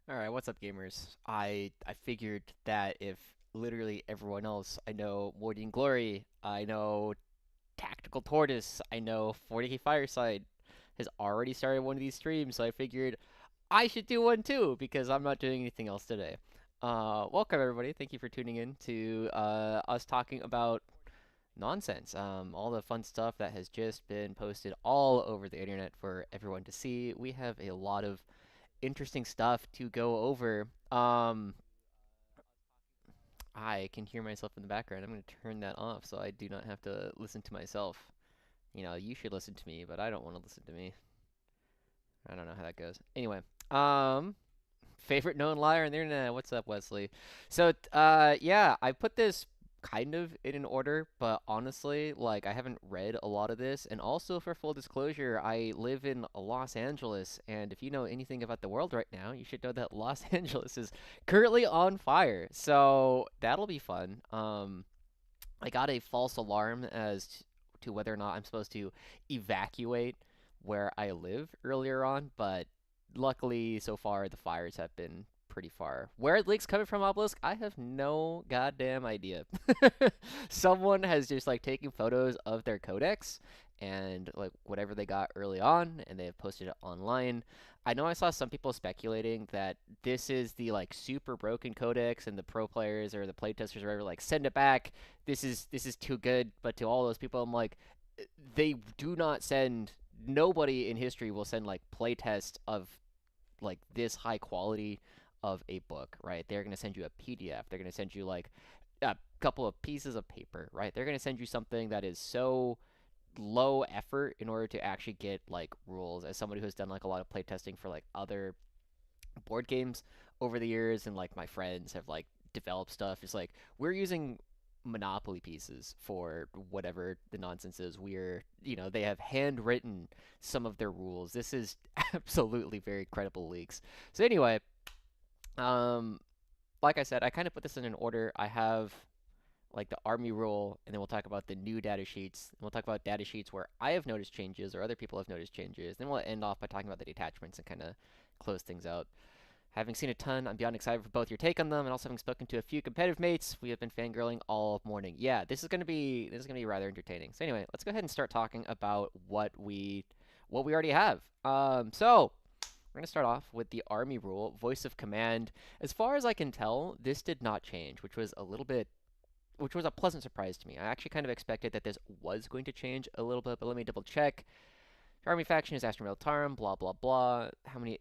All right, what's up, gamers? I figured that if literally everyone else, I know Morty Glory, I know Tactical Tortoise, I know 40K Fireside has already started one of these streams, so I figured I should do one too because I'm not doing anything else today. Welcome everybody. Thank you for tuning in to us talking about nonsense. All the fun stuff that has just been posted all over the internet for everyone to see. We have a lot of interesting stuff to go over. I can hear myself in the background. I'm going to turn that off so I do not have to listen to myself. You know, you should listen to me, but I don't want to listen to me. I don't know how that goes. Anyway, um, favorite known liar on the internet. What's up, Wesley? So, yeah, I put this kind of in an order, but honestly, like, I haven't read a lot of this. And also, for full disclosure, I live in Los Angeles, and if you know anything about the world right now, you should know that Los Angeles is currently on fire. So, that'll be fun. I got a false alarm as to whether or not I'm supposed to evacuate where I live earlier on, but luckily so far the fires have been pretty far. Where the leak's coming from, Obelisk, I have no goddamn idea. Someone has just like taken photos of their codex and like whatever they got early on, and they have posted it online. I know I saw some people speculating that this is the like super broken codex, and the pro players or the playtesters or whatever like send it back. This is too good. But to all those people, I'm like, they do not send. Nobody in history will send like playtest of like this high quality of a book, right? They're going to send you a PDF. They're going to send you like a couple of pieces of paper, right? They're going to send you something that is so low effort in order to actually get like rules. As somebody who's done like a lot of playtesting for like other board games over the years, and like my friends have like developed stuff, it's like we're using Monopoly pieces for whatever the nonsense is. They have handwritten some of their rules. This is absolutely very credible leaks. So anyway, um, like I said, I kind of put this in an order. I have like the army rule, and then we'll talk about the new data sheets. And we'll talk about data sheets where I have noticed changes or other people have noticed changes. Then we'll end off by talking about the detachments and kind of close things out. Having seen a ton, I'm beyond excited for both your take on them, and also having spoken to a few competitive mates, we have been fangirling all morning. Yeah, this is gonna be rather entertaining. So anyway, let's go ahead and start talking about what we already have. So we're gonna start off with the army rule, voice of command. As far as I can tell, this did not change, which was a pleasant surprise to me. I actually kind of expected that this was going to change a little bit, but let me double check. Your army faction is Astra Militarum, blah blah blah. How many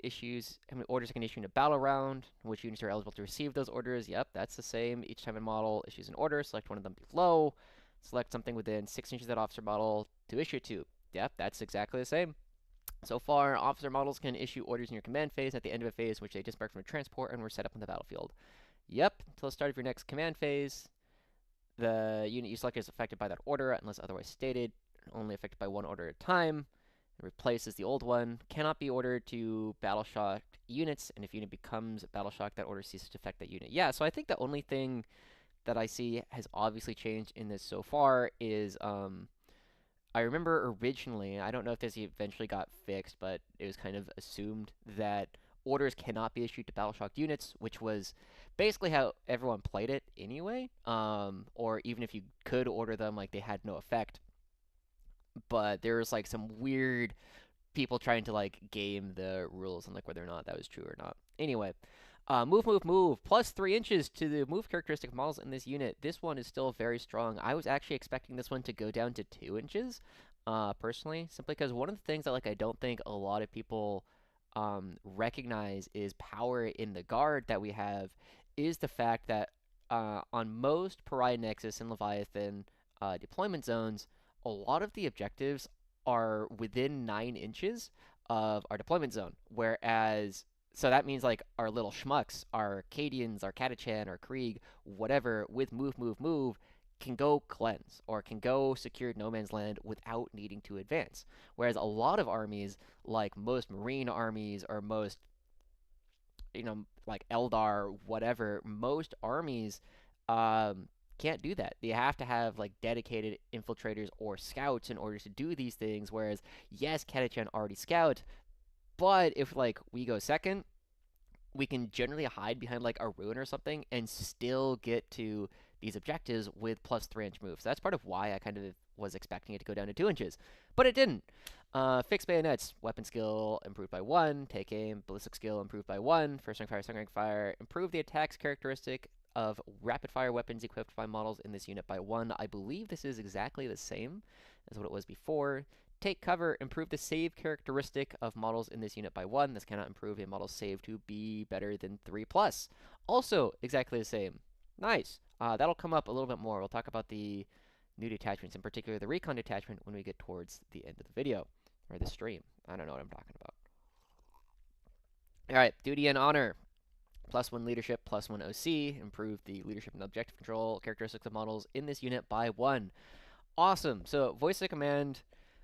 orders I can issue in a battle round? Which units are eligible to receive those orders? Yep, that's the same. Each time a model issues an order, select one of them below. Select something within 6 inches of that officer model to issue to. Yep, that's exactly the same. So far, officer models can issue orders in your command phase at the end of a phase, which they disembark from a transport and were set up on the battlefield. Yep, until the start of your next command phase, the unit you select is affected by that order unless otherwise stated. Only affected by one order at a time. It replaces the old one. Cannot be ordered to battle shock units, and if unit becomes battle shock, that order ceases to affect that unit. Yeah, so I think the only thing that I see has obviously changed in this so far is I remember originally, I don't know if this eventually got fixed, but it was kind of assumed that orders cannot be issued to battle shocked units, which was basically how everyone played it anyway. Or even if you could order them, like they had no effect. But there was like some weird people trying to like game the rules and like whether or not that was true or not. Anyway, move, move, move. Plus 3 inches to the move characteristic models in this unit. This one is still very strong. I was actually expecting this one to go down to 2 inches, personally, simply because one of the things that like I don't think a lot of people recognize is power in the guard that we have is the fact that on most Pariah Nexus and Leviathan deployment zones, a lot of the objectives are within 9 inches of our deployment zone. Whereas, so that means like our little schmucks, our Cadians, our Catachan, our Krieg, whatever, with move, move, move, can go cleanse or can go secure no man's land without needing to advance. Whereas a lot of armies, like most Marine armies or most, like Eldar, whatever, most armies um, can't do that. They have to have like dedicated infiltrators or scouts in order to do these things. Whereas, yes, Catachan already scout, but if like we go second, we can generally hide behind like a ruin or something and still get to these objectives with plus 3-inch moves. So that's part of why I kind of was expecting it to go down to 2 inches, but it didn't. Fixed bayonets, weapon skill improved by 1, take aim, ballistic skill improved by 1, first rank fire, second rank fire, improve the attacks characteristic of rapid fire weapons equipped by models in this unit by 1. I believe this is exactly the same as what it was before. Take cover, improve the save characteristic of models in this unit by 1. This cannot improve a model's save to be better than 3+. Also exactly the same. Nice. That'll come up a little bit more. We'll talk about the new detachments, in particular the Recon detachment, when we get towards the end of the video. Or the stream. I don't know what I'm talking about. Alright, duty and honor. +1 leadership, +1 OC. Improve the leadership and objective control characteristics of models in this unit by 1. Awesome. So voice of command,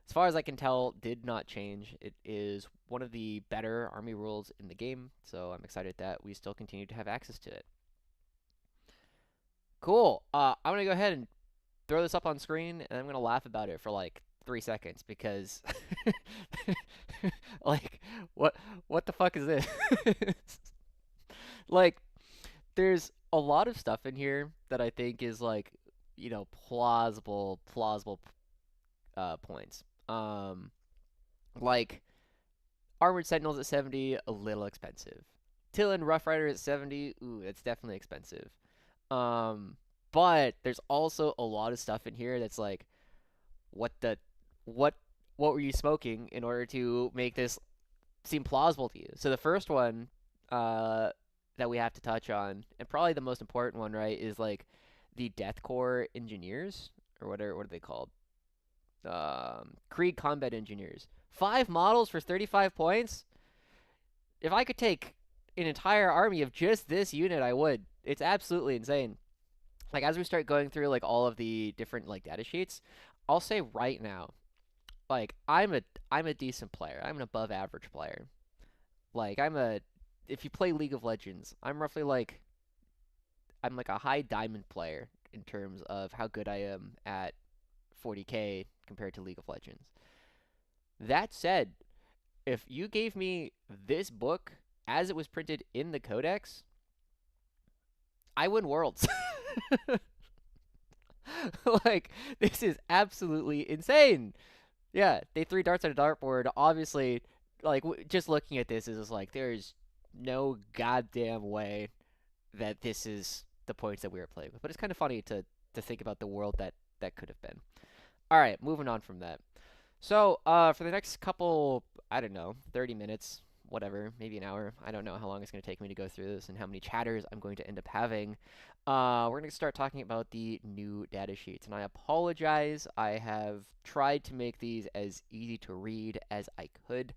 as far as I can tell, did not change. It is one of the better army rules in the game, so I'm excited that we still continue to have access to it. Cool. I'm going to go ahead and throw this up on screen, and I'm going to laugh about it for like 3 seconds, because like, what the fuck is this? Like, there's a lot of stuff in here that I think is like, you know, plausible points. Like Armored Sentinels at 70, a little expensive. Till and Rough Rider at 70, ooh, that's definitely expensive. But there's also a lot of stuff in here that's like, what were you smoking in order to make this seem plausible to you? So the first one, that we have to touch on, and probably the most important one, right, is like the Deathcore Engineers, or what are they called? Krieg Combat Engineers. 5 models for 35 points? If I could take an entire army of just this unit, I would. It's absolutely insane. Like, as we start going through like all of the different like data sheets, I'll say right now, like I'm a decent player. I'm an above average player. Like if you play League of Legends, I'm like a high diamond player in terms of how good I am at 40k compared to League of Legends. That said, if you gave me this book as it was printed in the codex, I win worlds. Like, this is absolutely insane. Yeah, they threw darts at a dartboard. Obviously, like, just looking at this is just like, there's no goddamn way that this is the points that we were playing with. But it's kind of funny to think about the world that could have been. All right, moving on from that. So, for the next couple, I don't know, 30 minutes, whatever, maybe an hour. I don't know how long it's going to take me to go through this and how many chatters I'm going to end up having. We're going to start talking about the new data sheets. And I apologize. I have tried to make these as easy to read as I could.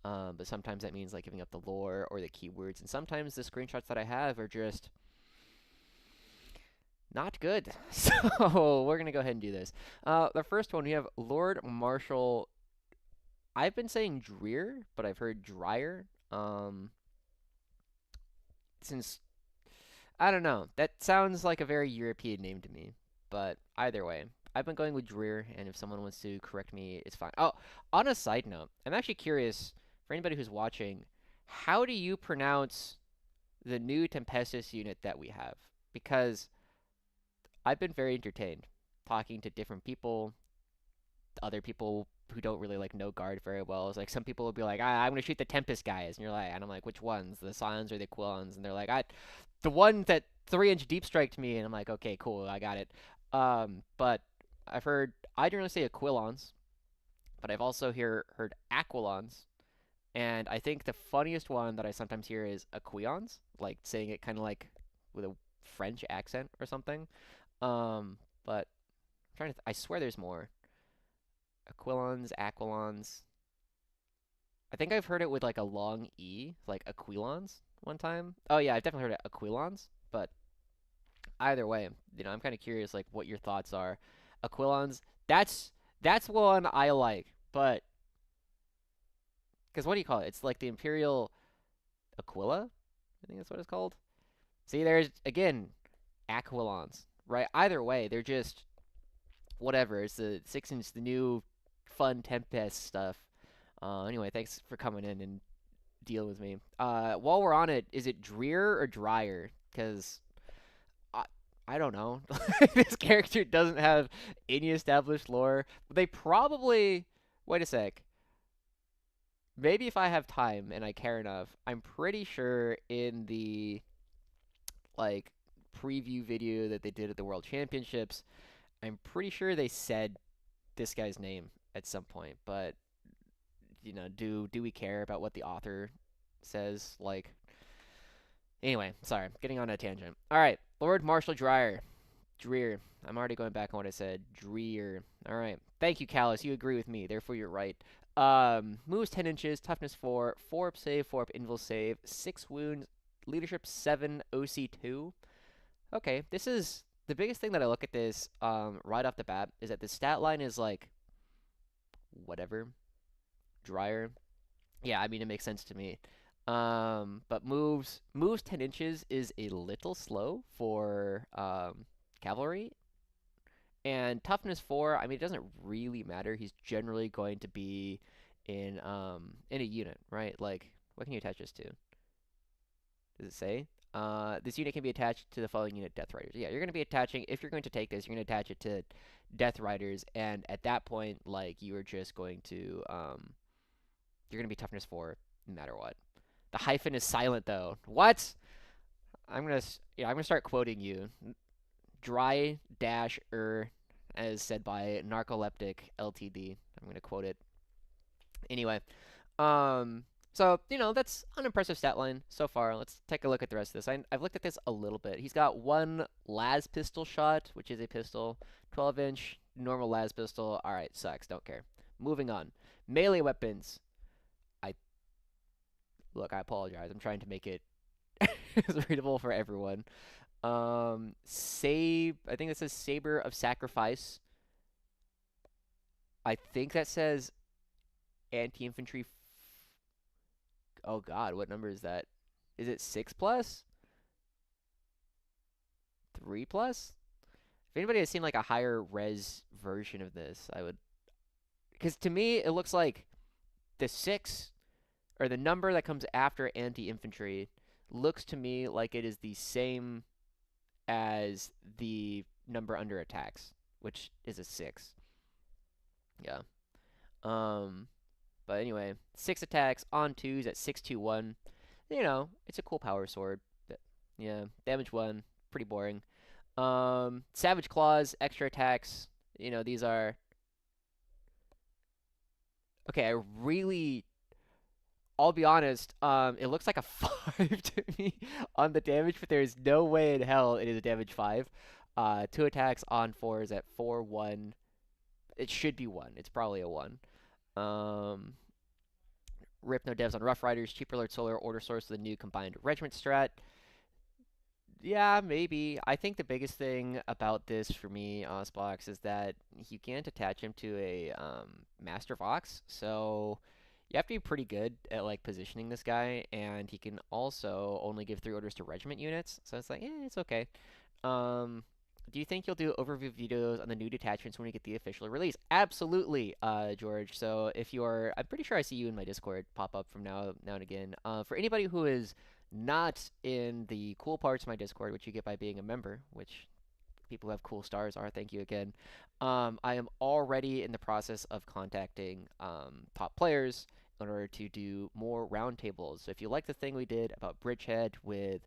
But sometimes that means like giving up the lore or the keywords. And sometimes the screenshots that I have are just not good. So we're going to go ahead and do this. The first one, we have Lord Marshal. I've been saying Dreir, but I've heard Dreir. Since, I don't know. That sounds like a very European name to me. But either way, I've been going with Dreir, and if someone wants to correct me, it's fine. Oh, on a side note, I'm actually curious, for anybody who's watching, how do you pronounce the new Tempestus unit that we have? Because I've been very entertained talking to different people, other people who don't really like know guard very well. It's like some people will be like, I'm gonna shoot the Tempest guys, and you're like, and I'm like, which ones? The Scions or the Aquilons? And they're like, the one that 3-inch deep striked me, and I'm like, okay, cool, I got it. But I've heard, I generally say Aquilons, but I've also heard Aquilons, and I think the funniest one that I sometimes hear is Aquilons, like saying it kind of like with a French accent or something. But I'm trying to, I swear there's more. Aquilons, Aquilons. I think I've heard it with like a long E, like Aquilons one time. Oh yeah, I've definitely heard it Aquilons, but either way, you know, I'm kind of curious like what your thoughts are. Aquilons, that's one I like, but because what do you call it? It's like the Imperial Aquila? I think that's what it's called. See, there's again Aquilons, right? Either way, they're just whatever. It's the 6-inch, the new fun Tempest stuff. Anyway, thanks for coming in and dealing with me. While we're on it, is it Dreir or Dreyer? Because I, I don't know. This character doesn't have any established lore. They probably. Wait a sec. Maybe if I have time and I care enough, I'm pretty sure in the like preview video that they did at the World Championships, I'm pretty sure they said this guy's name at some point. But do we care about what the author says? Like, anyway, sorry, I'm getting on a tangent. All right, Lord Marshal Dreir. I'm already going back on what I said. Dreir. All right. Thank you, Callus. You agree with me. Therefore, you're right. Moves 10 inches, toughness 4, 4 up save, 4 up invul save, 6 wounds, leadership 7, OC 2. Okay, this is the biggest thing that I look at this right off the bat is that the stat line is like whatever. Dreir. Yeah, I mean it makes sense to me. But moves 10 inches is a little slow for cavalry. And toughness 4, I mean it doesn't really matter. He's generally going to be in a unit, right? Like what can you attach this to? Does it say? This unit can be attached to the following unit, Death Riders. Yeah, you're going to be attaching, if you're going to take this, you're going to attach it to Death Riders, and at that point, like, you are just going to, you're going to be toughness 4 no matter what. The hyphen is silent, though. What? I'm gonna start quoting you. Dry dash as said by Narcoleptic Ltd. I'm gonna quote it. Anyway, so, that's unimpressive stat line so far. Let's take a look at the rest of this. I've looked at this a little bit. He's got one las pistol shot, which is a pistol, 12-inch, normal las pistol. All right, sucks, don't care. Moving on. Melee weapons. I Look, I apologize. I'm trying to make it as readable for everyone. I think that says Saber of Sacrifice. I think that says anti-infantry. Oh God, what number is that? Is it 6 plus? 3 plus? If anybody has seen like a higher res version of this, I would. Because to me, it looks like the 6 or the number that comes after anti-infantry looks to me like it is the same as the number under attacks, which is a 6. Yeah. Um, but anyway, 6 attacks on 2s at 621. It's a cool power sword. Yeah, damage 1, pretty boring. Savage Claws, extra attacks. These are okay. I'll be honest. It looks like a 5 to me on the damage, but there is no way in hell it is a damage 5. 2 attacks on 4s at 4-1. It should be 1. It's probably a 1. Rip no devs on Rough Riders, cheaper alert solar order source with the new combined regiment strat. Yeah, maybe. I think the biggest thing about this for me, Osbox, is that you can't attach him to a Master Vox, so you have to be pretty good at like positioning this guy, and he can also only give 3 orders to regiment units, so it's like, it's okay. Do you think you'll do overview videos on the new detachments when we get the official release? Absolutely, George. So if you're, I'm pretty sure I see you in my Discord pop up from now and again. For anybody who is not in the cool parts of my Discord, which you get by being a member, which people who have cool stars are, thank you again. I am already in the process of contacting top players in order to do more roundtables. So if you like the thing we did about Bridgehead with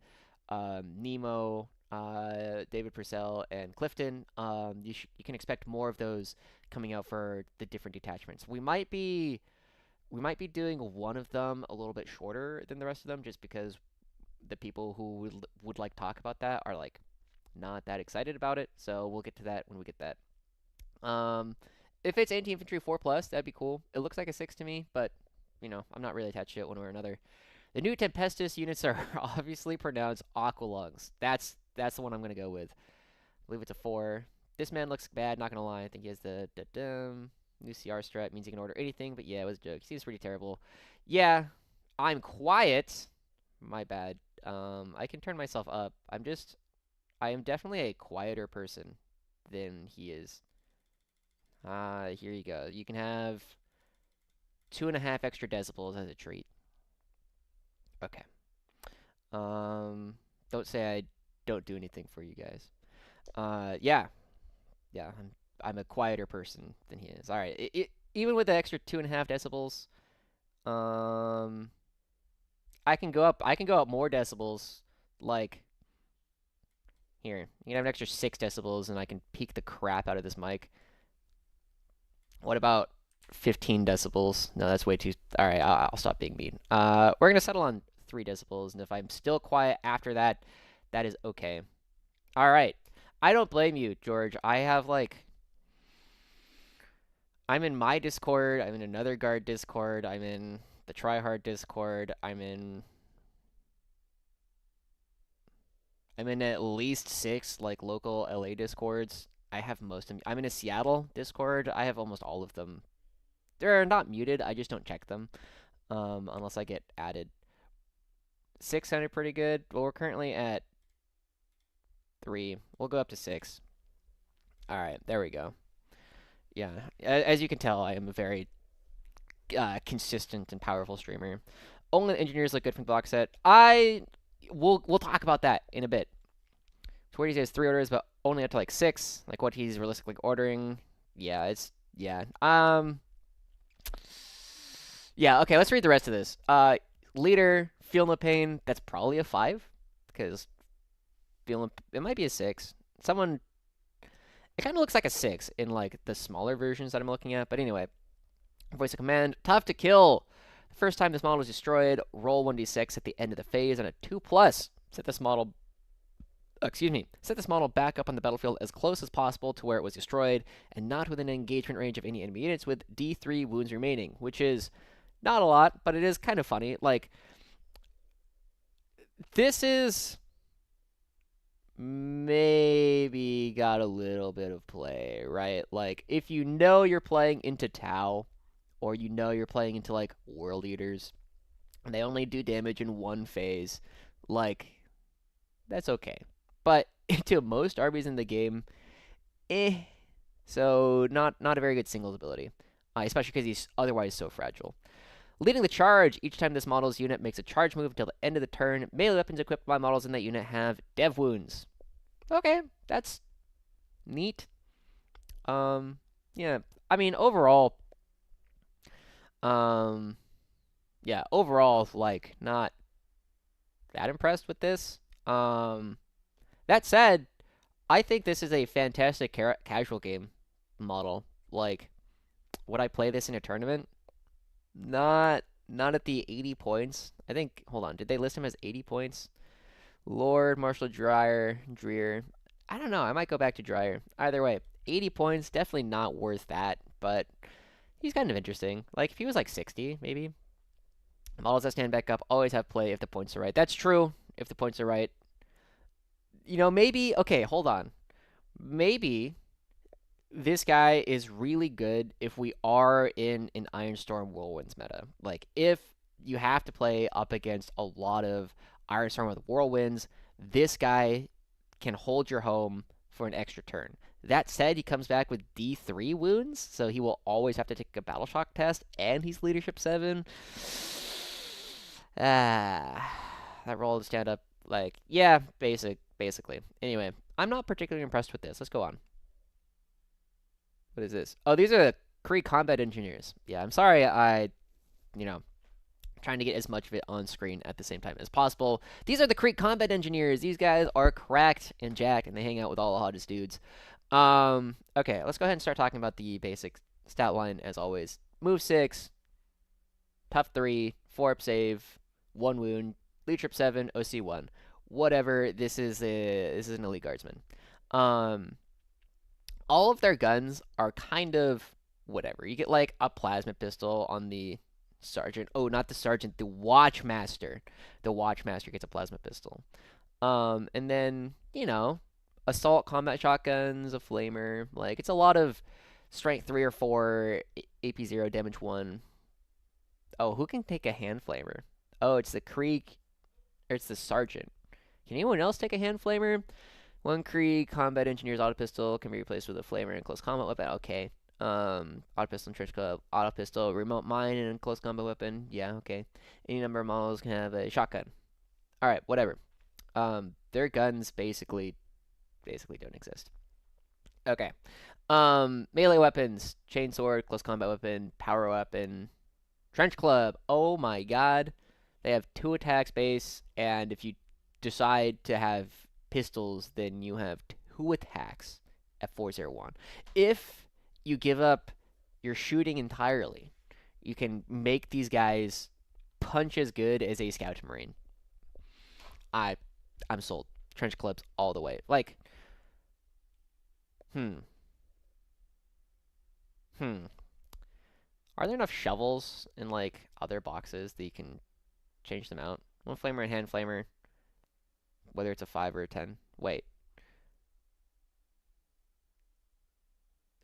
Nemo, David Purcell, and Clifton, you can expect more of those coming out for the different detachments. We might be doing one of them a little bit shorter than the rest of them, just because the people who would like talk about that are like not that excited about it. So we'll get to that when we get that. If it's anti-infantry 4 plus, that'd be cool. It looks like a 6 to me, but I'm not really attached to it one way or another. The new Tempestus units are obviously pronounced Aqualungs. That's the one I'm gonna go with. I believe it's a 4. This man looks bad, not gonna lie. I think he has the new CR strat, means he can order anything, but yeah, it was a joke. He seems pretty terrible. Yeah, I'm quiet. My bad. I can turn myself up. I am definitely a quieter person than he is. Here you go. You can have 2.5 extra decibels as a treat. Okay. Don't say I don't do anything for you guys. Yeah, yeah. I'm a quieter person than he is. All right. Even with the extra 2.5 decibels, um, I can go up. I can go up more decibels. Like here, you can have an extra 6 decibels, and I can peak the crap out of this mic. What about 15 decibels? No, that's way too. All right, I'll stop being mean. We're gonna settle on 3 decibels, and if I'm still quiet after that, that is okay. All right. I don't blame you, George. I have like I'm in my Discord, I'm in another guard Discord, I'm in the tryhard Discord, I'm in at least 6 like local LA Discords. I have most of them. I'm in a Seattle Discord. I have almost all of them. They're not muted, I just don't check them. Unless I get added. 6 sounded pretty good. Well, we're currently at 3. We'll go up to 6. All right, there we go. Yeah, as you can tell, I am a very consistent and powerful streamer. Only the engineers look good from the box set. We'll talk about that in a bit. Tweety says 3 orders, but only up to like 6. Like what he's realistically ordering. Yeah, it's yeah. Yeah. Okay, let's read the rest of this. Leader, feel no pain. That's probably a 5 because feeling it might be a 6. Someone. It kind of looks like a 6 in like the smaller versions that I'm looking at. But anyway, voice of command, tough to kill. The first time this model is destroyed, roll 1d6 at the end of the phase on a 2+. Set this model back up on the battlefield as close as possible to where it was destroyed, and not within engagement range of any enemy units with D3 wounds remaining, which is not a lot, but it is kind of funny. Like, this is maybe got a little bit of play, right? Like, if you know you're playing into Tau, or you know you're playing into, like, World Eaters, and they only do damage in one phase, like, that's okay. But to most armies in the game, so not a very good singles ability, especially because he's otherwise so fragile. Leading the charge, each time this model's unit makes a charge move until the end of the turn, melee weapons equipped by models in that unit have dev wounds. Okay, that's neat. Yeah, I mean, overall, yeah, overall, like, not that impressed with this. That said, I think this is a fantastic casual game model. Like, would I play this in a tournament? Not at the 80 points. I think, hold on, did they list him as 80 points? Lord, Marshal Dreir. I don't know, I might go back to Dreir. Either way, 80 points, definitely not worth that, but he's kind of interesting. Like, if he was like 60, maybe. Models that stand back up always have play if the points are right. That's true, if the points are right. You know, maybe, okay, hold on. Maybe this guy is really good if we are in an Ironstorm Whirlwinds meta. Like, if you have to play up against a lot of Ironstorm with Whirlwinds, this guy can hold your home for an extra turn. That said, he comes back with D3 wounds, so he will always have to take a Battle Shock test, and he's Leadership 7. That roll to stand up, like, yeah, basically. Anyway, I'm not particularly impressed with this. Let's go on. What is this? Oh, these are the Krieg Combat Engineers. Yeah, I'm sorry trying to get as much of it on screen at the same time as possible. These are the Krieg Combat Engineers. These guys are cracked and jacked, and they hang out with all the hottest dudes. Okay, let's go ahead and start talking about the basic stat line as always. Move 6, Tough 3, 4-up save, 1 wound, Leadership 7, OC 1. Whatever, this is an elite guardsman. All of their guns are kind of whatever. You get like a plasma pistol on the sergeant. Oh, not the sergeant, the watchmaster. The watchmaster gets a plasma pistol. And then, assault combat shotguns, a flamer. Like, it's a lot of strength 3 or 4, AP 0, damage 1. Oh, who can take a hand flamer? Oh, it's the Krieg, or it's the sergeant. Can anyone else take a hand flamer? 1 Krieg Combat Engineer's auto pistol can be replaced with a flamer and close combat weapon. Okay. Auto pistol and trench club, auto pistol, remote mine, and close combat weapon. Yeah, okay. Any number of models can have a shotgun. All right, whatever. Their guns basically don't exist. Okay. Melee weapons, chainsword, close combat weapon, power weapon, trench club. Oh my god. They have 2 attacks base, and if you decide to have pistols, then you have 2 attacks at 401. If you give up your shooting entirely, you can make these guys punch as good as a scout marine. I'm sold. Trench clubs all the way. Like, hmm. Hmm. Are there enough shovels in like other boxes that you can change them out? One flamer and hand flamer, whether it's a 5 or a 10. Wait.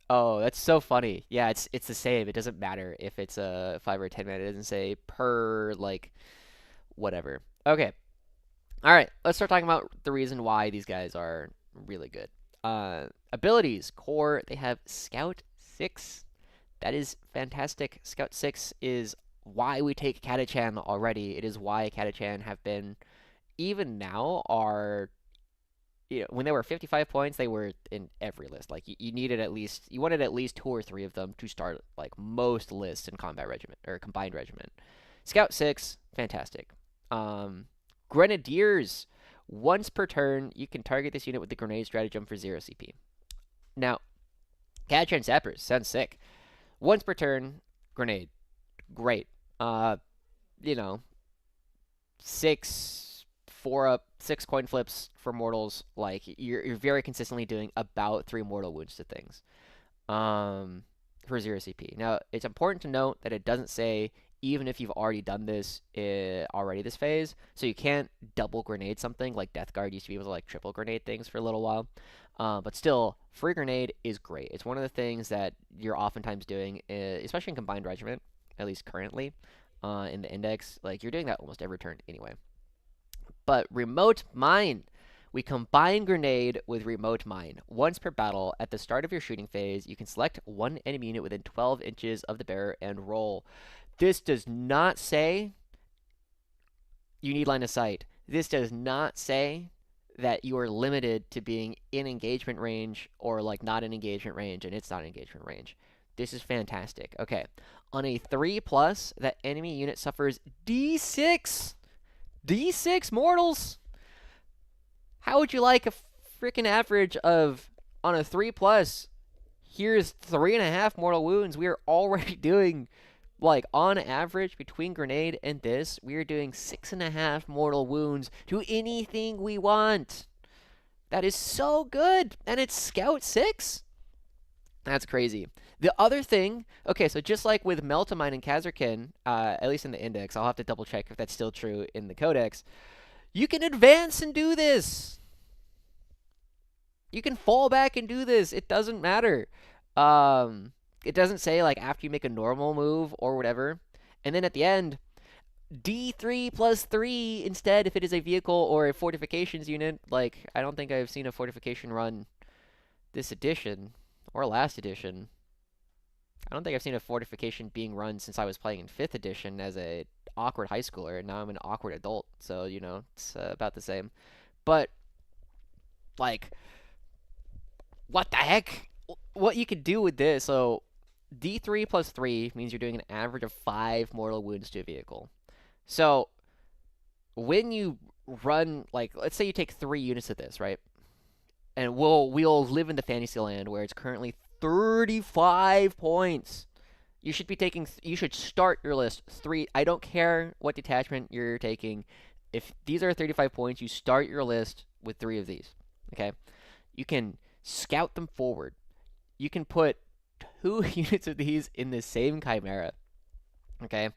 Oh, that's so funny. Yeah, it's the same. It doesn't matter if it's a 5 or a 10 man. It doesn't say per like whatever. Okay. All right. Let's start talking about the reason why these guys are really good. Abilities, core, they have Scout 6. That is fantastic. Scout 6 is why we take Catachan already. It is why Catachan have been, even now, are, when they were 55 points, they were in every list. Like, you needed at least, you wanted at least 2 or 3 of them to start, like, most lists in Combat Regiment, or Combined Regiment. Scout 6, fantastic. Grenadiers, once per turn, you can target this unit with the grenade stratagem for 0 CP. Now, Catachan Sappers, sounds sick. Once per turn, grenade. Great. You know, 6 coin flips for mortals. Like, you're very consistently doing about 3 mortal wounds to things. For 0 CP. Now, it's important to note that it doesn't say even if you've already done this this phase, so you can't double grenade something like Death Guard used to be able to like triple grenade things for a little while. But still, free grenade is great. It's one of the things that you're oftentimes doing, especially in Combined Regiment, at least currently, in the Index. Like, you're doing that almost every turn anyway. But Remote Mine. We combine Grenade with Remote Mine. Once per battle, at the start of your shooting phase, you can select one enemy unit within 12 inches of the bearer and roll. This does not say you need line of sight. This does not say that you are limited to being in engagement range or like not in engagement range and it's not engagement range. This is fantastic. Okay. On a 3+, that enemy unit suffers D6. D6 mortals. How would you like a freaking average of, on a 3+, here's 3.5 mortal wounds. We are already doing, like, on average, between grenade and this, we are doing 6.5 mortal wounds to anything we want. That is so good. And it's Scout 6? That's crazy. The other thing, okay, so just like with Meltamine and Kazarkin, at least in the Index, I'll have to double check if that's still true in the Codex, you can advance and do this. You can fall back and do this. It doesn't matter. It doesn't say, like, after you make a normal move or whatever. And then at the end, D3 plus 3 instead if it is a vehicle or a fortifications unit. Like, I don't think I've seen a fortification run this edition or last edition. I don't think I've seen a fortification being run since I was playing in 5th edition as a awkward high schooler, and now I'm an awkward adult, so, it's about the same. But, like, what the heck? What you could do with this, so D3 plus 3 means you're doing an average of 5 mortal wounds to a vehicle. So, when you run, like, let's say you take 3 units of this, right? And we'll live in the fantasy land where it's currently 35 points. You should start your list 3. I don't care what detachment you're taking. If these are 35 points, you start your list with 3 of these. Okay? You can scout them forward. You can put 2 units of these in the same Chimera. Okay?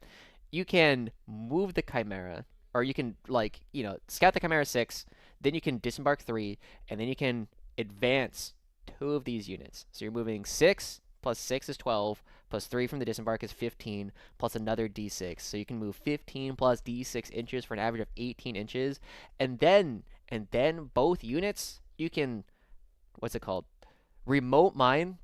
You can move the Chimera, or you can, like, scout the Chimera 6, then you can disembark 3, and then you can advance 2 of these units. So you're moving 6 plus 6 is 12, plus 3 from the disembark is 15, plus another d6. So you can move 15 plus d6 inches for an average of 18 inches. And then both units, you can, what's it called? Remote mine.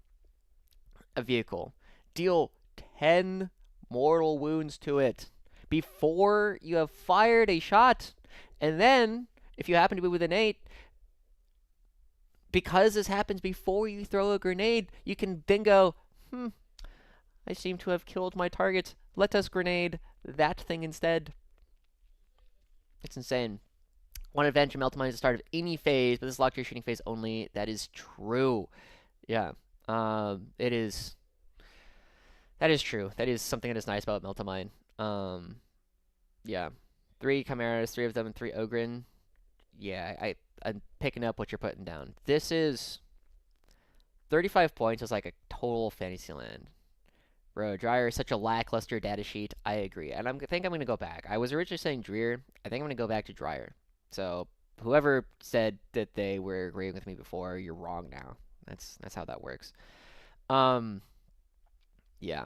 a vehicle, deal 10 mortal wounds to it before you have fired a shot. And then, if you happen to be within 8, because this happens before you throw a grenade, you can then go, I seem to have killed my target. Let us grenade that thing instead. It's insane. One advantage of Meltamine is the start of any phase, but this is locked to your shooting phase only. That is true. Yeah. It is. That is true. That is something that is nice about Meltamine. Yeah. 3 Chimeras, 3 of them, and 3 Ogryn. Yeah, I'm picking up what you're putting down. This is 35 points is like a total Fantasyland. Bro, Dreir is such a lackluster data sheet. I agree. And I think I'm going to go back. I was originally saying Dreir. I think I'm going to go back to Dreir. So, whoever said that they were agreeing with me before, you're wrong now. That's how that works. Yeah.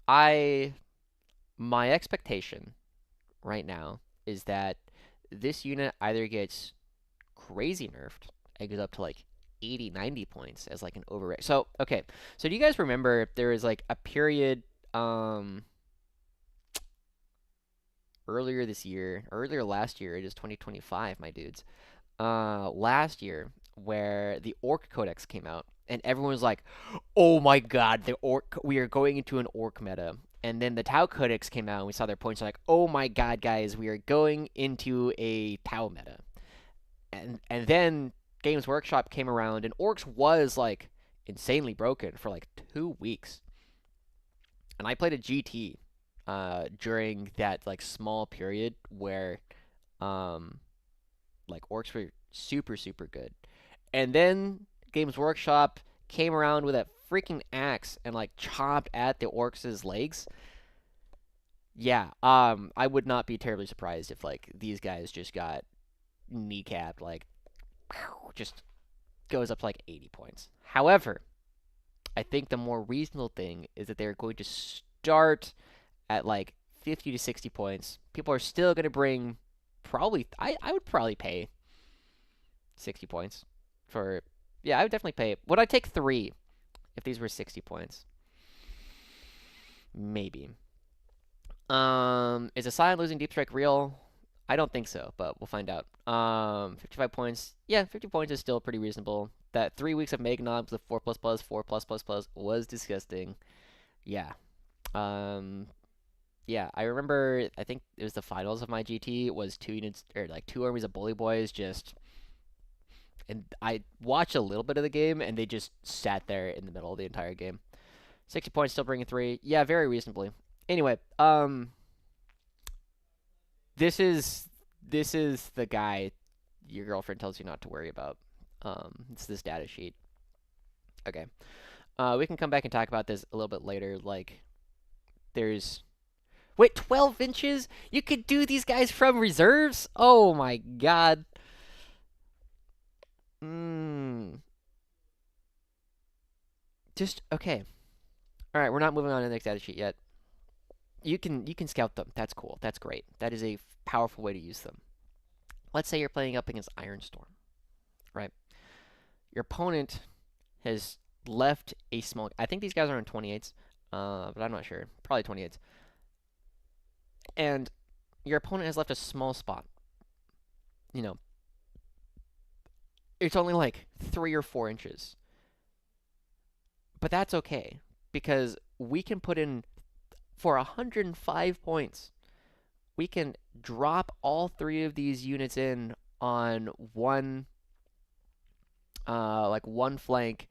My expectation right now is that this unit either gets crazy nerfed and goes up to like 80, 90 points as like an overrate. So, okay. So do you guys remember there was like a period earlier this year, or earlier last year, it is 2025, my dudes. Last year where the Orc Codex came out and everyone was like, "Oh my god, we are going into an Orc meta." And then the Tau Codex came out and we saw their points like, "Oh my god, guys, we are going into a Tau meta." And then Games Workshop came around and Orcs was like insanely broken for like 2 weeks. And I played a GT during that like small period where like Orcs were super, super good. And then Games Workshop came around with a freaking axe and like chopped at the Orcs' legs. Yeah, I would not be terribly surprised if like these guys just got kneecapped, like just goes up to like 80 points. However, I think the more reasonable thing is that they're going to start at like 50 to 60 points. People are still going to bring probably, I would probably pay 60 points for, yeah, I would definitely pay. Would I take 3 if these were 60 points? Maybe. Is a Scion losing Deep Strike real? I don't think so, but we'll find out. 55 points. Yeah, 50 points is still pretty reasonable. That 3 weeks of Mega Knobs with 4++, 4+++ was disgusting. Yeah. Yeah, I remember, I think it was the finals of my GT, was 2 units, or like 2 armies of Bully Boys just, and I watched a little bit of the game, and they just sat there in the middle of the entire game. 60 points, still bringing 3. Yeah, very reasonably. Anyway, this is the guy your girlfriend tells you not to worry about. It's this data sheet. Okay. We can come back and talk about this a little bit later. Like, there's... Wait, 12 inches? You could do these guys from reserves? Oh my god. Just, okay. Alright, we're not moving on to the next data sheet yet. You can scout them. That's cool. That's great. That is a powerful way to use them. Let's say you're playing up against Ironstorm, right? Your opponent has left a small... I think these guys are on 28s, but I'm not sure. Probably 28s. And your opponent has left a small spot. You know, it's only like 3 or 4 inches. But that's okay, because we can put in, for 105 points, we can drop all 3 of these units in on one flank,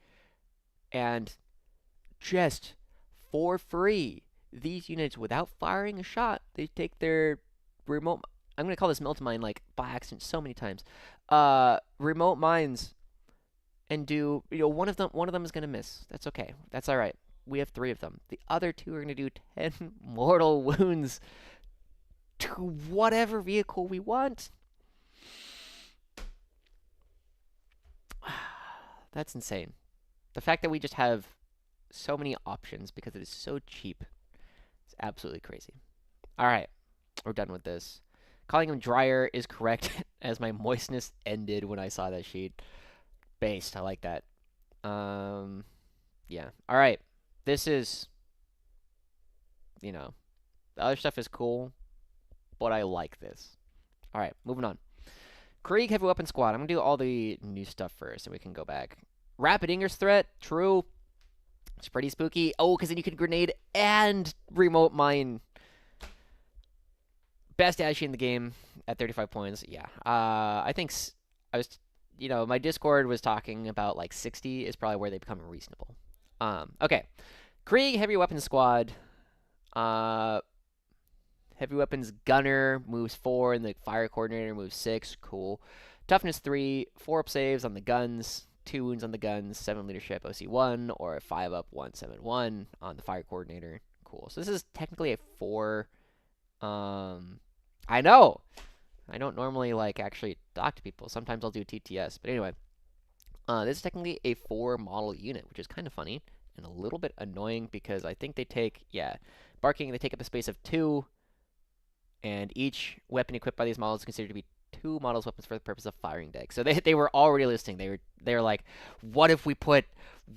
and just for free, these units, without firing a shot, they take their remote... I'm going to call this Meltamine, like, by accident so many times. Remote mines, and do... You know, one of them is going to miss. That's okay. That's all right. We have 3 of them. The other 2 are going to do 10 mortal wounds to whatever vehicle we want. That's insane. The fact that we just have so many options because it is so cheap is absolutely crazy. Alright, we're done with this. Calling him Dreir is correct, as my moistness ended when I saw that sheet. Based, I like that. Yeah. Alright. This is, you know, the other stuff is cool, but I like this. All right, moving on. Krieg Heavy Weapon Squad. I'm going to do all the new stuff first, and we can go back. Rapid Inger's Threat. True. It's pretty spooky. Oh, because then you can grenade and remote mine. Best Ashy in the game at 35 points. Yeah. I think I was, my Discord was talking about like 60 is probably where they become reasonable. Okay. Krieg Heavy Weapon Squad. Heavy Weapons Gunner moves 4, and the Fire Coordinator moves 6. Cool. Toughness 3, 4 up saves on the guns, 2 wounds on the guns, 7 leadership OC 1, or 5 up 171 on the Fire Coordinator. Cool. So this is technically a 4. I know! I don't normally, like, actually talk to people. Sometimes I'll do TTS. But anyway, this is technically a 4 model unit, which is kind of funny and a little bit annoying because I think they take, barking, they take up a space of 2. And each weapon equipped by these models is considered to be 2 models weapons for the purpose of firing deck. So they were already listing. They were like, what if we put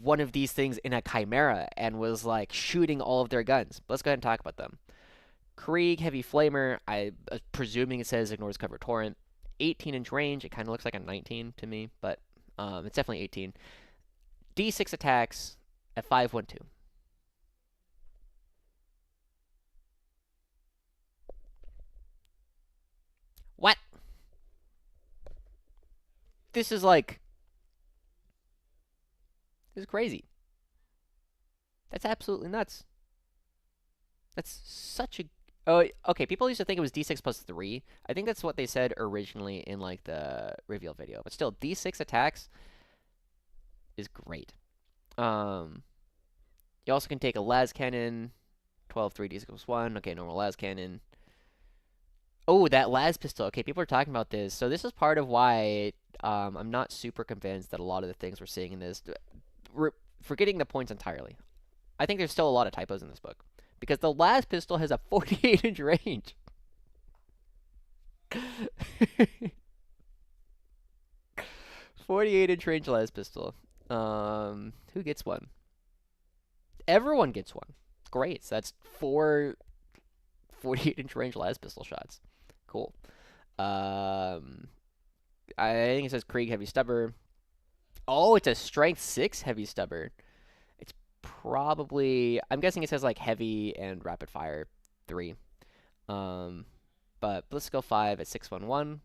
one of these things in a Chimera and was like shooting all of their guns? Let's go ahead and talk about them. Krieg Heavy Flamer. I presuming it says ignores cover torrent. 18-inch range. It kind of looks like a 19 to me, but it's definitely 18. D6 attacks at 512. What? This is like... This is crazy. That's absolutely nuts. That's such a... Oh, okay, people used to think it was D6 plus 3. I think that's what they said originally in, like, the reveal video. But still, D6 attacks is great. You also can take a las cannon. 12, 3, D6 plus 1. Okay, normal las cannon. Oh, that las pistol. Okay, people are talking about this. So this is part of why I'm not super convinced that a lot of the things we're seeing in this... We're forgetting the points entirely. I think there's still a lot of typos in this book. Because the las pistol has a 48-inch range. 48-inch range las pistol. Who gets one? Everyone gets one. Great. So that's 4 48-inch range las pistol shots. Cool. I think it says Krieg Heavy Stubber. Oh, it's a Strength 6 Heavy Stubber. It's probably... I'm guessing it says, like, Heavy and Rapid Fire 3. But Blitzskill 5 at 611.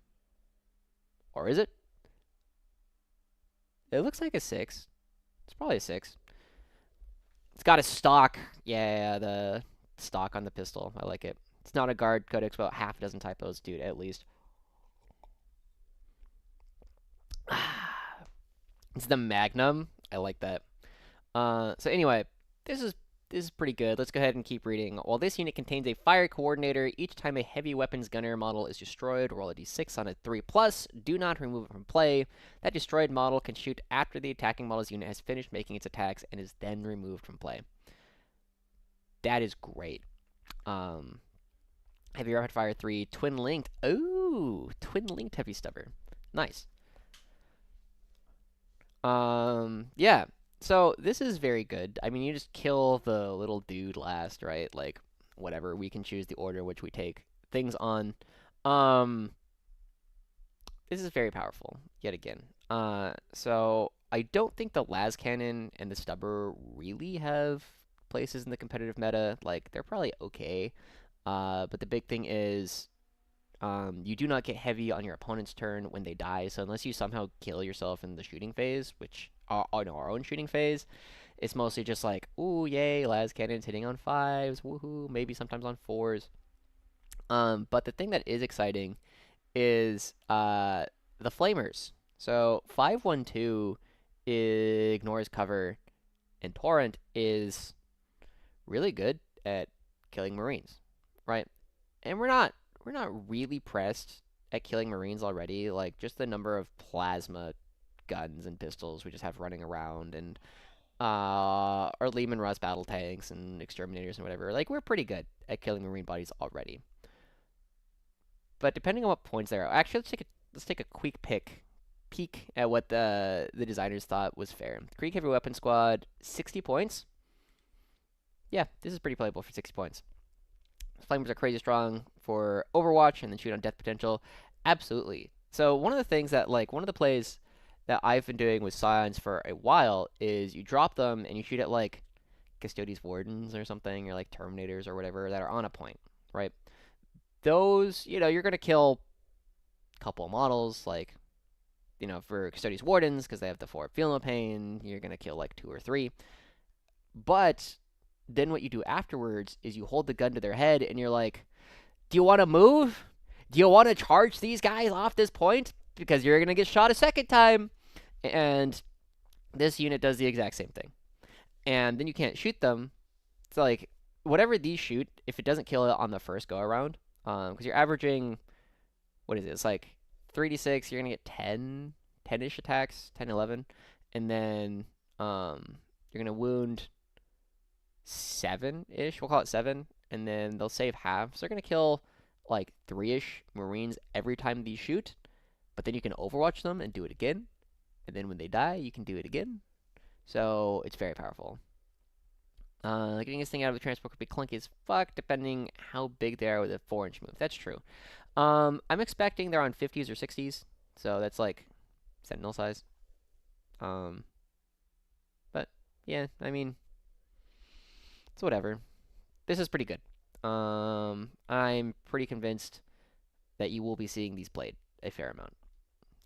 Or is it? It looks like a 6. It's probably a 6. It's got a stock. Yeah, the stock on the pistol. I like it. It's not a guard codex, about half a dozen typos, dude, at least. It's the Magnum. I like that. So anyway, this is pretty good. Let's go ahead and keep reading. While this unit contains a fire coordinator, each time a heavy weapons gunner model is destroyed, roll a d6 on a 3+. Do not remove it from play. That destroyed model can shoot after the attacking model's unit has finished making its attacks and is then removed from play. That is great. Heavy rapid fire 3, twin linked. Ooh, twin linked heavy stubber. Nice. Yeah. So this is very good. I mean, you just kill the little dude last, right? Like, whatever. We can choose the order in which we take things on. This is very powerful, yet again. So I don't think the las cannon and the stubber really have places in the competitive meta. Like, they're probably okay. But the big thing is, you do not get heavy on your opponent's turn when they die. So unless you somehow kill yourself in the shooting phase, which on our own shooting phase, it's mostly just like, ooh, yay, las cannons hitting on 5s, woohoo, maybe sometimes on 4s. But the thing that is exciting is the flamers. So 512 ignores cover, and torrent is really good at killing Marines, right? And we're not really pressed at killing Marines already. Like, just the number of plasma guns and pistols we just have running around, and our Leman Russ battle tanks and exterminators and whatever. Like, we're pretty good at killing Marine bodies already. But depending on what points there are, actually, let's take a quick peek at what the designers thought was fair. Krieg Heavy Weapon Squad, 60 points. yeah, this is pretty playable for 60 points. Flamers are crazy strong for Overwatch and then shoot on death potential. Absolutely. So one of the things that, like, one of the plays that I've been doing with Scions for a while is you drop them and you shoot at, like, Custodes Wardens or something, or, like, Terminators or whatever that are on a point, right? Those, you're going to kill a couple of models, like, for Custodes Wardens, because they have the 4 Feeling of Pain, you're going to kill, like, 2 or 3. But then what you do afterwards is you hold the gun to their head and you're like, do you want to move? Do you want to charge these guys off this point? Because you're going to get shot a second time. And this unit does the exact same thing. And then you can't shoot them. It's like, whatever these shoot, if it doesn't kill it on the first go around, because you're averaging, what is it? It's like 3d6, you're going to get 10-ish attacks, 10, 11. And then you're going to wound 7-ish, we'll call it 7. And then they'll save half. So they're going to kill like 3-ish Marines every time these shoot, but then you can overwatch them and do it again, and then when they die, you can do it again. So it's very powerful. Getting this thing out of the transport could be clunky as fuck, depending how big they are with a 4-inch move. That's true. I'm expecting they're on 50s or 60s, so that's like Sentinel size. But yeah, I mean, it's whatever. This is pretty good. I'm pretty convinced that you will be seeing these played a fair amount,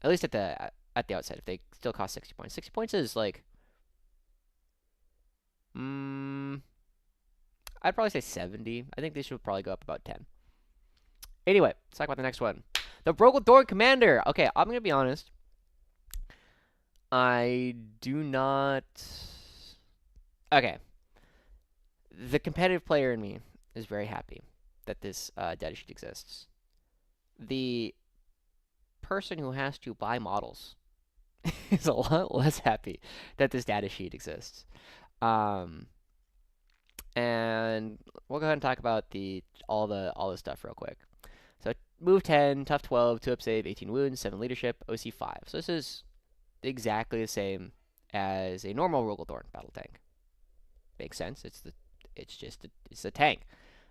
at least at the outset. If they still cost 60 points, 60 points is like, I'd probably say 70. I think they should probably go up about 10. Anyway, let's talk about the next one, the Rogal Dorn Commander. Okay, I'm gonna be honest. I do not. Okay, the competitive player in me is very happy that this data sheet exists. The person who has to buy models is a lot less happy that this data sheet exists. And we'll go ahead and talk about all the stuff real quick. So move 10, tough 12, 2 up save, 18 wounds, 7 leadership, OC 5. So this is exactly the same as a normal Rogal Dorn battle tank. Makes sense. It's a tank,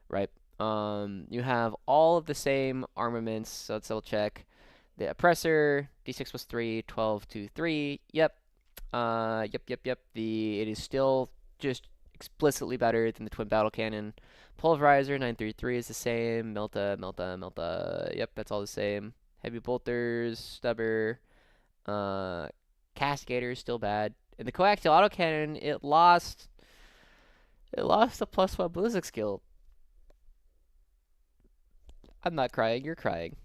right? You have all of the same armaments. So let's double check. The oppressor, D6 plus 3, 12 to 3. Yep. Yep. It is still just explicitly better than the twin battle cannon. Pulverizer, 933 is the same. Melta. Yep, that's all the same. Heavy bolters, stubber. Cascadator is still bad. And the coaxial autocannon, it lost a +1 ballistic skill. I'm not crying, you're crying.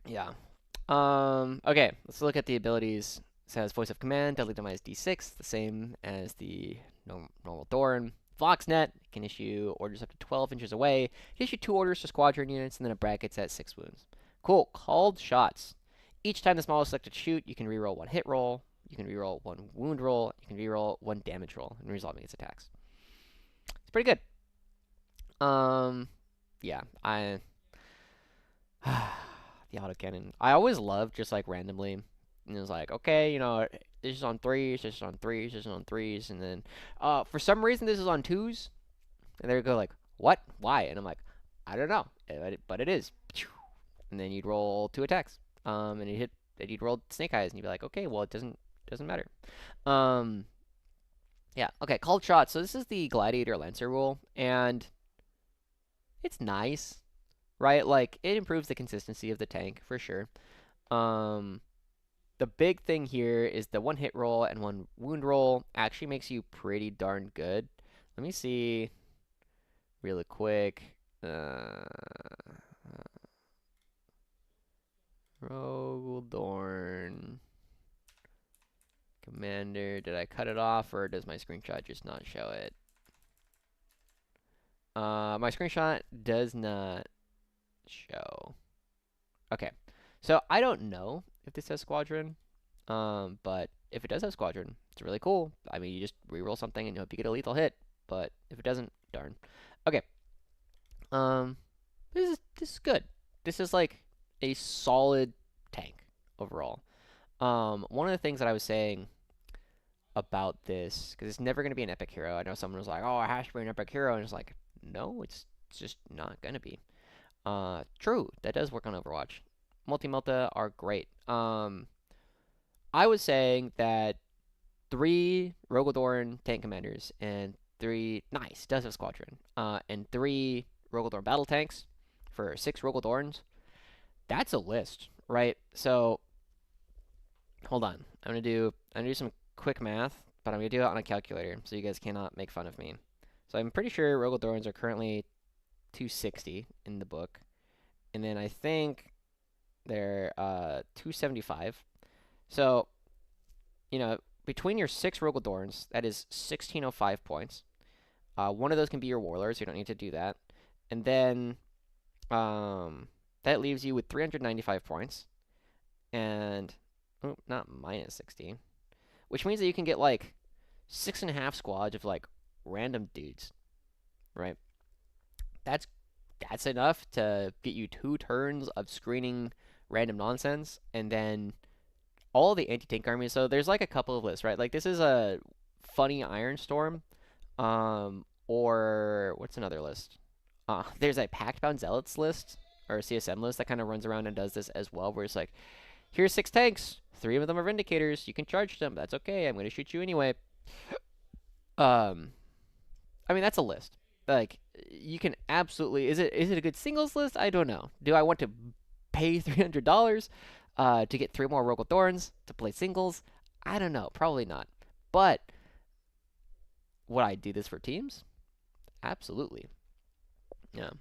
Yeah. Okay, let's look at the abilities. It says Voice of Command, Deadly Demise D6, the same as the normal Dorn. Voxnet can issue orders up to 12 inches away. It can issue 2 orders for squadron units, and then a bracket's at 6 wounds. Cool. Called shots. Each time the small is selected to shoot, you can reroll 1 hit roll, you can reroll 1 wound roll, you can reroll 1 damage roll, and resolving its attacks. It's pretty good. Yeah, the autocannon. I always loved just like randomly. And it was like, okay, this is on 3s, this is on 3s, this is on 3s, and then for some reason this is on 2s. And they go like, what? Why? And I'm like, I don't know, but it is. And then you'd roll 2 attacks. And you'd roll snake eyes, and you'd be like, okay, well it doesn't matter. Yeah, okay, called shots. So this is the Gladiator Lancer rule, and it's nice, right? Like, it improves the consistency of the tank, for sure. The big thing here is the 1 hit roll and 1 wound roll actually makes you pretty darn good. Let me see really quick. Rogal Dorn Commander. Did I cut it off, or does my screenshot just not show it? My screenshot does not show. Okay. So I don't know if this has squadron. But if it does have squadron, it's really cool. I mean, you just reroll something and you hope you get a lethal hit. But if it doesn't, darn. Okay. This is good. This is like a solid tank overall. One of the things that I was saying about this, because it's never going to be an epic hero. I know someone was like, oh, it has to be an epic hero, and it's like, no, it's just not going to be. True, that does work on Overwatch. Multi-Melta are great. I was saying that 3 Rogal Dorn tank commanders and 3 nice does have squadron. And 3 Rogal Dorn battle tanks for 6 Rogal Dorns. That's a list, right? So hold on. I'm gonna do some quick math, but I'm gonna do it on a calculator so you guys cannot make fun of me. So I'm pretty sure Rogal Dorns are currently 260 in the book. And then I think they're 275. So, you know, between your 6 Rogal Dorns, that is 1605 points. One of those can be your warlords, so you don't need to do that. And then that leaves you with 395 points. And, oh, not minus 16. Which means that you can get, like, 6.5 squads of, like, random dudes. Right? That's enough to get you 2 turns of screening random nonsense. And then all the anti-tank armies. So there's, like, a couple of lists, right? Like, this is a funny Ironstorm. Or, what's another list? There's a Pact-Bound Zealots list, or a CSM list that kind of runs around and does this as well, where it's like, here's 6 tanks, 3 of them are Vindicators, you can charge them, that's okay, I'm going to shoot you anyway. I mean, that's a list. Like, you can absolutely, is it a good singles list? I don't know. Do I want to pay $300 to get 3 more Rogal Dorns to play singles? I don't know, probably not. But, would I do this for teams? Absolutely. Yeah.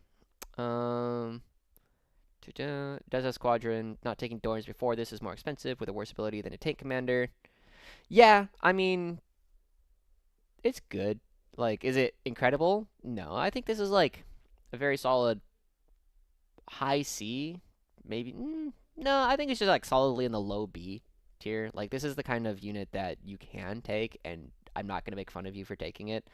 Does a squadron not taking Dorns before this is more expensive with a worse ability than a tank commander? Yeah, I mean, it's good. Like, is it incredible? No, I think this is like a very solid high C. Maybe no, I think it's just like solidly in the low B tier. Like, this is the kind of unit that you can take, and I'm not gonna make fun of you for taking it.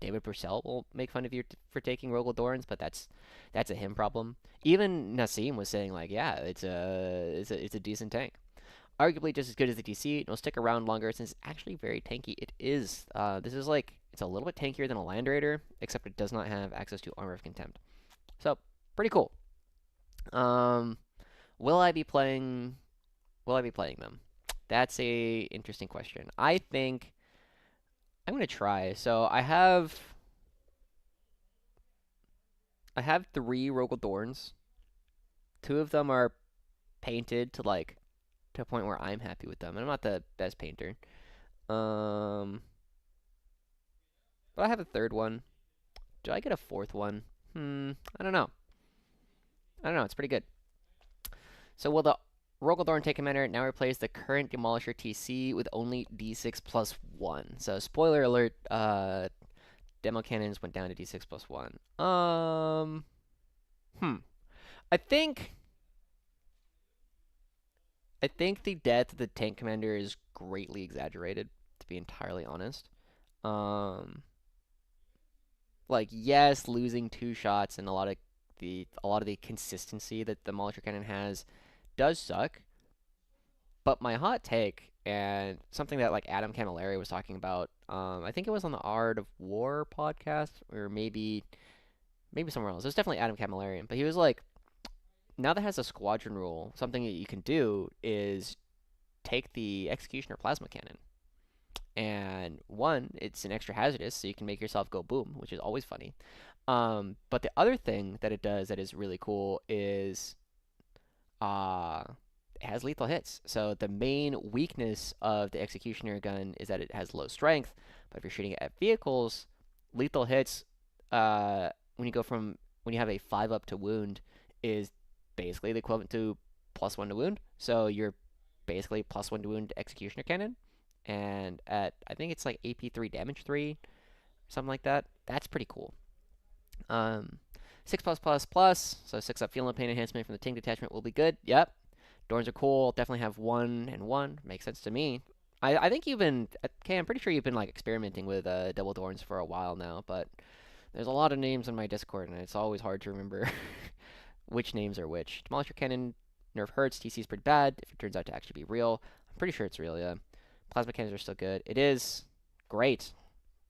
David Purcell will make fun of you for taking Rogal Dorns, but that's a him problem. Even Nassim was saying like, yeah, it's a decent tank. Arguably just as good as the DC. It'll stick around longer since it's actually very tanky. It is. This is like, it's a little bit tankier than a Land Raider, except it does not have access to Armor of Contempt. So pretty cool. Will I be playing them? That's a interesting question. I think I'm gonna try. So I have 3 Rogal Dorns. 2 of them are painted to a point where I'm happy with them, and I'm not the best painter. But I have a 3rd one. Do I get a 4th one? I don't know. It's pretty good. So will the Rogal Dorn tank commander now replace the current Demolisher TC with only D6 plus 1? So spoiler alert, demo cannons went down to D6 plus 1. I think the death of the tank commander is greatly exaggerated, to be entirely honest. Like, yes, losing 2 shots and a lot of the consistency that the Demolisher cannon has does suck. But my hot take, and something that like Adam Camilleri was talking about, I think it was on the Art of War podcast, or maybe somewhere else. It was definitely Adam Camilleri, but he was like, now that it has a squadron rule, something that you can do is take the Executioner Plasma Cannon. And one, it's an extra hazardous, so you can make yourself go boom, which is always funny. But the other thing that it does that is really cool is it has lethal hits. So the main weakness of the Executioner gun is that it has low strength, but if you're shooting it at vehicles, lethal hits, when you have a 5-up to wound, is basically the equivalent to +1 to wound. So you're basically +1 to wound Executioner Cannon. And at, I think it's like AP 3 damage 3, something like that. That's pretty cool. 6+++, so 6-up field and pain enhancement from the tank detachment will be good. Yep. Dorns are cool. Definitely have 1 and 1. Makes sense to me. I think you've been, okay, I'm pretty sure you've been like experimenting with double Dorns for a while now, but there's a lot of names in my Discord, and it's always hard to remember which names are which. Demolisher Cannon, nerf hurts. TC is pretty bad if it turns out to actually be real. I'm pretty sure it's real, yeah. Plasma cannons are still good. It is Great.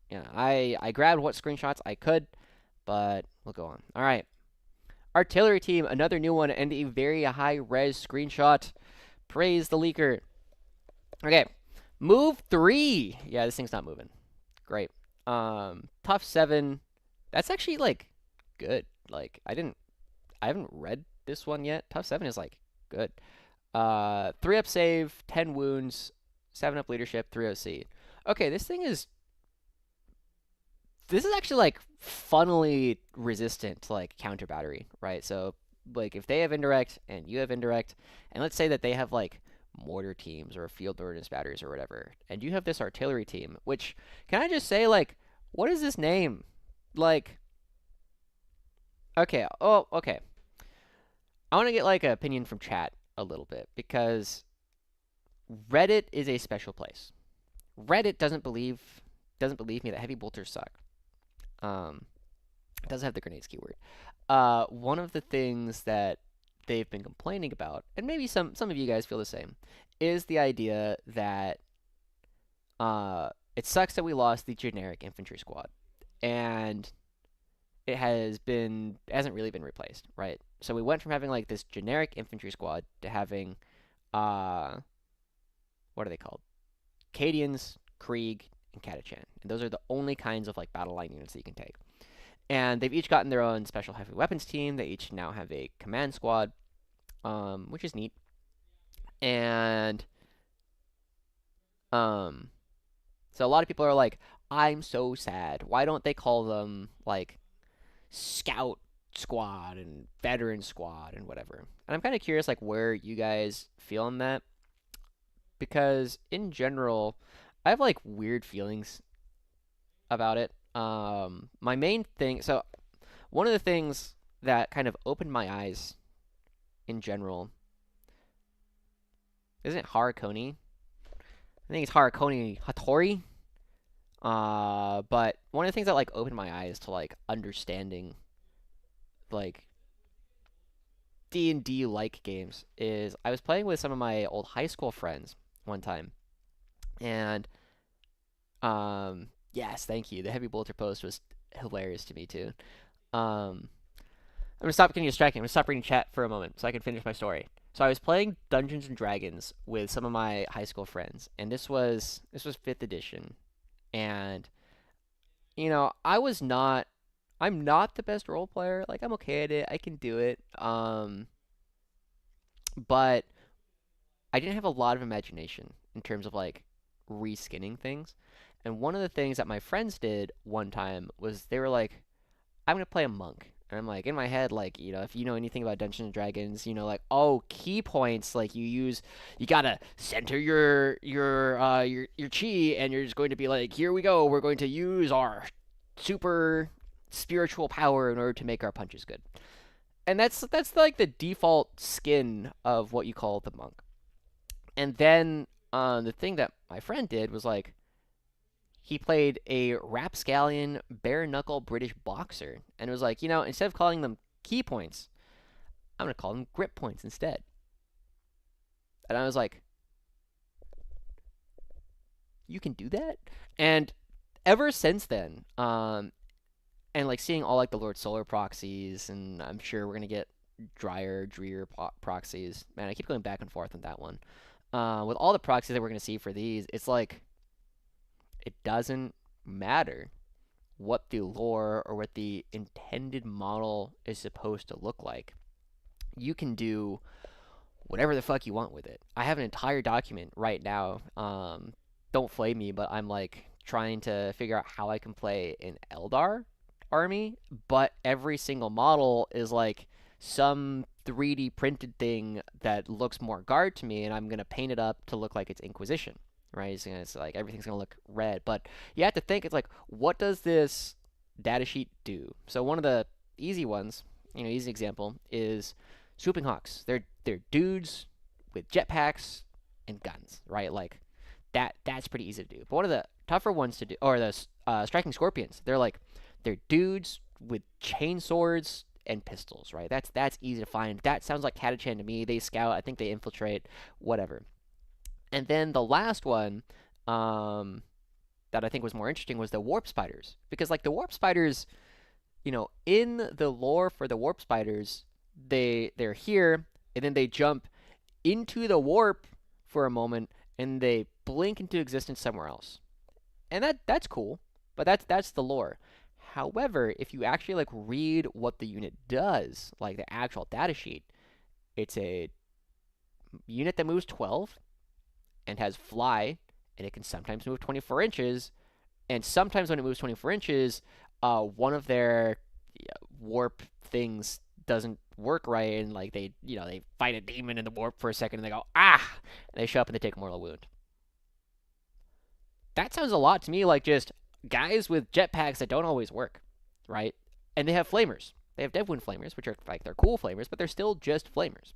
Yeah, I grabbed what screenshots I could, but we'll go on. All right. Artillery team, another new one, and a very high-res screenshot. Praise the leaker. Okay. Move 3. Yeah, this thing's not moving. Great. Tough 7. That's actually, like, good. Like, I haven't read this one yet. Tough 7 is, like, good. 3 up save, 10 wounds, 7 up leadership, 3 OC. Okay, this is actually like funnily resistant to like counter battery, right? So like if they have indirect and you have indirect, and let's say that they have like mortar teams or field ordnance batteries or whatever, and you have this artillery team, which can I just say like what is this name? Like okay, oh okay. I want to get like an opinion from chat a little bit because Reddit is a special place. Reddit doesn't believe me that heavy bolters suck. It does have the grenades keyword. One of the things that they've been complaining about, and maybe some of you guys feel the same, is the idea that it sucks that we lost the generic infantry squad, and it hasn't really been replaced, right? So we went from having like this generic infantry squad to having what are they called? Cadians, Krieg, and Catachan. And those are the only kinds of like battle line units that you can take. And they've each gotten their own special heavy weapons team. They each now have a command squad, which is neat. And so a lot of people are like, I'm so sad. Why don't they call them like scout squad and veteran squad and whatever? And I'm kind of curious like where you guys feel on that, because in general, I have like weird feelings about it. My main thing, so one of the things that kind of opened my eyes in general, isn't it Harakoni? I think it's Harakoni Hattori. But one of the things that like opened my eyes to like understanding like D&D like games is I was playing with some of my old high school friends one time, and yes, thank you. The heavy bolter post was hilarious to me too. Um, I'm gonna stop getting distracted. I'm gonna stop reading chat for a moment so I can finish my story. So I was playing Dungeons and Dragons with some of my high school friends, and this was 5th edition, and you know I'm not the best role player. Like I'm okay at it. I can do it. But I didn't have a lot of imagination in terms of like reskinning things. And one of the things that my friends did one time was they were like, I'm gonna play a monk. And I'm like, in my head, like, you know, if you know anything about Dungeons and Dragons, you know, like, oh, key points, like you gotta center your chi, and you're just going to be like, here we go, we're going to use our super spiritual power in order to make our punches good. And that's like the default skin of what you call the monk. And then the thing that my friend did was like, he played a rapscallion, bare knuckle British boxer, and it was like, you know, instead of calling them key points, I'm gonna call them grip points instead. And I was like, you can do that? And ever since then, and like seeing all like the Lord Solar proxies, and I'm sure we're gonna get Dreir proxies. Man, I keep going back and forth on that one. With all the proxies that we're gonna see for these, it's like it doesn't matter what the lore or what the intended model is supposed to look like. You can do whatever the fuck you want with it. I have an entire document right now. Don't flame me, but I'm like trying to figure out how I can play an Eldar army, but every single model is like some 3D printed thing that looks more guard to me, and I'm gonna paint it up to look like it's Inquisition, right? It's like everything's gonna look red, but you have to think it's like, what does this datasheet do? So one of the easy ones, you know, easy example is swooping hawks. They're dudes with jetpacks and guns, right? Like that's pretty easy to do. But one of the tougher ones to do, or the striking scorpions, they're dudes with chain swords and pistols, right? That's easy to find. That sounds like Catachan to me. They scout. I think they infiltrate. Whatever. And then the last one, that that I think was more interesting was the warp spiders. Because, like, the warp spiders, you know, in the lore for the warp spiders, they're here, and then they jump into the warp for a moment, and they blink into existence somewhere else. And that's cool, but that's the lore. However, if you actually like read what the unit does, like the actual data sheet, it's a unit that moves 12 and has fly, and it can sometimes move 24 inches, and sometimes when it moves 24 inches, one of their warp things doesn't work right, and like they fight a demon in the warp for a second, and they go ah, and they show up and they take a mortal wound. That sounds a lot to me like just guys with jetpacks that don't always work, right? And they have flamers. They have Deathwind flamers, which are like they're cool flamers, but they're still just flamers.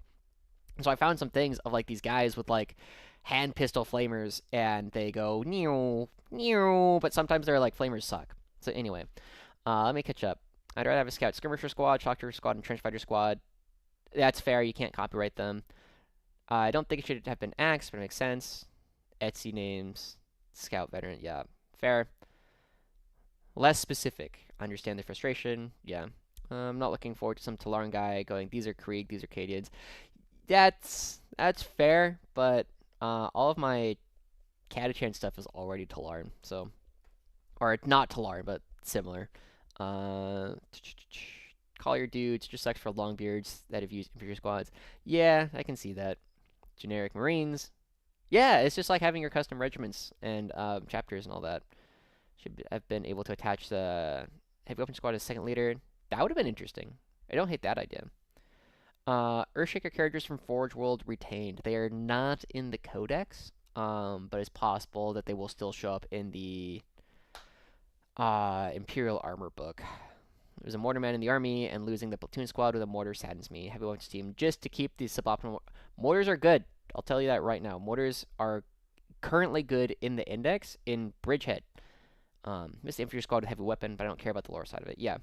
And so I found some things of like these guys with like hand pistol flamers, and they go new new, but sometimes they're like flamers suck. So anyway, let me catch up. I'd rather have a scout skirmisher squad, shock squad, and trench fighter squad. That's fair. You can't copyright them. I don't think it should have been axed, but it makes sense. Etsy names, scout veteran, yeah, fair. Less specific. I understand the frustration, yeah. I'm not looking forward to some Talaran guy going, these are Krieg, these are Cadians. That's fair, but all of my Catachan stuff is already Talaran, so... Or not Talaran, but similar. Collier dudes, just sucks for longbeards that have used infantry squads. Yeah, I can see that. Generic Marines. Yeah, it's just like having your custom regiments and chapters and all that. Should have been able to attach the heavy weapon squad as second leader. That would have been interesting. I don't hate that idea. Earthshaker characters from Forge World retained. They are not in the Codex, but it's possible that they will still show up in the Imperial Armor book. There's a mortarman in the army, and losing the platoon squad with a mortar saddens me. Heavy weapons team, just to keep the suboptimal... Mortars are good. I'll tell you that right now. Mortars are currently good in the index in Bridgehead. Miss the infantry squad with heavy weapon, but I don't care about the lore side of it. Yeah.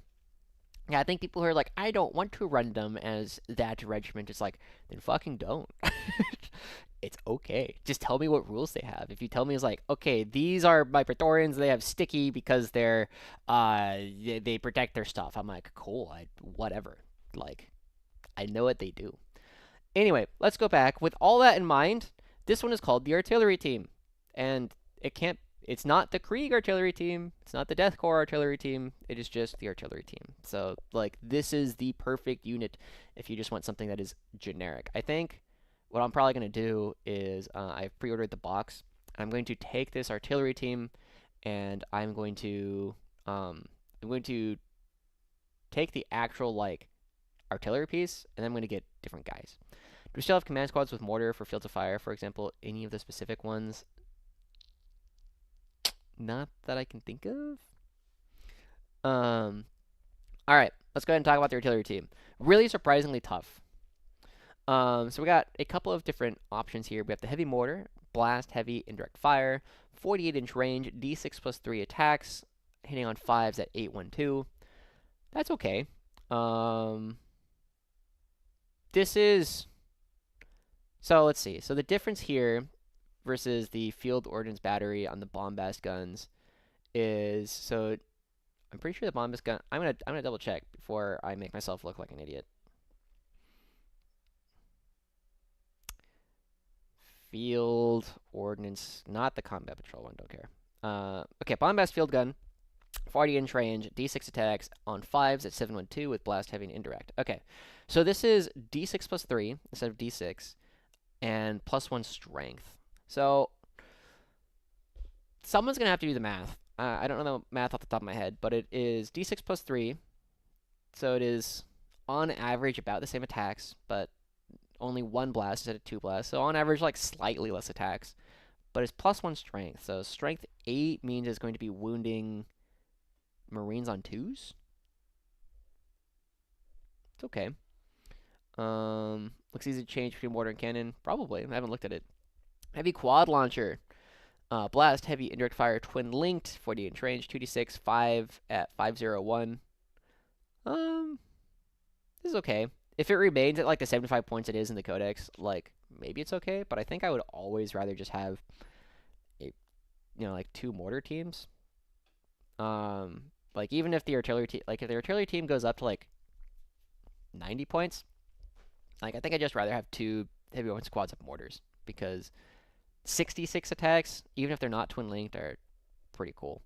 Yeah, I think people who are like, I don't want to run them as that regiment. It's like, then fucking don't. It's okay. Just tell me what rules they have. If you tell me it's like, okay, these are my Praetorians, they have sticky because they're, they protect their stuff. I'm like, cool, whatever. Like, I know what they do. Anyway, let's go back. With all that in mind, this one is called the artillery team. And it's not the Krieg artillery team. It's not the Death Corps artillery team. It is just the artillery team. So, like, this is the perfect unit if you just want something that is generic. I think what I'm probably going to do is I've pre-ordered the box. I'm going to take this artillery team, and I'm going to take the actual, like, artillery piece, and then I'm going to get different guys. Do we still have command squads with mortar for fields of fire, for example? Any of the specific ones? Not that I can think of. Alright, let's go ahead and talk about the artillery team. Really surprisingly tough. So we got a couple of different options here. We have the heavy mortar, blast, heavy, indirect fire, 48-inch range, D6 plus 3 attacks, hitting on 5s at 812. That's okay. This is... So let's see. So the difference here versus the field ordnance battery on the bombast guns is... So I'm pretty sure the bombast gun... I'm gonna double check before I make myself look like an idiot. Field ordnance, not the combat patrol one, don't care. Okay, bombast field gun, 40-inch range, D6 attacks on 5s at 712 with blast, heavy, and indirect. Okay, so this is D6 plus 3 instead of D6, and plus 1 strength. So someone's gonna have to do the math. I don't know the math off the top of my head, but it is D6 plus 3, so it is on average about the same attacks, but only 1 blast instead of 2 blasts, so on average, like, slightly less attacks. But it's plus 1 strength, so strength 8 means it's going to be wounding Marines on 2s? It's okay. Looks easy to change between mortar and cannon. Probably. I haven't looked at it. Heavy quad launcher. Blast, heavy, indirect fire, twin linked, 48-inch range, 2d6, 5 at 501. This is okay. If it remains at, like, the 75 points it is in the Codex, like, maybe it's okay, but I think I would always rather just have a like 2 mortar teams. Like even if the artillery team, like if the artillery team goes up to like 90 points, like I think I'd just rather have 2 heavy weapon squads of mortars because 66 attacks, even if they're not twin linked, are pretty cool.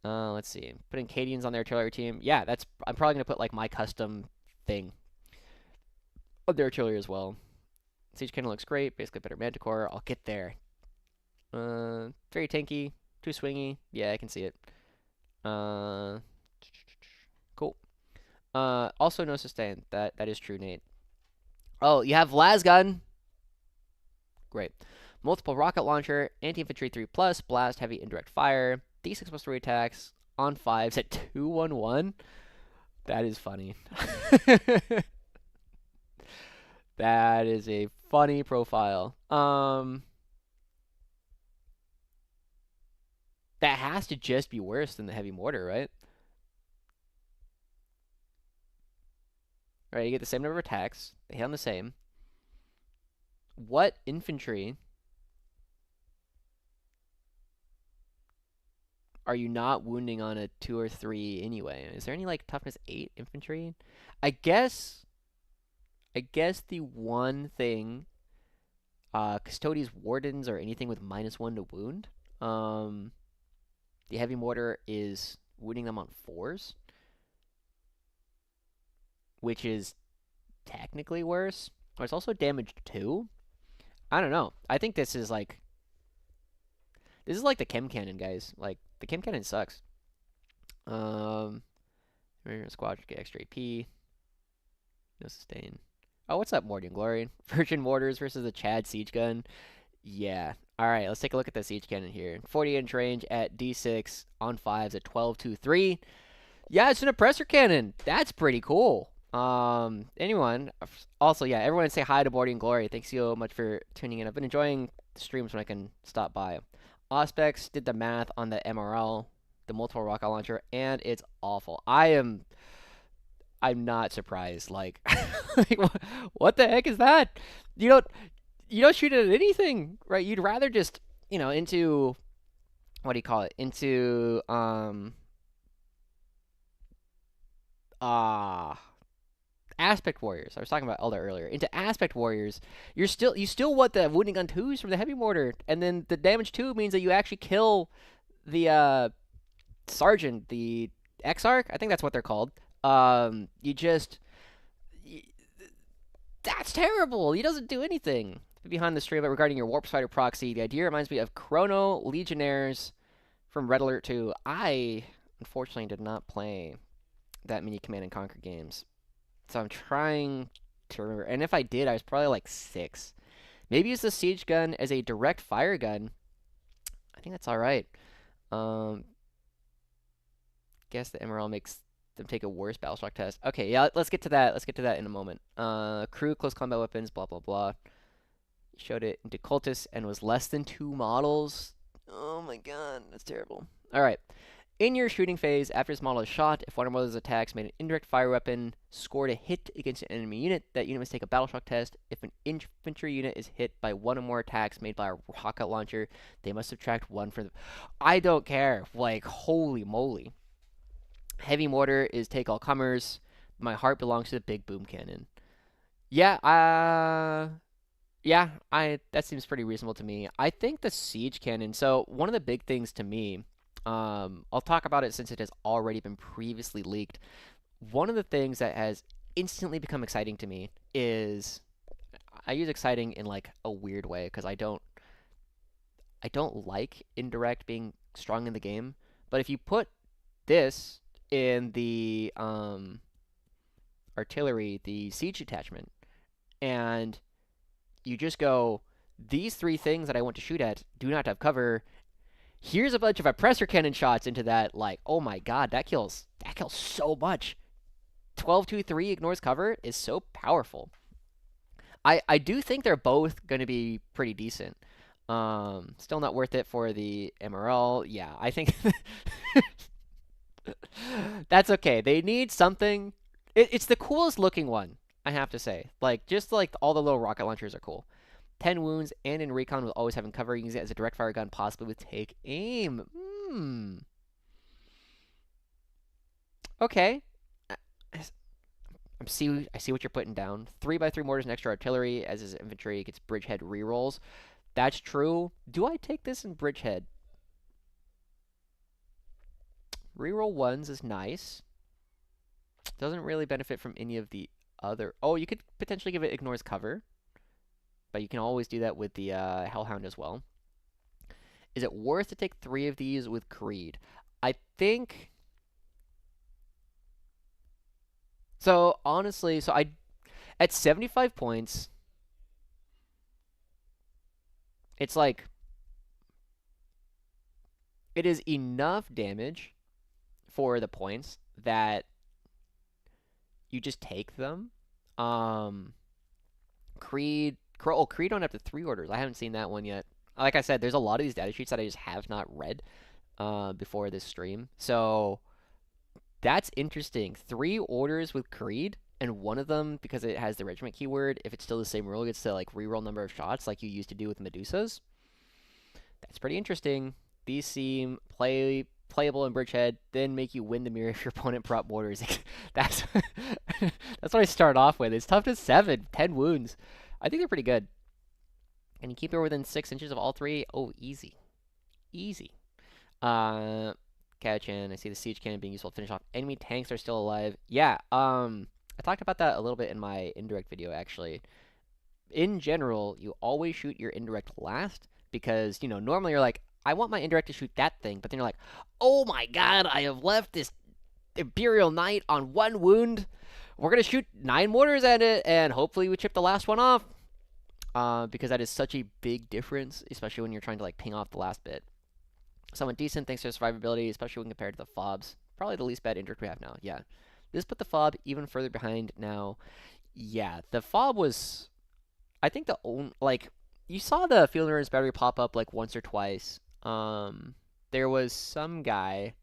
Let's see. Putting Cadians on their artillery team. Yeah, I'm probably gonna put like my custom thing on their artillery as well. Siege cannon looks great. Basically better Manticore. I'll get there. Very tanky. Too swingy. Yeah, I can see it. Cool. Also no sustain. That is true, Nate. Oh, you have Lasgun. Great. Multiple rocket launcher, anti-infantry 3+, blast, heavy indirect fire, D6+3 attacks, on 5s at 211. That is funny. That is a funny profile. That has to just be worse than the heavy mortar, right? Right, you get the same number of attacks. They hit on the same. What infantry are you not wounding on a 2 or 3 anyway? Is there any like toughness 8 infantry? I guess the one thing, Custodes Wardens or anything with -1 to wound. The heavy mortar is wounding them on 4s, which is technically worse. But it's also damage 2. I don't know. I think this is like the chem cannon, guys. Like the chem cannon sucks. Squad get extra AP. No sustain. Oh, what's up, Morty and Glory? Virgin mortars versus the Chad siege gun. Yeah. All right, let's take a look at the siege cannon here. 40-inch range at D6 on 5s at 12.23. Yeah, it's an oppressor cannon. That's pretty cool. Anyone? Also, yeah, everyone say hi to Morty and Glory. Thanks so much for tuning in. I've been enjoying the streams when I can stop by. Auspex did the math on the MRL, the multiple rocket launcher, and it's awful. I'm not surprised. Like, like what the heck is that? You don't shoot it at anything, right? You'd rather just, into what do you call it? Into aspect warriors. I was talking about Elder earlier. Into aspect warriors, you still want the wounding on 2s from the heavy mortar, and then the damage 2 means that you actually kill the sergeant, the Exarch. I think that's what they're called. That's terrible. He doesn't do anything. Behind the stream, but regarding your Warp Spider proxy, the idea reminds me of Chrono Legionnaires from Red Alert 2. I, unfortunately, did not play that many Command and Conquer games. So I'm trying to remember. And if I did, I was probably like 6. Maybe use the siege gun as a direct fire gun. I think that's alright. Guess the MRL makes them take a worse battle shock test. Okay, yeah, let's get to that. Let's get to that in a moment. Crew, close combat weapons, blah, blah, blah. Showed it into Cultists and was less than 2 models. Oh my god, that's terrible. Alright. In your shooting phase, after this model is shot, if one or more of those attacks made an indirect fire weapon scored a hit against an enemy unit, that unit must take a battle shock test. If an infantry unit is hit by 1 or more attacks made by a rocket launcher, they must subtract 1 for the... I don't care. Like, holy moly. Heavy mortar is take all comers. My heart belongs to the big boom cannon. Yeah, that seems pretty reasonable to me. I think the siege cannon, so one of the big things to me, I'll talk about it since it has already been previously leaked. One of the things that has instantly become exciting to me is, I use exciting in like a weird way because I don't like indirect being strong in the game. But if you put this in the artillery, the siege detachment, and you just go, these 3 things that I want to shoot at do not have cover. Here's a bunch of oppressor cannon shots into that. Like, oh my god, that kills so much. 12-2-3 ignores cover is so powerful. I do think they're both going to be pretty decent. Still not worth it for the MRL. Yeah, I think that's okay. They need something. It's the coolest looking one, I have to say. Like, just like all the little rocket launchers are cool. 10 wounds, and in Recon will always having cover, using it as a direct fire gun, possibly with take aim. Okay. I see what you're putting down. 3x3 mortars and extra artillery, as his infantry gets bridgehead rerolls. That's true. Do I take this in bridgehead? Reroll ones is nice. Doesn't really benefit from any of the other... Oh, you could potentially give it ignores cover. But you can always do that with the Hellhound as well. Is it worth to take 3 of these with Creed? I think... So, honestly, at 75 points, it's like... It is enough damage for the points that you just take them. Creed don't have the 3 orders. I haven't seen that one yet. Like I said, there's a lot of these data sheets that I just have not read before this stream. So that's interesting. 3 orders with Creed, and one of them, because it has the regiment keyword, if it's still the same rule, gets to like reroll number of shots like you used to do with Medusas. That's pretty interesting. These seem playable in bridgehead, then make you win the mirror if your opponent prop mortars. That's that's what I start off with. It's tough to 7, 10 wounds. I think they're pretty good. And you keep her within 6 inches of all 3. Oh, easy. Easy. Catchin. I see the siege cannon being useful to finish off. Enemy tanks are still alive. Yeah, I talked about that a little bit in my indirect video, actually. In general, you always shoot your indirect last, because, you know, normally you're like, I want my indirect to shoot that thing, but then you're like, oh my god, I have left this Imperial Knight on 1 wound. We're going to shoot 9 mortars at it, and hopefully we chip the last one off. Because that is such a big difference, especially when you're trying to, like, ping off the last bit. Somewhat decent thanks to survivability, especially when compared to the fobs. Probably the least bad indirect we have now, yeah. This put the fob even further behind now. Yeah, the fob was... I think the only... Like, you saw the field endurance battery pop up, like, once or twice. There was some guy...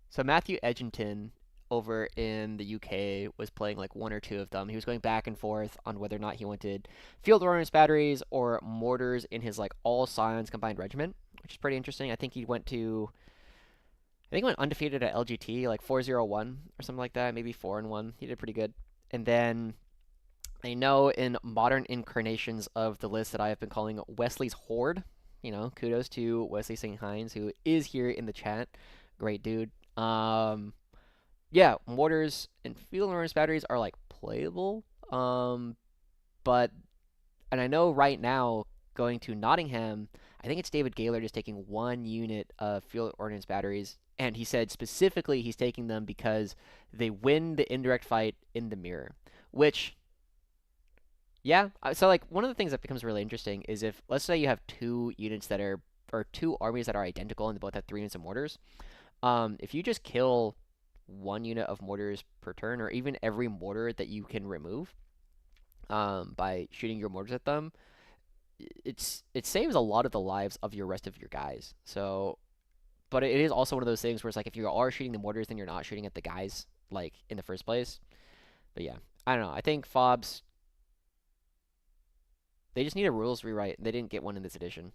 So Matthew Edgington over in the UK was playing like 1 or 2 of them. He was going back and forth on whether or not he wanted field ordnance batteries or mortars in his like all Scions combined regiment, which is pretty interesting. I think he went undefeated at LGT, like 4-0-1 or something like that, maybe 4-1. He did pretty good. And then I know in modern incarnations of the list that I have been calling Wesley's Horde. You know, kudos to Wesley St. Hines, who is here in the chat. Great dude. Yeah, mortars and field endurance batteries are like playable. But I know right now going to Nottingham, I think it's David Gaylor just taking 1 unit of field ordnance batteries, and he said specifically he's taking them because they win the indirect fight in the mirror. Which, yeah, so like one of the things that becomes really interesting is if, let's say you have 2 units that are, or 2 armies that are identical and they both have 3 units of mortars. If you just kill 1 unit of mortars per turn, or even every mortar that you can remove by shooting your mortars at them, it saves a lot of the lives of your rest of your guys. So, but it is also one of those things where it's like if you are shooting the mortars, then you're not shooting at the guys like in the first place. But yeah, I don't know. I think fobs, they just need a rules rewrite. They didn't get one in this edition.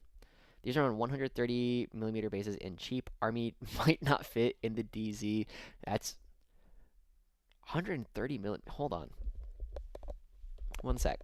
These are on 130mm bases, and cheap army might not fit in the DZ. That's 130mm. Hold on. 1 sec.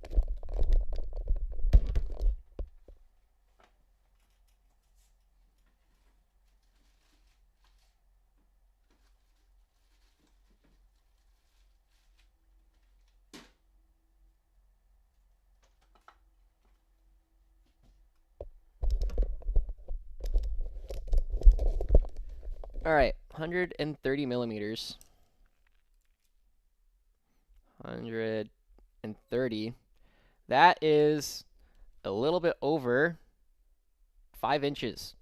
Alright, 130mm. 130. That is a little bit over 5 inches.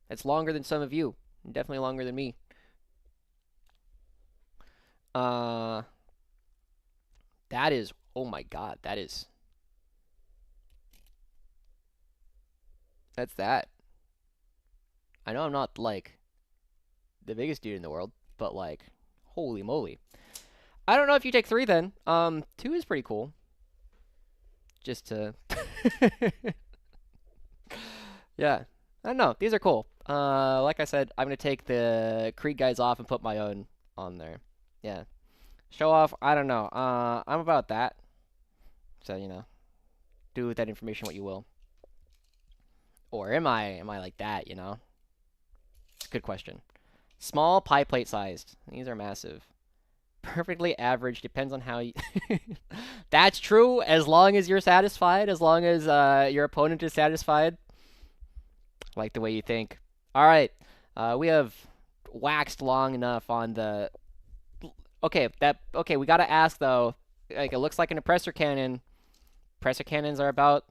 That's longer than some of you. Definitely longer than me. That is, oh my god, that's that. I know I'm not, like, the biggest dude in the world, but, like, holy moly. I don't know if you take 3 then. 2 is pretty cool. Just to... Yeah. I don't know. These are cool. Like I said, I'm gonna take the Krieg guys off and put my own on there. Yeah. Show off. I don't know. I'm about that. So do with that information what you will. Or am I? Am I like that? It's a good question. Small pie plate sized. These are massive. Perfectly average. Depends on how you. That's true. As long as you're satisfied. As long as your opponent is satisfied. Like the way you think. All right. We have waxed long enough on the. Okay. Okay. We gotta ask though. Like it looks like an oppressor cannon. Oppressor cannons are about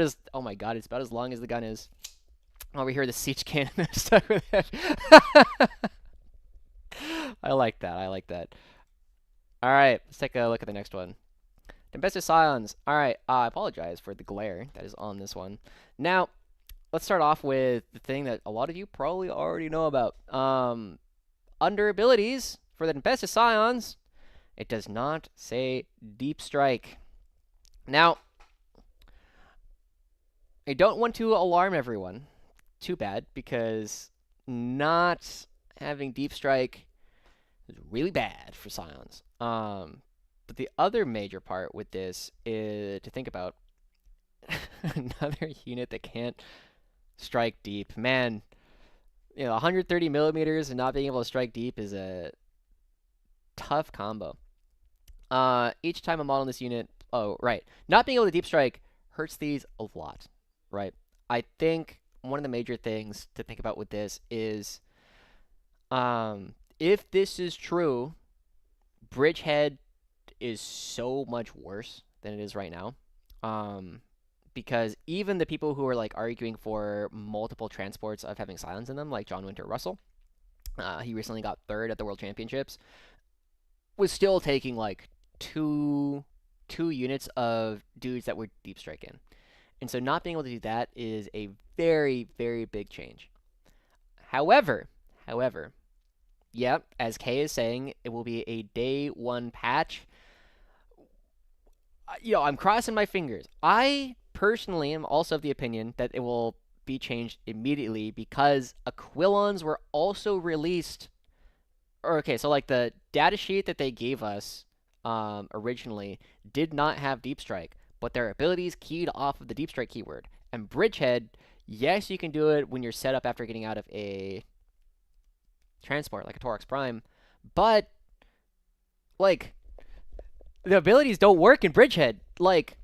as. Oh my god! It's about as long as the gun is. Over here, the siege cannon. I'm stuck with it. I like that. I like that. All right, let's take a look at the next one. Tempestus Scions. All right, I apologize for the glare that is on this one. Now, let's start off with the thing that a lot of you probably already know about. Under abilities for the Tempestus Scions, it does not say Deep Strike. Now, I don't want to alarm everyone. Too bad, because not having Deep Strike is really bad for Scions. But the other major part with this is to think about another unit that can't strike deep. Man, 130 millimeters and not being able to strike deep is a tough combo. Each time a model in this unit, oh right, not being able to deep strike hurts these a lot, right? I think one of the major things to think about with this is, if this is true, Bridgehead is so much worse than it is right now. Because even the people who are like arguing for multiple transports of having Scions in them, like John Winter Russell, he recently got third at the World Championships, was still taking like two units of dudes that were deep striking. And so not being able to do that is a very, very big change. However, yeah, as Kay is saying, it will be a day one patch. I'm crossing my fingers. I personally am also of the opinion that it will be changed immediately because Aquilons were also released. Or okay, so like the data sheet that they gave us originally did not have Deep Strike, but their abilities keyed off of the Deep Strike keyword. And Bridgehead, yes, you can do it when you're set up after getting out of a transport like a Torax Prime, but like the abilities don't work in Bridgehead. Like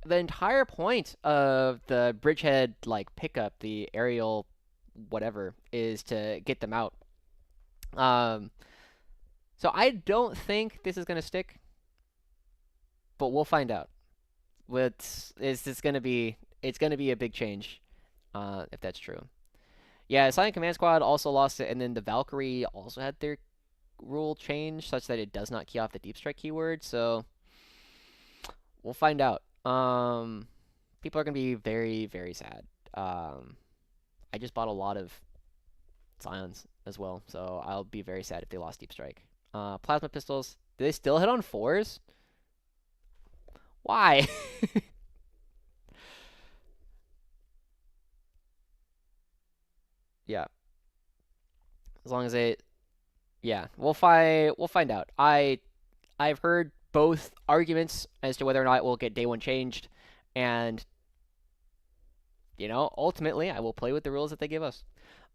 the entire point of the Bridgehead like pickup, the aerial whatever, is to get them out. So I don't think this is gonna stick, but we'll find out. It's gonna be a big change, if that's true. Yeah, Silent Command Squad also lost it, and then the Valkyrie also had their rule change such that it does not key off the Deep Strike keyword. So we'll find out. People are gonna be very, very sad. I just bought a lot of Scions as well, so I'll be very sad if they lost Deep Strike. Plasma pistols, do they still hit on 4s? Why? Yeah, as long as they, yeah, we'll find out. I've heard both arguments as to whether or not it will get day one changed, and ultimately I will play with the rules that they give us.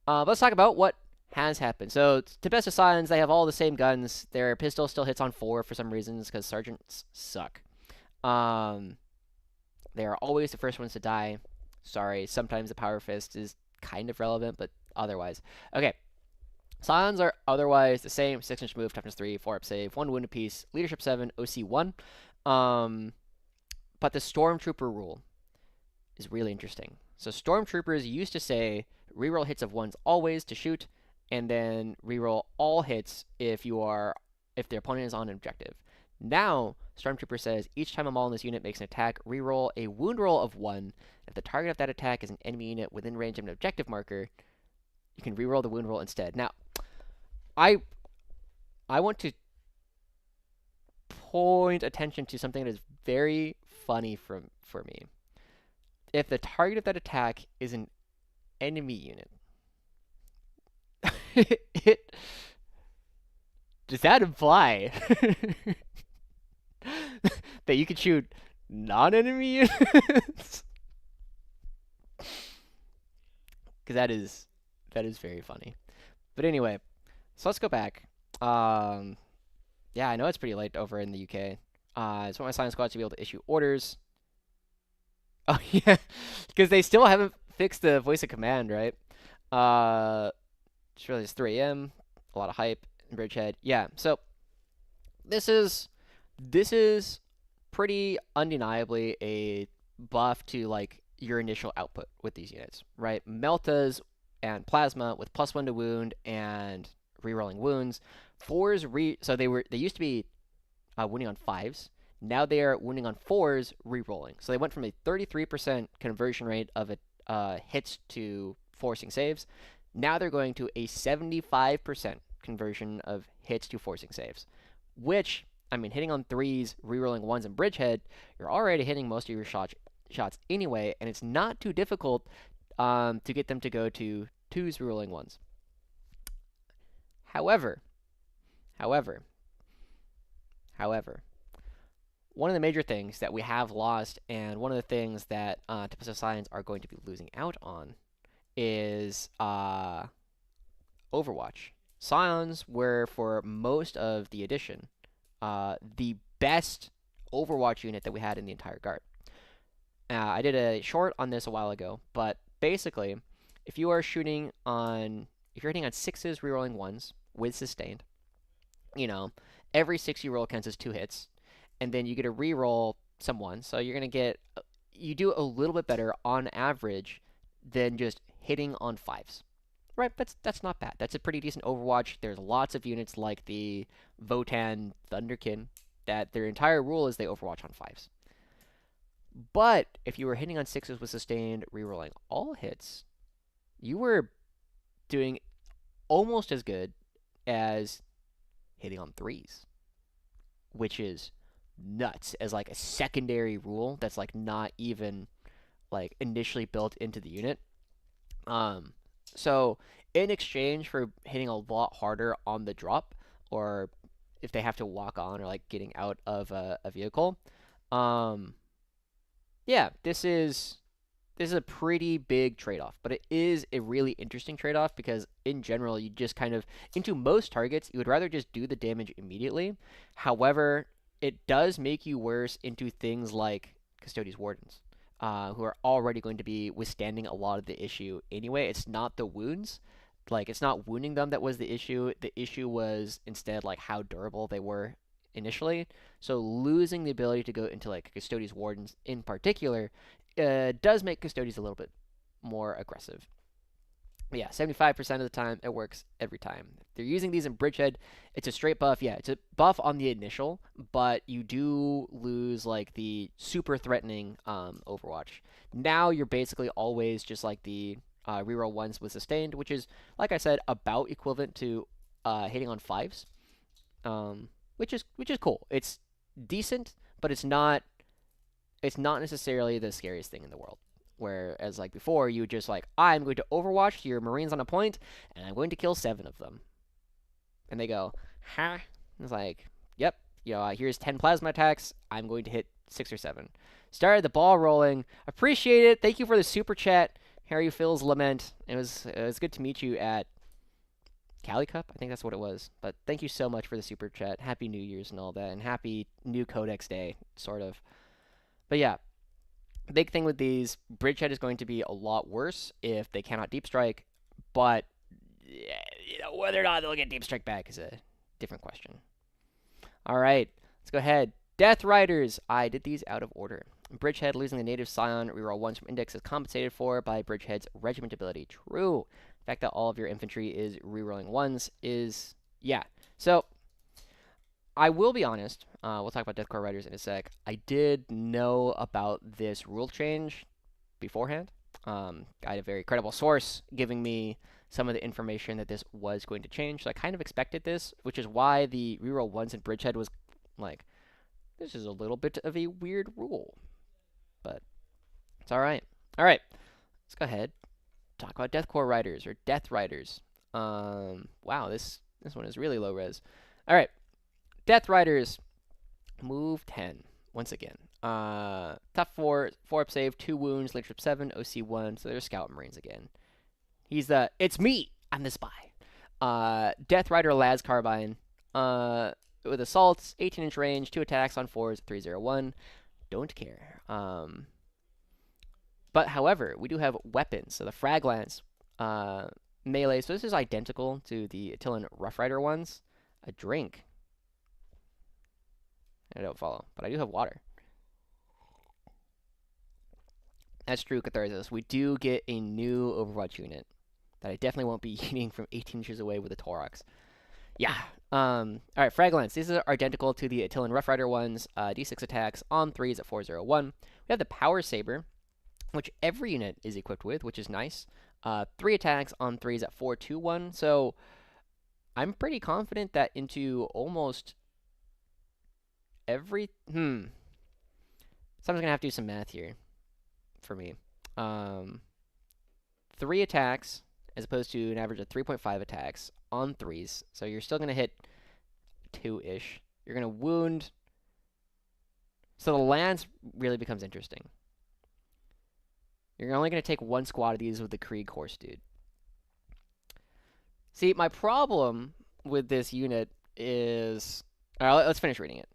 Let's talk about what has happened. So Tempestus Scions, they have all the same guns. Their pistol still hits on 4 for some reasons because sergeants suck. They are always the first ones to die. Sorry, sometimes the power fist is kind of relevant, but otherwise. Okay. Scions are otherwise the same. 6-inch move, toughness 3, 4-up save, 1 wound apiece, leadership 7, OC 1. But the Stormtrooper rule is really interesting. So Stormtroopers used to say reroll hits of 1s always to shoot, and then reroll all hits if the opponent is on an objective. Now, Stormtrooper says each time a model in this unit makes an attack, reroll a wound roll of 1. If the target of that attack is an enemy unit within range of an objective marker, you can reroll the wound roll instead. Now, I want to point attention to something that is very funny for me. If the target of that attack is an enemy unit. it Does that imply that you can shoot non-enemy units? Because that is very funny. But anyway, so let's go back. Um, yeah, I know it's pretty late over in the UK. I just want my Science Squad to be able to issue orders. Oh yeah, because they still haven't fixed the voice of command, right? It's really just 3 a.m. A lot of hype in Bridgehead. Yeah, so this is this is pretty undeniably a buff to like your initial output with these units, right? Meltas and Plasma with +1 to wound and rerolling wounds. So they used to be wounding on 5s. Now they are wounding on 4s, rerolling. So they went from a 33% conversion rate of hits to forcing saves. Now they're going to a 75% conversion of hits to forcing saves, which, I mean, hitting on 3s, rerolling 1s, and Bridgehead, you're already hitting most of your shots anyway, and it's not too difficult to get them to go to 2s, rerolling 1s. However, however, however, one of the major things that we have lost, and one of the things that Tempestus Scions are going to be losing out on, is Overwatch. Scions were, for most of the edition, the best Overwatch unit that we had in the entire guard. I did a short on this a while ago, but basically, if you're hitting on 6s, rerolling 1s with sustained, every 6 you roll counts as 2 hits, and then you get a reroll some 1s, so you do a little bit better on average than just hitting on 5s. Right, that's not bad. That's a pretty decent Overwatch. There's lots of units like the Votann Thunderkin that their entire rule is they Overwatch on 5s. But if you were hitting on 6s with sustained, rerolling all hits, you were doing almost as good as hitting on 3s, which is nuts as like a secondary rule that's like not even like initially built into the unit. So in exchange for hitting a lot harder on the drop, or if they have to walk on or like getting out of a vehicle, yeah, this is a pretty big trade-off, but it is a really interesting trade-off because in general, you just kind of, into most targets, you would rather just do the damage immediately. However, it does make you worse into things like Custodes Wardens, who are already going to be withstanding a lot of the issue anyway. It's not the wounds. Like, it's not wounding them that was the issue. The issue was instead, like, how durable they were initially. So losing the ability to go into, like, Custodes Wardens in particular does make Custodes a little bit more aggressive. But yeah, 75% of the time, it works every time. If they're using these in Bridgehead, it's a straight buff. Yeah, it's a buff on the initial, but you do lose, like, the super threatening Overwatch. Now you're basically always just like the reroll 1s with sustained, which is, like I said, about equivalent to hitting on 5s, which is cool. It's decent, but it's not necessarily the scariest thing in the world. Whereas, like before, you would just like, I'm going to Overwatch your Marines on a point, and I'm going to kill 7 of them. And they go, huh? It's like, yep, here's 10 plasma attacks. I'm going to hit 6 or 7. Started the ball rolling. Appreciate it. Thank you for the super chat, Harry Phil's Lament. It was good to meet you at Cali Cup. I think that's what it was. But thank you so much for the super chat. Happy New Year's and all that, and happy new Codex Day, sort of. But yeah, big thing with these, Bridgehead is going to be a lot worse if they cannot deep strike, but whether or not they'll get deep strike back is a different question. All right, let's go ahead. Death Riders. I did these out of order. Bridgehead losing the native Scion reroll 1s from index is compensated for by Bridgehead's regiment ability. True. The fact that all of your infantry is rerolling 1s is, yeah. So I will be honest, we'll talk about Deathcore Riders in a sec. I did know about this rule change beforehand. I had a very credible source giving me some of the information that this was going to change. So I kind of expected this, which is why the reroll 1s in Bridgehead was like, this is a little bit of a weird rule. But it's alright. Alright, let's go ahead. talk about Death Corps Riders or Death Riders. Wow, this one is really low res. All right, Death Riders, move 10 once again. Tough 4, 4 up save, 2 wounds, leadership 7, OC 1. So there's Scout Marines again. He's the it's me. I'm the spy. Death Rider Las Carbine. With assaults, 18-inch range, 2 attacks on 4s, 301. Don't care. But however, we do have weapons. So the Frag Lance, melee. So this is identical to the Attilan Rough Rider ones. A drink. I don't follow, but I do have water. That's true, Catharsis. We do get a new Overwatch unit that I definitely won't be eating from 18 inches away with a Taurox. Yeah. All right, Frag Lance. These are identical to the Attilan Rough Rider ones. D6 attacks on 3s at 401. We have the Power Saber, which every unit is equipped with, which is nice. 3 attacks on 3s at 421. So I'm pretty confident that into almost every... Someone's going to have to do some math here for me. 3 attacks as opposed to an average of 3.5 attacks on 3s. So you're still going to hit 2-ish. You're going to wound. So the lance really becomes interesting. You're only going to take 1 squad of these with the Krieg horse dude. See, my problem with this unit is... Alright, let's finish reading it.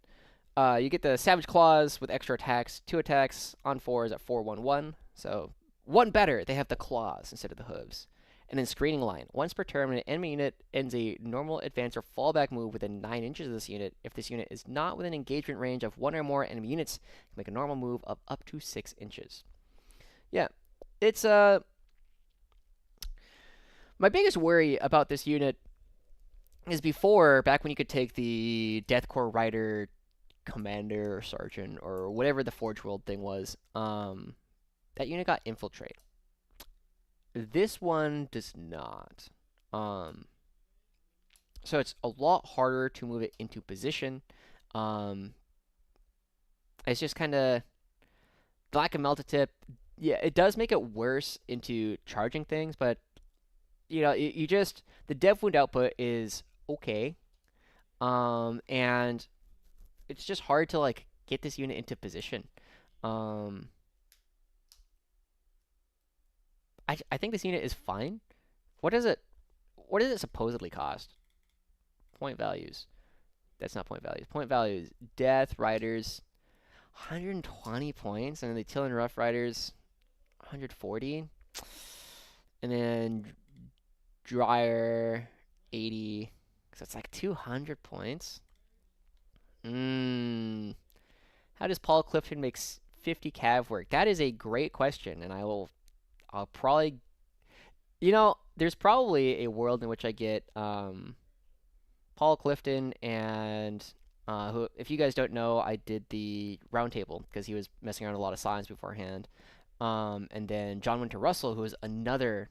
You get the Savage Claws with extra attacks. 2 attacks on 4s at 411. So, 1 better. They have the claws instead of the hooves. And then Screening Line. Once per turn, when an enemy unit ends a normal advance or fallback move within 9 inches of this unit, if this unit is not within engagement range of 1 or more enemy units, can make a normal move of up to 6 inches. Yeah, it's my biggest worry about this unit is before, back when you could take the Death Corps Rider Commander or Sergeant or whatever the Forge World thing was, that unit got Infiltrate. This one does not. So it's a lot harder to move it into position. It's just kind of lack of Meltatip. Yeah, it does make it worse into charging things, but you know, you just the dev wound output is okay, and it's just hard to like get this unit into position. I think this unit is fine. What does it supposedly cost? Point values. That's not point values. Point values. Death Riders, 120 points, and then the Attilan Rough Riders, 140, and then Dreir, 80. So it's like 200 points. How does Paul Clifton make 50 cav work? That is a great question, and I'll probably, you know, there's probably a world in which I get Paul Clifton and who, if you guys don't know, I did the roundtable because he was messing around a lot of science beforehand, and then John Winter Russell, who is another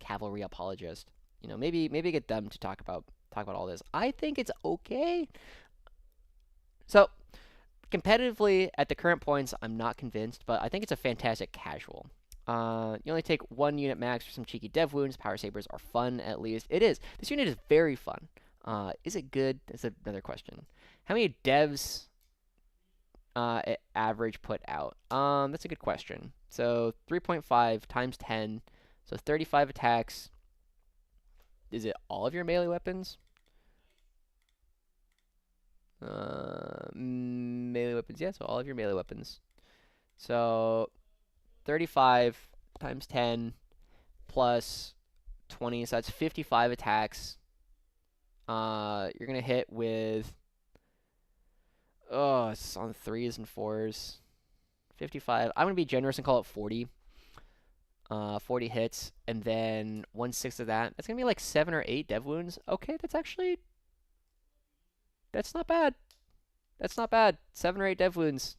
cavalry apologist. You know, maybe get them to talk about all this. I think it's okay. So competitively at the current points, I'm not convinced, but I think it's a fantastic casual. You only take 1 unit max for some cheeky dev wounds. Power Sabers are fun, at least. It is. This unit is very fun. Is it good? That's another question. How many devs average put out? That's a good question. So 3.5 times 10. So 35 attacks. Is it all of your melee weapons? Melee weapons, yeah, so all of your melee weapons. So 35 times 10 plus 20, so that's 55 attacks. You're going to hit with, it's on 3s and 4s. 55. I'm going to be generous and call it 40. 40 hits, and then 1/6 of that. That's going to be like 7 or 8 dev wounds. Okay, that's not bad. That's not bad. 7 or 8 dev wounds.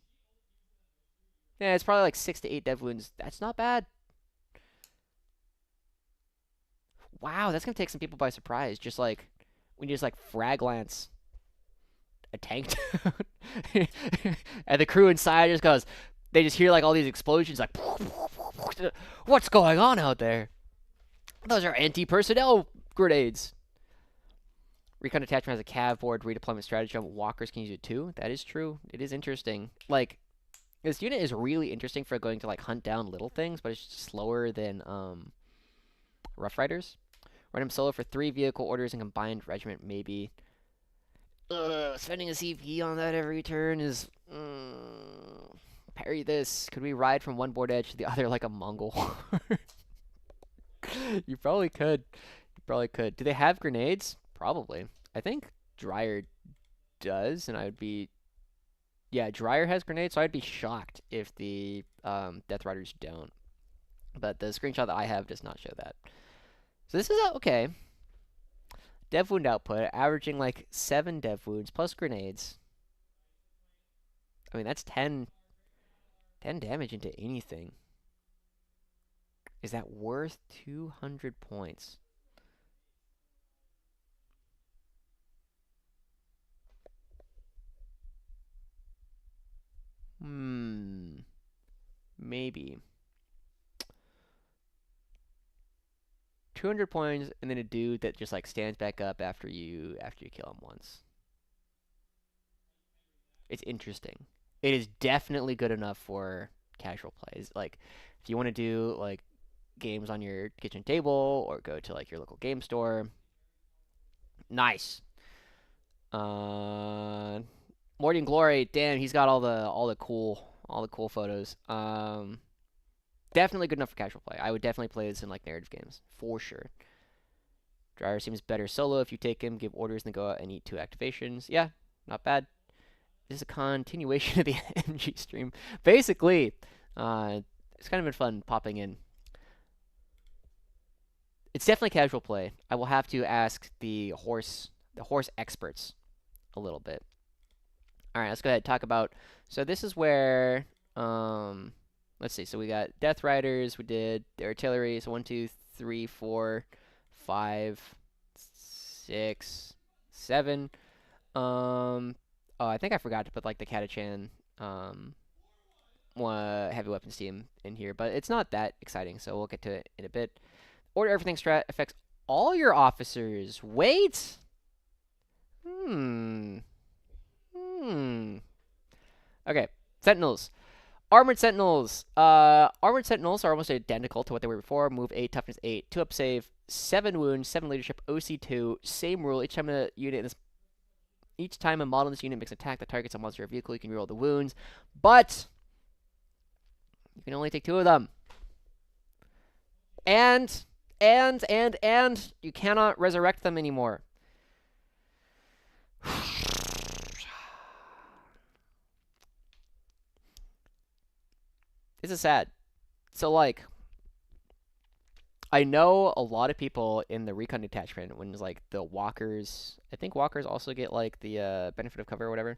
Yeah, it's probably like 6 to 8 dev wounds. That's not bad. Wow, that's going to take some people by surprise. Just like, when you just like frag lance a tank down. And the crew inside just goes, they just hear like all these explosions like, What's going on out there? Those are anti-personnel grenades. Recon Detachment has a cav board redeployment stratagem. Walkers can use it too. That is true. It is interesting. Like, this unit is really interesting for going to like hunt down little things, but it's slower than Rough Riders. Run him solo for 3 vehicle orders and combined regiment, maybe. Spending a CP on that every turn is... parry this. Could we ride from one board edge to the other like a Mongol? You probably could. You probably could. Do they have grenades? Probably. I think Dreir does, and I would be... Yeah, Dreir has grenades, so I'd be shocked if the Death Riders don't. But the screenshot that I have does not show that. So this is okay. Dev wound output, averaging like 7 dev wounds plus grenades. I mean, that's 10 damage into anything. Is that worth 200 points? Maybe. 200 points, and then a dude that just like stands back up after you kill him once. It's interesting. It is definitely good enough for casual plays. Like, if you want to do like games on your kitchen table or go to like your local game store. Nice. Morty and Glory, damn, he's got all the cool photos. Definitely good enough for casual play. I would definitely play this in like narrative games for sure. Dreir seems better solo if you take him, give orders, and then go out and eat 2 activations. Yeah, not bad. This is a continuation of the MG stream. Basically, it's kind of been fun popping in. It's definitely casual play. I will have to ask the horse experts a little bit. All right, let's go ahead and talk about. So this is where let's see. So we got Death Riders. We did the artillery. So 1, 2, 3, 4, 5, 6, 7. Oh, I think I forgot to put like the Catachan heavy weapons team in here, but it's not that exciting. So we'll get to it in a bit. Order everything strat affects all your officers. Wait. Okay, Sentinels. Armored Sentinels. Armored Sentinels are almost identical to what they were before. Move 8, toughness 8, 2 up save, 7 wounds, 7 leadership, OC 2. Same rule. Each time a model in this unit makes an attack that targets a monster or vehicle, you can reroll the wounds. But you can only take 2 of them. And you cannot resurrect them anymore. This is sad. So, like, I know a lot of people in the Recon detachment, when it's like the walkers, I think walkers also get like the benefit of cover or whatever.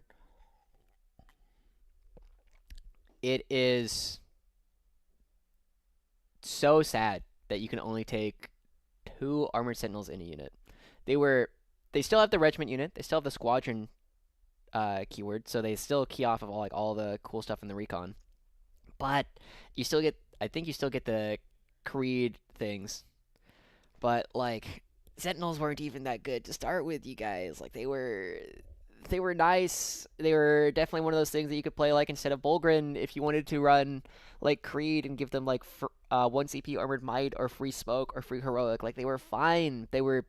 It is so sad that you can only take 2 armored sentinels in a unit. They still have the regiment unit, they still have the squadron keyword, so they still key off of all the cool stuff in the recon. But you still get, I think you still get the Creed things. But like Sentinels weren't even that good to start with, you guys. Like they were nice. They were definitely one of those things that you could play like instead of Bullgryn if you wanted to run like Creed and give them like 1 CP armored might or free smoke or free heroic. Like they were fine. They were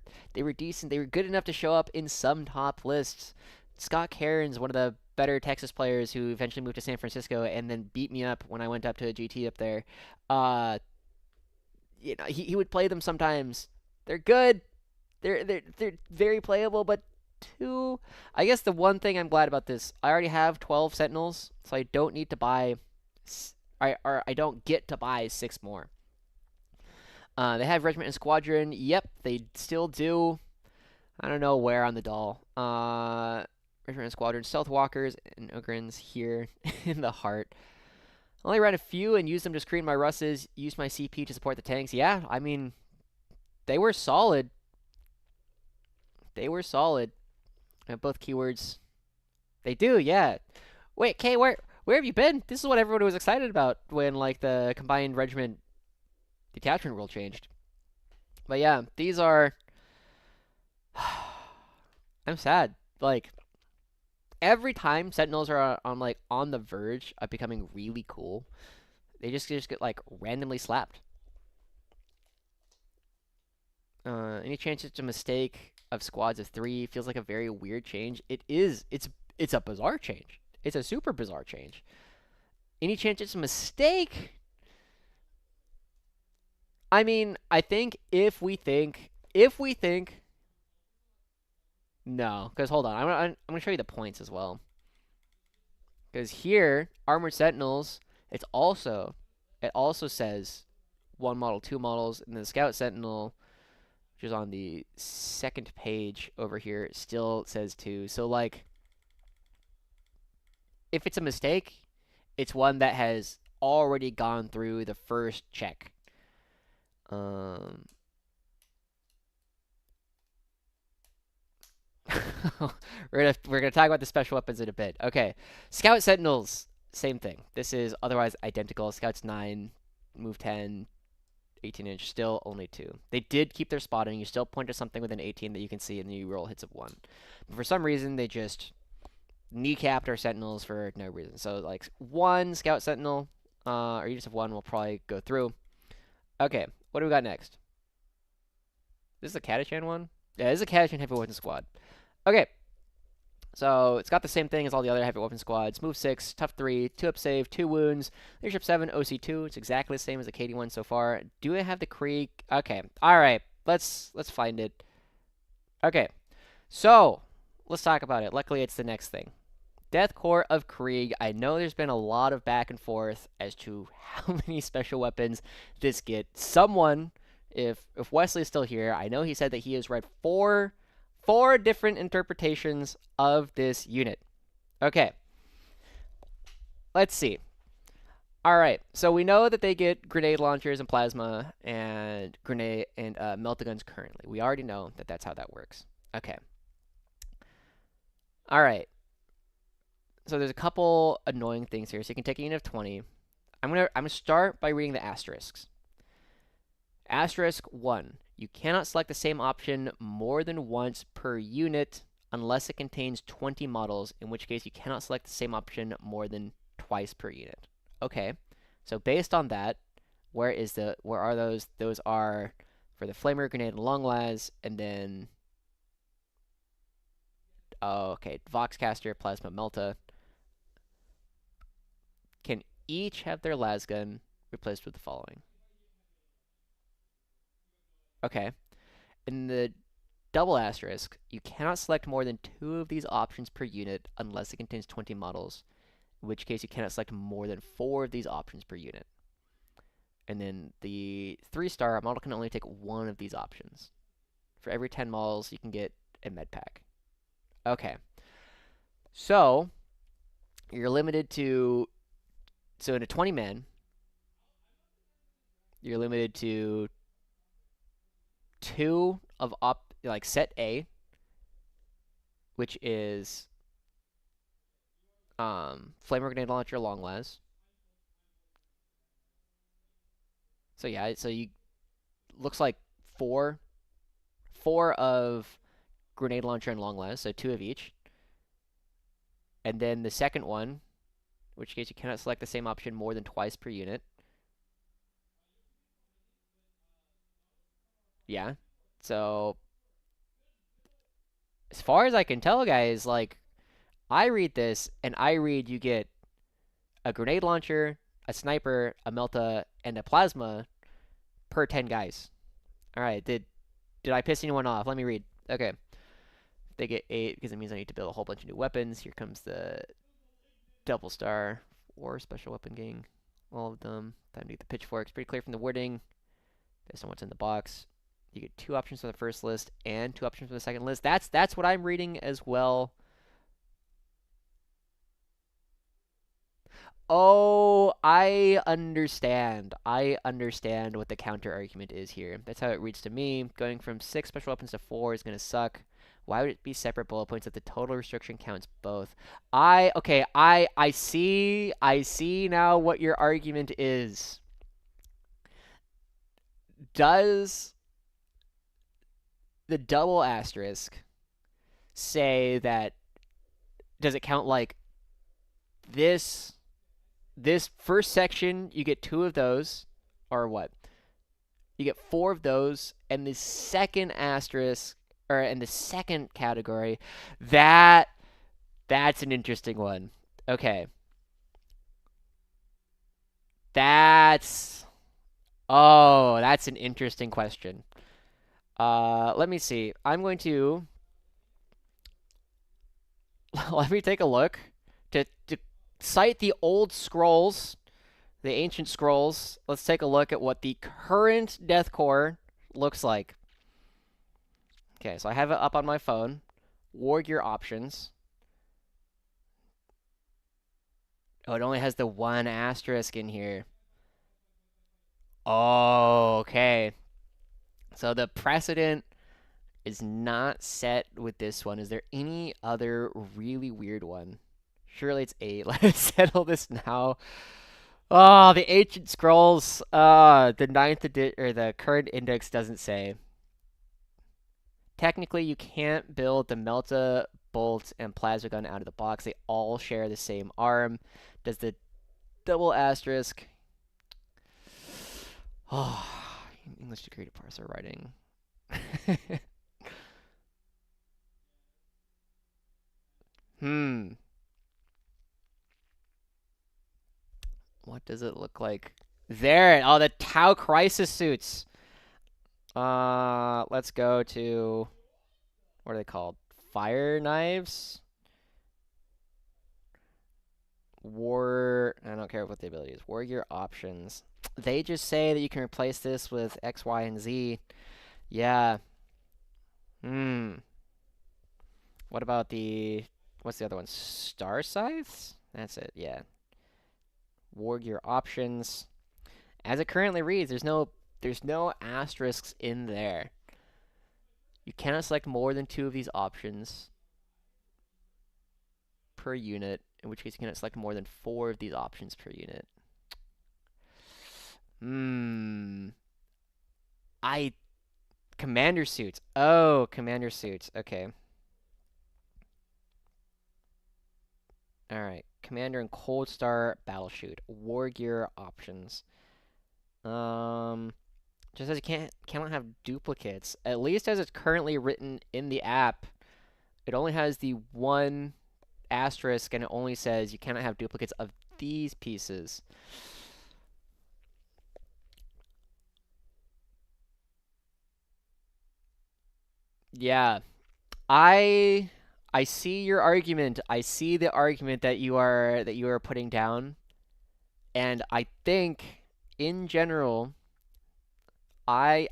decent. They were good enough to show up in some top lists. Scott Cairns, one of the better Texas players who eventually moved to San Francisco and then beat me up when I went up to a GT up there. You know, he would play them sometimes. They're good. They're very playable, but I guess the one thing I'm glad about this, I already have 12 Sentinels, so I don't need to buy I don't get to buy 6 more. They have Regiment and Squadron. Yep, they still do. I don't know where on the doll. Regiment and Squadron, Stealth Walkers, and Ogrins here in the heart. I only ran a few and used them to screen my Russes, used my CP to support the tanks. Yeah, I mean, they were solid. They were solid. I have both keywords. They do, yeah. Wait, Kay, where have you been? This is what everyone was excited about when, like, the combined regiment detachment rule changed. But yeah, these are. I'm sad. Like every time Sentinels are on like on the verge of becoming really cool, they just get like randomly slapped. Any chance it's a mistake of squads of 3 feels like a very weird change. It is. It's a bizarre change. It's a super bizarre change. Any chance it's a mistake? I mean, I think if we think no, because hold on, I'm gonna show you the points as well. Because here, Armored Sentinels, it also says 1 model, 2 models, and the Scout Sentinel, which is on the second page over here, still says 2. So like, if it's a mistake, it's one that has already gone through the first check. We're gonna talk about the special weapons in a bit. Okay, Scout Sentinels, same thing. This is otherwise identical. Scouts 9, move 10, 18-inch, still only 2. They did keep their spotting. You still point to something within 18 that you can see, and you roll hits of 1. But for some reason, they just kneecapped our Sentinels for no reason. So like 1 Scout Sentinel, or units of 1 will probably go through. Okay, what do we got next? This is a Catachan one? Yeah, this is a Catachan heavy weapon squad. Okay, so it's got the same thing as all the other heavy weapon squads. Move 6, tough 3, 2 up save, 2 wounds, leadership 7, OC 2. It's exactly the same as the KD one so far. Do I have the Krieg? Okay, all right. Let's find it. Okay, so let's talk about it. Luckily, it's the next thing. Death Corps of Krieg. I know there's been a lot of back and forth as to how many special weapons this get. Someone, if Wesley is still here, I know he said that he has read four different interpretations of this unit. Okay. Let's see. All right. So we know that they get grenade launchers and plasma and grenade and melt-guns currently. We already know that that's how that works. Okay. All right. So there's a couple annoying things here. So you can take a unit of 20. I'm gonna start by reading the asterisks. Asterisk 1. You cannot select the same option more than once per unit unless it contains 20 models, in which case you cannot select the same option more than twice per unit. Okay, so based on that, where are those? Those are for the Flamer, Grenade, and Long Las, and then, oh, okay, Voxcaster, Plasma, Melta can each have their lasgun replaced with the following. Okay, in the double asterisk, you cannot select more than 2 of these options per unit unless it contains 20 models, in which case you cannot select more than 4 of these options per unit. And then the 3-star, a model can only take 1 of these options. For every 10 models, you can get a med pack. Okay. So, you're limited to... So in a 20-man, you're limited to 2 of like set A, which is Flamer Grenade Launcher Long Las. So yeah, so you looks like 4 of Grenade Launcher and Long Las, so 2 of each. And then the second one, in which case you cannot select the same option more than twice per unit. Yeah. So as far as I can tell, guys, like I read this and I read you get a grenade launcher, a sniper, a melta, and a plasma per 10 guys. All right, did I piss anyone off? Let me read. Okay. They get 8 because it means I need to build a whole bunch of new weapons. Here comes the double star or special weapon gang. All of them. Time to get the pitchforks. Pretty clear from the wording based on what's in the box. You get 2 options from the first list and 2 options from the second list. That's what I'm reading as well. Oh, I understand. I understand what the counter argument is here. That's how it reads to me. Going from 6 special weapons to 4 is going to suck. Why would it be separate bullet points if the total restriction counts both? I see now what your argument is. Does the double asterisk say that, does it count like this first section, you get 2 of those, or what? You get 4 of those, and the second asterisk, or in the second category, that's an interesting one. Okay. That's an interesting question. Let me see. I'm going to let me take a look to cite the old scrolls, the ancient scrolls. Let's take a look at what the current Death Corps looks like. Okay, so I have it up on my phone. War gear options. Oh, it only has the 1 asterisk in here. Oh, okay. So the precedent is not set with this one. Is there any other really weird one? Surely it's 8. Let's settle this now. Oh, the ancient scrolls. The 9th edition, or the current index doesn't say. Technically, you can't build the Melta, Bolt, and Plasma Gun out of the box. They all share the same arm. Does the double asterisk... Oh, English to create a parser writing. What does it look like? There! Oh, the Tau Crisis suits! Let's go to... What are they called? Fire knives? I don't care what the ability is. War gear options. They just say that you can replace this with X, Y, and Z. Yeah. What about what's the other one? Star Scythes? That's it, yeah. War gear options. As it currently reads, there's no asterisks in there. You cannot select more than 2 of these options per unit, in which case you cannot select more than 4 of these options per unit. Commander suits. Oh, commander suits. Okay. Alright. Commander and Cold Star Battle Chute. War gear options. Just says you cannot have duplicates. At least as it's currently written in the app, it only has the 1 asterisk, and it only says you cannot have duplicates of these pieces. Yeah. I see your argument. I see the argument that you are putting down. And I think in general, I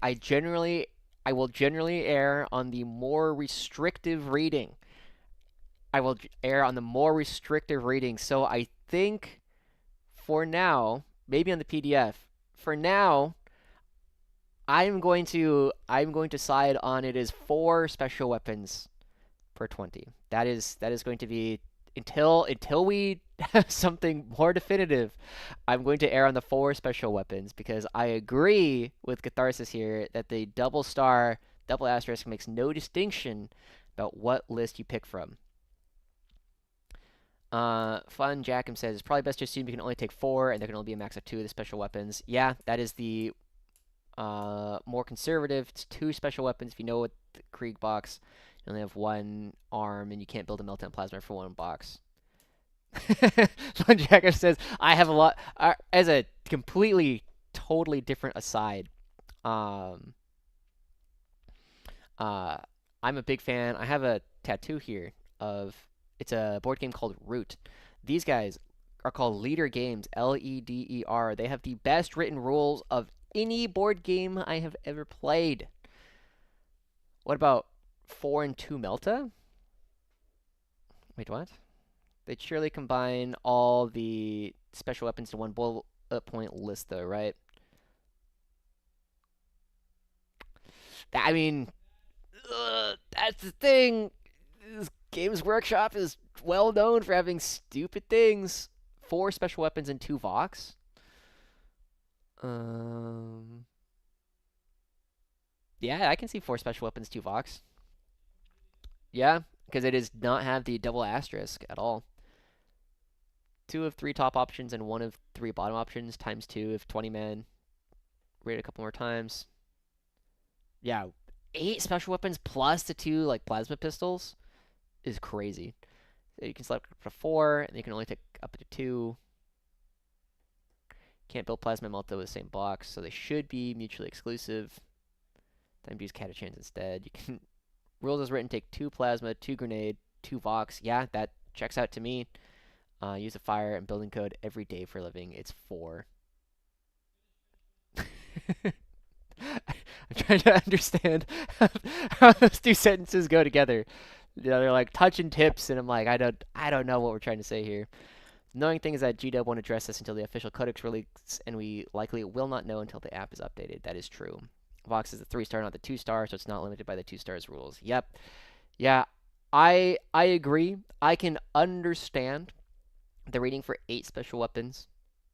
will generally err on the more restrictive reading. I will err on the more restrictive reading. So I think for now, maybe on the PDF, for now, I'm going to side on it as 4 special weapons per 20. That is going to be until we have something more definitive. I'm going to err on the 4 special weapons because I agree with Catharsis here that the double star, double asterisk makes no distinction about what list you pick from. Fun Jackham says it's probably best to assume you can only take 4 and there can only be a max of 2 of the special weapons. Yeah, that is the more conservative. It's 2 special weapons. If you know what the Krieg box, you only have 1 arm and you can't build a meltdown plasma for 1 box. Fun Jacker says I have a lot as a completely totally different aside. I'm a big fan. I have a tattoo here of it's a board game called Root. These guys are called Leader Games, Leder. They have the best written rules of any board game I have ever played. What about 4 and 2 Melta? Wait, what? They'd surely combine all the special weapons to 1 bullet point list, though, right? I mean, that's the thing. Games Workshop is well known for having stupid things. 4 special weapons and 2 Vox. Yeah, I can see 4 special weapons, 2 Vox. Yeah, because it does not have the double asterisk at all. 2 of 3 top options and 1 of 3 bottom options times 2 if 20 men. Rate a couple more times. Yeah, 8 special weapons plus the 2 like plasma pistols is crazy. So you can select up to 4, and you can only take up to 2. Can't build plasma melt with the same box, so they should be mutually exclusive. Time to use catachans instead. You can rules as written, take 2 plasma, 2 grenade, 2 vox. Yeah, that checks out to me. Use a fire and building code every day for a living. It's 4. I'm trying to understand how those 2 sentences go together. You know, they're like touch and tips, and I'm like, I don't know what we're trying to say here. The annoying thing is that GW won't address this until the official codex release, and we likely will not know until the app is updated. That is true. Vox is the 3-star, not the 2-star, so it's not limited by the 2 stars rules. Yep. Yeah, I agree. I can understand the rating for 8 special weapons,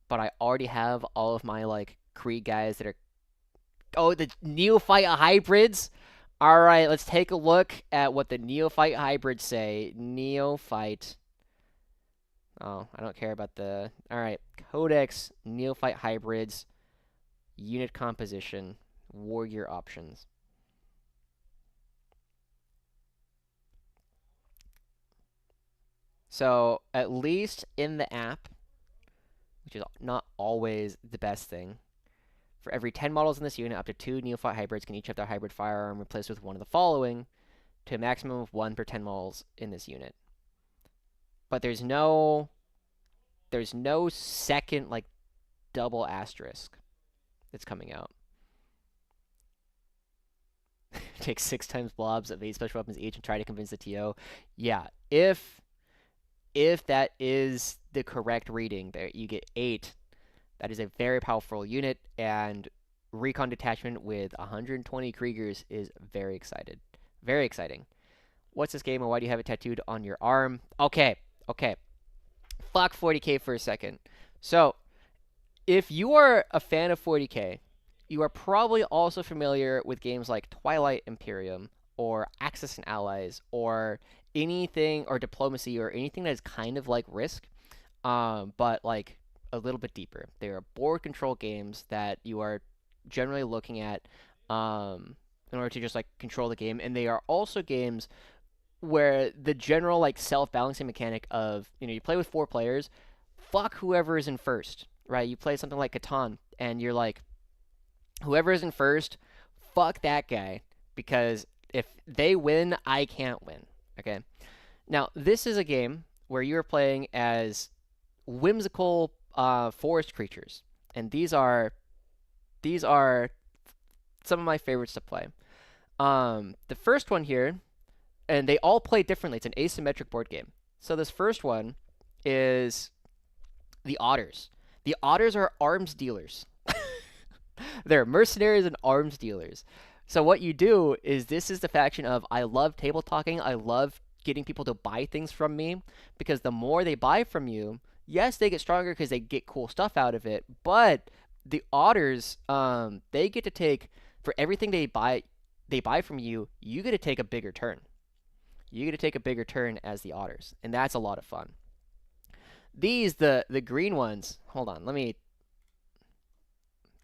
but I already have all of my like Krieg guys that are the neophyte hybrids. All right, let's take a look at what the neophyte hybrids say. Neophyte. Oh, I don't care about the... All right, Codex, Neophyte Hybrids, Unit Composition, Warrior Options. So, at least in the app, which is not always the best thing, for every 10 models in this unit, up to 2 Neophyte Hybrids can each have their hybrid firearm replaced with one of the following, to a maximum of 1 per 10 models in this unit. But there's no second, like, double asterisk that's coming out. Take 6 times blobs of 8 special weapons each and try to convince the TO. Yeah, if that is the correct reading, there you get 8. That is a very powerful unit, and Recon detachment with 120 Kriegers is very excited. Very exciting. What's this game and why do you have it tattooed on your arm? Okay. Fuck 40k for a second. So, if you are a fan of 40k, you are probably also familiar with games like Twilight Imperium or Axis and Allies or anything or Diplomacy or anything that is kind of like Risk, but like a little bit deeper. They are board control games that you are generally looking at in order to just like control the game, and they are also games where the general like self-balancing mechanic of you play with 4 players, fuck whoever is in first, right? You play something like Catan, and you're like, whoever is in first, fuck that guy, because if they win, I can't win. Okay. Now this is a game where you are playing as whimsical forest creatures, and these are some of my favorites to play. The first one here, and they all play differently. It's an asymmetric board game. So this first one is the Otters. The Otters are arms dealers. They're mercenaries and arms dealers. So what you do is, this is the faction of, I love table talking. I love getting people to buy things from me, because the more they buy from you, yes, they get stronger because they get cool stuff out of it. But the Otters, they get to take, for everything they buy from you, you get to take a bigger turn. You get to take a bigger turn as the Otters, and that's a lot of fun. These, the green ones, hold on,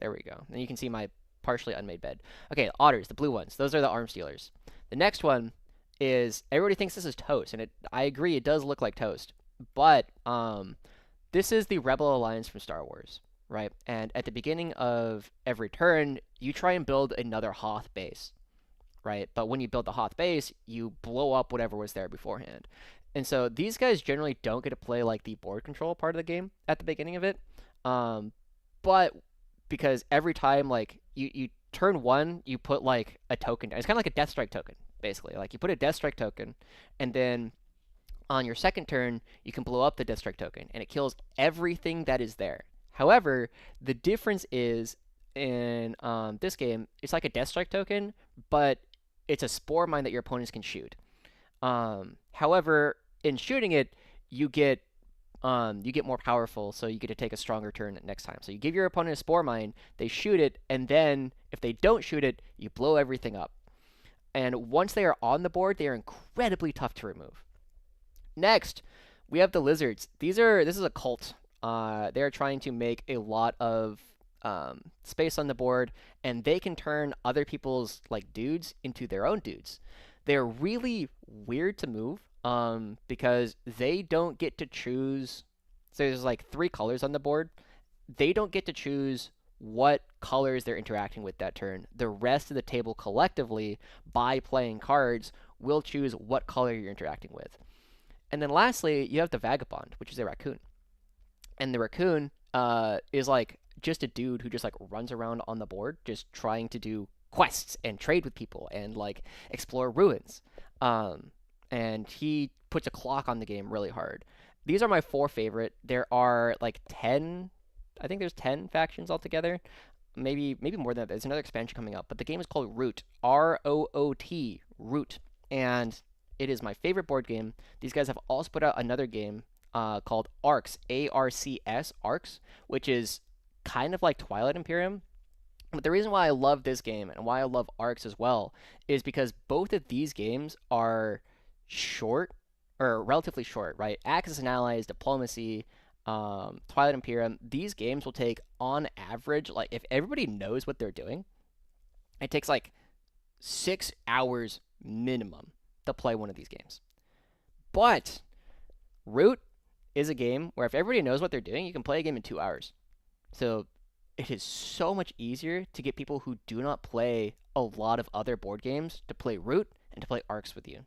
there we go. And you can see my partially unmade bed. Okay, Otters, the blue ones, those are the arms dealers. The next one is, everybody thinks this is toast, and I agree, it does look like toast, but this is the Rebel Alliance from Star Wars, right? And at the beginning of every turn, you try and build another Hoth base, right? But when you build the Hoth base, you blow up whatever was there beforehand. And so these guys generally don't get to play like the board control part of the game at the beginning of it. But because every time, like, you turn 1, you put like a token down. It's kind of like a Death Strike token, basically. Like, you put a Death Strike token, and then on your second turn, you can blow up the Death Strike token, and it kills everything that is there. However, the difference is, in this game, it's like a Death Strike token, but it's a spore mine that your opponents can shoot. However, in shooting it, you get you get more powerful, so you get to take a stronger turn next time. So you give your opponent a spore mine, they shoot it, and then if they don't shoot it, you blow everything up. And once they are on the board, they are incredibly tough to remove. Next, we have the lizards. This is a cult. They are trying to make a lot of space on the board, and they can turn other people's like dudes into their own dudes. They're really weird to move because they don't get to choose. So there's like 3 colors on the board. They don't get to choose what colors they're interacting with that turn. The rest of the table collectively, by playing cards, will choose what color you're interacting with. And then lastly, you have the Vagabond, which is a raccoon. And the raccoon is like just a dude who just like runs around on the board, just trying to do quests and trade with people and like explore ruins. And he puts a clock on the game really hard. These are my 4 favorite. There are like 10, I think there's 10 factions altogether. Maybe more than that. There's another expansion coming up, but the game is called Root. Root. Root. And it is my favorite board game. These guys have also put out another game called Arcs, ARCS, Arcs, which is kind of like Twilight Imperium. But the reason why I love this game and why I love Arcs as well is because both of these games are short, or relatively short, right? Axis and Allies, Diplomacy, Twilight Imperium. These games will take, on average, like if everybody knows what they're doing, it takes like 6 hours minimum to play one of these games. But Root is a game where if everybody knows what they're doing, you can play a game in 2 hours. So it is so much easier to get people who do not play a lot of other board games to play Root and to play Arcs with you.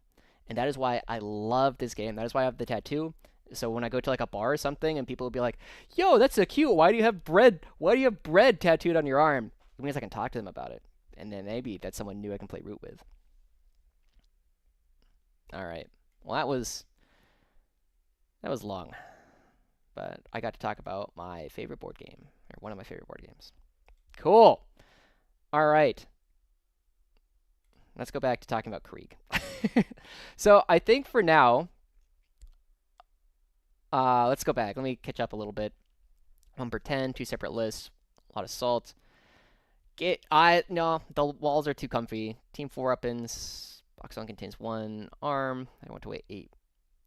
And that is why I love this game. That is why I have the tattoo. So when I go to like a bar or something and people will be like, yo, that's so cute. Why do you have bread? Why do you have bread tattooed on your arm? It means I can talk to them about it. And then maybe that's someone new I can play Root with. All right. Well, that was long. But I got to talk about my favorite board game, or one of my favorite board games. Cool. All right. Let's go back to talking about Krieg. So I think for now, let's go back. Let me catch up a little bit. Number 10, 2 separate lists, a lot of salt. No, the walls are too comfy. Team 4 weapons. Box 1 contains 1 arm. I want to weigh 8.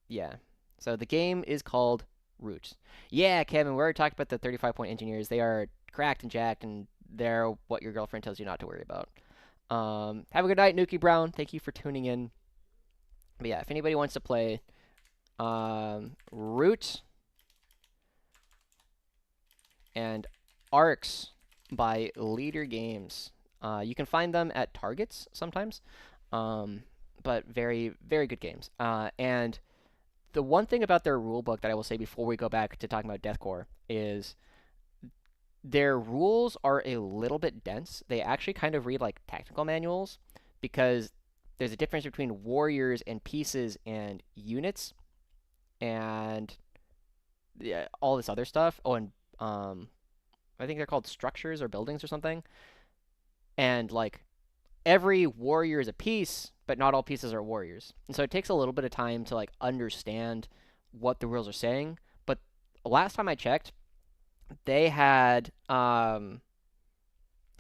Yeah. So the game is called Root. Yeah, Kevin, we already talked about the 35-point engineers. They are cracked and jacked, and they're what your girlfriend tells you not to worry about. Have a good night, Nuki Brown. Thank you for tuning in. But yeah, if anybody wants to play Root and Arcs by Leader Games, you can find them at Targets sometimes, but very, very good games. And the one thing about their rulebook that I will say before we go back to talking about Deathcore is their rules are a little bit dense. They actually kind of read like tactical manuals because there's a difference between warriors and pieces and units and yeah, all this other stuff. Oh, and I think they're called structures or buildings or something. And like every warrior is a piece, but not all pieces are warriors. And so it takes a little bit of time to like understand what the rules are saying. But last time I checked, they had so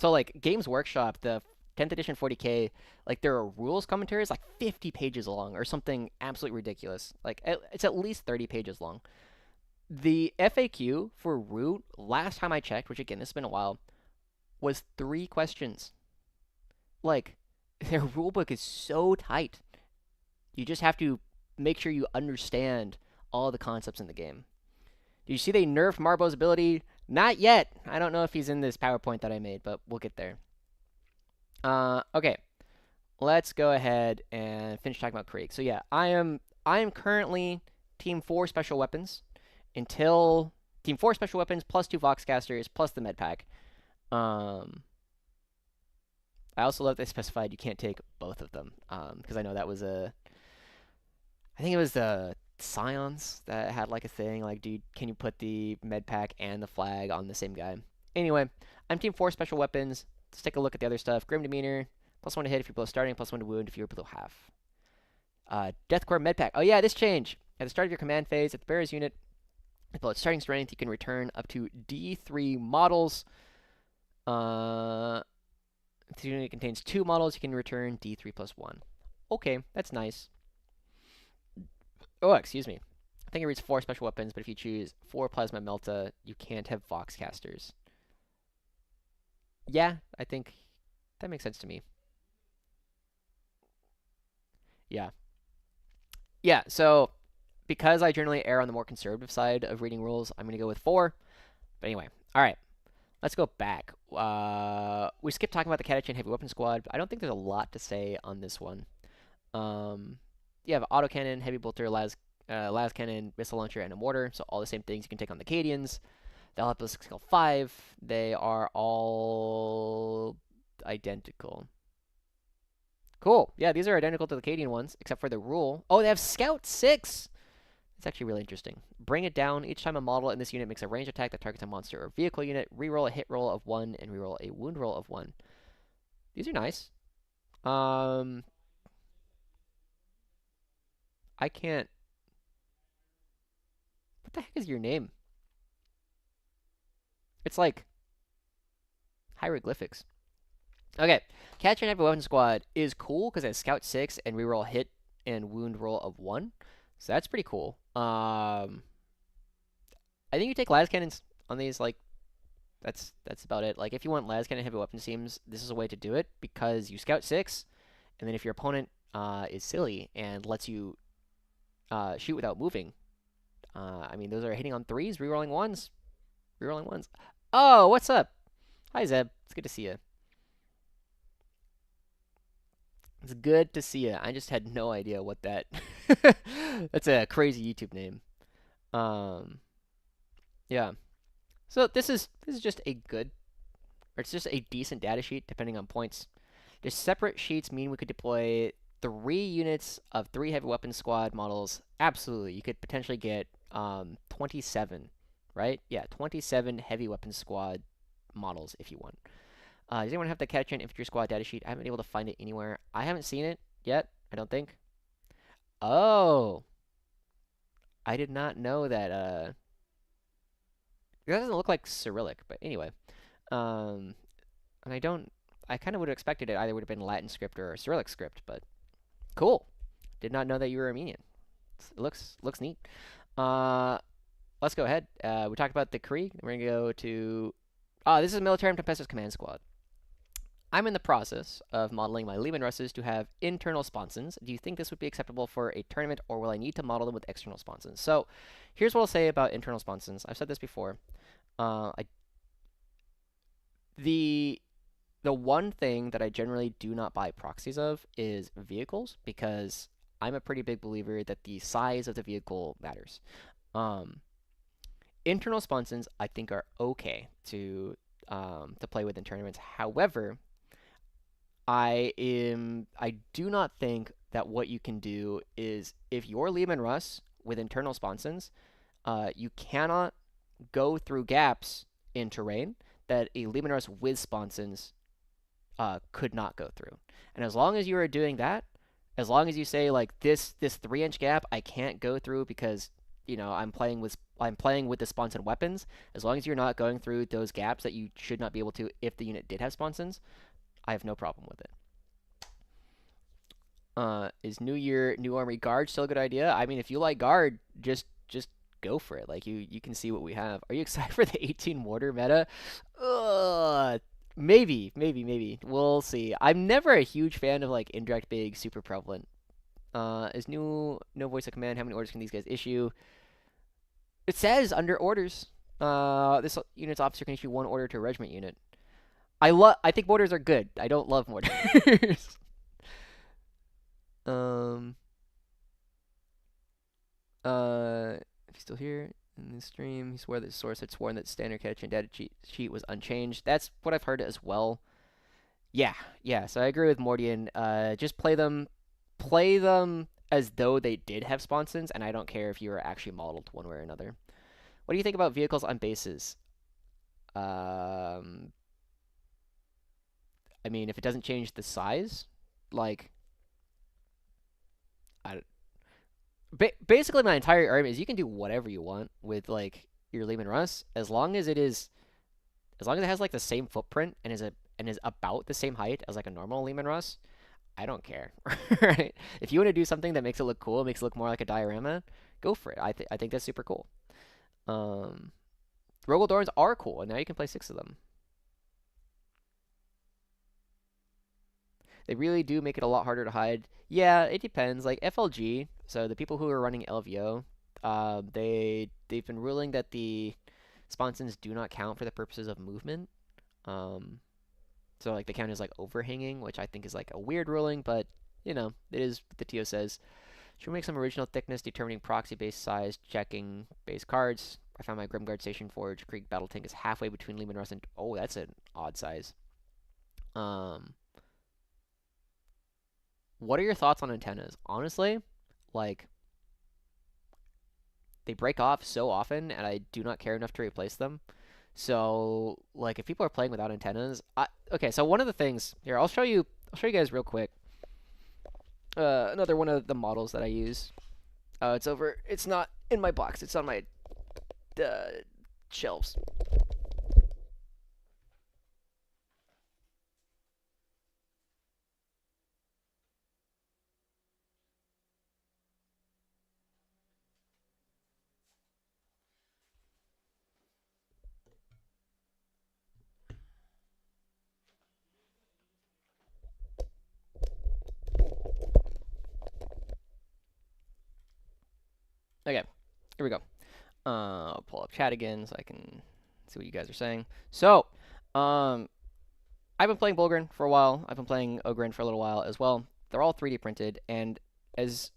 like Games Workshop, the 10th edition 40K, like their rules commentary is like 50 pages long or something absolutely ridiculous. Like it's at least 30 pages long. The FAQ for Root, last time I checked, which again, this has been a while, was 3 questions. Like, their rulebook is so tight. You just have to make sure you understand all the concepts in the game. Did you see they nerfed Marbo's ability? Not yet. I don't know if he's in this PowerPoint that I made, but we'll get there. Okay. Let's go ahead and finish talking about Krieg. So yeah, I am currently Team 4 Special Weapons until Team 4 Special Weapons plus 2 Voxcasters plus the med pack. I also love they specified you can't take both of them because I know that was I think it was the Scions that had like a thing like, dude, can you put the med pack and the flag on the same guy? Anyway, I'm Team 4 Special Weapons. Let's take a look at the other stuff. Grim Demeanor, +1 to hit if you're below starting, +1 to wound if you're below half. Deathcore med pack. Oh yeah, this change. At the start of your command phase, if the bearer's unit Below its starting strength, you can return up to D3 models. If the unit contains 2 models, you can return D3 plus 1. Okay, that's nice. Oh, excuse me. I think it reads 4 special weapons, but if you choose 4 Plasma Melta, you can't have Vox casters. Yeah, I think that makes sense to me. Yeah. Yeah, so because I generally err on the more conservative side of reading rules, I'm going to go with 4. But anyway, all right. Let's go back. We skipped talking about the Catachan Heavy Weapon Squad. I don't think there's a lot to say on this one. You have autocannon, heavy bolter, las cannon, missile launcher, and a mortar. So all the same things you can take on the Cadians. They'll have ballistic skill 5. They are all identical. Cool. Yeah, these are identical to the Cadian ones, except for the rule. Oh, they have Scout 6! It's actually really interesting. Bring it down. Each time a model in this unit makes a ranged attack that targets a monster or vehicle unit, reroll a hit roll of 1 and reroll a wound roll of 1. These are nice. I can't. What the heck is your name? It's like hieroglyphics. Okay, Catch and Heavy Weapon Squad is cool because it has Scout 6 and reroll hit and wound roll of 1. So that's pretty cool. I think you take las cannons on these. Like, that's about it. Like, if you want las cannon heavy weapon teams, this is a way to do it because you Scout 6, and then if your opponent is silly and lets you shoot without moving, I mean, those are hitting on 3s, rerolling 1s, rerolling 1s. Oh, what's up? Hi, Zeb. It's good to see you. It's good to see you. I just had no idea what that. That's a crazy YouTube name. Um, yeah. So this is just a good, or it's just a decent data sheet depending on points. The separate sheets mean we could deploy 3 units of 3 heavy weapon squad models. Absolutely, you could potentially get 27, right? Yeah, 27 heavy weapon squad models if you want. Does anyone have the Catachan Infantry Squad data sheet? I haven't been able to find it anywhere. I haven't seen it yet, I don't think. Oh, I did not know that. It doesn't look like Cyrillic, but anyway. Um, and I kind of would have expected it either would have been Latin script or Cyrillic script, but cool. Did not know that you were Armenian. It looks neat. Uh, let's go ahead. We talked about the Krieg. We're gonna go to. This is Militarum Tempestus Command Squad. I'm in the process of modeling my Leman Russes to have internal sponsons. Do you think this would be acceptable for a tournament, or will I need to model them with external sponsons? So, here's what I'll say about internal sponsons. I've said this before. I the the one thing that I generally do not buy proxies of is vehicles because I'm a pretty big believer that the size of the vehicle matters. Um, Internal sponsons I think are okay to play with in tournaments. However, I do not think that what you can do is if you're Leman Russ with internal sponsons, you cannot go through gaps in terrain that a Leman Russ with sponsons could not go through. And as long as you are doing that, as long as you say like this 3-inch gap I can't go through because I'm playing with the sponson weapons. As long as you're not going through those gaps that you should not be able to if the unit did have sponsons, I have no problem with it. Is New Year New Army Guard still a good idea? I mean, if you like Guard, just go for it. Like you can see what we have. Are you excited for the 18 mortar meta? Maybe. We'll see. I'm never a huge fan of like indirect big super prevalent. Is no voice of command? How many orders can these guys issue? It says under orders. This unit's officer can issue 1 order to a regiment unit. I think mortars are good. I don't love mortars. Um. If he's still here in the stream, he swore that the source had sworn that standard catch and data sheet was unchanged. That's what I've heard as well. Yeah. So I agree with Mordian. Just play them as though they did have sponsons, and I don't care if you are actually modeled one way or another. What do you think about vehicles on bases? I mean, if it doesn't change the size, like, I Basically, my entire argument is you can do whatever you want with like your Leman Russ as long as it has like the same footprint and is about the same height as like a normal Leman Russ. I don't care, right? If you want to do something that makes it look cool, makes it look more like a diorama, go for it. I think that's super cool. Um, Rogal Dorns are cool, and now you can play 6 of them. They really do make it a lot harder to hide. Yeah, it depends. Like FLG, so the people who are running LVO, they've been ruling that the sponsons do not count for the purposes of movement. Um, so like the count is like overhanging, which I think is like a weird ruling, but you know, it is what the TO says. Should we make some original thickness determining proxy base size, checking base cards? I found my Grimguard Station Forge Krieg Battle Tank is halfway between Leman Russ and oh, that's an odd size. Um, what are your thoughts on antennas? Honestly, like they break off so often, and I do not care enough to replace them. So, like, if people are playing without antennas, okay. So one of the things here, I'll show you. I'll show you guys real quick. Another one of the models that I use. It's over. It's not in my box. It's on my shelves. Okay, here we go. I'll pull up chat again so I can see what you guys are saying. So, I've been playing Bullgryn for a while. I've been playing Ogryn for a little while as well. They're all 3D printed, and as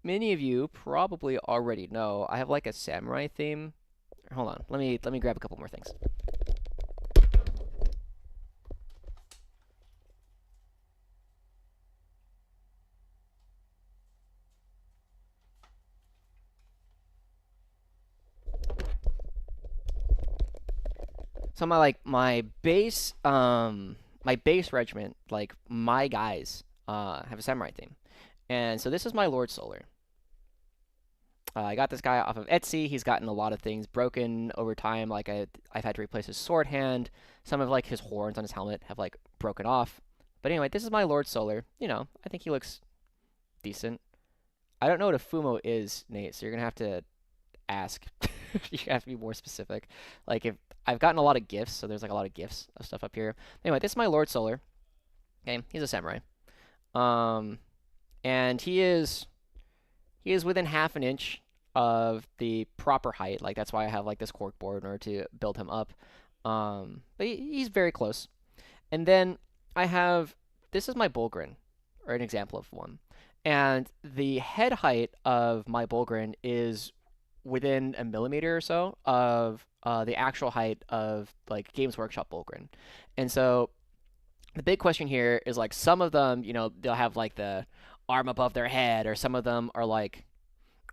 many of you probably already know, I have like a samurai theme. Hold on, let me grab a couple more things. So my base regiment, like my guys, have a samurai theme, and so this is my Lord Solar. I got this guy off of Etsy. He's gotten a lot of things broken over time. Like I've had to replace his sword hand. Some of like his horns on his helmet have like broken off. But anyway, this is my Lord Solar. You know, I think he looks decent. I don't know what a Fumo is, Nate. So you're gonna have to ask. You have to be more specific. Like if I've gotten a lot of gifts, so there's like a lot of gifts of stuff up here. Anyway, this is my Lord Solar. Okay, he's a samurai. Um, and he is within half an inch of the proper height. Like that's why I have like this cork board in order to build him up. But he's very close. And then I have this is my Bullgryn, or an example of one. And the head height of my Bullgryn is within a millimeter or so of the actual height of like Games Workshop Bullgryn. And so the big question here is like some of them, you know, they'll have like the arm above their head, or some of them are like,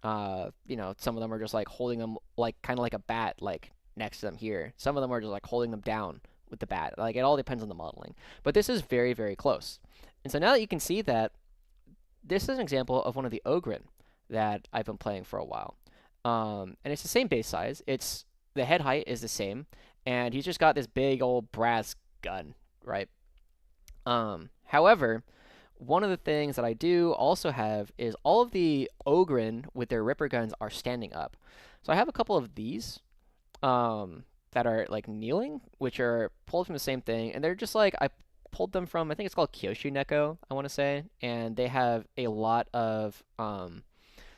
you know, some of them are just like holding them like kind of like a bat, like next to them here. Some of them are just like holding them down with the bat. Like it all depends on the modeling. But this is very, very close. And so now that you can see that, this is an example of one of the Ogryn that I've been playing for a while. And it's the same base size. It's the head height is the same, and he's just got this big old brass gun, right? However, one of the things that I do also have is all of the Ogryn with their Ripper guns are standing up. So I have a couple of these that are like kneeling, which are pulled from the same thing, and they're just like I pulled them from I think it's called Kyoshu Neko, I want to say, and they have a lot of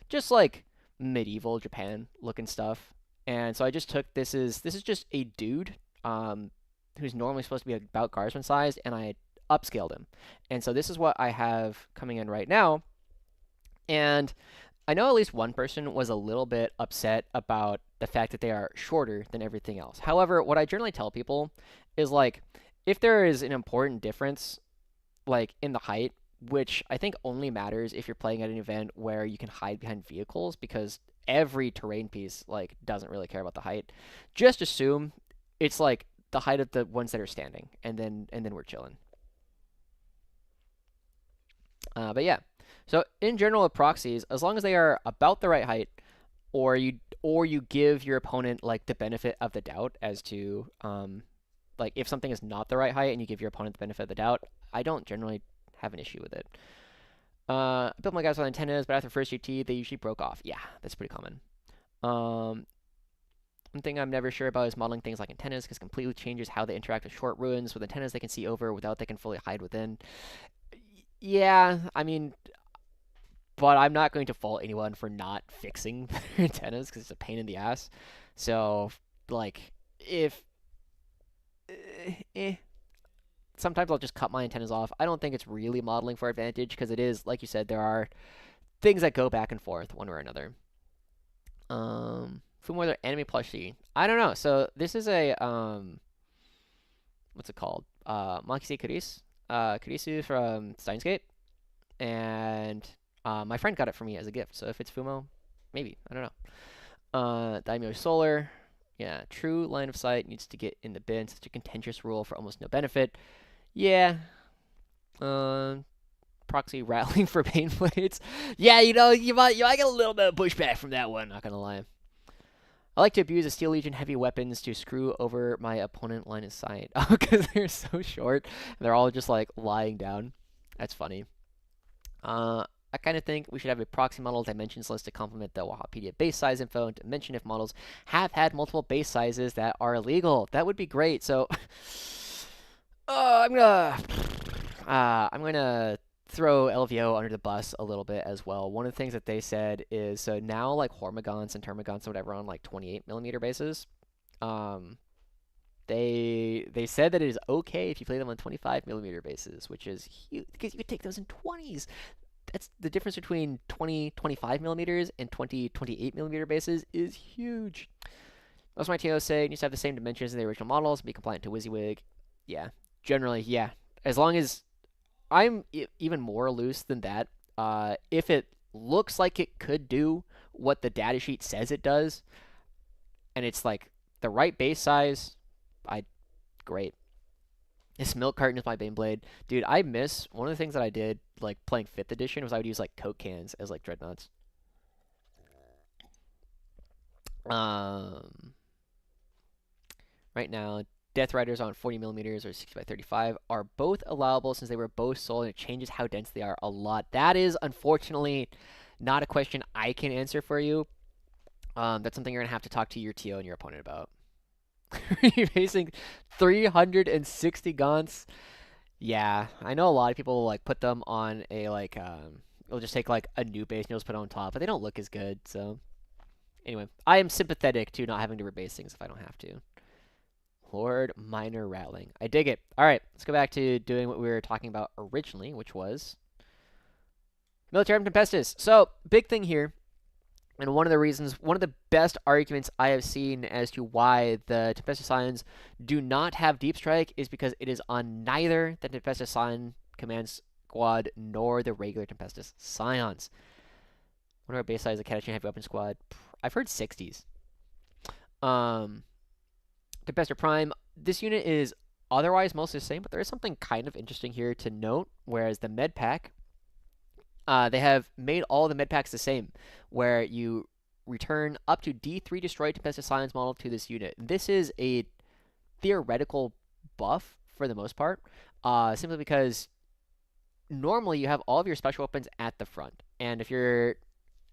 just like medieval Japan looking stuff. And so I just took this is just a dude who's normally supposed to be about guardsman size, and I upscaled him. And so this is what I have coming in right now. And I know at least one person was a little bit upset about the fact that they are shorter than everything else. However, what I generally tell people is like if there is an important difference like in the height, which I think only matters if you're playing at an event where you can hide behind vehicles, because every terrain piece like doesn't really care about the height. Just assume it's like the height of the ones that are standing, and then we're chilling. But yeah, So in general with proxies, as long as they are about the right height, or you give your opponent like the benefit of the doubt as to like if something is not the right height and you give your opponent the benefit of the doubt, I don't generally have an issue with it. I built my guys with antennas, but after first UT, they usually broke off. Yeah, that's pretty common. One thing I'm never sure about is modeling things like antennas, because it completely changes how they interact with short ruins. With antennas, they can see over, without they can fully hide within. Yeah, I mean, but I'm not going to fault anyone for not fixing their antennas, because it's a pain in the ass. So, like, if... sometimes I'll just cut my antennas off. I don't think it's really modeling for advantage, because it is, like you said, there are things that go back and forth one way or another. Fumor anime plushie. I don't know. So this is a what's it called? Makise Kurisu from Steins Gate, and my friend got it for me as a gift. So if it's Fumo, maybe, I don't know. Daimyo Solar. Yeah, true line of sight needs to get in the bin. Such a contentious rule for almost no benefit. Yeah. Proxy Ratling for pain blades. Yeah, you might get a little bit of pushback from that one, not gonna lie. I like to abuse the Steel Legion heavy weapons to screw over my opponent line of sight. Oh, because they're so short. And they're all just like lying down. That's funny. I kind of think we should have a proxy model dimensions list to complement the Wahapedia base size info and to mention if models have had multiple base sizes that are illegal. That would be great. So, I'm gonna throw LVO under the bus a little bit as well. One of the things that they said is, so now like Hormigons and Termagants or whatever on like 28mm bases, they said that it is okay if you play them on 25mm bases, which is huge because you could take those in 20s. That's the difference between 25mm and 28mm bases is huge. Most of my TOs say it needs to have the same dimensions as the original models and be compliant to WYSIWYG. Yeah, generally, yeah. As long as I'm even more loose than that. If it looks like it could do what the datasheet says it does, and it's like the right base size, great. This milk carton is my Baneblade. Dude, I miss one of the things that I did like playing 5th edition was I would use like Coke cans as like dreadnoughts. Right now, Death Riders on 40mm or 60x35 are both allowable since they were both sold, and it changes how dense they are a lot. That is unfortunately not a question I can answer for you. That's something you're gonna have to talk to your TO and your opponent about. You're facing 360 gaunts. Yeah, I know a lot of people will like put them on a like you'll just take like a new base and you'll just put it on top, but they don't look as good. So anyway, I am sympathetic to not having to rebase things if I don't have to. Horde Minor Ratling. I dig it. All right, let's go back to doing what we were talking about originally, which was Military Tempestus. So, big thing here, and one of the best arguments I have seen as to why the Tempestus Scions do not have Deep Strike is because it is on neither the Tempestus Scion command squad nor the regular Tempestus Scions. What are our base size of Catachan Heavy Weapon Squad? I've heard 60s. Tempestus Prime, this unit is otherwise mostly the same, but there is something kind of interesting here to note, whereas the med pack, they have made all the med packs the same, where you return up to D3 destroyed Tempestus Scions model to this unit. This is a theoretical buff for the most part, simply because normally you have all of your special weapons at the front, and if you're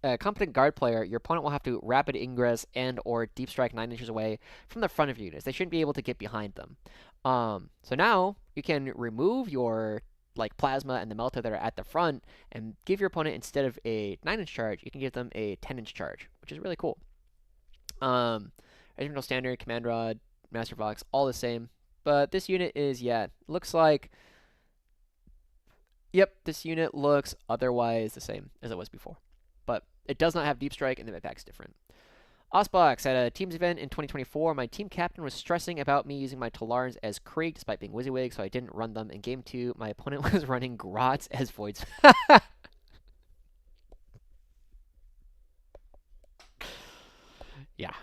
a competent guard player, your opponent will have to rapid ingress and or deep strike 9 inches away from the front of your units. They shouldn't be able to get behind them. So now you can remove your like plasma and the melta that are at the front and give your opponent, instead of a 9-inch charge, you can give them a 10-inch charge, which is really cool. Regimental Standard, Command Rod, Master Vox, all the same. But this unit is, yeah, looks like, yep, this unit looks otherwise the same as it was before. But it does not have Deep Strike, and the med pack's different. Osbox, at a Teams event in 2024, my team captain was stressing about me using my Talarns as Krieg despite being WYSIWYG, so I didn't run them. In Game 2, my opponent was running Grots as Voids. Yeah.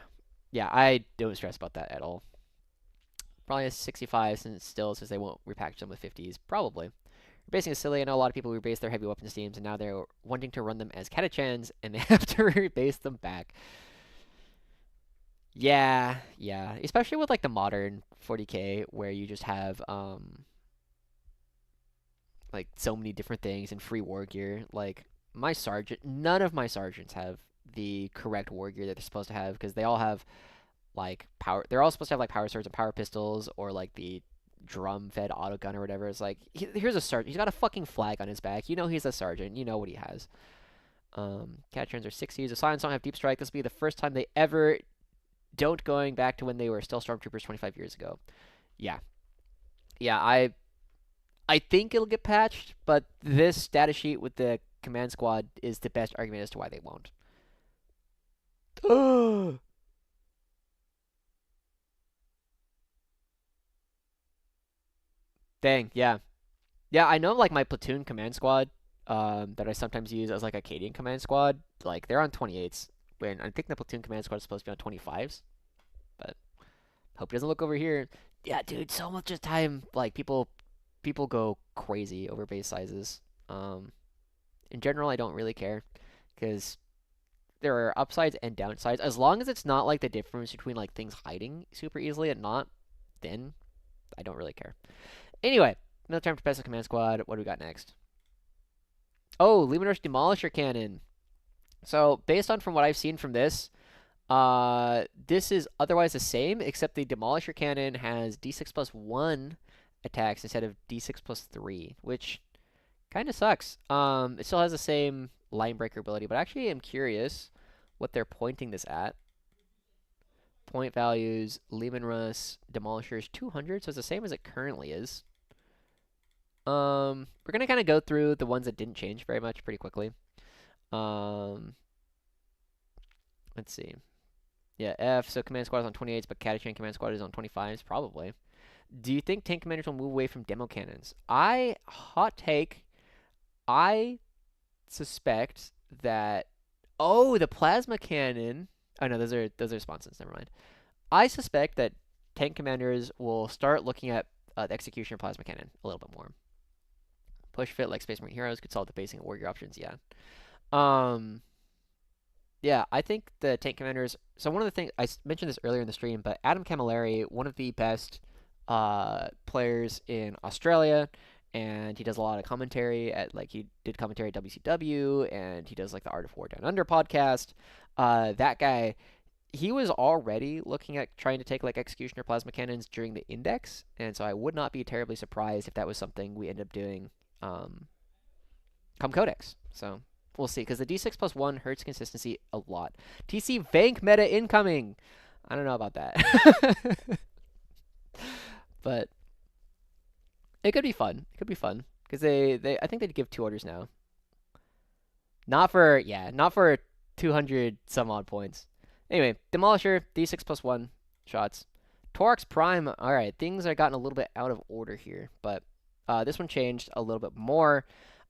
Yeah, I don't stress about that at all. Probably a 65 since they won't repackage them with 50s. Probably. Rebasing is silly. I know a lot of people rebase their heavy weapons teams, and now they're wanting to run them as catachans, and they have to rebase them back. Yeah, yeah. Especially with like the modern 40k, where you just have like so many different things and free war gear. Like my sergeant, none of my sergeants have the correct war gear that they're supposed to have because they all have like power. They're all supposed to have like power swords and power pistols or like the drum-fed autogun or whatever. It's like here's a sergeant. He's got a fucking flag on his back. You know he's a sergeant. You know what he has. Catchers are 60s. The Scions don't have deep strike. This will be the first time they ever don't, going back to when they were still stormtroopers 25 years ago. Yeah, yeah. I think it'll get patched, but this data sheet with the command squad is the best argument as to why they won't. Dang, yeah. Yeah, I know like my platoon command squad that I sometimes use as like a Acadian command squad, like they're on 28s when I think the platoon command squad is supposed to be on 25s, but hope it doesn't look over here. Yeah, dude, so much of time like people go crazy over base sizes. In general, I don't really care because there are upsides and downsides. As long as it's not like the difference between like things hiding super easily and not, then I don't really care. Anyway, another time to pass the command squad. What do we got next? Oh, Leman Russ Demolisher Cannon. So based on from what I've seen from this, this is otherwise the same, except the Demolisher Cannon has D6 plus 1 attacks instead of D6 plus 3, which kind of sucks. It still has the same line breaker ability, but actually I'm curious what they're pointing this at. Point values, Leman Russ, Demolisher is 200, so it's the same as it currently is. We're gonna kind of go through the ones that didn't change very much pretty quickly. Let's see. Yeah, F, so command squad is on 28s, but Catachan command squad is on 25s, probably. Do you think tank commanders will move away from demo cannons? Hot take, I suspect that, oh, the plasma cannon, oh no, those are sponsons, never mind. I suspect that tank commanders will start looking at the executioner plasma cannon a little bit more. Push fit like Space Marine Heroes could solve the basing of warrior options, yeah. Yeah, I think the tank commanders. So one of the things I mentioned this earlier in the stream, but Adam Camilleri, one of the best players in Australia, and he does a lot of commentary at like he did commentary at WCW, and he does like the Art of War Down Under podcast. That guy, he was already looking at trying to take like executioner plasma cannons during the index, and so I would not be terribly surprised if that was something we end up doing come Codex. So we'll see, because the D6 plus 1 hurts consistency a lot. TC Vank meta incoming! I don't know about that. But it could be fun. It could be fun. Because I think they'd give 2 orders now. Not for 200 some odd points. Anyway, Demolisher, D6 plus 1 shots. Torx Prime, alright, things are gotten a little bit out of order here, but this one changed a little bit more.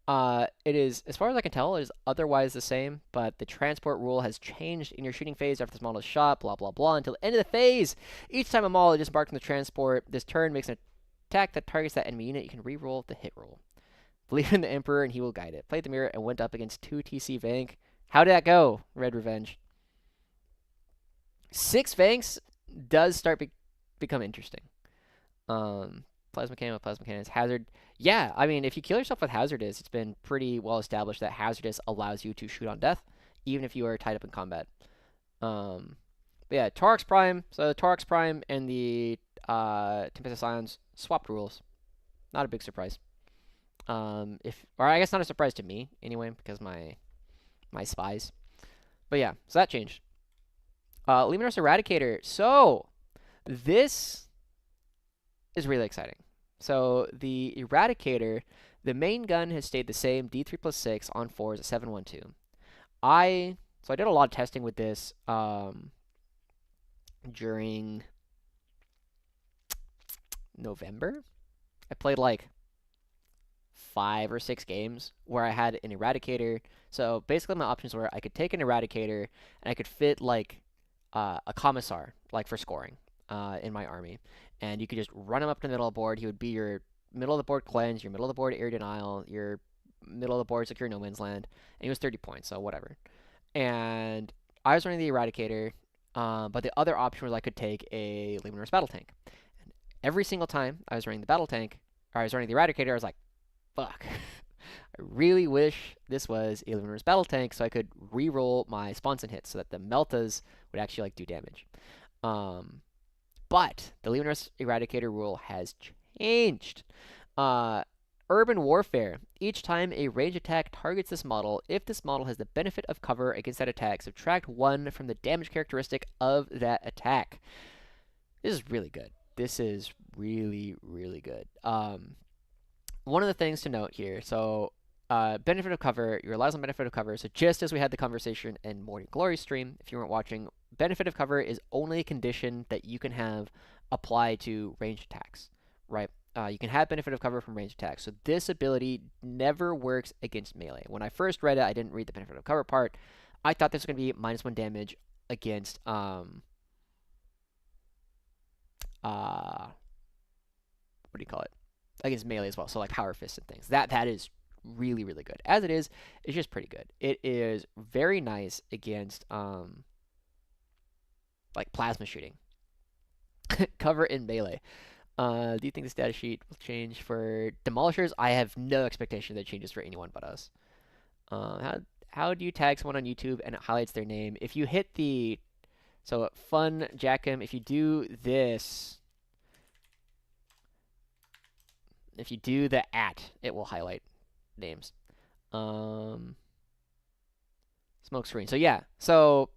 It is, as far as I can tell, it is otherwise the same, but the transport rule has changed in your shooting phase after this model is shot, blah, blah, blah, until the end of the phase. Each time a model is disembarked from the transport, this turn makes an attack that targets that enemy unit. You can re-roll the hit roll. Believe in the Emperor, and he will guide it. Played the mirror and went up against 2 TC Vank. How did that go, Red Revenge? 6 Vanks does start become interesting. Plasma cannon with plasma cannons. Hazard. Yeah, I mean, if you kill yourself with Hazardous, it's been pretty well established that Hazardous allows you to shoot on death, even if you are tied up in combat. But yeah, Torx Prime. So Torx Prime and the Tempestus Scions swapped rules. Not a big surprise. Or I guess not a surprise to me anyway, because my spies. But yeah, so that changed. Leman Russ Eradicator. So this is really exciting. So the Eradicator, the main gun has stayed the same, D3 plus 6 on 4s at 712. So I did a lot of testing with this during November. I played like 5 or 6 games where I had an Eradicator. So basically my options were I could take an Eradicator and I could fit like a Commissar, like for scoring in my army. And you could just run him up to the middle of the board. He would be your middle of the board cleanse, your middle of the board air denial, your middle of the board secure no man's land, and he was 30 points, so whatever. And I was running the Eradicator, but the other option was I could take a Leman Russ battle tank. And every single time I was running the battle tank, or I was running the Eradicator, I was like, fuck. I really wish this was a Leman Russ battle tank so I could re-roll my Sponson hits so that the Meltas would actually like do damage. But the Leman Russ Eradicator rule has changed. Urban Warfare. Each time a range attack targets this model, if this model has the benefit of cover against that attack, subtract 1 from the damage characteristic of that attack. This is really good. This is really, really good. One of the things to note here, so benefit of cover, your relies on benefit of cover. So just as we had the conversation in Morning Glory stream, if you weren't watching, benefit of cover is only a condition that you can have apply to ranged attacks, right? You can have benefit of cover from ranged attacks. So this ability never works against melee. When I first read it, I didn't read the benefit of cover part. I thought this was going to be -1 damage against what do you call it? Against melee as well. So like power fists and things. That is really, really good. As it is, it's just pretty good. It is very nice against like plasma shooting. Cover in melee. Do you think the status sheet will change for demolishers? I have no expectation that it changes for anyone but us. How do you tag someone on YouTube and it highlights their name? If you hit the fun Jackham, if you do this, if you do the @ it will highlight names. Smoke screen. So yeah. So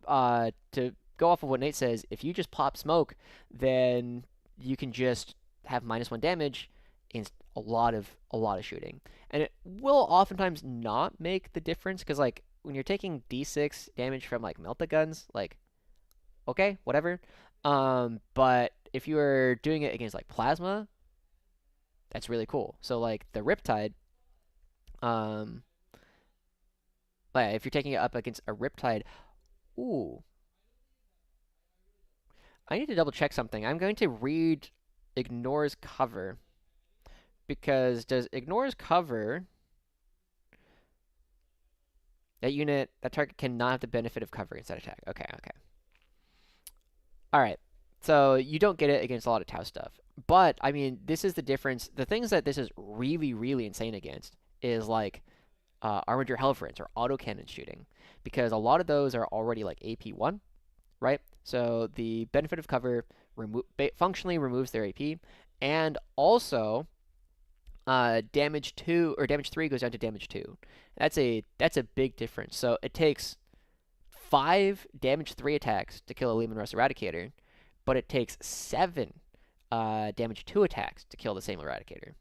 to go off of what Nate says, if you just pop smoke, then you can just have -1 damage against a lot of shooting, and it will oftentimes not make the difference because like when you're taking D6 damage from like melta guns, like okay, whatever. But if you are doing it against like plasma, that's really cool. So like the Riptide, like if you're taking it up against a Riptide, ooh, I need to double check something. I'm going to read ignores cover because does ignores cover that unit, that target cannot have the benefit of cover against that attack. Okay. All right. So you don't get it against a lot of Tau stuff. But, I mean, this is the difference. The things that this is really, really insane against is like Armiger Hellfrins or autocannon shooting. Because a lot of those are already like AP1, right? So the benefit of cover functionally removes their AP. And also, damage 2 or damage 3 goes down to damage 2. That's a big difference. So it takes 5 damage 3 attacks to kill a Leman Russ Eradicator, but it takes 7 damage 2 attacks to kill the same Eradicator.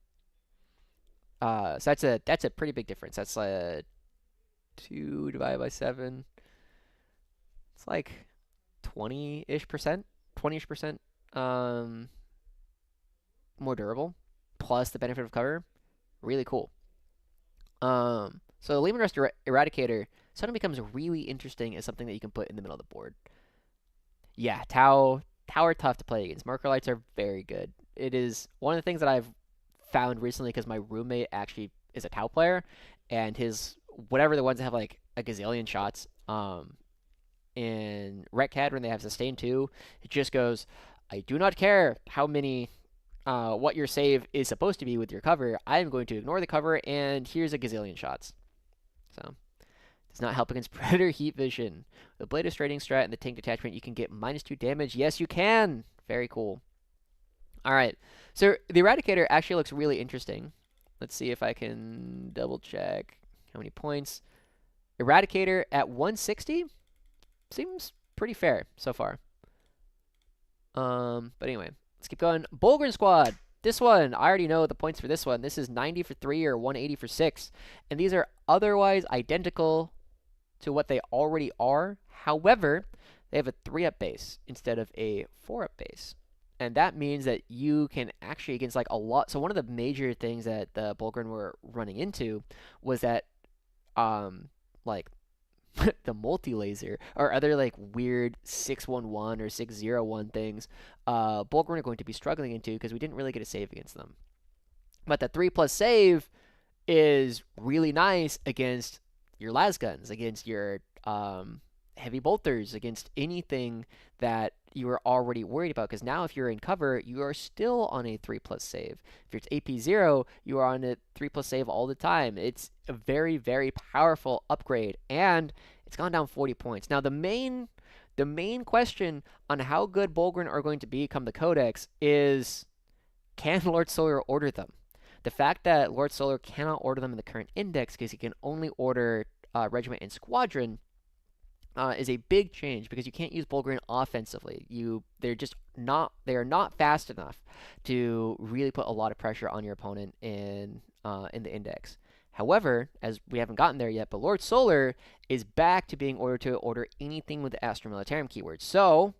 So that's a pretty big difference. That's 2 divided by 7. It's like 20-ish%, 20-ish% more durable, plus the benefit of cover. Really cool. So the Leman Russ Eradicator suddenly becomes really interesting as something that you can put in the middle of the board. Yeah, Tau are tough to play against. Marker Lights are very good. It is one of the things that I've found recently because my roommate actually is a Tau player, and his whatever the ones that have like a gazillion shots in Retcad when they have sustain 2, it just goes, I do not care how many what your save is supposed to be with your cover. I am going to ignore the cover, and here's a gazillion shots. So does not help against Predator Heat Vision. The Blade of Straightening strat and the Tank Detachment, you can get -2 damage. Yes, you can. Very cool. All right. So the Eradicator actually looks really interesting. Let's see if I can double check how many points. Eradicator at 160 seems pretty fair so far. But anyway, let's keep going. Bullgryn Squad. This one, I already know the points for this one. This is 90 for 3 or 180 for 6. And these are otherwise identical to what they already are. However, they have a 3-up base instead of a 4-up base. And that means that you can actually, against like a lot. So one of the major things that the Bullgryn were running into was that, like, the multi-laser or other like weird 611 or 601 things, Bullgryn are going to be struggling into because we didn't really get a save against them. But the 3+ save is really nice against your las guns, against your heavy bolters, against anything that you are already worried about. Because now, if you're in cover, you are still on a 3+ save. If it's AP0, you are on a 3+ save all the time. It's a very, very powerful upgrade, and it's gone down 40 points. Now, the main question on how good Bullgryn are going to be come the Codex is, can Lord Solar order them? The fact that Lord Solar cannot order them in the current index because he can only order Regiment and Squadron is a big change, because you can't use Bullgryn offensively. They are not fast enough to really put a lot of pressure on your opponent in the index. However, as we haven't gotten there yet, but Lord Solar is back to being ordered to order anything with the Astra Militarum keyword. So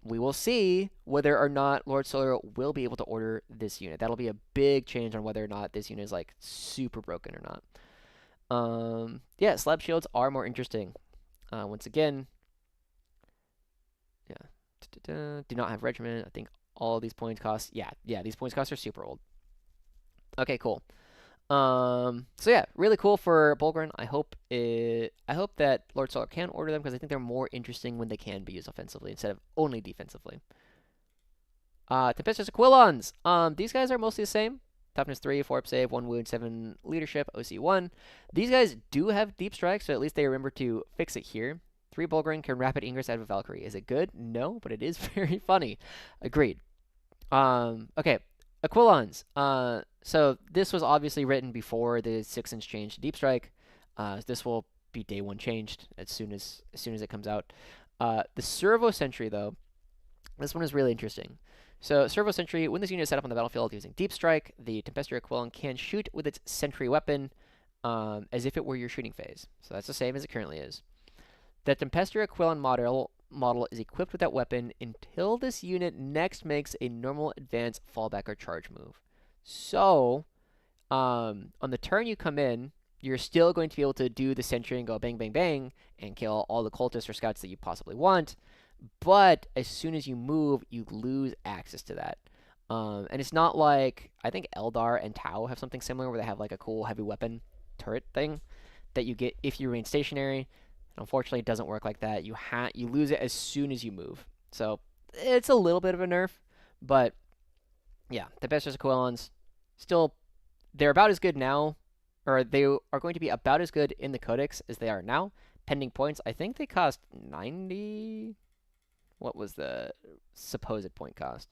we will see whether or not Lord Solar will be able to order this unit. That'll be a big change on whether or not this unit is like super broken or not. Yeah, slab shields are more interesting. Once again, yeah, do not have regiment. I think all these points cost. Yeah, these points cost are super old. Okay, cool. So yeah, really cool for Bullgryn. I hope that Lord Solar can order them, because I think they're more interesting when they can be used offensively instead of only defensively. Tempestus Scions. These guys are mostly the same. Toughness 3, 4 up save, 1 wound, 7 leadership, OC 1. These guys do have deep strike, so at least they remember to fix it here. 3 Bullgryn can rapid ingress out of a Valkyrie. Is it good? No, but it is very funny. Agreed. Okay. Aquilons. So this was obviously written before the 6-inch change to deep strike. This will be day 1 changed as soon as it comes out. The Servo Sentry, though, this one is really interesting. So Servo Sentry, when this unit is set up on the battlefield using deep strike, the Tempestus Aquilon can shoot with its sentry weapon as if it were your shooting phase. So that's the same as it currently is. The Tempestus Aquilon model is equipped with that weapon until this unit next makes a normal advance, fallback, or charge move. So, on the turn you come in, you're still going to be able to do the sentry and go bang, bang, bang, and kill all the cultists or scouts that you possibly want. But as soon as you move, you lose access to that. And it's not like, I think Eldar and Tau have something similar where they have like a cool heavy weapon turret thing that you get if you remain stationary. Unfortunately, it doesn't work like that. You lose it as soon as you move. So it's a little bit of a nerf, but yeah, the Tempestus Aquilons still, they're about as good now, or they are going to be about as good in the Codex as they are now. Pending points, I think they cost 90. What was the supposed point cost?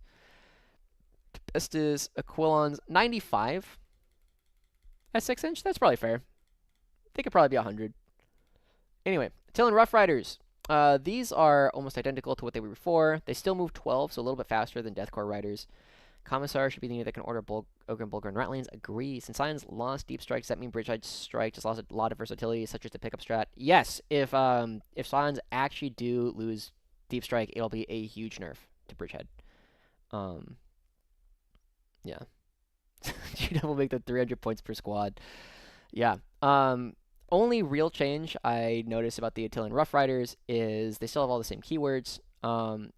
Tempestus Aquilons 95 at 6-inch. That's probably fair. They could probably be 100. Anyway, Attilan Rough Riders. These are almost identical to what they were before. They still move 12, so a little bit faster than Deathcore Riders. Commissar should be the unit that can order Ogre and Bullgryn Ratlings. Agree. Since Scions lost deep strike, does that mean Bridgeside Strike just lost a lot of versatility, such as the pickup strat? Yes. If Scions actually do lose deep strike, it'll be a huge nerf to Bridgehead. Yeah. You will make the 300 points per squad. Yeah. Only real change I noticed about the Attilan Rough Riders is they still have all the same keywords.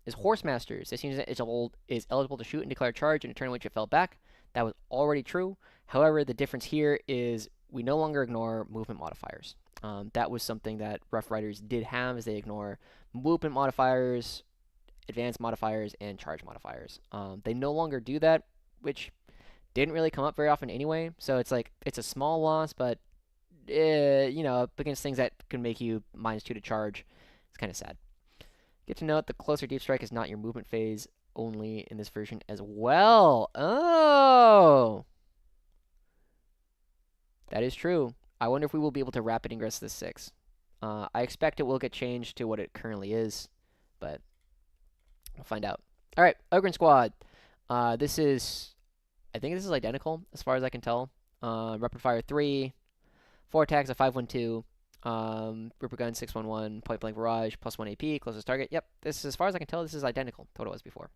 Is Horsemasters. This unit is eligible to shoot and declare charge in a turn in which it fell back. That was already true. However, the difference here is we no longer ignore movement modifiers. That was something that Rough Riders did have, is they ignore movement modifiers, advanced modifiers, and charge modifiers. They no longer do that, which didn't really come up very often anyway. So it's like, it's a small loss, but you know, against things that can make you -2 to charge, it's kind of sad. Get to note the closer deep strike is not your movement phase only in this version as well. Oh, that is true. I wonder if we will be able to rapid ingress this 6. I expect it will get changed to what it currently is, but we'll find out. All right, Ogren Squad. I think this is identical as far as I can tell. Rapid fire 3, 4 attacks, a 5-1-2. Ripper gun 6-1-1, point blank barrage, +1 AP, closest target. Yep, this, as far as I can tell, this is identical to what it was before.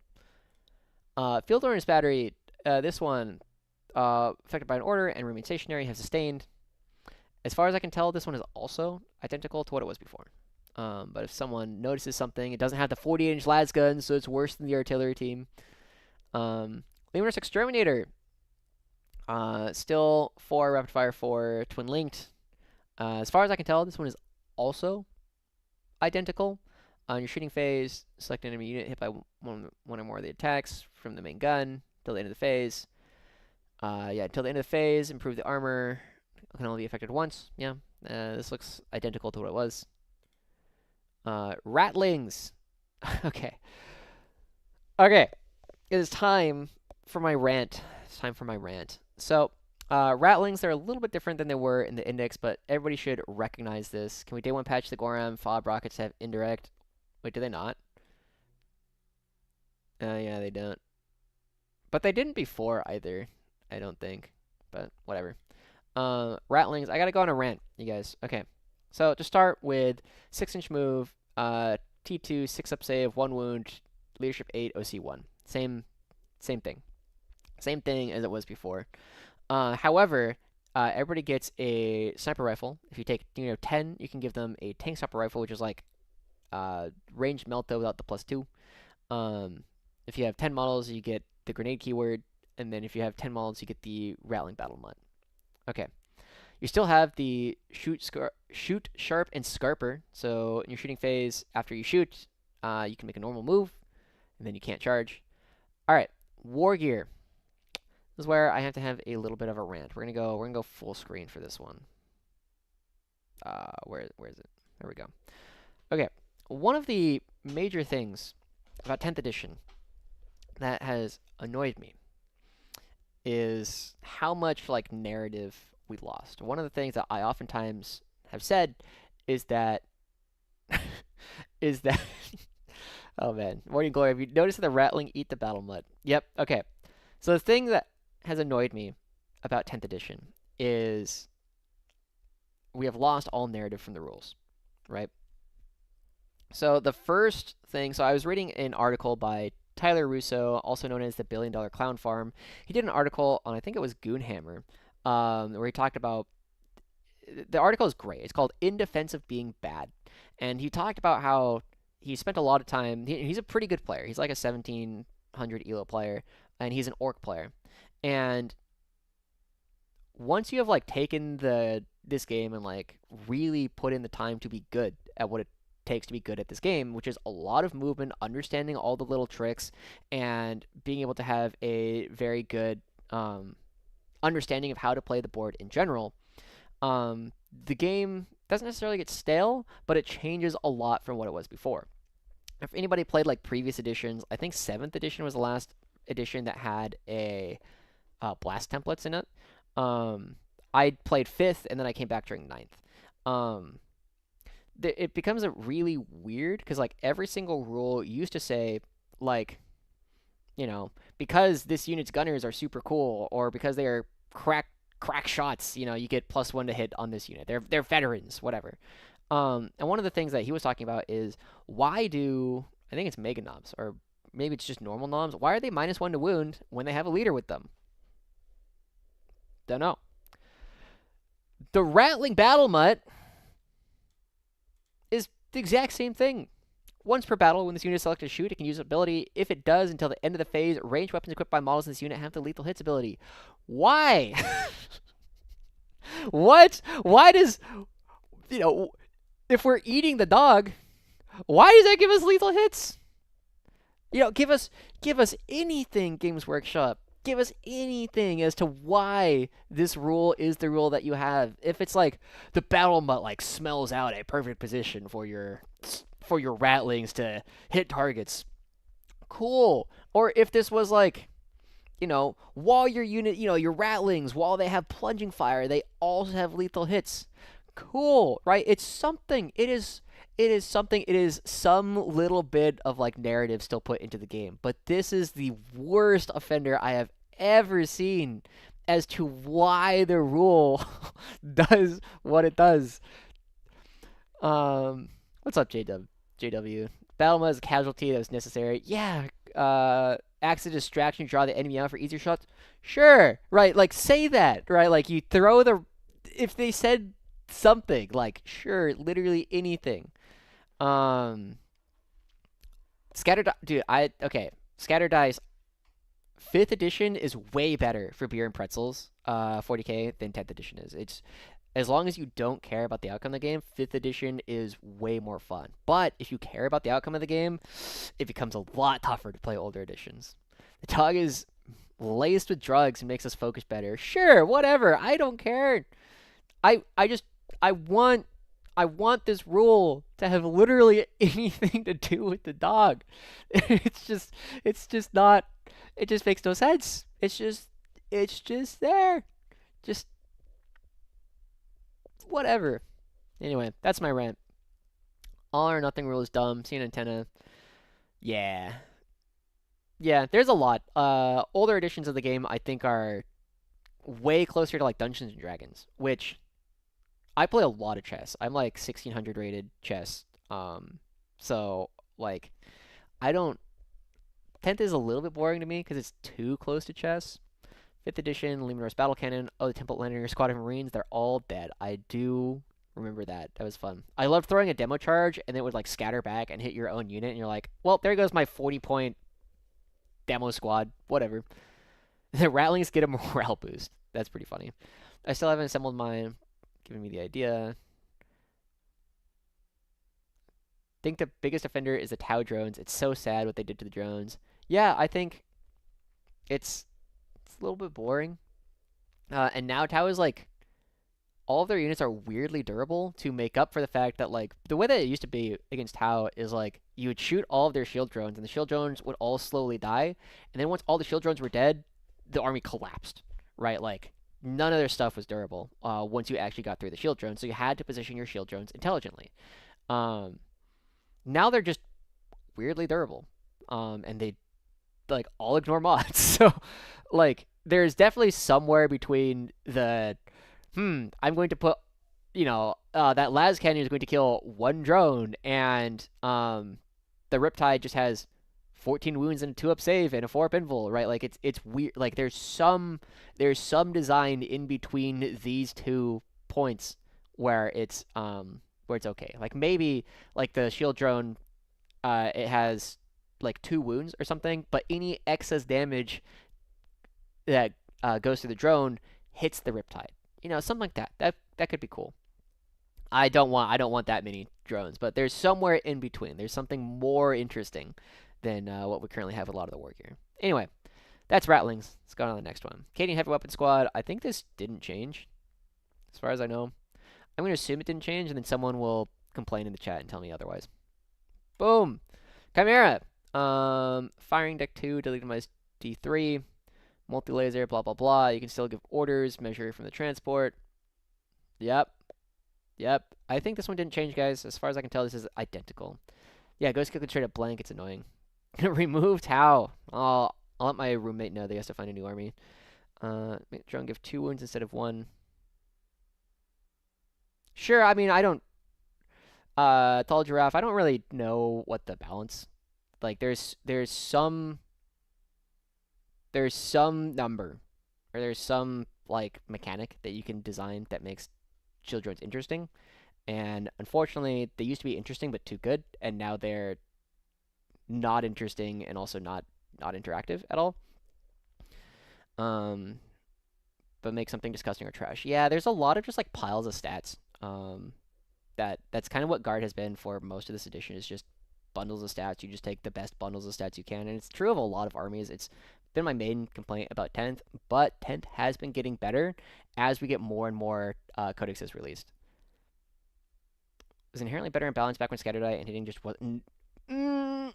Field Ordnance Battery. This one, affected by an order and remain stationary, have sustained. As far as I can tell, this one is also identical to what it was before. But if someone notices something, it doesn't have the 48-inch las gun, so it's worse than the artillery team. Leman Russ Exterminator. Still 4 rapid fire, 4 twin linked. As far as I can tell, this one is also identical. On your shooting phase, select an enemy unit hit by one or more of the attacks from the main gun till the end of the phase. Yeah, until the end of the phase, improve the armor. Can only be affected once. Yeah, this looks identical to what it was. Ratlings. Okay. Okay. It is time for my rant. It's time for my rant. So, Ratlings, they're a little bit different than they were in the index, but everybody should recognize this. Can we day one patch the Goram fob rockets to have indirect? Wait, do they not? Yeah, they don't. But they didn't before either, I don't think. But whatever. Ratlings, I gotta go on a rant, you guys. Okay. So to start with 6-inch move, T2, 6-up save, 1 wound, leadership 8, OC 1. Same thing. Same thing as it was before. However, everybody gets a sniper rifle. If you take 10, you can give them a tank sniper rifle, which is like ranged melta without the +2. If you have 10 models, you get the grenade keyword, and then if you have 10 models, you get the Ratling battle mod. Okay. You still have the shoot, sharp, and scarper. So in your shooting phase, after you shoot, you can make a normal move, and then you can't charge. All right, war gear. This is where I have to have a little bit of a rant. We're gonna go full screen for this one. Where is it? There we go. Okay, one of the major things about 10th edition that has annoyed me is how much like narrative we lost. One of the things that I oftentimes have said is that oh man, Morning Glory, have you noticed that the Ratling eat the battle mud? Yep, okay. So the thing that has annoyed me about 10th edition is we have lost all narrative from the rules, right? So the first thing, so I was reading an article by Tyler Russo, also known as the $1 Billion Clown Farm. He did an article on, I think it was Goonhammer, where he talked about, the article is great. It's called In Defense of Being Bad. And he talked about how he spent a lot of time, he's a pretty good player. He's like a 1700 ELO player, and he's an orc player. And once you have like taken this game and like really put in the time to be good at what it takes to be good at this game, which is a lot of movement, understanding all the little tricks, and being able to have a very good understanding of how to play the board in general, the game doesn't necessarily get stale, but it changes a lot from what it was before. If anybody played like previous editions, I think 7th edition was the last edition that had a blast templates in it. I played 5th, and then I came back during 9th. It becomes a really weird, because like every single rule used to say, like, because this unit's gunners are super cool, or because they are crack shots, you get +1 to hit on this unit. They're veterans, whatever. And one of the things that he was talking about is, why do, I think it's mega knobs, or maybe it's just normal knobs, why are they -1 to wound when they have a leader with them? Don't know. The Ratling battle mutt is the exact same thing. Once per battle, when this unit is selected to shoot, it can use ability. If it does, until the end of the phase, ranged weapons equipped by models in this unit have the lethal hits ability. Why? What? Why does, if we're eating the dog, why does that give us lethal hits? Give us anything, Games Workshop. Give us anything as to why this rule is the rule that you have. If it's like the battle mutt like smells out a perfect position for your Ratlings to hit targets, cool. Or if this was like, while your unit, your Ratlings, while they have plunging fire, they also have lethal hits. Cool, right? It's something. It is something. It is some little bit of like narrative still put into the game. But this is the worst offender I have ever seen as to why the rule does what it does. What's up, JW? Battle mode is a casualty that was necessary. Yeah. Acts as a distraction, draw the enemy out for easier shots. Sure, right? Like, say that, right? Like, you throw the, if they said something, like, sure, literally anything. Scatter, dude, okay. Scatter dice, 5th edition is way better for beer and pretzels, 40k, than 10th edition is. It's as long as you don't care about the outcome of the game, 5th edition is way more fun. But if you care about the outcome of the game, it becomes a lot tougher to play older editions. The dog is laced with drugs and makes us focus better. Sure, whatever. I don't care. I just I want this rule to have literally anything to do with the dog. It's just not it just makes no sense. It's just there. Just whatever. Anyway, that's my rant. All or nothing rule is dumb. See an antenna. Yeah. Yeah, there's a lot. Older editions of the game I think are way closer to like Dungeons and Dragons, which I play a lot of chess. I'm like 1600 rated chess. So like I don't 10th is a little bit boring to me because it's too close to chess. 5th edition, Leman Russ Battle Cannon, oh, the Temple Linear Squad of Marines, they're all dead. I do remember that. That was fun. I loved throwing a demo charge and it would like scatter back and hit your own unit, and you're like, well, there goes my 40-point demo squad, whatever. The Ratlings get a morale boost. That's pretty funny. I still haven't assembled mine, giving me the idea. Think the biggest offender is the Tau drones. It's so sad what they did to the drones. Yeah, I think it's a little bit boring. And now Tau is like all of their units are weirdly durable to make up for the fact that like the way that it used to be against Tau is like you would shoot all of their shield drones and the shield drones would all slowly die, and then once all the shield drones were dead, the army collapsed. Right, like none of their stuff was durable once you actually got through the shield drones, so you had to position your shield drones intelligently. Now they're just weirdly durable, and they like all ignore mods. So like there's definitely somewhere between the I'm going to put that las cannon is going to kill one drone, and the Riptide just has 14 wounds and a 2-up save and a 4-up invul, right? Like it's weird. Like there's some design in between these two points where it's okay. Like maybe like the shield drone, it has like 2 wounds or something, but any excess damage that goes through the drone hits the Riptide. Something like that. That could be cool. I don't want that many drones, but there's somewhere in between. There's something more interesting than what we currently have with a lot of the war gear. Anyway, that's Ratlings. Let's go on to the next one. Canadian Heavy Weapon Squad. I think this didn't change, as far as I know. I'm going to assume it didn't change, and then someone will complain in the chat and tell me otherwise. Boom! Chimera! Firing deck 2, deleted my D3. Multi-laser, blah, blah, blah. You can still give orders, measure from the transport. Yep. I think this one didn't change, guys. As far as I can tell, this is identical. Yeah, Ghost Kick straight up blank. It's annoying. Removed how? I'll let my roommate know they have to find a new army. Make drone give 2 wounds instead of 1. Sure, I mean, I don't... Tall Giraffe, I don't really know what the balance... Like, there's some number, or there's some, like, mechanic that you can design that makes shield drones interesting. And unfortunately, they used to be interesting but too good, and now they're not interesting and also not interactive at all. But make something disgusting or trash. Yeah, there's a lot of just like piles of stats. That's kind of what Guard has been for most of this edition, is just bundles of stats. You just take the best bundles of stats you can, and it's true of a lot of armies. It's been my main complaint about 10th, but 10th has been getting better as we get more and more codexes released. It was inherently better in balance back when Scatter Die and hitting just wasn't... I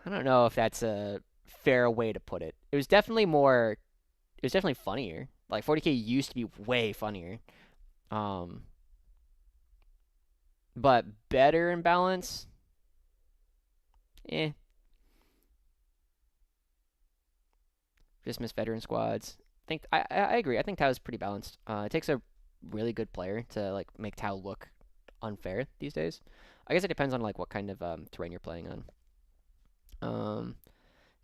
don't know if that's a fair way to put it. It was definitely funnier. Like 40k used to be way funnier. But better in balance? Just miss veteran squads. I agree. I think Tau is pretty balanced. It takes a really good player to like make Tau look unfair these days. I guess it depends on like what kind of terrain you're playing on.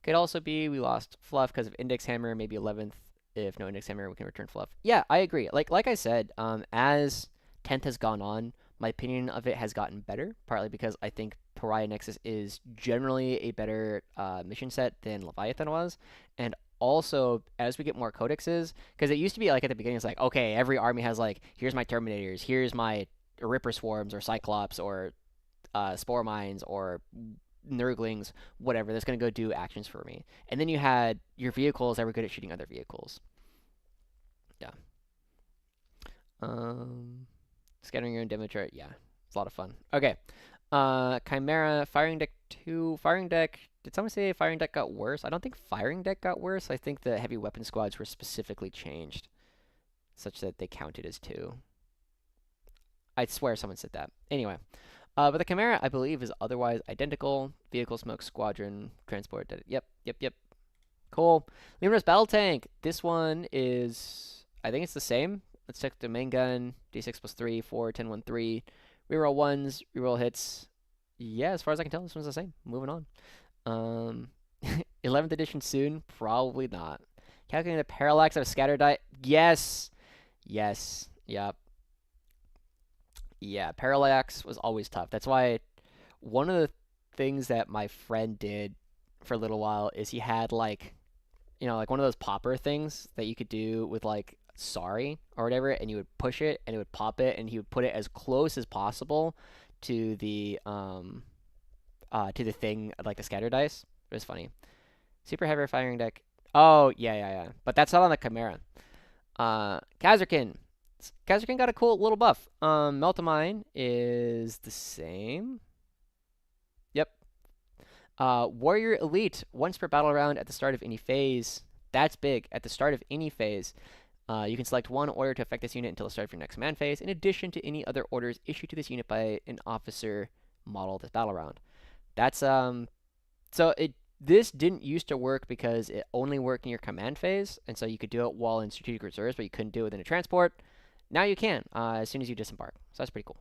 Could also be we lost Fluff because of Index Hammer, maybe 11th. If no Index Hammer, we can return Fluff. Yeah, I agree. Like I said, as 10th has gone on, my opinion of it has gotten better, partly because I think Toriah Nexus is generally a better mission set than Leviathan was, and also as we get more codexes, because it used to be like at the beginning, it's like, okay, every army has like, here's my Terminators, here's my Ripper Swarms or Cyclops or Spore Mines or Nurglings, whatever, that's going to go do actions for me. And then you had your vehicles that were good at shooting other vehicles. Yeah. Scattering your own demo chart. Yeah, it's a lot of fun. Okay. Chimera, firing deck 2. Firing deck. Did someone say firing deck got worse? I don't think firing deck got worse. I think the heavy weapon squads were specifically changed such that they counted as 2. I swear someone said that. Anyway. But the Chimera, I believe, is otherwise identical. Vehicle, smoke, squadron, transport. Yep. Cool. Leman Russ battle tank. This one is, I think it's the same. Let's check the main gun. D6 plus 3, 4, 10, 1, 3. Reroll 1s, reroll hits. Yeah, as far as I can tell, this one's the same. Moving on. 11th edition soon? Probably not. Calculating the parallax of a scatter die. Yes. Yep. Yeah, parallax was always tough. That's why one of the things that my friend did for a little while is he had like, like one of those popper things that you could do with like sorry or whatever, and you would push it and it would pop it, and he would put it as close as possible to the thing like the scatter dice. It was funny. Super heavy firing deck. Oh yeah. But that's not on the Chimera. Kazarkin. Kazarkin got a cool little buff. Meltamine is the same. Yep. Warrior Elite, once per battle round at the start of any phase. That's big. At the start of any phase, you can select one order to affect this unit until the start of your next command phase, in addition to any other orders issued to this unit by an officer model this battle round. That's this didn't used to work because it only worked in your command phase, and so you could do it while in strategic reserves, but you couldn't do it within a transport. Now you can, as soon as you disembark. So that's pretty cool.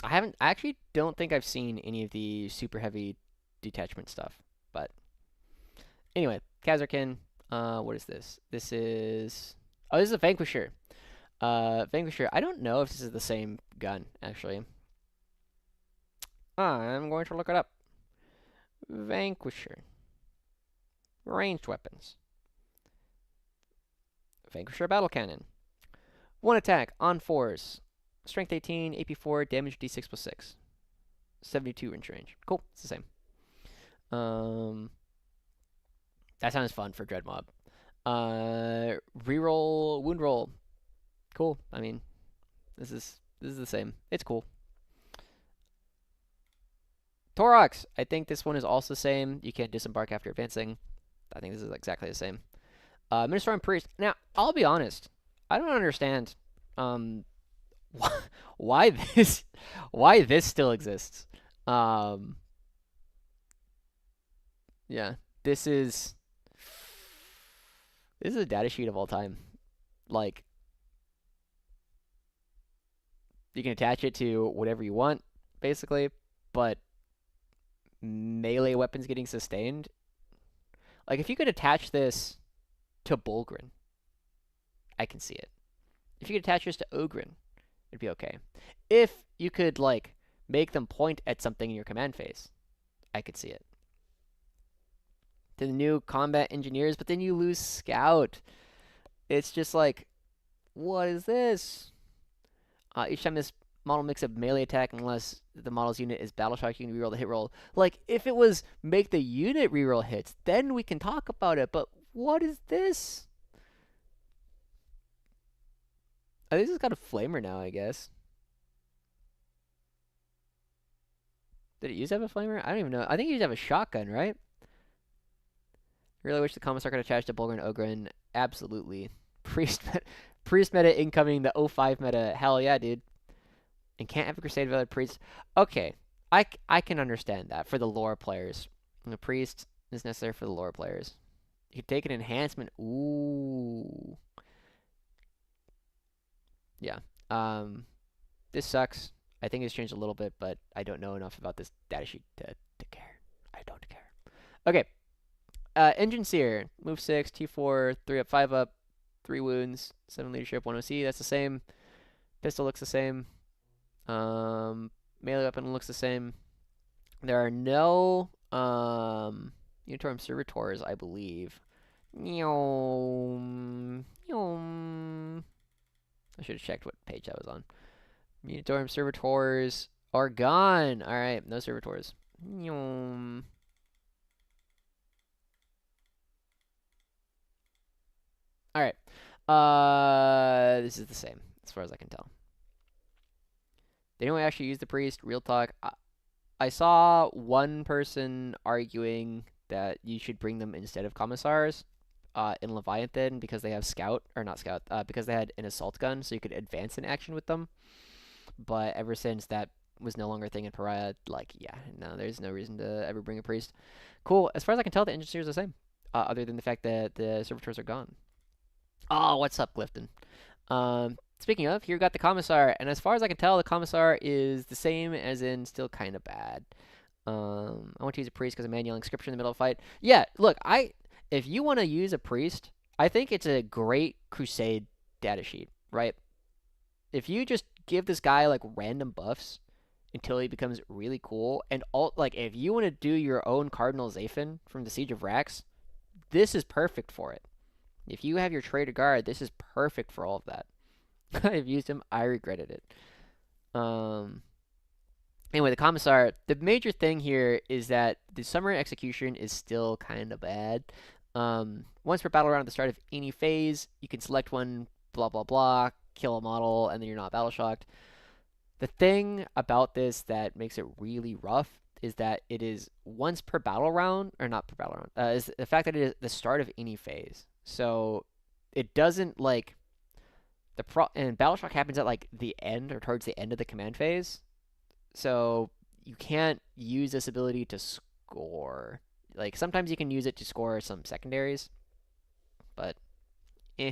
I actually don't think I've seen any of the super heavy detachment stuff, but anyway, Kazarkin, what is this? This is a Vanquisher. Vanquisher, I don't know if this is the same gun, actually. I'm going to look it up. Vanquisher. Ranged weapons. Vanquisher battle cannon. 1 attack on 4s. Strength 18, AP 4, damage D6 plus 6. 72 inch range. Cool, it's the same. That sounds fun for Dread Mob. Reroll, wound roll. Cool. I mean, this is the same. It's cool. Torox. I think this one is also the same. You can't disembark after advancing. I think this is exactly the same. Minister and Priest. Now, I'll be honest. I don't understand why this still exists. Yeah, this is a data sheet of all time. Like, you can attach it to whatever you want, basically, but melee weapons getting sustained. Like, if you could attach this to Bullgryn, I can see it. If you could attach this to Ogryn, it'd be okay. If you could, like, make them point at something in your command phase, I could see it. To the new combat engineers, but then you lose Scout. It's just like, what is this? Each time this model makes a melee attack, unless the model's unit is battle shocked, you can reroll the hit roll. Like, if it was make the unit reroll hits, then we can talk about it. But what is this? I think it's got a flamer now, I guess. Did it used to have a flamer? I don't even know. I think it used to have a shotgun, right? Really wish the Commissar could attach to Bullgryn and Ogryn. Absolutely. Priest meta incoming, the 05 meta. Hell yeah, dude. And can't have a Crusade Valid Priest. Okay. I can understand that for the lore players. And the Priest is necessary for the lore players. You can take an enhancement. Ooh. Yeah. This sucks. I think it's changed a little bit, but I don't know enough about this datasheet to care. I don't care. Okay. Engine Seer. Move 6, T4, 3 up, 5 up, 3 wounds, 7 leadership, 1 OC. That's the same. Pistol looks the same. Melee weapon looks the same. There are no Unitorm Servitors, I believe. I should have checked what page I was on. Unitorm Servitors are gone. All right, no Servitors. All right. This is the same as far as I can tell. They don't actually use the priest. Real talk. I saw one person arguing that you should bring them instead of commissars in Leviathan because they have scout or not scout because they had an assault gun, so you could advance in action with them. But ever since that was no longer a thing in Pariah, like yeah, no, there's no reason to ever bring a priest. Cool. As far as I can tell, the engineers are the same, other than the fact that the servitors are gone. Oh, what's up, Clifton? Speaking of, here we got the Commissar, and as far as I can tell, the Commissar is the same, as in still kind of bad. I want to use a priest because a man yelling scripture in the middle of a fight. Yeah, look, if you want to use a priest, I think it's a great crusade datasheet, right? If you just give this guy like random buffs until he becomes really cool, and like if you want to do your own Cardinal Zaphon from the Siege of Rax, this is perfect for it. If you have your Traitor Guard, this is perfect for all of that. I've used him. I regretted it. Anyway, the Commissar. The major thing here is that the summary execution is still kind of bad. Once per battle round at the start of any phase, you can select one, blah, blah, blah, kill a model, and then you're not battle shocked. The thing about this that makes it really rough is that it is once per battle round, or not per battle round, is the fact that it is the start of any phase. So it doesn't like and battle shock happens at like the end or towards the end of the command phase. So you can't use this ability to score. Like sometimes you can use it to score some secondaries, but eh.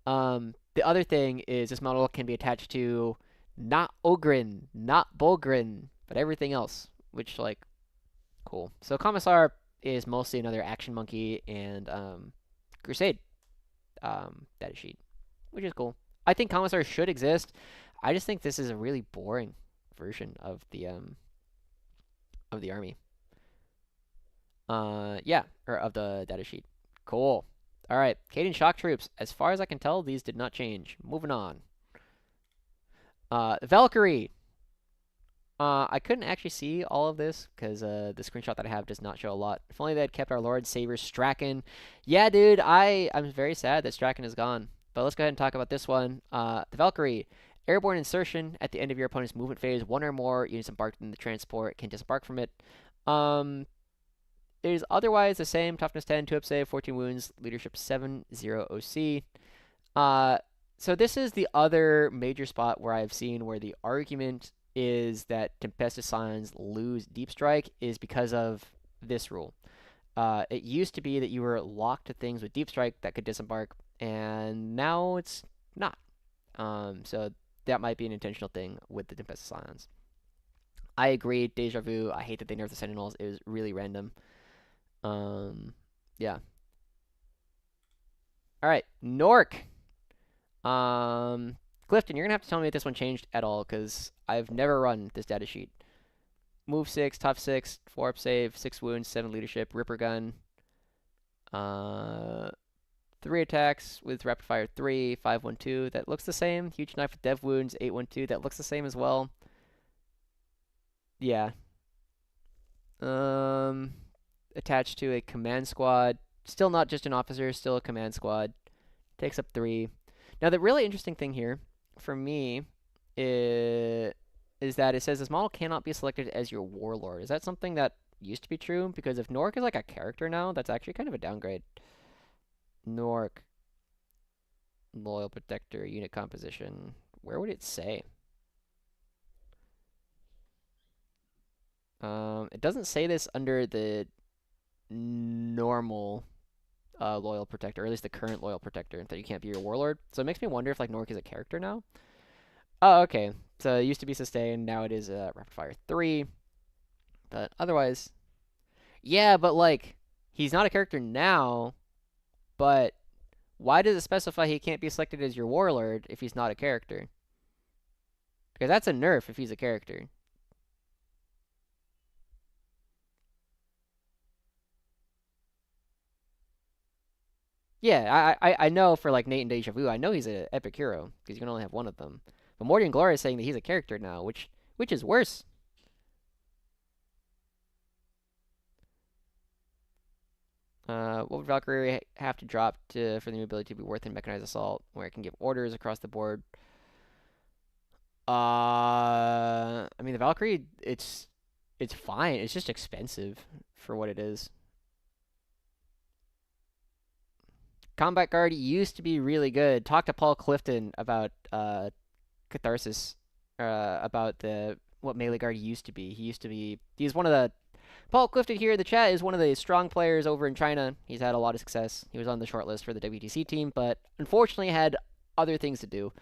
The other thing is this model can be attached to not Ogryn, not Bullgryn, but everything else, which like cool. So Commissar is mostly another action monkey and crusade data sheet, which is cool. I think Commissar should exist. I just think this is a really boring version of the army. Yeah, or of the data sheet. Cool. All right, Caden shock troops. As far as I can tell, these did not change. Moving on. Valkyrie. I couldn't actually see all of this because the screenshot that I have does not show a lot. If only they had kept our Lord Savior Strachan. Yeah, dude, I'm very sad that Strachan is gone. But let's go ahead and talk about this one. The Valkyrie. Airborne insertion at the end of your opponent's movement phase. One or more units embarked in the transport can disembark from it. It is otherwise the same. Toughness 10, 2 up save, 14 wounds, leadership 7, 0 OC. So this is the other major spot where I've seen where the argument is that Tempestus Scions lose Deep Strike is because of this rule. It used to be that you were locked to things with Deep Strike that could disembark, and now it's not. So that might be an intentional thing with the Tempestus Scions. I agree, Deja Vu. I hate that they nerfed the Sentinels. It was really random. Yeah. Alright, Nork. Clifton, you're gonna have to tell me if this one changed at all, because I've never run this data sheet. Move 6, tough 6, 4 up save, 6 wounds, 7 leadership, Ripper gun. 3 attacks with rapid fire 3, 5-1-2. That looks the same. Huge knife with dev wounds, 8-1-2. That looks the same as well. Yeah. Attached to a command squad. Still not just an officer, still a command squad. Takes up 3. Now, the really interesting thing here, for me, is that it says this model cannot be selected as your warlord. Is that something that used to be true? Because if Nork is like a character now, that's actually kind of a downgrade. Nork. Loyal Protector, unit composition. Where would it say? It doesn't say this under the normal Loyal Protector, or at least the current Loyal Protector, that you can't be your warlord. So it makes me wonder if like Nork is a character now. Oh, okay. So it used to be sustained, now it is rapid fire 3. But otherwise, yeah, but like he's not a character now. But why does it specify he can't be selected as your warlord if he's not a character? Because that's a nerf if he's a character. Yeah, I know for like Nate and Deja Vu, I know he's an epic hero because you can only have one of them. But Morty and Gloria is saying that he's a character now, which is worse. What would Valkyrie have to drop for the new ability to be worth in Mechanized Assault, where it can give orders across the board? I mean the Valkyrie, it's fine. It's just expensive for what it is. Combat Guard used to be really good. Talk to Paul Clifton about Catharsis, about the what melee guard used to be. He's one of the Paul Clifton here in the chat is one of the strong players over in China. He's had a lot of success. He was on the short list for the WTC team, but unfortunately had other things to do.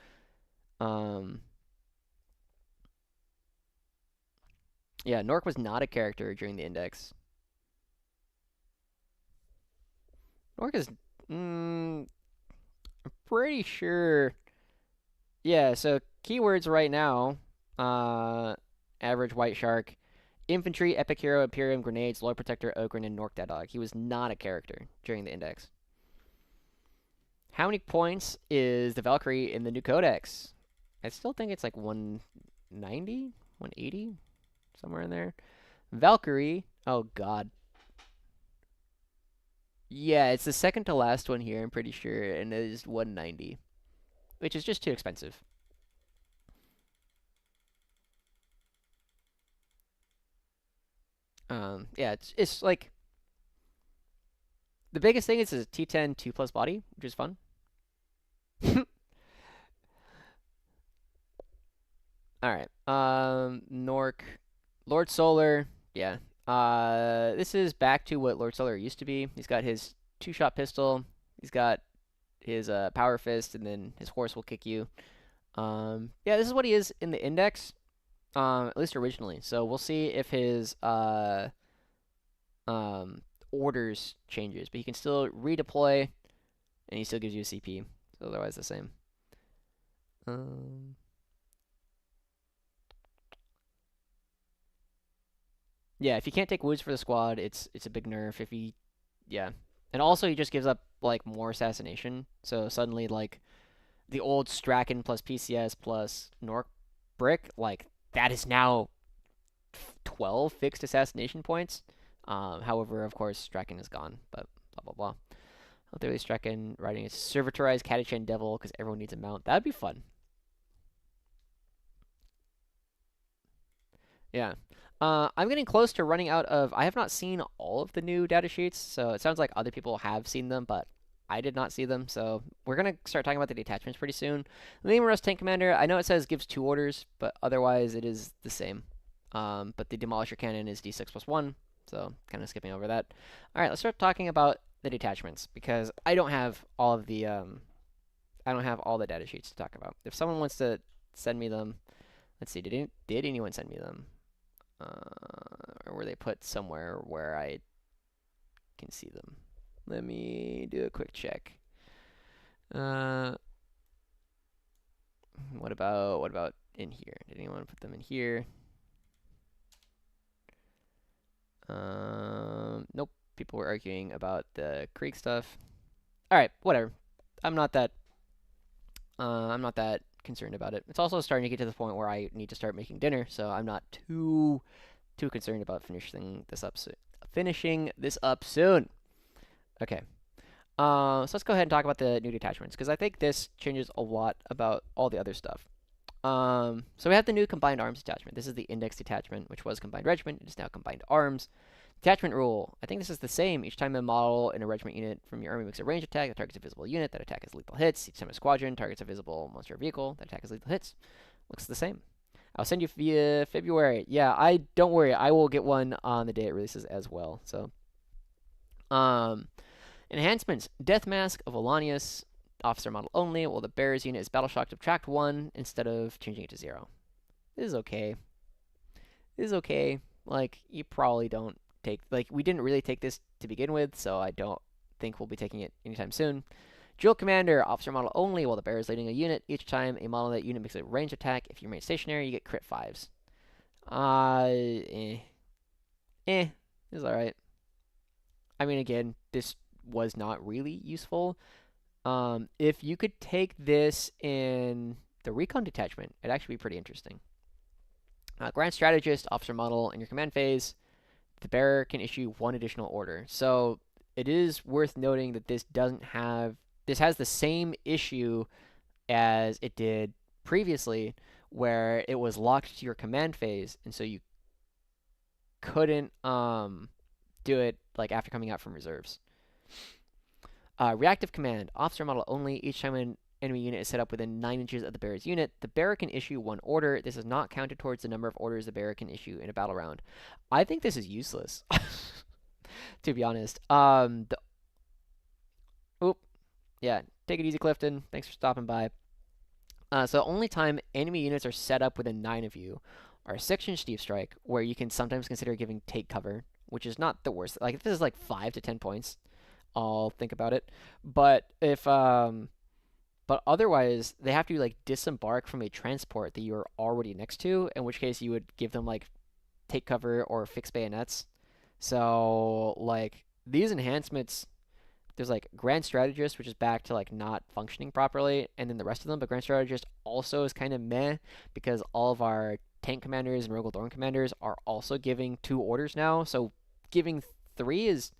Yeah, Nork was not a character during the index. Nork is, I'm pretty sure. Yeah, so keywords right now, average white shark, infantry, epic hero, Imperium, grenades, Lord Protector, Ogren, and Nork Dead Dog. He was not a character during the index. How many points is the Valkyrie in the new codex? I still think it's like 190, 180, somewhere in there. Valkyrie, oh god. Yeah, it's the second to last one here, I'm pretty sure, and it is 190, which is just too expensive. Yeah, it's like the biggest thing is a T10 2+ body, which is fun. All right. Nork, Lord Solar. Yeah. This is back to what Lord Solar used to be. He's got his 2-shot pistol. He's got his power fist, and then his horse will kick you. Yeah, this is what he is in the index. At least originally. So we'll see if his orders changes, but he can still redeploy, and he still gives you a CP. So otherwise the same. Yeah, if you can't take wounds for the squad, it's a big nerf. Yeah, and also he just gives up like more assassination. So suddenly like the old Strachan plus PCS plus Nork brick, like that is now 12 fixed assassination points. However, of course, Strachan is gone, but blah blah blah. Literally Strachan riding a servitorized Catachan Devil because everyone needs a mount. That'd be fun. Yeah. I'm getting close to running out of. I have not seen all of the new data sheets, so it sounds like other people have seen them, but I did not see them. So we're gonna start talking about the detachments pretty soon. Leman Russ Tank Commander. I know it says gives 2 orders, but otherwise it is the same. But the Demolisher Cannon is D6+1, so kind of skipping over that. All right, let's start talking about the detachments because I don't have all of the I don't have all the data sheets to talk about. If someone wants to send me them, let's see. Did anyone send me them? Or were they put somewhere where I can see them? Let me do a quick check. What about in here? Did anyone put them in here? Nope. People were arguing about the Krieg stuff. All right, whatever. I'm not that concerned about it. It's also starting to get to the point where I need to start making dinner, so I'm not too concerned about finishing this up soon. Okay. So let's go ahead and talk about the new detachments, because I think this changes a lot about all the other stuff. So we have the new Combined Arms detachment. This is the Index detachment, which was Combined Regiment. It is now Combined Arms. Detachment rule. I think this is the same. Each time a model in a regiment unit from your army makes a range attack that targets a visible unit, that attack is lethal hits. Each time a squadron targets a visible monster or vehicle, that attack is lethal hits. Looks the same. I'll send you via February. Yeah, don't worry. I will get one on the day it releases as well. So, enhancements. Death Mask of Olanius. Officer model only. Well, the Bears unit is Battle Shock subtract 1 instead of changing it to 0. This is okay. Like, you probably don't take... Like, we didn't really take this to begin with, so I don't think we'll be taking it anytime soon. Dual commander, officer model only while the bearer is leading a unit. Each time a model of that unit makes a ranged attack, if you remain stationary, you get crit 5s. This is alright. I mean, again, this was not really useful. If you could take this in the Recon detachment, it'd actually be pretty interesting. Grand Strategist, officer model in your command phase, the bearer can issue 1 additional order. So it is worth noting that this has the same issue as it did previously, where it was locked to your command phase, and so you couldn't do it like after coming out from reserves. Reactive command, officer model only. Each time an enemy unit is set up within 9 inches of the bearer's unit, the bearer can issue 1 order. This is not counted towards the number of orders the bearer can issue in a battle round. I think this is useless, to be honest. Yeah, take it easy, Clifton. Thanks for stopping by. So only time enemy units are set up within 9 of you are 6-inch deep strike, where you can sometimes consider giving take cover, which is not the worst. Like, if this is like 5 to 10 points, I'll think about it. But if but otherwise, they have to like disembark from a transport that you're already next to, in which case you would give them like take cover or fix bayonets. So like these enhancements, there's like Grand Strategist, which is back to like not functioning properly, and then the rest of them. But Grand Strategist also is kind of meh because all of our tank commanders and Rogal Dorn commanders are also giving 2 orders now. So giving 3 is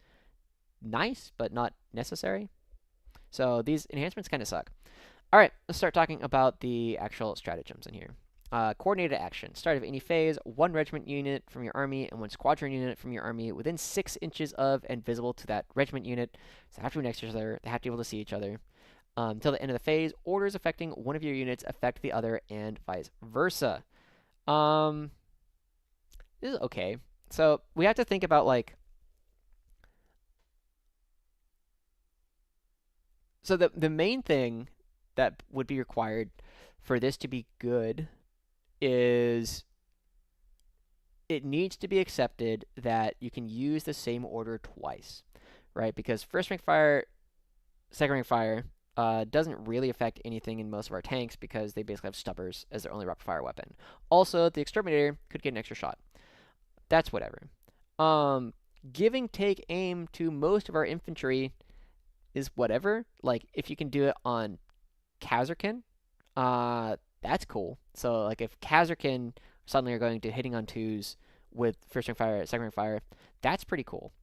nice, but not necessary. So these enhancements kind of suck. All right, let's start talking about the actual stratagems in here. Coordinated action. Start of any phase, 1 regiment unit from your army and 1 squadron unit from your army within 6 inches of and visible to that regiment unit. So they have to be next to each other. They have to be able to see each other. Until the end of the phase, orders affecting one of your units affect the other and vice versa. This is okay. So we have to think about like... So the main thing that would be required for this to be good is it needs to be accepted that you can use the same order twice, right? Because first rank fire, second rank fire doesn't really affect anything in most of our tanks because they basically have stubbers as their only rapid fire weapon. Also, the exterminator could get an extra shot. That's whatever. Giving take aim to most of our infantry is whatever. Like if you can do it on Khazarkan, that's cool. So like if Khazarkan suddenly are going to hitting on 2s with first rank fire, second rank fire, that's pretty cool.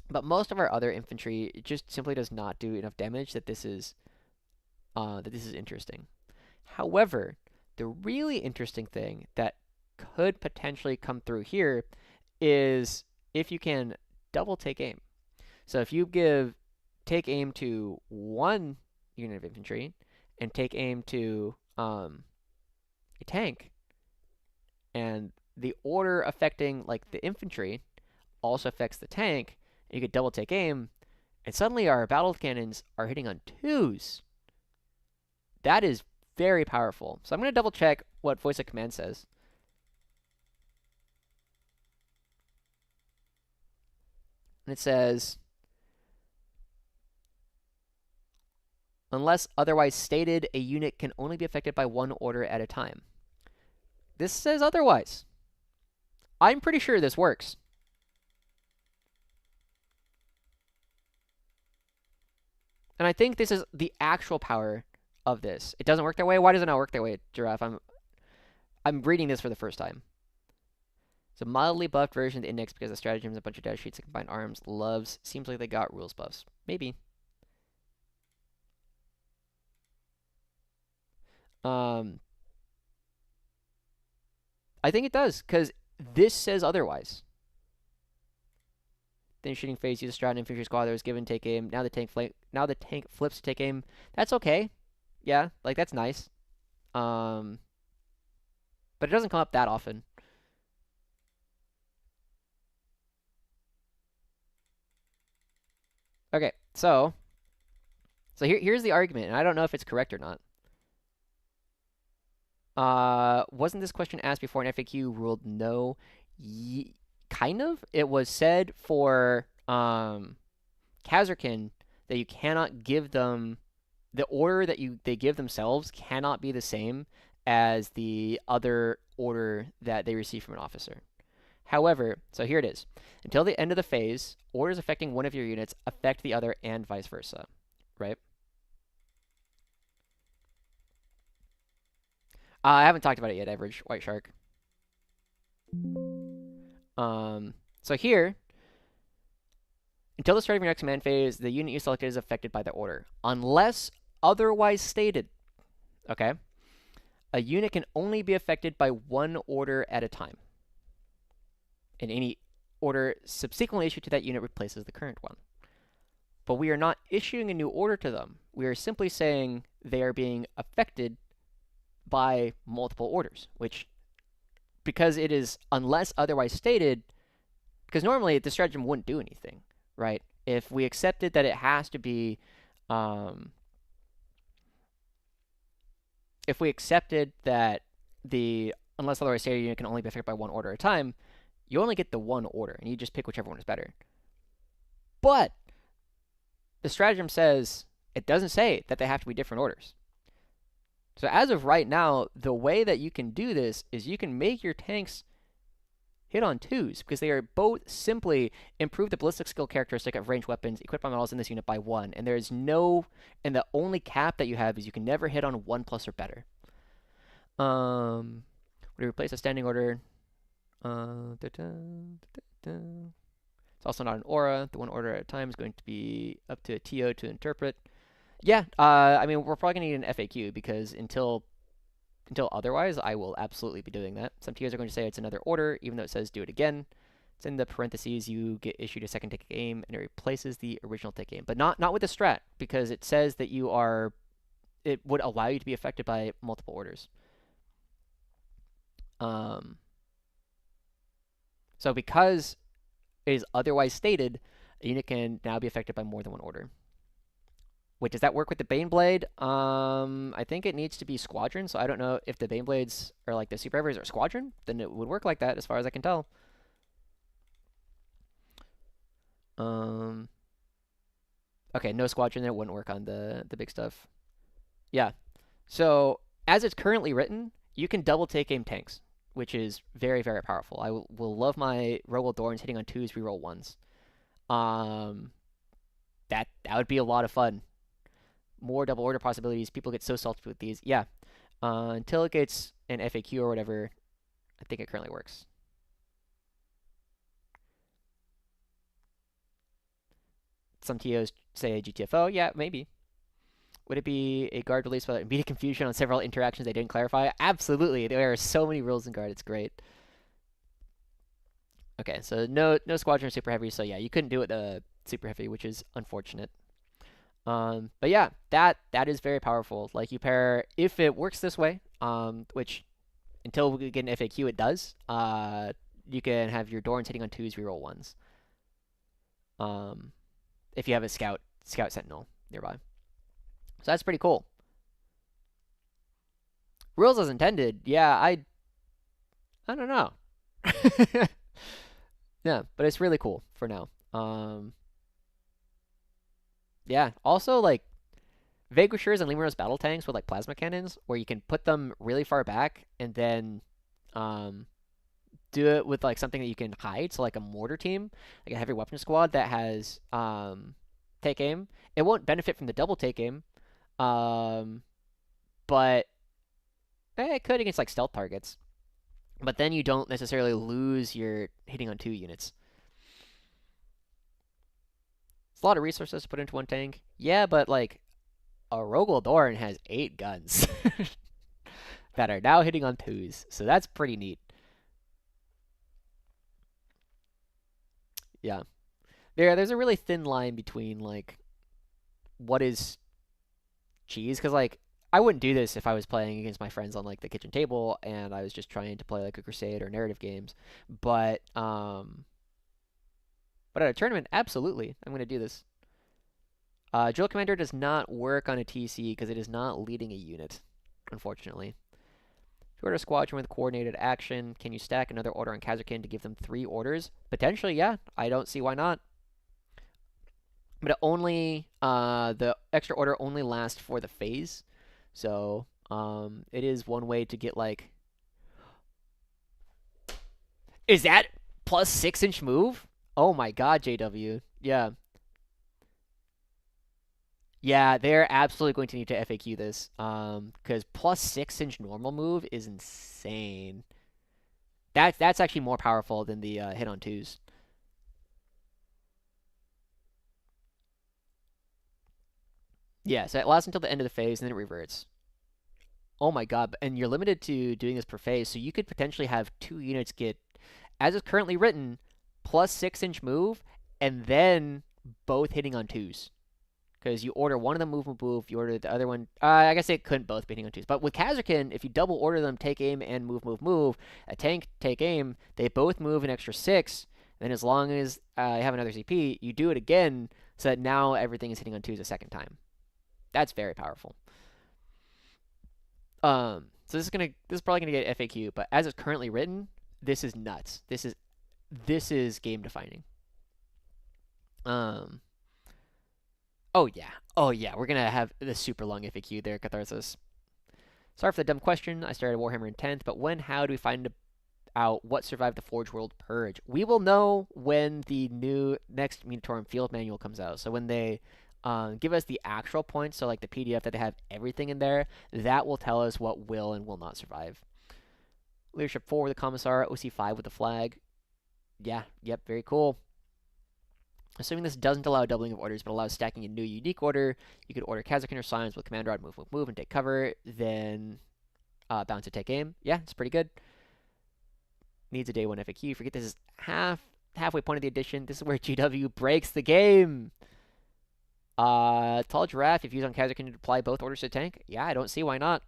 But most of our other infantry just simply does not do enough damage that this is interesting. However, the really interesting thing that could potentially come through here is if you can double take aim. So if you give take aim to 1 unit of infantry and take aim to a tank, and the order affecting like the infantry also affects the tank, and you could double take aim, and suddenly our battle cannons are hitting on 2s. That is very powerful. So I'm going to double check what voice of command says. And it says, unless otherwise stated, a unit can only be affected by 1 order at a time. This says otherwise. I'm pretty sure this works. And I think this is the actual power of this. It doesn't work that way. Why does it not work that way, Giraffe? I'm reading this for the first time. It's a mildly buffed version of the index because the stratagems, a bunch of data sheets, and combined arms, loves. Seems like they got rules buffs. Maybe. I think it does, because this says otherwise. Then shooting phase, use a strat and infantry squad that was given take aim. Now the tank flips to take aim. That's okay. Yeah, like that's nice. But it doesn't come up that often. Okay, so here's the argument, and I don't know if it's correct or not. Wasn't this question asked before an FAQ ruled no? Kind of. It was said for Khazarkan that you cannot give them the order that they give themselves cannot be the same as the other order that they receive from an officer. However, so here it is. Until the end of the phase, orders affecting one of your units affect the other and vice versa, right? I haven't talked about it yet, Average White Shark. So here, until the start of your next command phase, the unit you selected is affected by the order, unless otherwise stated. Okay? A unit can only be affected by one order at a time. And any order subsequently issued to that unit replaces the current one. But we are not issuing a new order to them. We are simply saying they are being affected by multiple orders, which, because it is unless otherwise stated, because normally the stratagem wouldn't do anything, right? If we accepted that it has to be, if we accepted that the unless otherwise stated unit can only be affected by one order at a time, you only get the one order, and you just pick whichever one is better. But the stratagem says, it doesn't say that they have to be different orders. So as of right now, the way that you can do this is you can make your tanks hit on 2s, because they are both simply improve the ballistic skill characteristic of ranged weapons equipped by models in this unit by 1. And there is no, and the only cap that you have is you can never hit on 1+ or better. We replace a standing order. It's also not an aura. The one order at a time is going to be up to a TO to interpret. Yeah, I mean, we're probably going to need an FAQ, because until otherwise, I will absolutely be doing that. Some TOs are going to say it's another order, even though it says do it again. It's in the parentheses, you get issued a second take aim, and it replaces the original take aim. But not with the strat, because it says that it would allow you to be affected by multiple orders. So because it is otherwise stated, a unit can now be affected by more than one order. Wait, does that work with the Baneblade? I think it needs to be Squadron, so I don't know if the Baneblades are like the Super Heavies or Squadron. Then it would work like that, as far as I can tell. Okay, no Squadron, then it wouldn't work on the big stuff. Yeah. So, as it's currently written, you can double take aim tanks, which is very, very powerful. I will love my Rogal Dorns hitting on 2s, reroll 1s. That would be a lot of fun. More double order possibilities. People get so salty with these. Yeah. Until it gets an FAQ or whatever, I think it currently works. Some TOs say GTFO. Yeah, maybe. Would it be a guard release without immediate confusion on several interactions they didn't clarify? Absolutely. There are so many rules in guard. It's great. Okay, so no Squadron or Super Heavy. So yeah, you couldn't do it Super Heavy, which is unfortunate. But yeah, that is very powerful. Like, you pair, if it works this way, which until we get an FAQ it does, you can have your Dorns hitting on 2s, reroll 1s. If you have a Scout Sentinel nearby. So that's pretty cool. Rules as intended, yeah, I don't know. Yeah, but it's really cool for now. Yeah, also, like, Vanquishers and Leman Russ battle tanks with, like, plasma cannons, where you can put them really far back and then do it with, like, something that you can hide. So, like, a mortar team, like a heavy weapon squad that has take aim. It won't benefit from the double take aim, but it could against, like, stealth targets. But then you don't necessarily lose your hitting on 2 units. It's a lot of resources to put into one tank. Yeah, but, like, a Rogal Dorn has 8 guns that are now hitting on 2s. So that's pretty neat. Yeah. There's a really thin line between, like, what is cheese. Because, like, I wouldn't do this if I was playing against my friends on, like, the kitchen table and I was just trying to play, like, a Crusade or narrative games. But at a tournament, absolutely, I'm going to do this. Drill Commander does not work on a TC because it is not leading a unit, unfortunately. If you order a squadron with coordinated action, can you stack another order on Khazarkin to give them 3 orders? Potentially, yeah. I don't see why not. but it only the extra order only lasts for the phase. So it is one way to get like. Is that plus 6-inch move? Oh my god, JW. Yeah. Yeah, they're absolutely going to need to FAQ this. Because plus 6-inch normal move is insane. That's actually more powerful than the hit on twos. Yeah, so it lasts until the end of the phase and then it reverts. Oh my god, and you're limited to doing this per phase, so you could potentially have 2 units get, as is currently written, plus 6-inch move, and then both hitting on twos. Because you order one of them move, you order the other one. I guess they couldn't both be hitting on twos. But with Kazarkin, if you double order them, take aim and move, a tank, take aim, they both move an extra 6. Then as long as you have another CP, you do it again so that now everything is hitting on twos a second time. That's very powerful. So this is probably gonna get FAQ, but as it's currently written, this is nuts. This is game defining. Um. Oh yeah. Oh yeah. We're gonna have the super long FAQ there, Catharsis. Sorry for the dumb question. I started Warhammer in 10th, but when, how do we find out what survived the Forge World Purge? We will know when the new next Munitorum Field Manual comes out. So when they give us the actual points, so like the PDF that they have everything in there, that will tell us what will and will not survive. Leadership 4 with the Commissar, OC5 with the flag. Yeah, yep, very cool. Assuming this doesn't allow doubling of orders, but allows stacking a new unique order, you could order Kazakhin or Scions with Command Rod, move, and take cover, then bounce to take aim. Yeah, it's pretty good. Needs a day 1 FAQ. Forget this is halfway point of the edition. This is where GW breaks the game. Tall Giraffe, if used on Kazakhin to apply both orders to tank. Yeah, I don't see why not.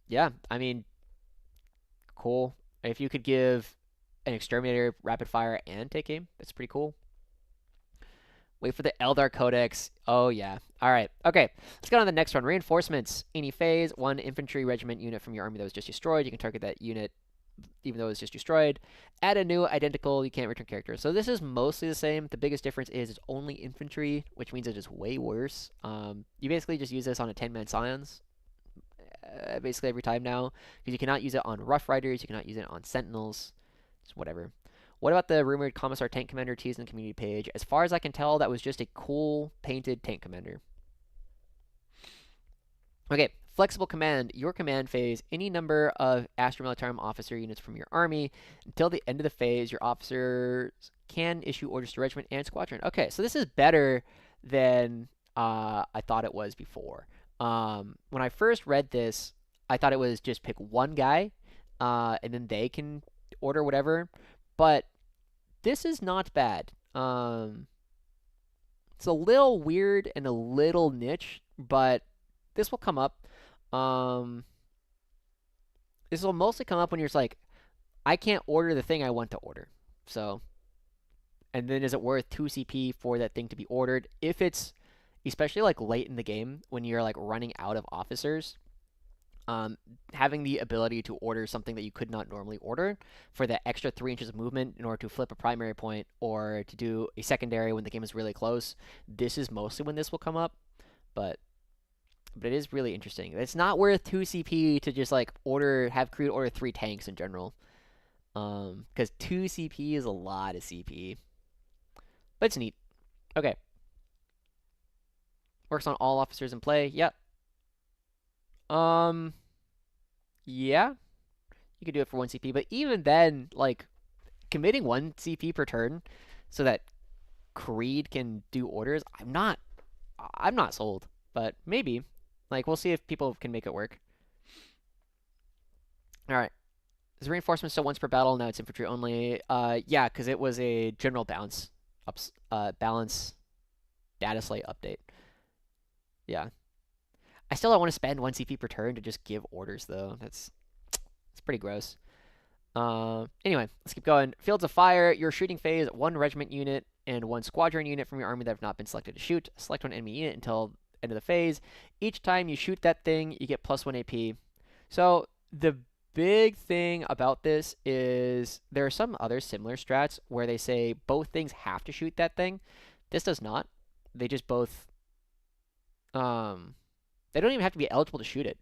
Yeah, I mean, cool. If you could give an Exterminator rapid fire and take aim, that's pretty cool. Wait for the Eldar Codex. Oh, yeah. All right. Okay. Let's get on to the next one. Reinforcements. Any phase, 1 infantry regiment unit from your army that was just destroyed. You can target that unit even though it was just destroyed. Add a new identical. You can't return character. So this is mostly the same. The biggest difference is it's only infantry, which means it is way worse. You basically just use this on a 10-man Scions. Basically every time now. Because you cannot use it on Rough Riders. You cannot use it on Sentinels. Just whatever. What about the rumored Commissar Tank Commander teased in the community page? As far as I can tell, that was just a cool painted tank commander. Okay, flexible command. Your command phase, any number of Astra Militarum officer units from your army. Until the end of the phase, your officers can issue orders to regiment and squadron. Okay, so this is better than I thought it was before. When I first read this, I thought it was just pick one guy, and then they can order whatever. But this is not bad. It's a little weird and a little niche, but this will come up. This will mostly come up when you're just like, I can't order the thing I want to order. So, and then is it worth 2 CP for that thing to be ordered? If it's, especially like late in the game when you're like running out of officers, having the ability to order something that you could not normally order for that extra 3 inches of movement in order to flip a primary point or to do a secondary when the game is really close, this is mostly when this will come up. But it is really interesting. It's not worth 2 CP to just like have Creed order 3 tanks in general. Because 2 CP is a lot of CP. But it's neat. Okay. Works on all officers in play. Yep. Yeah. You could do it for 1 CP, but even then, like, committing 1 CP per turn so that Creed can do orders, I'm not sold. But maybe. Like, we'll see if people can make it work. Alright. Is reinforcement still once per battle? Now it's infantry only. Yeah, because it was a general balance data slate update. Yeah. I still don't want to spend 1 CP per turn to just give orders, though. It's pretty gross. Anyway, let's keep going. Fields of Fire. Your shooting phase, 1 regiment unit and 1 squadron unit from your army that have not been selected to shoot. Select 1 enemy unit until end of the phase. Each time you shoot that thing, you get +1 AP. So the big thing about this is there are some other similar strats where they say both things have to shoot that thing. This does not. They just both um they don't even have to be eligible to shoot it.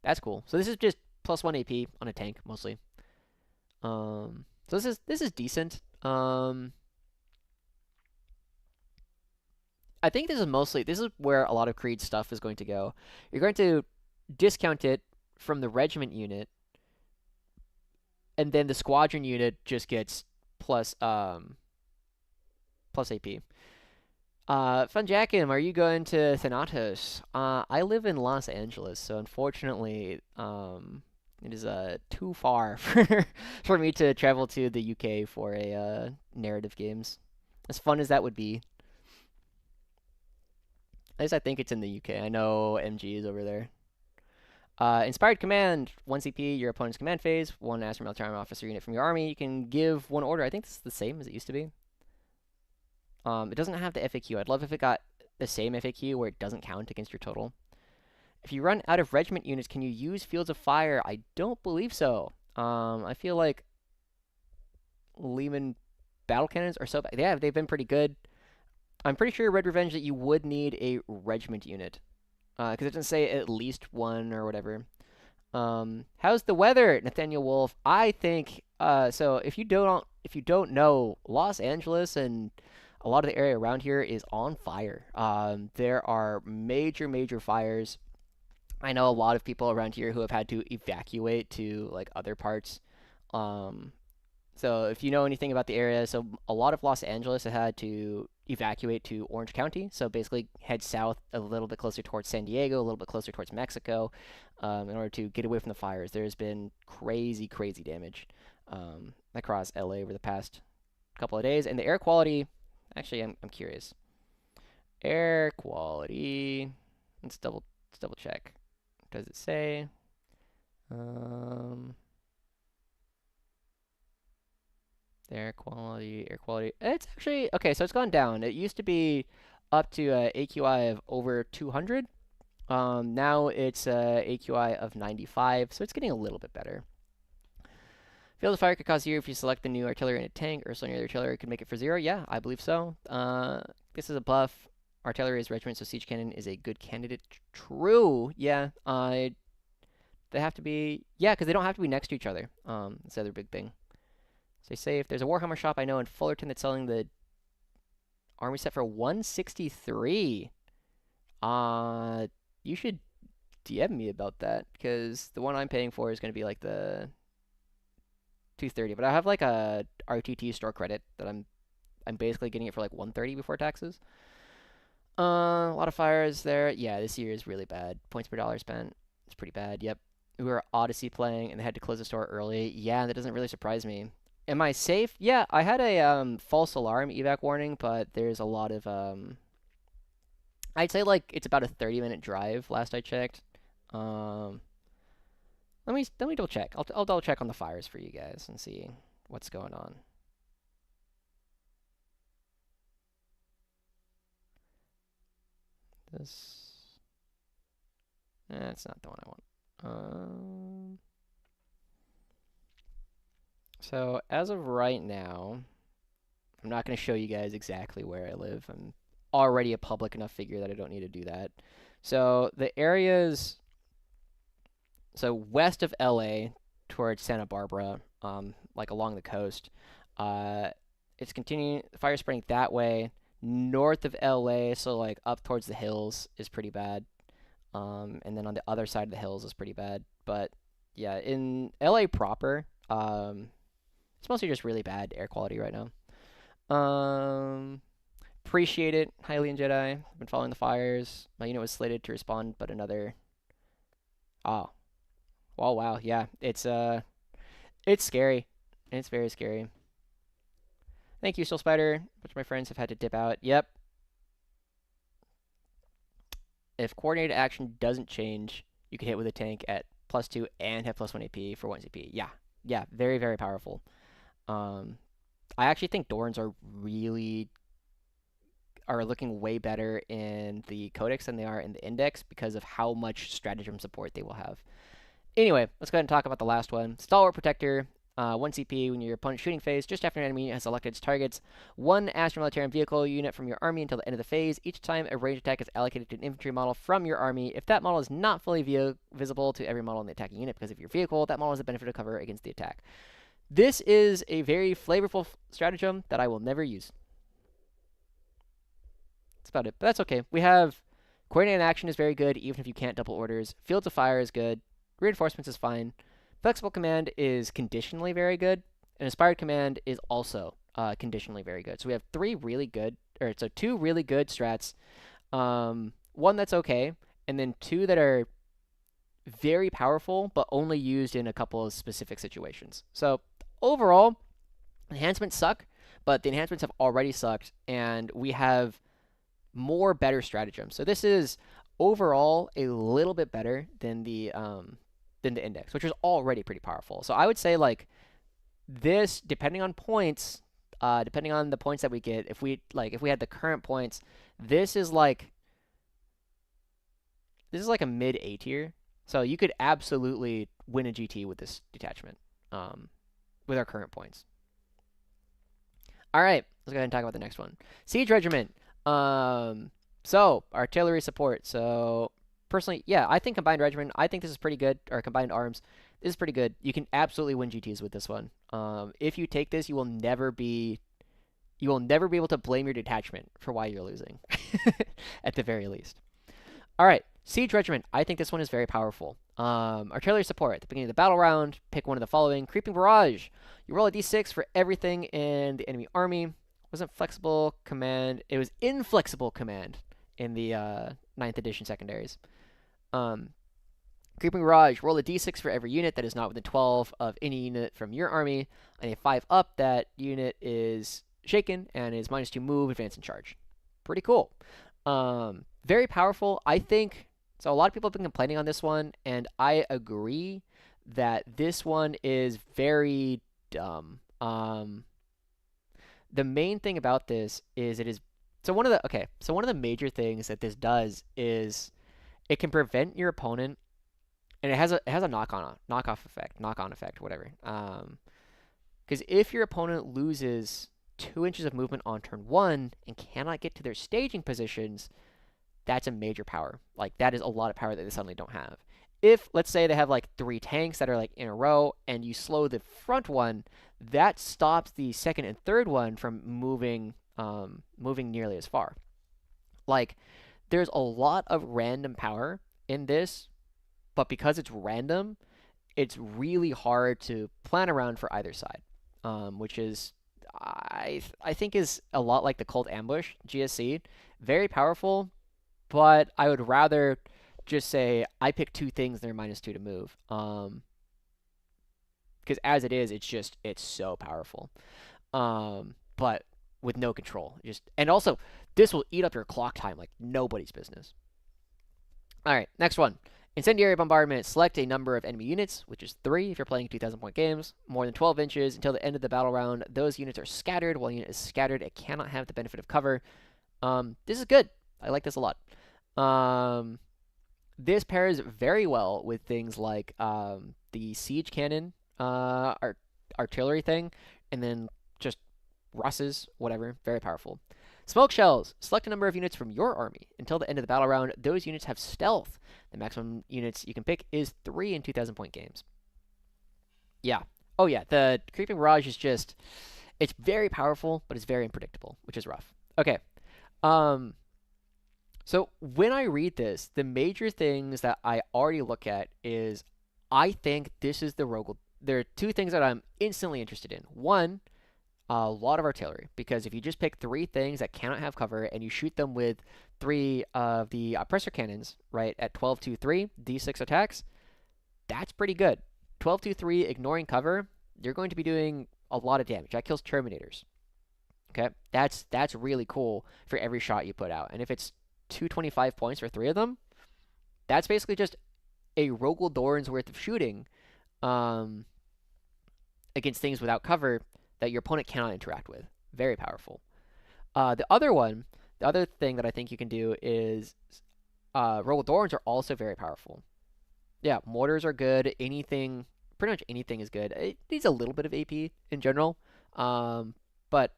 That's cool. So this is just +1 AP on a tank mostly. So this is decent. I think this is where a lot of Creed stuff is going to go. You're going to discount it from the regiment unit, and then the squadron unit just gets plus AP. Fun Jackim, are you going to Thanatos? I live in Los Angeles, so unfortunately, it is too far for me to travel to the UK for a narrative games. As fun as that would be. At least I think it's in the UK. I know MG is over there. Inspired Command, 1 CP, your opponent's command phase, 1 Master Military Officer unit from your army. You can give 1 order. I think this is the same as it used to be. It doesn't have the FAQ. I'd love if it got the same FAQ where it doesn't count against your total. If you run out of regiment units, can you use Fields of Fire? I don't believe so. I feel like Leman battle cannons are so bad. Yeah, they've been pretty good. I'm pretty sure Red Revenge that you would need a regiment unit. Because it doesn't say at least 1 or whatever. How's the weather, Nathaniel Wolf? I think so. If you don't know, Los Angeles and a lot of the area around here is on fire. There are major fires. I know a lot of people around here who have had to evacuate to like other parts. So if you know anything about the area, so a lot of Los Angeles have had to evacuate to Orange County. So basically head south a little bit closer towards San Diego, a little bit closer towards Mexico, in order to get away from the fires. There's been crazy damage across LA over the past couple of days. And the air quality, actually, I'm curious. Air quality, let's double check. Does it say? Air quality. It's actually okay. So it's gone down. It used to be up to AQI of over 200. Now it's AQI of 95. So it's getting a little bit better. Field of Fire could cause 0 if you select the new artillery in a tank, or so near the artillery could make it for 0. Yeah, I believe so. This is a buff. Artillery is regiment, so siege cannon is a good candidate. True. Yeah. They have to be. Yeah, because they don't have to be next to each other. That's the other big thing. So they say if there's a Warhammer shop I know in Fullerton that's selling the army set for 163, you should DM me about that, because the one I'm paying for is going to be like the 230, but I have like a RTT store credit that I'm basically getting it for like 130 before taxes. A lot of fires there. Yeah, this year is really bad. Points per dollar spent. It's pretty bad. Yep. We were Odyssey playing and they had to close the store early. Yeah, that doesn't really surprise me. Am I safe? Yeah, I had a false alarm evac warning, but there's a lot of I'd say like it's about a 30-minute drive last I checked. Let me double check. I'll double check on the fires for you guys and see what's going on. This that's not the one I want. So as of right now, I'm not going to show you guys exactly where I live. I'm already a public enough figure that I don't need to do that. So the areas, so west of LA towards Santa Barbara, like along the coast, it's continuing, the fire spreading that way. North of LA, so like up towards the hills is pretty bad. And then on the other side of the hills is pretty bad. But yeah, in LA proper, it's mostly just really bad air quality right now. Appreciate it, Hylian Jedi. I've been following the fires. My unit was slated to respond, but another. Oh, oh wow, yeah, it's scary. It's very scary. Thank you, Soul Spider. A bunch of my friends have had to dip out. Yep. If coordinated action doesn't change, you can hit with a tank at +2 and have +1 AP for 1 CP. Yeah, very powerful. I actually think Dorns are really are looking way better in the Codex than they are in the Index because of how much stratagem support they will have. Anyway, let's go ahead and talk about the last one. Stalwart Protector. 1 CP when your opponent's shooting phase, just after an enemy has selected its targets. 1 Astro-Military vehicle unit from your army until the end of the phase. Each time a ranged attack is allocated to an infantry model from your army. If that model is not fully visible to every model in the attacking unit because of your vehicle, that model has the benefit of cover against the attack. This is a very flavorful stratagem that I will never use. That's about it, but that's okay. We have Coordinated Action is very good, even if you can't double orders. Fields of Fire is good. Reinforcements is fine. Flexible Command is conditionally very good, and Inspired Command is also conditionally very good. So we have two really good strats, one that's okay, and then 2 that are very powerful, but only used in a couple of specific situations. So overall, enhancements suck, but the enhancements have already sucked, and we have more better stratagems. So this is overall a little bit better than the Index, which is already pretty powerful. So I would say like this, depending on points, depending on the points that we get, if we had the current points, this is like a mid A tier. So you could absolutely win a GT with this detachment, with our current points. All right, let's go ahead and talk about the next one. Siege Regiment. So artillery support. So personally, yeah, I think Combined Regiment, I think this is pretty good, or Combined Arms, this is pretty good. You can absolutely win GTs with this one. If you take this, you will never be able to blame your detachment for why you're losing, at the very least. All right, Siege Regiment, I think this one is very powerful. Artillery support, at the beginning of the battle round, pick one of the following. Creeping Barrage, you roll a d6 for everything in the enemy army. Wasn't Flexible Command, it was Inflexible Command in the 9th edition secondaries. Creeping Barrage, roll a d6 for every unit that is not within 12 of any unit from your army. On a 5 up, that unit is shaken and is -2 move, advance, and charge. Pretty cool. Very powerful, I think. So a lot of people have been complaining on this one, and I agree that this one is very dumb. The main thing about this is one of the major things that this does is it can prevent your opponent, and it has a knock-on effect, whatever. Because if your opponent loses 2 inches of movement on turn 1 and cannot get to their staging positions, that's a major power. Like, that is a lot of power that they suddenly don't have. If, let's say, they have like 3 tanks that are like in a row, and you slow the front one, that stops the second and third one from moving nearly as far. Like, there's a lot of random power in this, but because it's random, it's really hard to plan around for either side, which is, I think, is a lot like the Cold Ambush GSC. Very powerful, but I would rather just say I pick 2 things and they're -2 to move. Because as it is, it's so powerful. But with no control. And also, this will eat up your clock time like nobody's business. All right, next one. Incendiary Bombardment. Select a number of enemy units, which is 3 if you're playing 2,000-point games, more than 12 inches until the end of the battle round. Those units are scattered. While a unit is scattered, it cannot have the benefit of cover. This is good. I like this a lot. This pairs very well with things like the siege cannon artillery thing, and then just Russes, whatever. Very powerful. Smoke Shells. Select a number of units from your army. Until the end of the battle round, those units have stealth. The maximum units you can pick is 3 in 2,000-point games. Yeah. Oh, yeah. The Creeping Barrage is just, it's very powerful, but it's very unpredictable, which is rough. Okay. So when I read this, the major things that I already look at is I think this is the Rogal. There are 2 things that I'm instantly interested in. One, a lot of artillery, because if you just pick 3 things that cannot have cover and you shoot them with 3 of the oppressor cannons, right, at 12-2-3, D6 attacks, that's pretty good. 12-2-3, ignoring cover, you're going to be doing a lot of damage. That kills Terminators. Okay, that's really cool for every shot you put out. And if it's 225 points for 3 of them, that's basically just a Rogal Dorn's worth of shooting against things without cover that your opponent cannot interact with. Very powerful. The other one, The other thing that I think you can do is Rogal Dorns are also very powerful. Yeah, mortars are good. Anything, pretty much anything is good. It needs a little bit of AP in general, but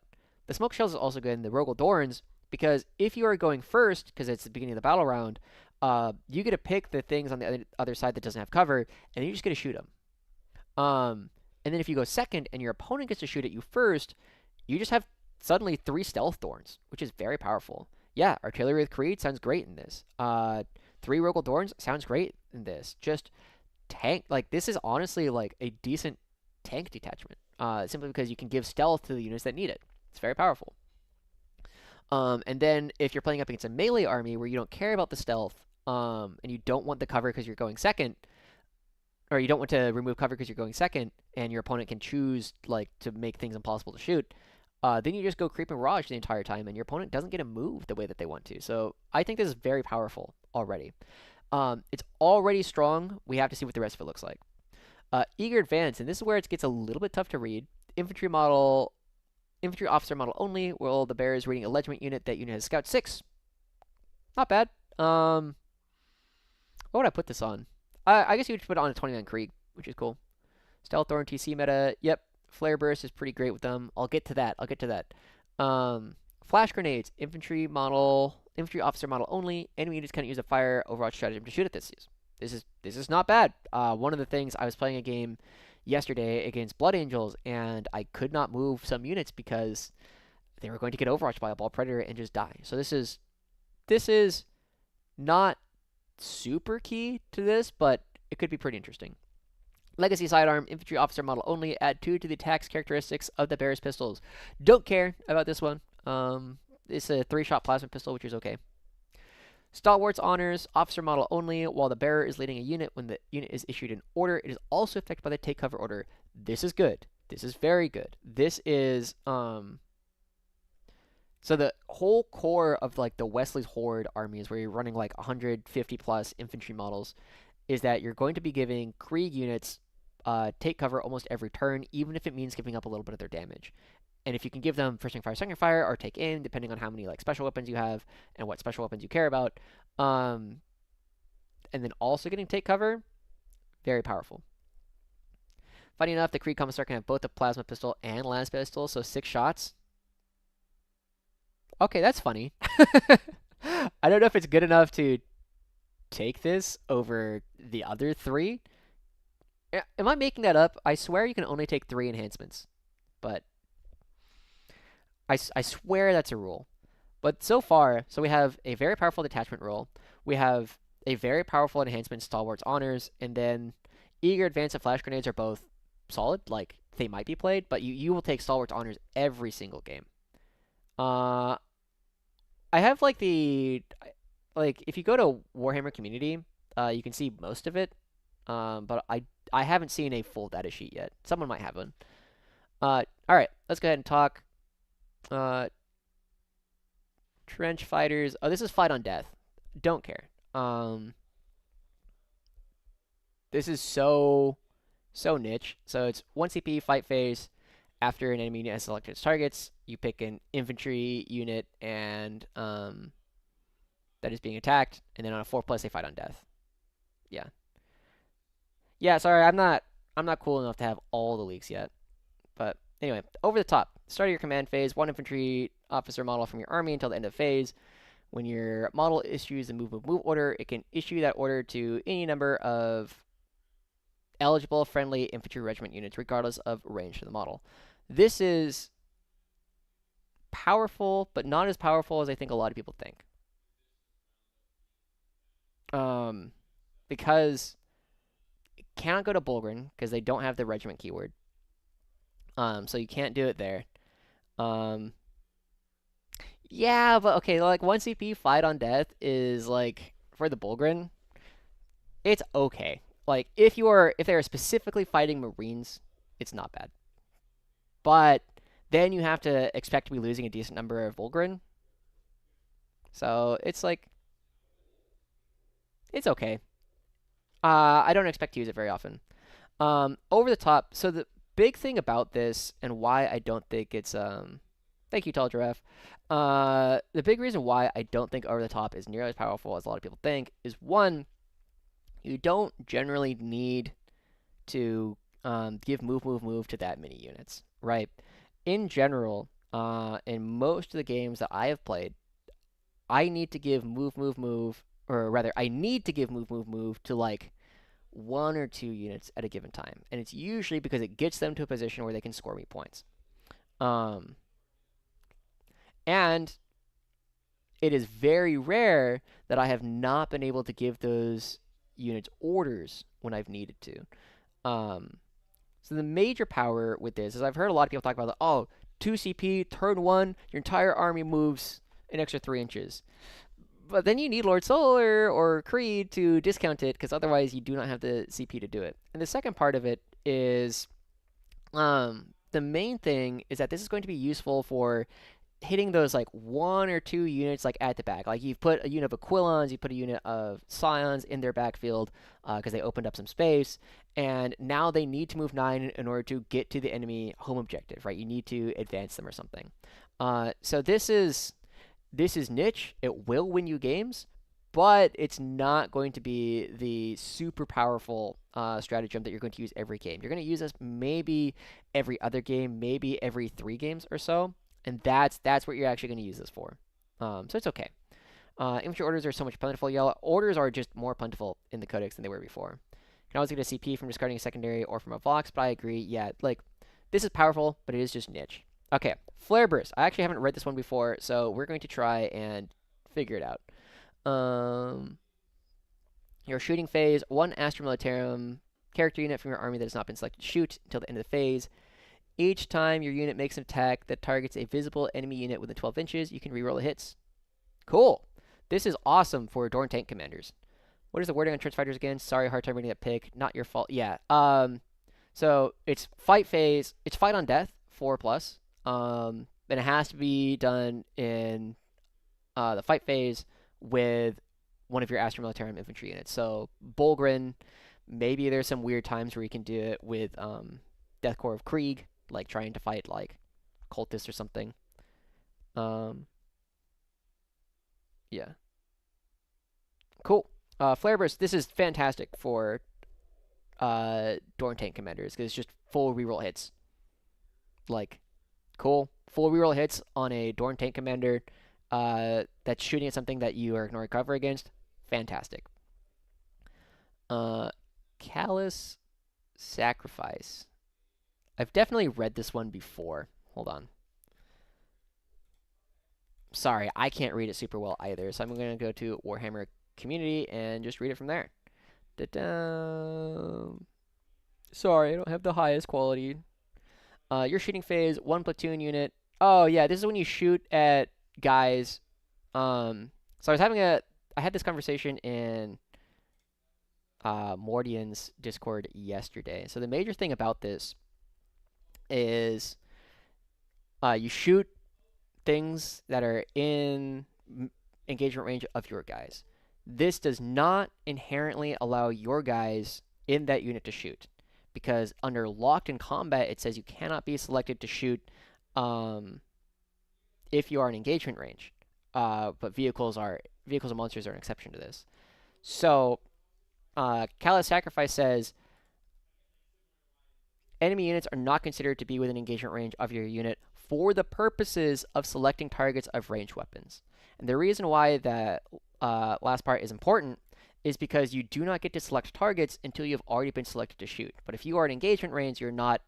the smoke shells is also good in the Rogal Dorns because if you are going first, because it's the beginning of the battle round, you get to pick the things on the other side that doesn't have cover, and you just get to shoot them. And then if you go second and your opponent gets to shoot at you first, you just have suddenly 3 stealth Dorns, which is very powerful. Yeah, Artillery with Creed sounds great in this. 3 Rogal Dorns sounds great in this. Just tank, like, this is honestly like a decent tank detachment. Simply because you can give stealth to the units that need it. It's very powerful. And then if you're playing up against a melee army where you don't care about the stealth, and you don't want the cover because you're going second, or you don't want to remove cover because you're going second, and your opponent can choose like to make things impossible to shoot, then you just go creep and barrage the entire time, and your opponent doesn't get to move the way that they want to. So I think this is very powerful already. It's already strong. We have to see what the rest of it looks like. Eager Advance, and this is where it gets a little bit tough to read. Infantry officer model only. Well, the bearer is reading a regiment unit. That unit has Scout 6. Not bad. What would I put this on? I guess you would put it on a 29 Krieg, which is cool. Stealth Thorn TC meta. Yep. Flare Burst is pretty great with them. I'll get to that. Flash Grenades. Infantry officer model only. Enemy units can't use a fire Overwatch stratagem to shoot at this. This is not bad. One of the things, I was playing a game yesterday against Blood Angels, and I could not move some units because they were going to get Overwatched by a ball predator and just die. So this is not super key to this, but it could be pretty interesting. Legacy Sidearm, Infantry Officer model only. Add 2 to the attacks characteristics of the bearer's pistols. Don't care about this one. It's a 3-shot plasma pistol, which is okay. Stalwarts Honors, Officer model only. While the bearer is leading a unit, when the unit is issued an order, it is also affected by the take cover order. This is good. This is very good. This is, so the whole core of like the Wesley's Horde armies, where you're running like 150 plus infantry models, is that you're going to be giving Krieg units take cover almost every turn, even if it means giving up a little bit of their damage. And if you can give them first fire, second fire, or take aim, depending on how many like special weapons you have and what special weapons you care about, and then also getting take cover, very powerful. Funny enough, the Krieg Commissar can have both a plasma pistol and lance pistol, so 6 shots. Okay, that's funny. I don't know if it's good enough to take this over the other 3. Am I making that up? I swear you can only take 3 enhancements, but I swear that's a rule. But so far, so we have a very powerful detachment roll. We have a very powerful enhancement, Stalwarts Honors, and then Eager Advance and Flash Grenades are both solid. Like, they might be played, but you will take Stalwarts Honors every single game. I have, like, if you go to Warhammer Community, you can see most of it, but I haven't seen a full data sheet yet. Someone might have one. Alright, let's go ahead and talk. Trench Fighters. Oh, this is Fight on Death. Don't care. This is so niche. So it's 1 CP, fight phase. After an enemy unit has selected its targets, you pick an infantry unit and that is being attacked, and then on a 4+, they fight on death. Yeah, sorry, I'm not cool enough to have all the leaks yet. But anyway, over the top. Start of your command phase, 1 infantry officer model from your army until the end of phase. When your model issues a move order, it can issue that order to any number of eligible friendly infantry regiment units, regardless of range of the model. This is powerful, but not as powerful as I think a lot of people think. Because it cannot go to Bullgryn, because they don't have the regiment keyword. So you can't do it there. Yeah, but okay, like 1 CP fight on death is like for the Bullgryn, it's okay. Like if they are specifically fighting Marines, it's not bad. But then you have to expect to be losing a decent number of Bullgryn. So it's like it's okay. I don't expect to use it very often. Over the top. So the big thing about this and why I don't think it's Thank you, Tall Giraffe. The big reason why I don't think Over the Top is nearly as powerful as a lot of people think is one, you don't generally need to give move, move, move to that many units, right? In general, in most of the games that I have played, I need to give move, move, move, or rather, I need to give move, move, move to like 1 or 2 units at a given time, and it's usually because it gets them to a position where they can score me points. Um, and it is very rare that I have not been able to give those units orders when I've needed to. Um, so the major power with this is I've heard a lot of people talk about, oh, 2 CP, turn 1, your entire army moves an extra 3 inches. But then you need Lord Solar or Creed to discount it, because otherwise you do not have the CP to do it. And the second part of it is the main thing is that this is going to be useful for hitting those like 1 or 2 units like at the back. Like you've put a unit of Aquilons, you put a unit of Scions in their backfield because they opened up some space, and now they need to move 9 in order to get to the enemy home objective, right? You need to advance them or something. So this is niche. It will win you games, but it's not going to be the super powerful stratagem that you're going to use every game. You're going to use this maybe every other game, maybe every 3 games or so, and that's what you're actually going to use this for. So it's okay. Infantry orders are so much plentiful. Yellow orders are just more plentiful in the codex than they were before. You can always get a CP from discarding a secondary or from a Vox, but I agree. Yeah, like this is powerful, but it is just niche. Okay, Flare Burst. I actually haven't read this one before, so we're going to try and figure it out. Your shooting phase, 1 Astra Militarum character unit from your army that has not been selected to shoot until the end of the phase. Each time your unit makes an attack that targets a visible enemy unit within 12 inches, you can reroll the hits. Cool. This is awesome for Dorn tank commanders. What is the wording on trench fighters again? Sorry, hard time reading that pick. Not your fault. Yeah. So it's fight phase. It's fight on death, 4+. And it has to be done in the fight phase with one of your Astra Militarum infantry units. So Bullgryn, maybe there's some weird times where you can do it with Death Corps of Krieg, like trying to fight like cultists or something. Yeah. Cool. Flare Burst, this is fantastic for Dorn tank commanders because it's just full reroll hits. Like, cool. Full reroll hits on a Dorn tank commander that's shooting at something that you are ignoring cover against. Fantastic. Callous Sacrifice. I've definitely read this one before. Hold on. Sorry, I can't read it super well either, so I'm going to go to Warhammer Community and just read it from there. Da-da. Sorry, I don't have the highest quality. Your shooting phase, 1 platoon unit. Oh, yeah, this is when you shoot at guys. So I had this conversation in Mordian's Discord yesterday. So the major thing about this is you shoot things that are in engagement range of your guys. This does not inherently allow your guys in that unit to shoot, because under locked in combat, it says you cannot be selected to shoot if you are in engagement range. But vehicles and monsters are an exception to this. So, Callous Sacrifice says enemy units are not considered to be within engagement range of your unit for the purposes of selecting targets of ranged weapons. And the reason why that last part is important is because you do not get to select targets until you've already been selected to shoot. But if you are in engagement range, you're not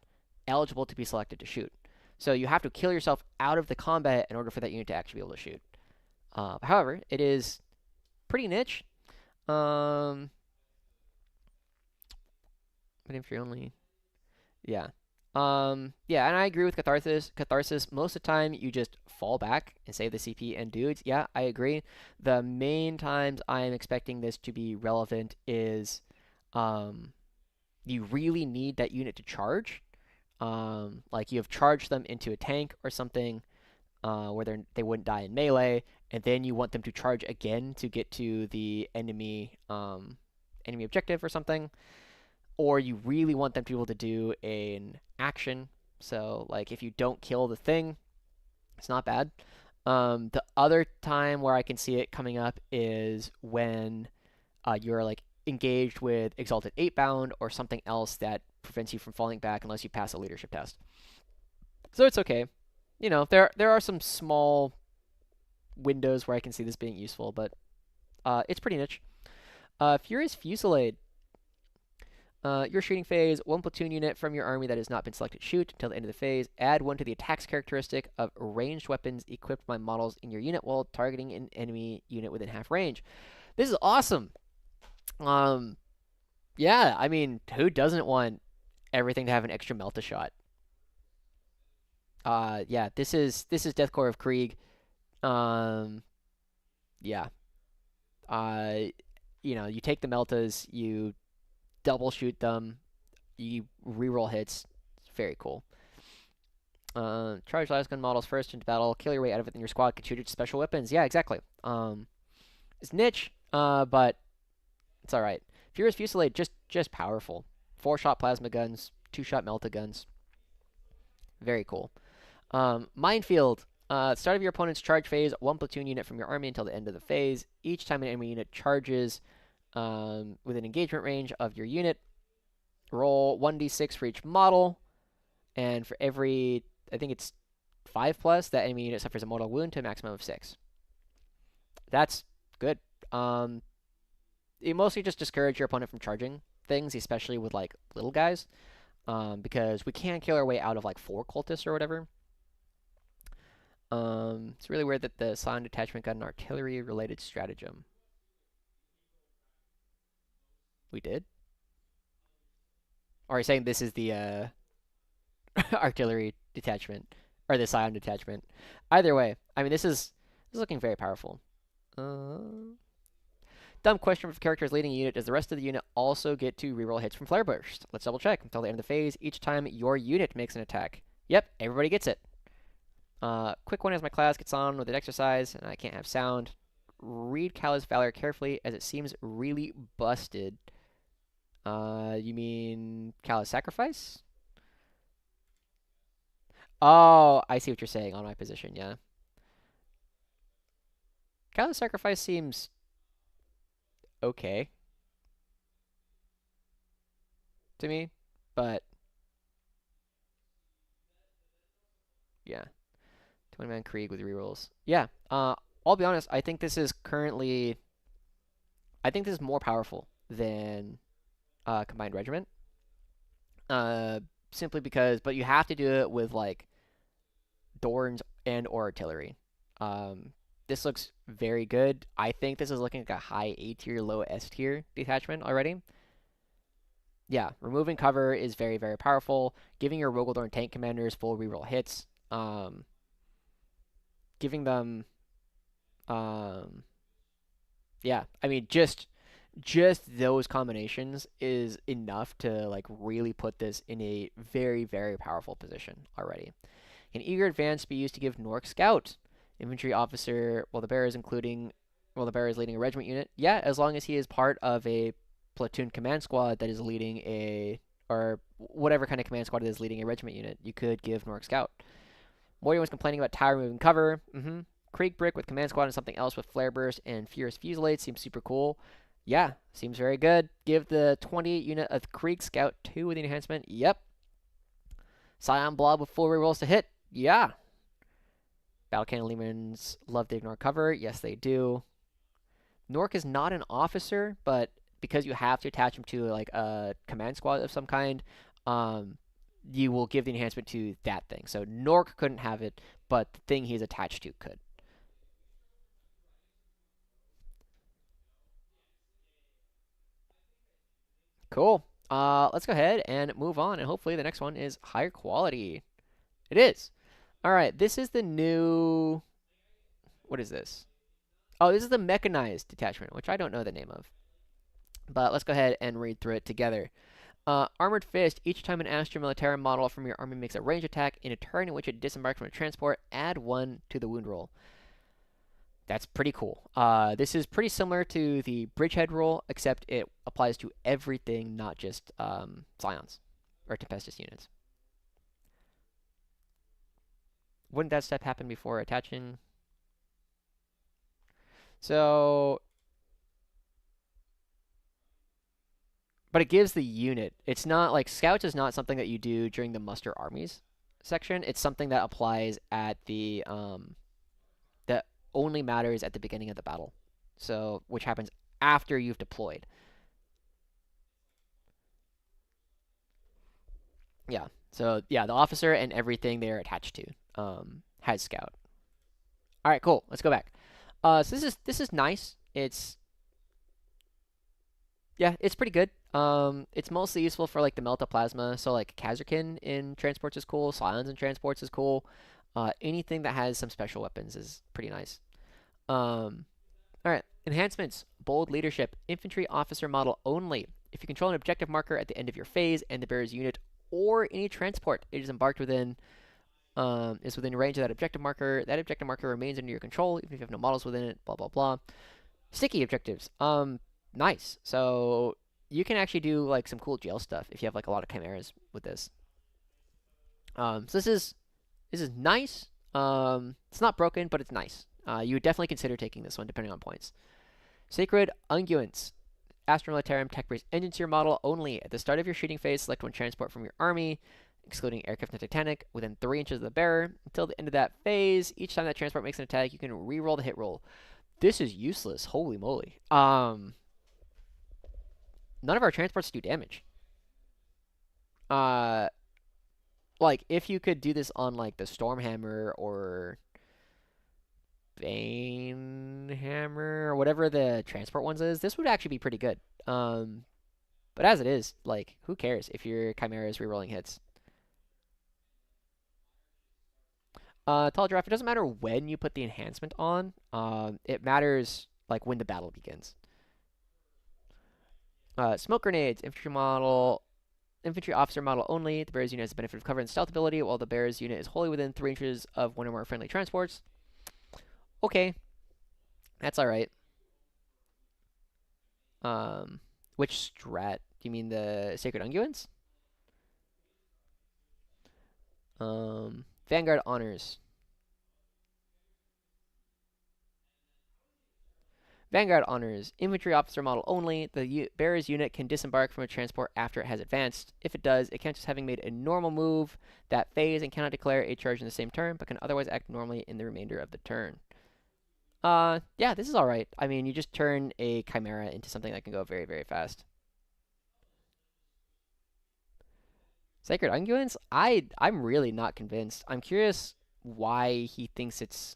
eligible to be selected to shoot. So you have to kill yourself out of the combat in order for that unit to actually be able to shoot. However, it is pretty niche. But infantry only. Yeah. Yeah, and I agree with Catharsis. Catharsis, most of the time, you just fall back and save the CP and dudes. Yeah, I agree. The main times I'm expecting this to be relevant is you really need that unit to charge. Like you have charged them into a tank or something where they wouldn't die in melee, and then you want them to charge again to get to the enemy objective or something. Or you really want them to be able to do an action. So, like, if you don't kill the thing, It's not bad. The other time where I can see it coming up is when you're like engaged with Exalted 8 bound or something else that prevents you from falling back unless you pass a leadership test. So it's okay. You know, there are some small windows where I can see this being useful, but it's pretty niche. Furious Fusillade. Your shooting phase, one platoon unit from your army that has not been selected shoot until the end of the phase. Add one to the attacks characteristic of ranged weapons equipped by models in your unit while targeting an enemy unit within half range. This is awesome. Yeah, I mean, who doesn't want everything to have an extra melt a shot? Yeah, this is Deathcore of Krieg. Um, yeah. Uh, you take the meltas, you double shoot them, you reroll hits. It's very cool. Charge last gun models first into battle. Kill your way out of it in your squad. Can shoot it to special weapons. Yeah, exactly. It's niche, but it's all right. Furious Fusillade, just powerful. 4-shot plasma guns, 2-shot melta guns. Very cool. Minefield. Start of your opponent's charge phase, one platoon unit from your army until the end of the phase. Each time an enemy unit charges within engagement range of your unit, roll 1d6 for each model, and for every, I think it's 5 plus, that enemy unit suffers a mortal wound to a maximum of 6. That's good. You mostly just discourage your opponent from charging things, especially with like little guys, because we can't kill our way out of like 4 cultists or whatever. It's really weird that the Scion detachment got an artillery-related stratagem. We did? Or are you saying this is the artillery detachment or the Scion detachment? Either way, I mean this is looking very powerful. Dumb question for characters leading a unit. Does the rest of the unit also get to reroll hits from Flare Burst? Let's double check. Until the end of the phase, each time your unit makes an attack. Yep, everybody gets it. Quick one as my class gets on with an exercise, and I can't have sound. Read Callous Valor carefully, as it seems really busted. You mean Callous Sacrifice? Oh, I see what you're saying on my position, yeah. Callous Sacrifice seems okay to me, but yeah. 20-man Krieg with rerolls. Yeah, I'll be honest, I think this is more powerful than Combined Regiment. Simply because, but you have to do it with like Dorns and or artillery. This looks very good. I think this is looking like a high A tier, low S tier detachment already. Yeah, removing cover is very, very powerful. Giving your Rogal Dorn tank commanders full reroll hits. Giving them, yeah, I mean, just those combinations is enough to like really put this in a very, very powerful position already. Can eager advance be used to give Nork Scout infantry officer while the bearer is leading a regiment unit? Yeah, as long as he is part of a platoon command squad that is leading or whatever kind of command squad it is leading a regiment unit, you could give Nork Scout. Morty was complaining about tower moving cover. Krieg Brick with command squad and something else with Flare Burst and Furious Fusillade seems super cool. Yeah, seems very good. Give the 28 unit of Krieg Scout 2 with the enhancement. Yep. Scion Blob with full rerolls to hit. Yeah. Battle Cannon Lemans love to ignore cover. Yes, they do. Nork is not an officer, but because you have to attach him to like a command squad of some kind, you will give the enhancement to that thing. So Nork couldn't have it, but the thing he's attached to could. Cool. Let's go ahead and move on, and hopefully the next one is higher quality. It is. All right, this is the new. What is this? Oh, this is the Mechanized Detachment, which I don't know the name of. But let's go ahead and read through it together. Armored Fist. Each time an Astra Militarum model from your army makes a range attack in a turn in which it disembarks from a transport, add 1 to the wound roll. That's pretty cool. This is pretty similar to the Bridgehead roll, except it applies to everything, not just Scions or Tempestus units. Wouldn't that step happen before attaching? So, but it gives the unit. It's not like scouts is not something that you do during the muster armies section. It's something that applies at the that only matters at the beginning of the battle. So, which happens after you've deployed. Yeah. So yeah, the officer and everything they're attached to has scout. All right, cool. Let's go back. So this is nice. It's yeah, it's pretty good. It's mostly useful for like the Meltoplasma. So like Kazarkin in transports is cool. Scions in transports is cool. Anything that has some special weapons is pretty nice. All right, enhancements. Bold leadership. Infantry officer model only. If you control an objective marker at the end of your phase and the bearer's unit or any transport it is embarked within is within range of that objective marker. That objective marker remains under your control, even if you have no models within it, blah, blah, blah. Sticky objectives. Nice. So you can actually do like some cool jail stuff if you have like a lot of chimeras with this. So this is nice. It's not broken, but it's nice. You would definitely consider taking this one depending on points. Sacred Unguents. Astra Militarum Tech-based engine tier model only. At the start of your shooting phase, select one transport from your army, excluding aircraft and Titanic, within 3 inches of the bearer. Until the end of that phase, each time that transport makes an attack, you can re-roll the hit roll. This is useless. Holy moly. None of our transports do damage. Uh, like, if you could do this on, like, the Stormhammer or Banehammer or whatever the transport ones is, this would actually be pretty good. But as it is, like, who cares if your Chimera is rerolling hits? Telegraph, it doesn't matter when you put the enhancement on. It matters, like, when the battle begins. Smoke grenades, infantry officer model only. The bearer's unit has the benefit of cover and stealth ability, while the bearer's unit is wholly within 3 inches of one or more friendly transports. Okay, that's alright. Which strat? Do you mean the Sacred Unguents? Vanguard honors. Vanguard honors. Infantry officer model only. The bearer's unit can disembark from a transport after it has advanced. If it does, it counts as having made a normal move that phase and cannot declare a charge in the same turn, but can otherwise act normally in the remainder of the turn. Yeah, this is alright. I mean, you just turn a Chimera into something that can go very, very fast. Sacred Unguents? I'm really not convinced. I'm curious why he thinks it's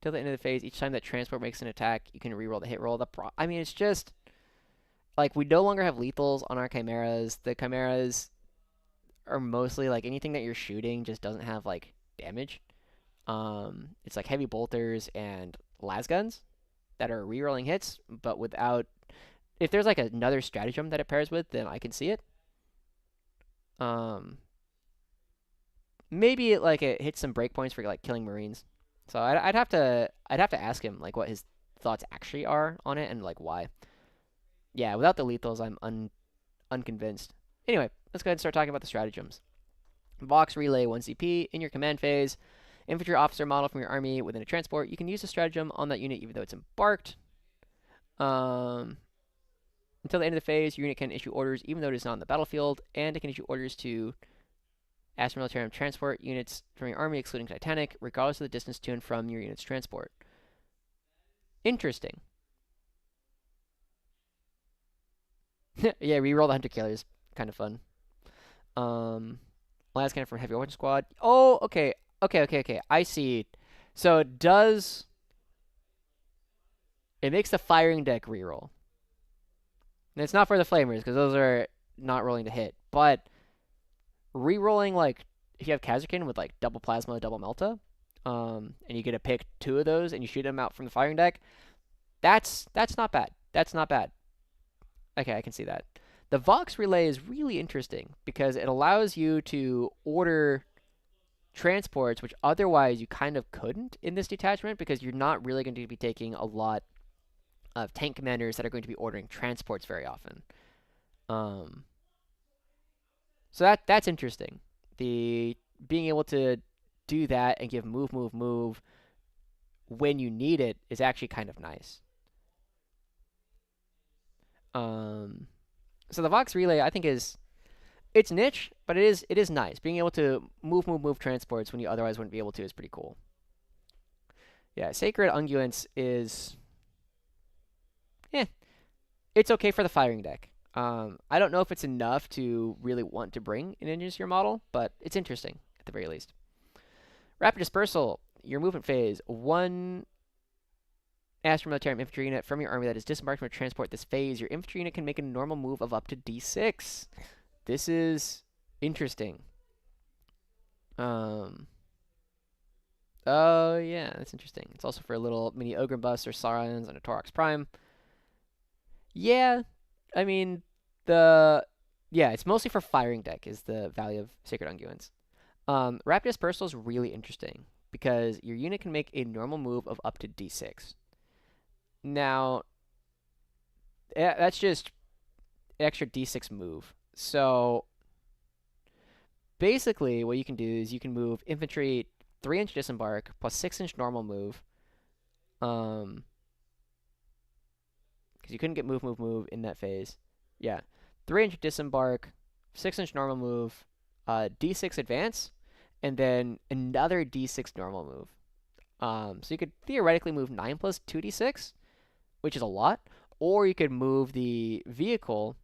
till the end of the phase. Each time that transport makes an attack, you can reroll the hit roll. I mean, it's just like we no longer have lethals on our chimeras. The chimeras are mostly like anything that you're shooting just doesn't have like damage. It's like heavy bolters and las guns that are rerolling hits, but without. If there's like another stratagem that it pairs with, then I can see it. Um, Maybe it hits some breakpoints for like killing marines. So I'd have to ask him like what his thoughts actually are on it and like why. Yeah, without the lethals, I'm unconvinced. Anyway, let's go ahead and start talking about the stratagems. Vox Relay 1 CP in your command phase. Infantry officer model from your army within a transport. You can use the stratagem on that unit even though it's embarked. Until the end of the phase, your unit can issue orders even though it is not on the battlefield, and it can issue orders to Astra Militarum transport units from your army, excluding Titanic, regardless of the distance to and from your unit's transport. Interesting. Yeah, reroll the Hunter Killers. Kind of fun. Last cannon from Heavy Weapon Squad. Oh, okay. Okay. I see. So it does. It makes the firing deck reroll. And it's not for the flamers, because those are not rolling to hit. But rerolling, like, if you have Kazarkin with, like, double plasma, double melta, and you get to pick 2 of those and you shoot them out from the firing deck, that's not bad. That's not bad. Okay, I can see that. The Vox Relay is really interesting because it allows you to order transports, which otherwise you kind of couldn't in this detachment because you're not really going to be taking a lot of tank commanders that are going to be ordering transports very often. So that's interesting. The being able to do that and give move, move, move when you need it is actually kind of nice. So the Vox Relay, I think, it's niche, but it is nice. Being able to move, move, move transports when you otherwise wouldn't be able to is pretty cool. Yeah, Sacred Unguents is, eh, it's okay for the firing deck. I don't know if it's enough to really want to bring an engine to your model, but it's interesting at the very least. Rapid Dispersal, your movement phase. One Astro-Military infantry unit from your army that is disembarked from a transport this phase. Your infantry unit can make a normal move of up to D6. This is interesting. Oh yeah, that's interesting. It's also for a little mini Ogre bus or Scions and a Taurox Prime. Yeah, I mean it's mostly for firing deck is the value of Sacred Unguents. Rapid Dispersal is really interesting because your unit can make a normal move of up to D6. Now, that's just an extra D6 move. So basically, what you can do is you can move infantry 3-inch disembark plus 6-inch normal move. Because you couldn't get move, move, move in that phase. Yeah, 3-inch disembark, 6-inch normal move, D6 advance, and then another D6 normal move. So you could theoretically move 9 plus 2d6, which is a lot, or you could move the vehicle.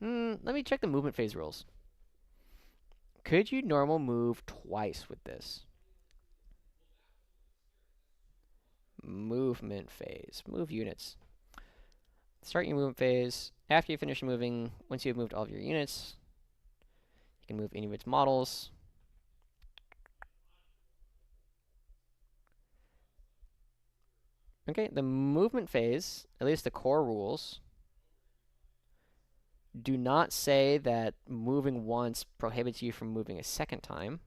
Let me check the movement phase rules. Could you normal move twice with this? Movement phase. Move units. Start your movement phase. After you finish moving, once you've moved all of your units, you can move any of its models. Okay, the movement phase, at least the core rules, do not say that moving once prohibits you from moving a second time.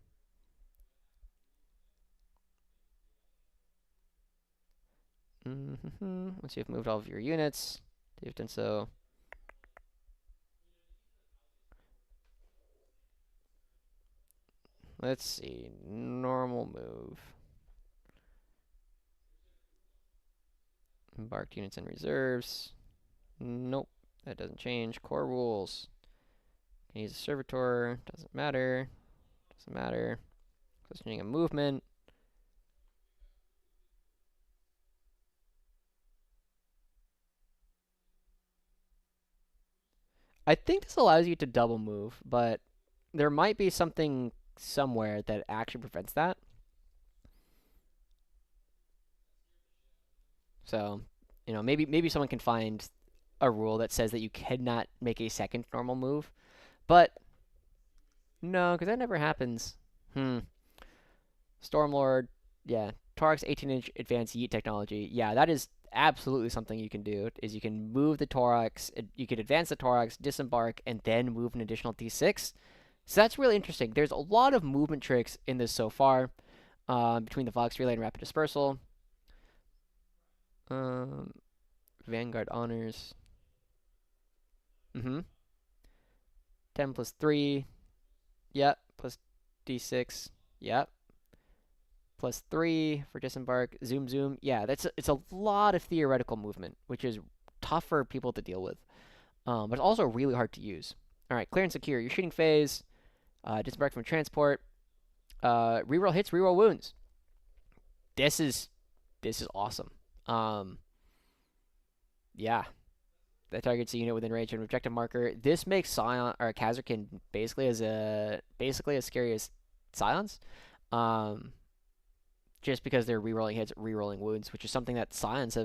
Once you've moved all of your units, you've done so. Let's see, normal move. Embarked units and reserves. Nope, that doesn't change. Core rules. Can use a servitor, doesn't matter. Doesn't matter. Questioning a movement. I think this allows you to double move, but there might be something somewhere that actually prevents that. So, maybe someone can find a rule that says that you cannot make a second normal move. But no, because that never happens. Stormlord, yeah. Taurox 18-inch advanced yeet technology. Yeah, that is absolutely something you can do. Is you can move the Taurox, you can advance the Taurox, disembark, and then move an additional D6. So that's really interesting. There's a lot of movement tricks in this so far, between the Vox Relay and Rapid Dispersal. Vanguard Honors. 10 plus 3. Yep. Plus D6. Yep. Plus 3 for disembark. Zoom, zoom. Yeah, it's a lot of theoretical movement, which is tough for people to deal with. But it's also really hard to use. All right, clear and secure. Your shooting phase. Disembark from transport. Reroll hits, reroll wounds. This is awesome. Yeah. That targets a unit within range of an objective marker. This makes Scion or Khazarkin basically as scary as Scions. Just because they're rerolling hits, rerolling wounds, which is something that Scions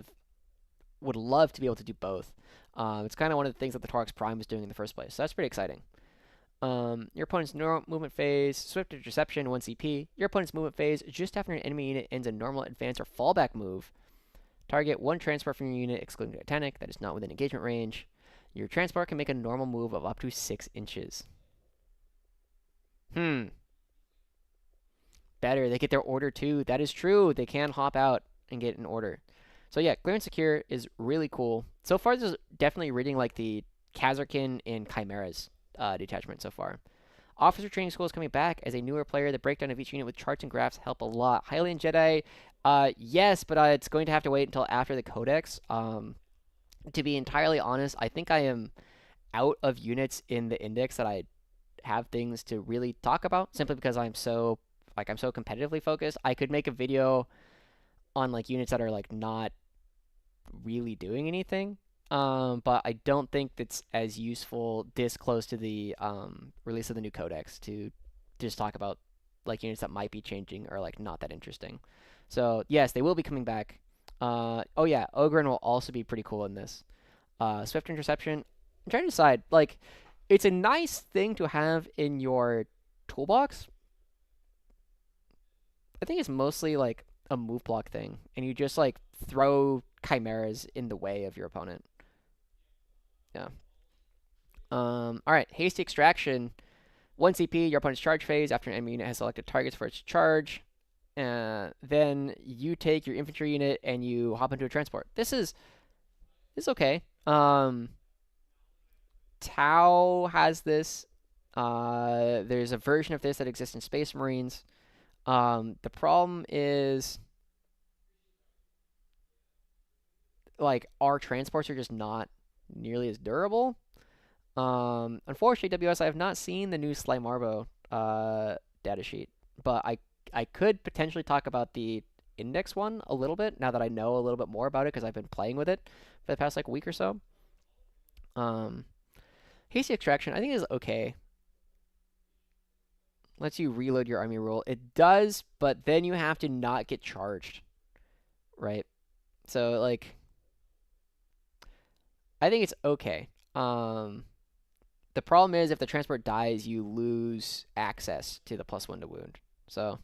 would love to be able to do both. It's kind of one of the things that the Taurox Prime was doing in the first place. So that's pretty exciting. Your opponent's movement phase, swift interception, 1 CP. Your opponent's movement phase, just after an enemy unit ends a normal advance or fallback move. Target 1 transport from your unit, excluding Titanic, that is not within engagement range. Your transport can make a normal move of up to 6 inches. Better. They get their order too. That is true. They can hop out and get an order. So yeah, clear and secure is really cool. So far, this is definitely reading like the Khazarkin and Chimera's detachment so far. Officer training school is coming back as a newer player. The breakdown of each unit with charts and graphs help a lot. Hylian Jedi, yes, but it's going to have to wait until after the Codex. To be entirely honest, I think I am out of units in the index that I have things to really talk about, simply because I'm so competitively focused. I could make a video on like units that are like not really doing anything. But I don't think that's as useful this close to the release of the new codex to just talk about like units that might be changing or like not that interesting. So yes, they will be coming back. Oh yeah, Ogryn will also be pretty cool in this. Swift interception. I'm trying to decide. Like, it's a nice thing to have in your toolbox. I think it's mostly like a move block thing, and you just like throw chimeras in the way of your opponent. Yeah. All right. Hasty extraction. 1 CP, your opponent's charge phase after an enemy unit has selected targets for its charge. Then you take your infantry unit and you hop into a transport. This is okay. Tau has this. There's a version of this that exists in Space Marines. The problem is, like, our transports are just not nearly as durable. Unfortunately, WS, I have not seen the new Slimarbo datasheet, but I could potentially talk about the index one a little bit now that I know a little bit more about it because I've been playing with it for the past like week or so. Hasty extraction, I think, is okay. Lets you reload your army rule. It does, but then you have to not get charged, right? So like, I think it's okay. The problem is if the transport dies, you lose access to the +1 to wound. So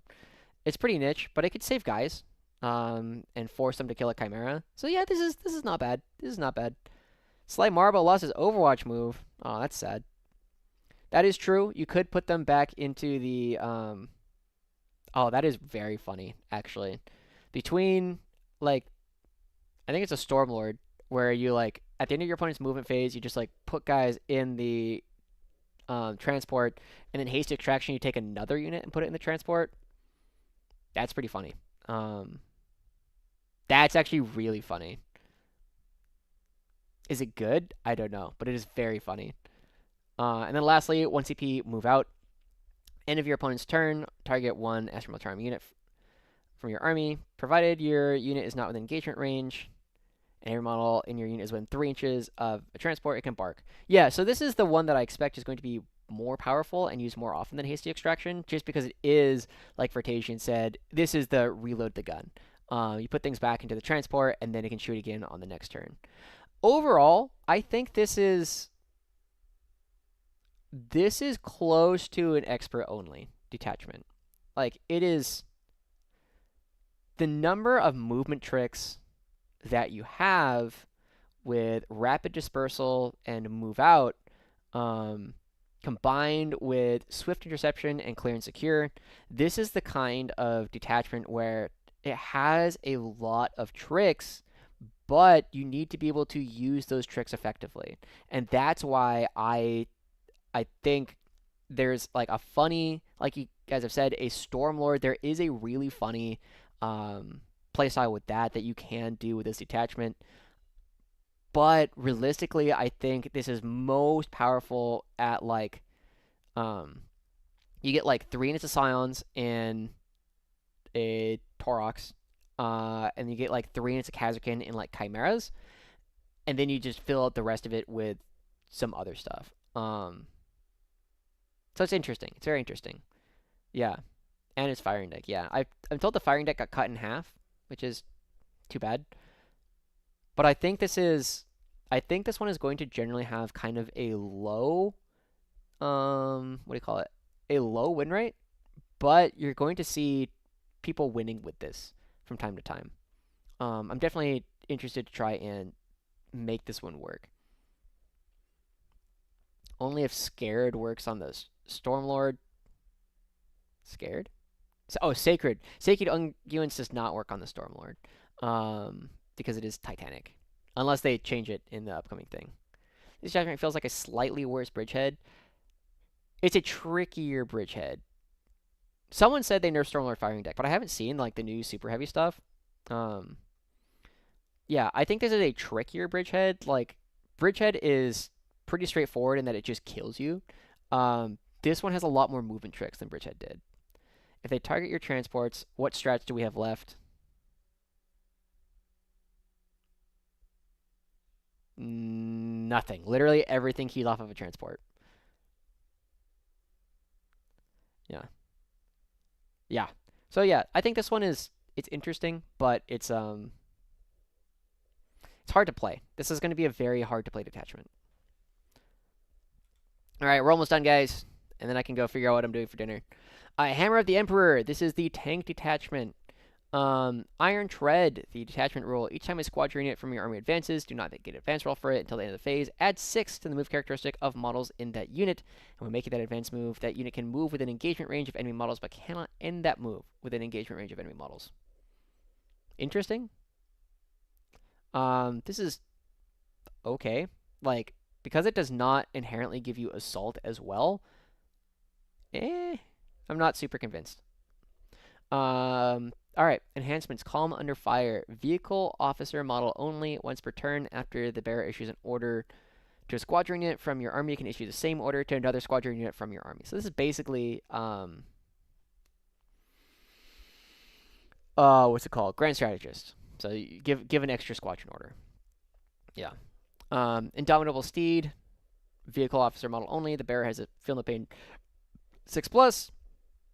it's pretty niche, but it could save guys, and force them to kill a chimera. So yeah, this is not bad. This is not bad. Slight Marble lost his Overwatch move. Oh, that's sad. That is true. You could put them back into the Oh, that is very funny, actually. Between like, I think it's a Stormlord where you like at the end of your opponent's movement phase, you just like put guys in the transport, and then hasty extraction, you take another unit and put it in the transport. That's pretty funny. That's actually really funny. Is it good? I don't know, but it is very funny. And then lastly, 1 CP, move out. End of your opponent's turn, target 1 Astral Militarum unit from your army, provided your unit is not within engagement range, and every model in your unit is within 3 inches of a transport, it can bark. Yeah, so this is the one that I expect is going to be more powerful and used more often than hasty extraction, just because it is, like Vertasian said, this is the reload the gun. You put things back into the transport, and then it can shoot again on the next turn. Overall, I think this is close to an expert only detachment. Like, it is the number of movement tricks that you have with rapid dispersal and move out, combined with swift interception and clear and secure. This is the kind of detachment where it has a lot of tricks, but you need to be able to use those tricks effectively. And that's why I think there's like a funny, like you guys have said, a Stormlord. There is a really funny playstyle with that you can do with this detachment. But realistically, I think this is most powerful at like, you get like 3 units of Scions and a Taurox, and you get like 3 units of Khazarkin in like Chimeras, and then you just fill out the rest of it with some other stuff. So it's interesting. It's very interesting. Yeah. And it's firing deck. Yeah. I'm told the firing deck got cut in half, which is too bad. But I think this one is going to generally have kind of a low, what do you call it? A low win rate, but you're going to see people winning with this from time to time. I'm definitely interested to try and make this one work. Only if Scared works on the Stormlord. Scared? Oh, Sacred. Sacred Unguents does not work on the Stormlord. Because it is Titanic. Unless they change it in the upcoming thing. This judgment feels like a slightly worse bridgehead. It's a trickier bridgehead. Someone said they nerfed Stormlord firing deck, but I haven't seen like the new super heavy stuff. Um, yeah, I think this is a trickier bridgehead. Like bridgehead is pretty straightforward in that it just kills you. This one has a lot more movement tricks than bridgehead did. If they target your transports, what strats do we have left? Nothing. Literally everything keyed off of a transport. Yeah. Yeah. So yeah, I think this one it's interesting, but it's hard to play. This is going to be a very hard to play detachment. All right, we're almost done, guys, and then I can go figure out what I'm doing for dinner. Hammer of the Emperor. This is the tank detachment. Iron Tread, the detachment rule. Each time a squadron unit from your army advances, do not get an advance roll for it until the end of the phase. Add 6 to the move characteristic of models in that unit. And when making that advance move, that unit can move within engagement range of enemy models, but cannot end that move within engagement range of enemy models. Interesting. This is okay. Like, because it does not inherently give you assault as well, I'm not super convinced. Alright, enhancements. Calm under fire. Vehicle officer model only. Once per turn, after the bearer issues an order to a squadron unit from your army, you can issue the same order to another squadron unit from your army. So this is basically, what's it called? Grand Strategist. So you give an extra squadron order. Yeah. Indomitable Steed. Vehicle officer model only. The bearer has a feel no pain 6+.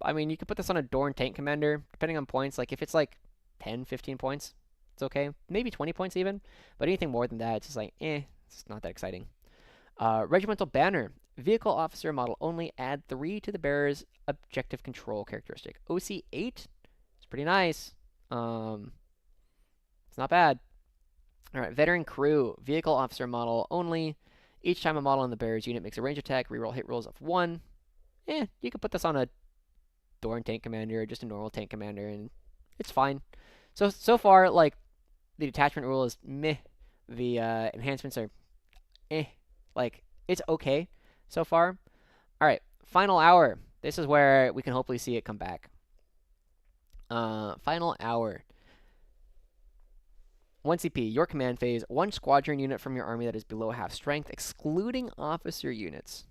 I mean, you could put this on a Dorn tank commander, depending on points. Like, if it's like 10, 15 points, it's okay. Maybe 20 points even. But anything more than that, it's just like, it's not that exciting. Regimental Banner. Vehicle officer model only. Add 3 to the bearer's objective control characteristic. OC 8. It's pretty nice. It's not bad. Alright, Veteran Crew. Vehicle officer model only. Each time a model in the bearer's unit makes a range attack, reroll hit rolls of 1. You could put this on a Dorn tank commander or just a normal tank commander, and it's fine. So far, like, the detachment rule is meh. The enhancements are Like, it's okay so far. Alright, final hour. This is where we can hopefully see it come back. Final hour. 1 CP, your command phase. 1 squadron unit from your army that is below half strength, excluding officer units.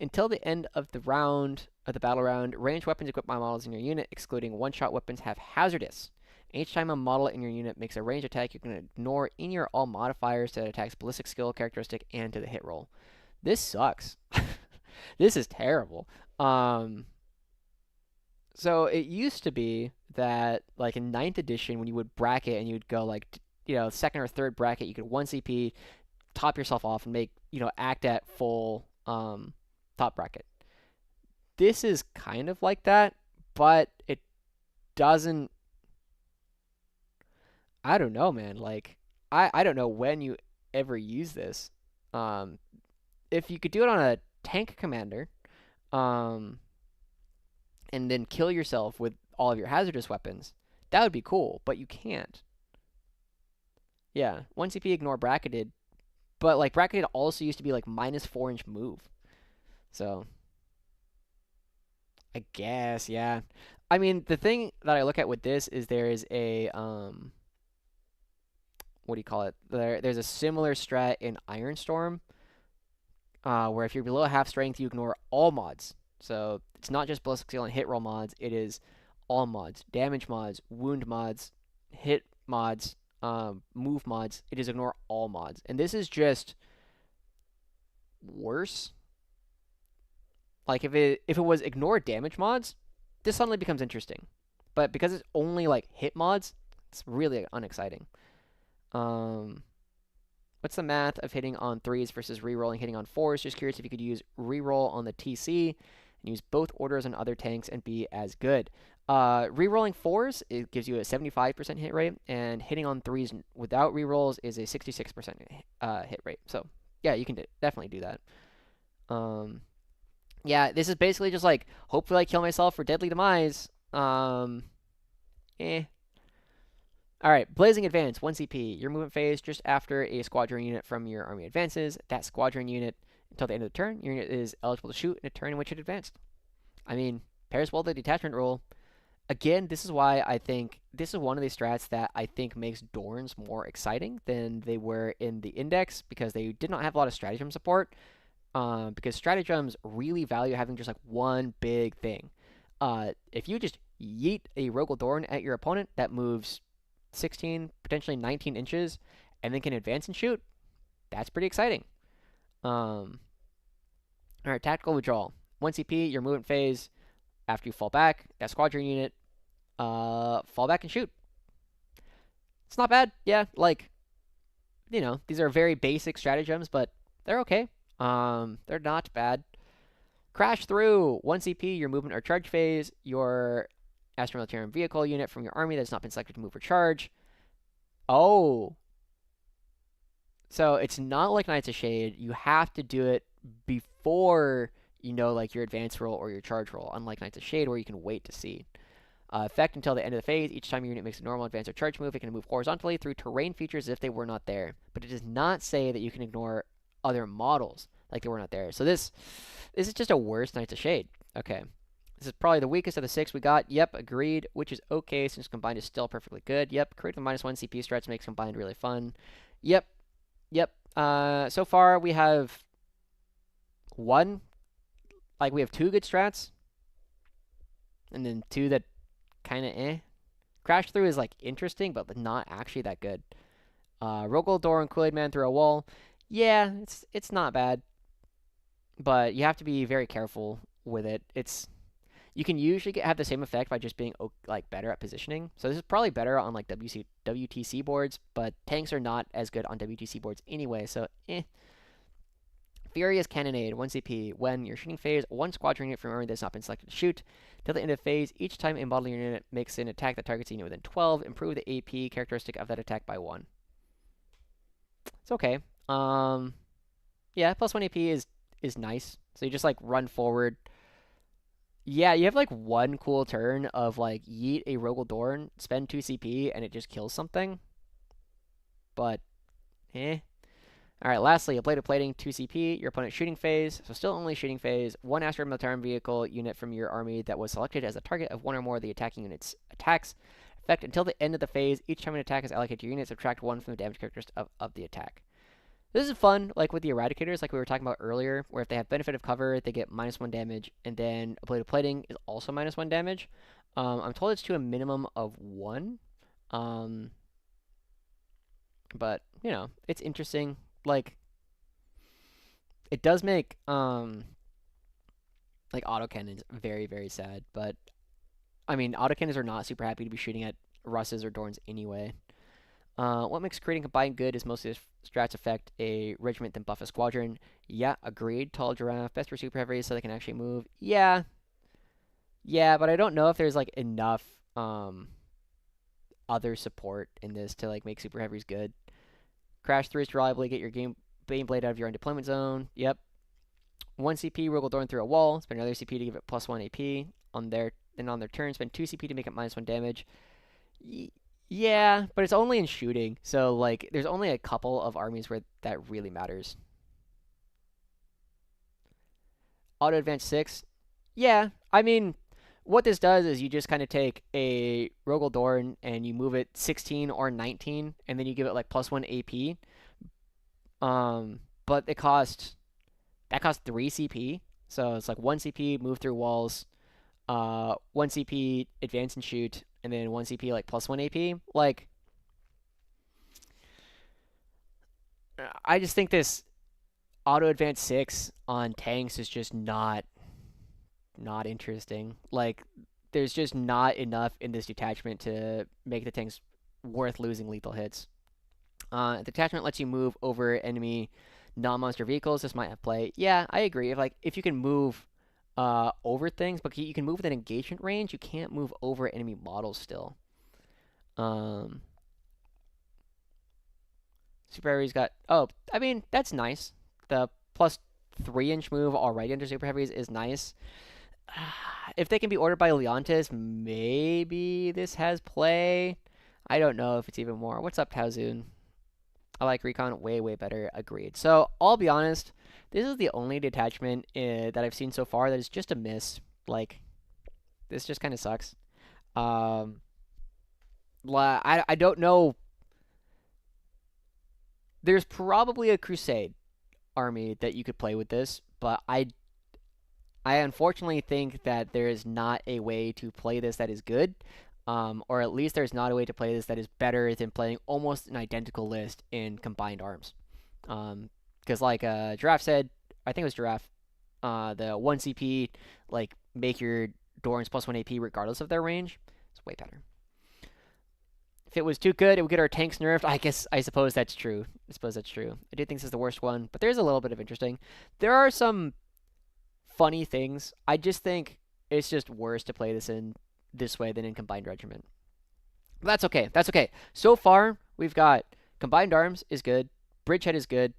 Until the end of the round, of the battle round, ranged weapons equipped by models in your unit, excluding one-shot weapons, have hazardous. Each time a model in your unit makes a ranged attack, you can ignore in your all modifiers to that attack's ballistic skill characteristic and to the hit roll. This sucks. This is terrible. So it used to be that, like, in 9th edition, when you would bracket and you'd go, like, second or third bracket, you could 1 CP, top yourself off, and make, act at full, top bracket. This is kind of like that, but it doesn't. I don't know, man. Like, I don't know when you ever use this. If you could do it on a tank commander, and then kill yourself with all of your hazardous weapons, that would be cool, but you can't. Yeah, 1 CP ignore bracketed, but like bracketed also used to be like -4-inch move. So I guess, yeah. I mean, the thing that I look at with this is there is a what do you call it? There's a similar strat in Ironstorm, where if you're below half strength, you ignore all mods. So it's not just ballistic skill and hit roll mods, it is all mods. Damage mods, wound mods, hit mods, move mods. It is ignore all mods. And this is just worse. Like, if it was ignore damage mods, this suddenly becomes interesting. But because it's only like hit mods, it's really unexciting. What's the math of hitting on 3s versus rerolling hitting on 4s? Just curious if you could use reroll on the TC and use both orders on other tanks and be as good. Rerolling 4s, it gives you a 75% hit rate, and hitting on 3s without rerolls is a 66% hit rate. So yeah, you can definitely do that. Yeah, this is basically just like, hopefully I kill myself for deadly demise. Alright, Blazing Advance, 1 CP. Your movement phase just after a squadron unit from your army advances. That squadron unit Until the end of the turn, your unit is eligible to shoot in a turn in which it advanced. I mean, pairs well the detachment rule. Again, this is why I think this is one of these strats that I think makes Dorns more exciting than they were in the Index, because they did not have a lot of stratagem support. Because stratagems really value having just like one big thing. If you just yeet a Rogal Dorn at your opponent that moves 16, potentially 19 inches, and then can advance and shoot, that's pretty exciting. All right, tactical withdrawal. 1 CP, your movement phase. After you fall back, that squadron unit, fall back and shoot. It's not bad. Yeah, like, these are very basic stratagems, but they're okay. They're not bad. Crash through. 1 CP, your movement or charge phase. Your Astromilitarian vehicle unit from your army that's not been selected to move or charge. Oh. So it's not like Knights of Shade. You have to do it before, like your advance roll or your charge roll, unlike Knights of Shade where you can wait to see. Effect until the end of the phase. Each time your unit makes a normal advance or charge move, it can move horizontally through terrain features as if they were not there. But it does not say that you can ignore other models like they were not there. So this is just a worse Knights of Shade. Okay. This is probably the weakest of the 6 we got. Yep, agreed. Which is okay since combined is still perfectly good. Yep, create the -1 CP strats makes combined really fun. Yep. So far we have we have 2 good strats. And then 2 that kind of eh. Crash through is like interesting, but not actually that good. Rogal Dorn, Kool-Aid Man through a wall. Yeah, it's not bad, but you have to be very careful with it. You can usually have the same effect by just being like better at positioning. So this is probably better on like WTC boards, but tanks are not as good on WTC boards anyway. So Furious Cannonade, 1 CP. When you're shooting phase, 1 squadron unit from your army that's not been selected to shoot. Till the end of phase, each time a model unit makes an attack that targets a unit within 12, improve the AP characteristic of that attack by 1. It's okay. Yeah, +1 AP is nice. So you just like run forward. Yeah, you have like one cool turn of like yeet a Rogal Dorn, spend 2 CP, and it just kills something. But, eh. Alright, lastly, ablative plating, 2 CP, your opponent's shooting phase, so still only shooting phase, 1 Asteroid Militarian vehicle unit from your army that was selected as a target of 1 or more of the attacking unit's attacks. Effect until the end of the phase, each time an attack is allocated to your unit, subtract 1 from the damage characteristic of the attack. This is fun, like with the Eradicators, like we were talking about earlier, where if they have benefit of cover, they get -1 damage, and then ablative plating is also -1 damage. I'm told it's to a minimum of 1. But, it's interesting. Like, it does make like autocannons very, very sad, but I mean autocannons are not super happy to be shooting at Russes or Dorns anyway. What makes creating combined good is mostly strats affect a regiment than buff a squadron. Yeah, agreed. Tall giraffe, best for super heavies so they can actually move. Yeah, but I don't know if there's like enough other support in this to like make super heavies good. Crash through to reliably get your Bane Blade out of your own deployment zone. Yep. 1 CP, Rogal Dorn through a wall. Spend another CP to give it +1 AP. On their turn, spend 2 CP to make it -1 damage. Yeah, but it's only in shooting. So, like, there's only a couple of armies where that really matters. Auto Advance 6. Yeah, I mean, what this does is you just kind of take a Rogal Dorn and you move it 16 or 19, and then you give it, like, +1 AP. But that costs 3 CP. So it's like 1 CP, move through walls, 1 CP, advance and shoot, and then 1 CP, like, +1 AP. Like, I just think this auto advance 6 on tanks is just not interesting. Like, there's just not enough in this detachment to make the tanks worth losing lethal hits. The detachment lets you move over enemy non-monster vehicles. This might have play. Yeah, I agree. If you can move over things, but you can move within engagement range, you can't move over enemy models still. Super Heavy's got... Oh, I mean, that's nice. The +3-inch move already under Super Heavies is nice. If they can be ordered by Leontis, maybe this has play. I don't know if it's even more. What's up, Taozoon? I like Recon way, way better. Agreed. So I'll be honest. This is the only detachment that I've seen so far that is just a miss. Like, this just kind of sucks. Um, I don't know. There's probably a Crusade army that you could play with this, but I unfortunately think that there is not a way to play this that is good, or at least there's not a way to play this that is better than playing almost an identical list in combined arms. Because like Giraffe said, I think it was Giraffe, the 1 CP, like make your Dorns plus 1 AP regardless of their range. It's way better. If it was too good, it would get our tanks nerfed. I suppose that's true. I do think this is the worst one, but there's a little bit of interesting. There are some funny things. I just think it's just worse to play this in this way than in combined regiment. But that's okay. That's okay. So far, we've got combined arms is good, bridgehead is good,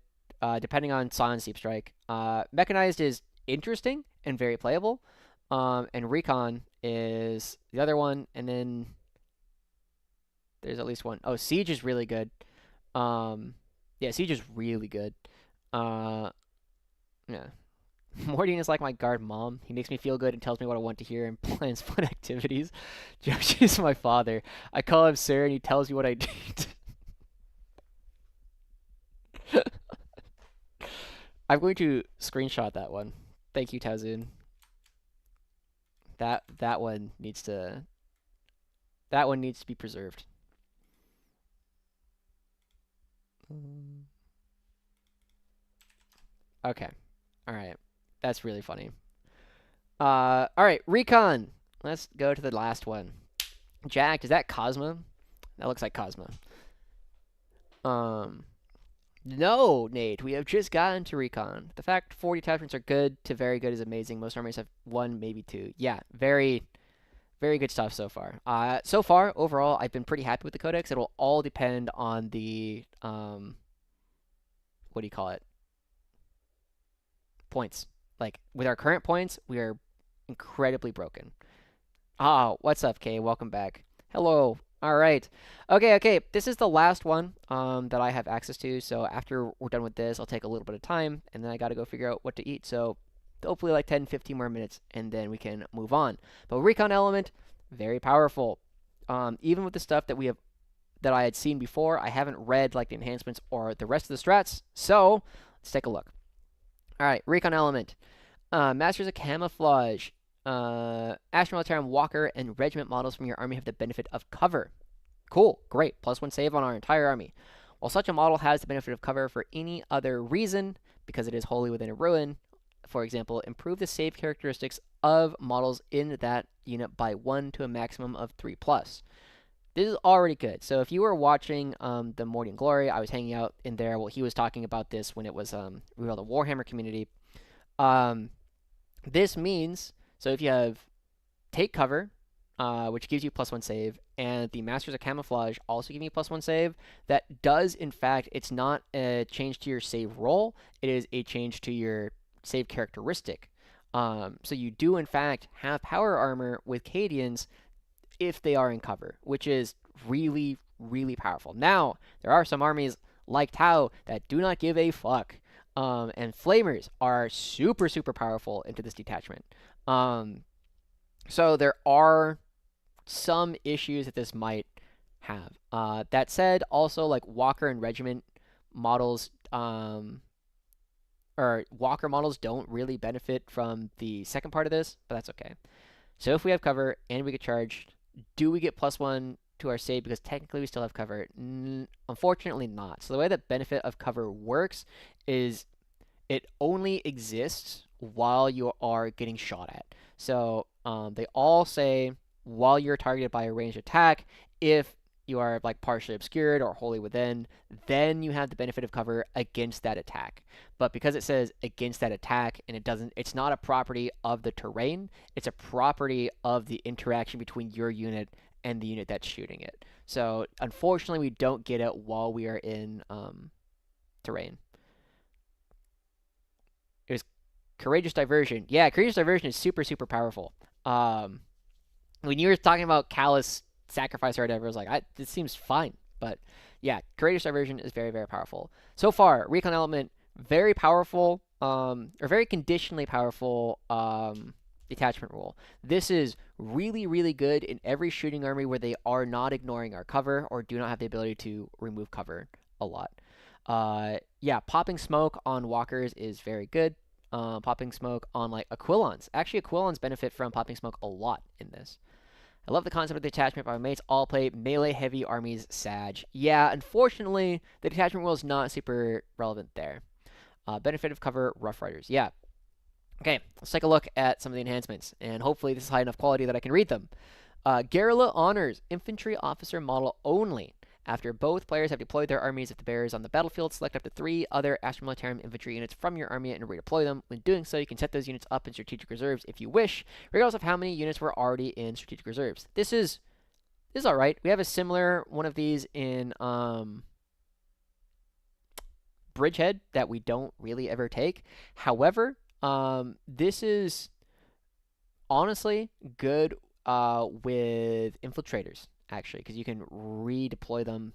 depending on Scion Steep Strike. Mechanized is interesting and very playable, and Recon is the other one, and then there's at least one. Oh, Siege is really good. Yeah, Siege is really good. Uh, yeah. Mordian is like my guard mom. He makes me feel good and tells me what I want to hear and plans fun activities. Joshi is my father. I call him sir and he tells me what I need. I'm going to screenshot that one. Thank you, Tazun. That one needs to be preserved. Okay. All right. That's really funny. All right, Recon. Let's go to the last one. Jack, is that Cosma? That looks like Cosma. No, Nate. We have just gotten to Recon. The fact 40 attachments are good to very good is amazing. Most armies have one, maybe two. Yeah, very, very good stuff so far. So far, overall, I've been pretty happy with the codex. It'll all depend on the what do you call it? Points. Like with our current points, we are incredibly broken. Oh, what's up, Kay? Welcome back. Hello. All right. Okay. This is the last one that I have access to. So after we're done with this, I'll take a little bit of time, and then I got to go figure out what to eat. So hopefully like 10, 15 more minutes, and then we can move on. But Recon Element, very powerful. Even with the stuff that I had seen before, I haven't read like the enhancements or the rest of the strats. So let's take a look. All right, Recon Element. Masters of Camouflage. Astro Militarum Walker and Regiment models from your army have the benefit of cover. Cool, great. +1 save on our entire army. While such a model has the benefit of cover for any other reason, because it is wholly within a ruin, for example, improve the save characteristics of models in that unit by 1 to a maximum of 3+. This is already good. So if you were watching the Mordian Glory, I was hanging out in there while he was talking about this when it was we were the Warhammer community. This means, so if you have Take Cover, which gives you +1 save, and the Masters of Camouflage also give you +1 save, that does, in fact, it's not a change to your save roll, it is a change to your save characteristic. So you do, in fact, have power armor with Cadians if they are in cover, which is really, really powerful. Now, there are some armies like Tau that do not give a fuck. And Flamers are super, super powerful into this detachment. So there are some issues that this might have. That said, also like Walker and Regiment models, or Walker models don't really benefit from the second part of this, but that's okay. So if we have cover and we get charged, do we get +1 to our save because technically we still have cover? Unfortunately not. So the way that benefit of cover works is it only exists while you are getting shot at. So they all say while you're targeted by a ranged attack, if you are like partially obscured or wholly within, then you have the benefit of cover against that attack. But because it says against that attack and it's not a property of the terrain, it's a property of the interaction between your unit and the unit that's shooting it. So unfortunately, we don't get it while we are in terrain. It was Courageous Diversion. Yeah, Courageous Diversion is super, super powerful. When you were talking about Callous Sacrifice or whatever, I was like, this seems fine. But Yeah, Courageous Diversion is very, very powerful. So far, Recon Element, very powerful, or very conditionally powerful detachment rule. This is really, really good in every shooting army where they are not ignoring our cover or do not have the ability to remove cover a lot. Yeah, popping smoke on walkers is very good. Popping smoke on like Aquilons. Actually, Aquilons benefit from popping smoke a lot in this. I love the concept of detachment, but my mates all play melee-heavy armies Sag. Yeah, unfortunately, the detachment rule is not super relevant there. Benefit of cover, Rough Riders. Yeah. Okay, let's take a look at some of the enhancements, and hopefully this is high enough quality that I can read them. Guerrilla Honors, Infantry Officer Model only. After both players have deployed their armies, if the bearer is on the battlefield, select up to 3 other Astra Militarum infantry units from your army and redeploy them. When doing so, you can set those units up in strategic reserves if you wish, regardless of how many units were already in strategic reserves. This is alright. We have a similar one of these in Bridgehead that we don't really ever take. However, this is honestly good with infiltrators, actually, because you can redeploy them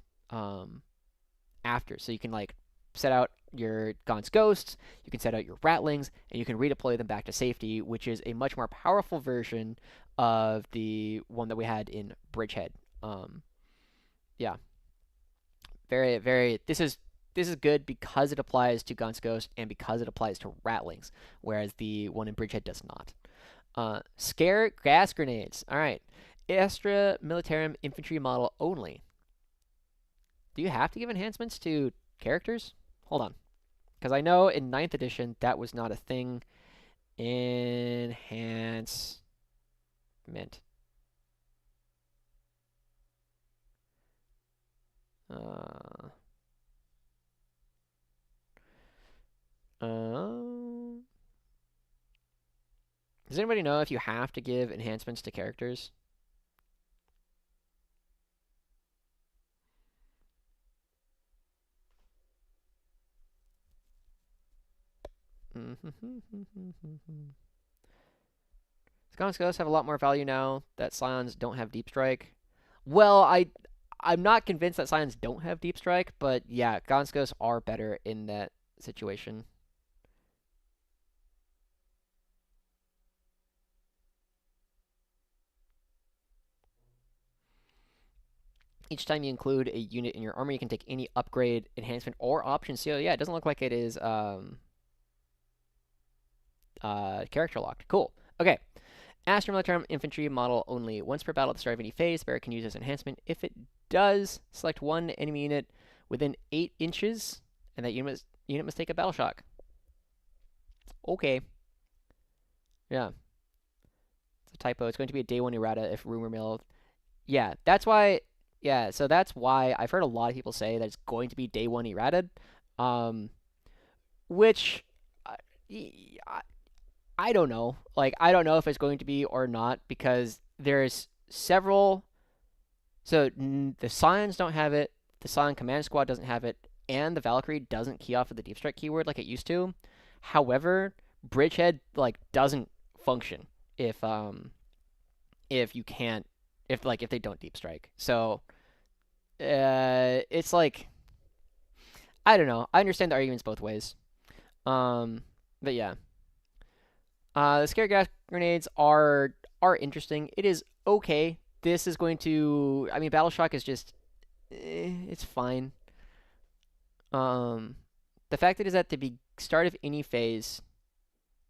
after. So you can like set out your Gaunt's Ghosts, you can set out your Ratlings, and you can redeploy them back to safety, which is a much more powerful version of the one that we had in Bridgehead. Yeah, very, very. This is good because it applies to Gaunt's Ghost and because it applies to Ratlings, whereas the one in Bridgehead does not. Scare gas grenades. All right. Astra Militarum infantry model only. Do you have to give enhancements to characters? Hold on. Because I know in 9th edition that was not a thing. Enhancement. Uh, does anybody know if you have to give enhancements to characters? Sconce Ghosts have a lot more value now that Scions don't have Deep Strike. Well, I'm not convinced that Scions don't have Deep Strike, but yeah, Gaunt's Ghosts are better in that situation. Each time you include a unit in your army, you can take any upgrade, enhancement, or option. So yeah, it doesn't look like it is character locked. Cool. Okay. Astra Militarum Infantry model only. Once per battle at the start of any phase, the bearer can use this enhancement. If it does, select one enemy unit within 8 inches, and that unit must take a battle shock. Okay. Yeah. It's a typo. It's going to be a day 1 errata if rumor mill. Yeah, that's why. Yeah, so that's why I've heard a lot of people say that it's going to be day 1 errated. Which I don't know. Like, I don't know if it's going to be or not because there's several. So the Scions don't have it, the Scion Command Squad doesn't have it, and the Valkyrie doesn't key off of the Deep Strike keyword like it used to. However, Bridgehead like doesn't function if you can't if they don't Deep Strike. So it's like I don't know. I understand the arguments both ways. But yeah. The scare gas grenades are interesting. It is okay. This is going to. I mean, Battle Shock is just. It's fine. The fact that it's at the start of any phase,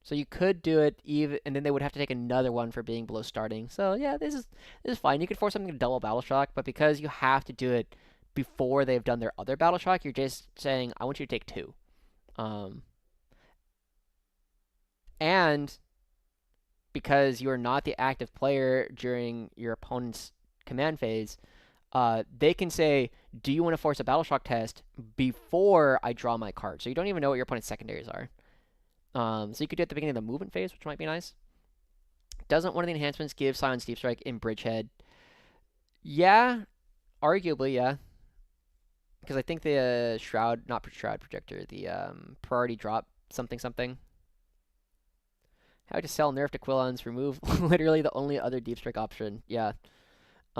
so you could do it even, and then they would have to take another one for being below starting. So yeah, this is fine. You could force something to double Battle Shock, but because you have to do it before they've done their other Battle Shock, you're just saying, I want you to take 2. And because you're not the active player during your opponent's command phase, they can say, do you want to force a Battle Shock test before I draw my card? So you don't even know what your opponent's secondaries are. So you could do it at the beginning of the movement phase, which might be nice. Doesn't one of the enhancements give Scion's Deep Strike in Bridgehead? Yeah, arguably, yeah. Because I think the Shroud, not Shroud Projector, the Priority Drop something something. How to sell nerfed Aquilons, remove literally the only other Deep Strike option. Yeah.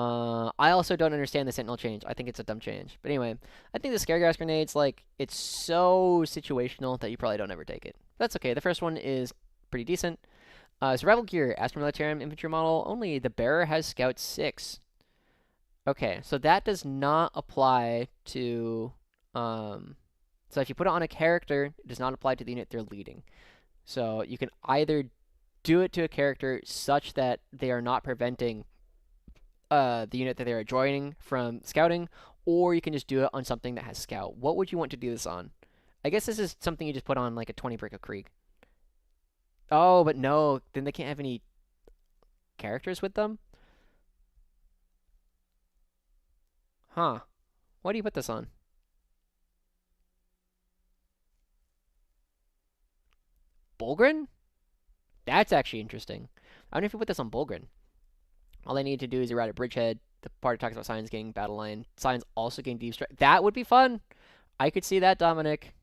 I also don't understand the Sentinel change. I think it's a dumb change. But anyway, I think the Scaregrass Grenade's like, it's so situational that you probably don't ever take it. That's okay. The first one is pretty decent. Survival gear, Astra Militarum infantry model, only the bearer has Scout 6. Okay, so that does not apply to, so if you put it on a character, it does not apply to the unit they're leading. So you can either do it to a character such that they are not preventing the unit that they're joining from scouting, or you can just do it on something that has scout. What would you want to do this on? I guess this is something you just put on like a 20 brick of Krieg. Oh, but no, then they can't have any characters with them? Huh. Why do you put this on? Bullgryn? That's actually interesting. I wonder if you put this on Bullgryn. All they need to do is erradic bridgehead. The part talks about Scions getting battle line. Scions also getting deep strike. That would be fun. I could see that, Dominic.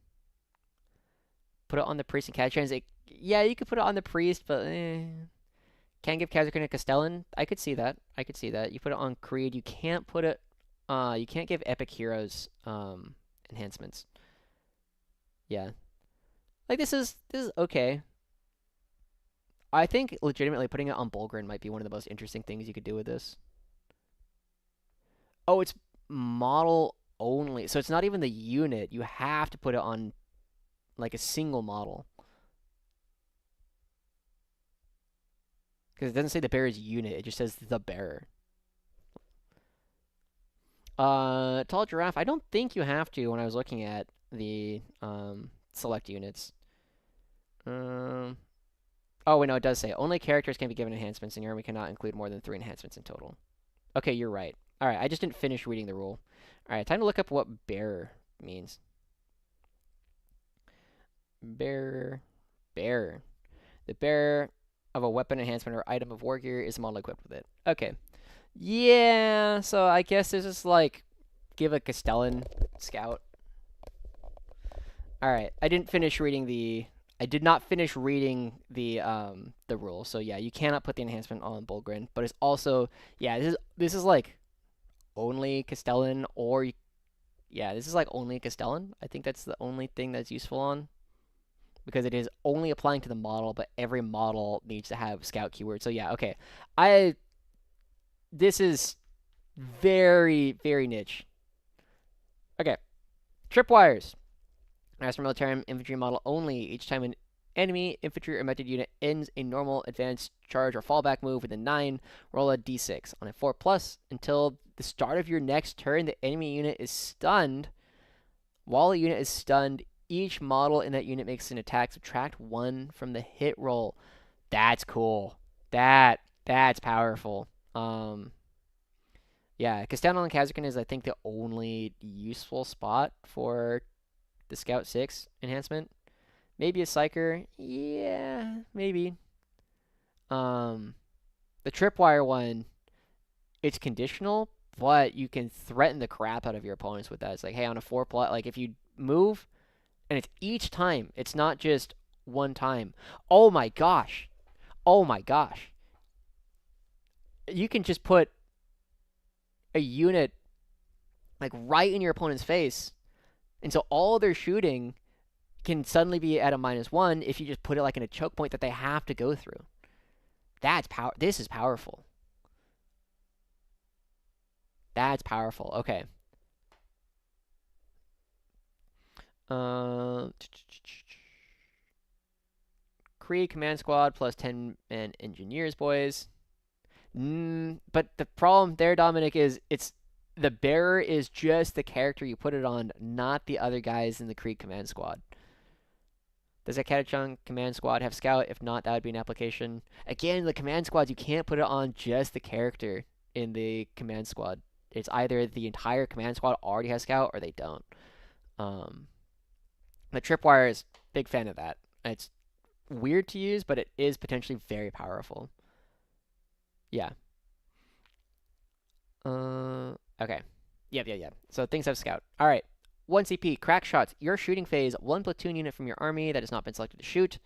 Put it on the priest and Catrains. Yeah, you could put it on the priest, but can't give Kazakhin a Castellan. I could see that. I could see that. You put it on Creed. You can't put it. You can't give epic heroes enhancements. Yeah, like this is okay. I think legitimately putting it on Bullgryn might be one of the most interesting things you could do with this. Oh, it's model only. So it's not even the unit. You have to put it on like a single model. Because it doesn't say the bearer's unit. It just says the bearer. Tall giraffe. I don't think you have to when I was looking at the select units. Oh, wait, no, it does say only characters can be given enhancements, and your army cannot include more than 3 enhancements in total. Okay, you're right. All right, I just didn't finish reading the rule. All right, time to look up what bearer means. Bearer. Bearer. The bearer of a weapon enhancement or item of war gear is model equipped with it. Okay. Yeah, so I guess this is like give a Castellan scout. All right, I didn't finish reading the. I did not finish reading the rule. So yeah, you cannot put the enhancement on Bullgryn, but it's also yeah, this is like only Castellan or yeah, this is like only Castellan. I think that's the only thing that's useful on because it is only applying to the model, but every model needs to have scout keyword. So yeah, okay. This is very, very niche. Okay. Tripwires. As for military infantry model only, each time an enemy infantry or mounted unit ends a normal advance charge or fallback move within 9, roll a d6. On a 4+, until the start of your next turn, the enemy unit is stunned. While the unit is stunned, each model in that unit makes an attack. Subtract 1 from the hit roll. That's cool. That's powerful. Yeah, Castellan and Kazakhin is, I think, the only useful spot for the Scout 6 enhancement. Maybe a Psyker. Yeah, maybe. The Tripwire one, it's conditional, but you can threaten the crap out of your opponents with that. It's like, hey, on a 4+, like if you move, and it's each time. It's not just one time. Oh my gosh. Oh my gosh. You can just put a unit like right in your opponent's face, and so all they're shooting can suddenly be at a -1 if you just put it like in a choke point that they have to go through. That's power. This is powerful. That's powerful. Okay. Krieg command squad plus 10 man engineers, boys. But the problem there, Dominic, is it's the bearer is just the character you put it on, not the other guys in the Krieg command squad. Does that Catachon command squad have scout? If not, that would be an application. Again, the command squads, you can't put it on just the character in the command squad. It's either the entire command squad already has scout or they don't. The Tripwire is big fan of that. It's weird to use, but it is potentially very powerful. Yeah. Okay. Yeah. So things have scout. All right. 1 CP, crack shots. Your shooting phase, 1 platoon unit from your army that has not been selected to shoot.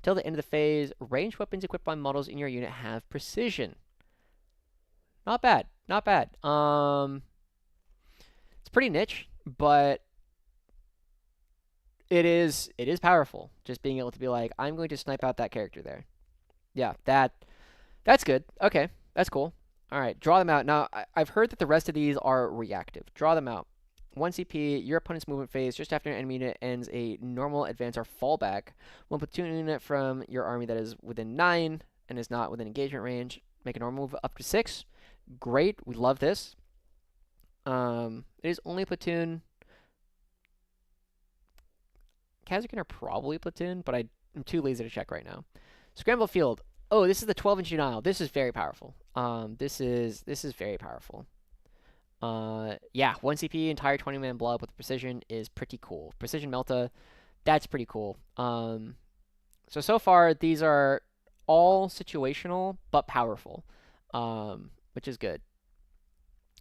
Till the end of the phase, ranged weapons equipped by models in your unit have precision. Not bad. Not bad. It's pretty niche, but it is powerful. Just being able to be like, I'm going to snipe out that character there. Yeah, that's good. Okay, that's cool. All right, draw them out. Now, I've heard that the rest of these are reactive. Draw them out. 1 CP, your opponent's movement phase just after an enemy unit ends a normal advance or fallback. One platoon unit from your army that is within 9 and is not within engagement range. Make a normal move up to 6. Great, we love this. It is only platoon. Kazakhstan are probably platoon, but I'm too lazy to check right now. Scramble field. Oh, this is the 12-inch denial. This is very powerful. This is very powerful. Yeah, 1 CP, entire 20-man blob with precision is pretty cool. Precision Melta, that's pretty cool. So far, these are all situational, but powerful, which is good.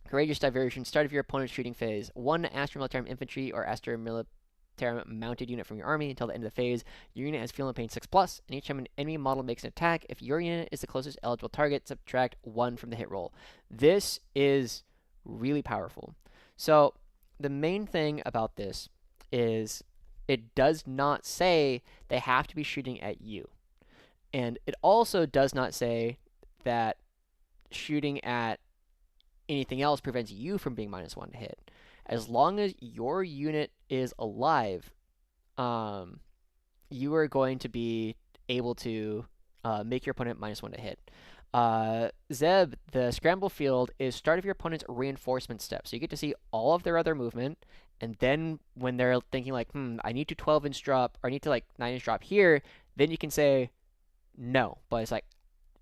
Courageous Diversion, start of your opponent's shooting phase. 1 Astra Militarum Infantry or Astra Militarum mounted unit from your army until the end of the phase. Your unit has Feel and Pain 6+, and each time an enemy model makes an attack, if your unit is the closest eligible target, subtract 1 from the hit roll. This is really powerful. So the main thing about this is it does not say they have to be shooting at you. And it also does not say that shooting at anything else prevents you from being -1 to hit. As long as your unit is alive, you are going to be able to make your opponent -1 to hit. Zeb, the scramble field is start of your opponent's reinforcement step. So you get to see all of their other movement, and then when they're thinking like, I need to 12-inch drop, or I need to like 9-inch drop here, then you can say no. But it's like,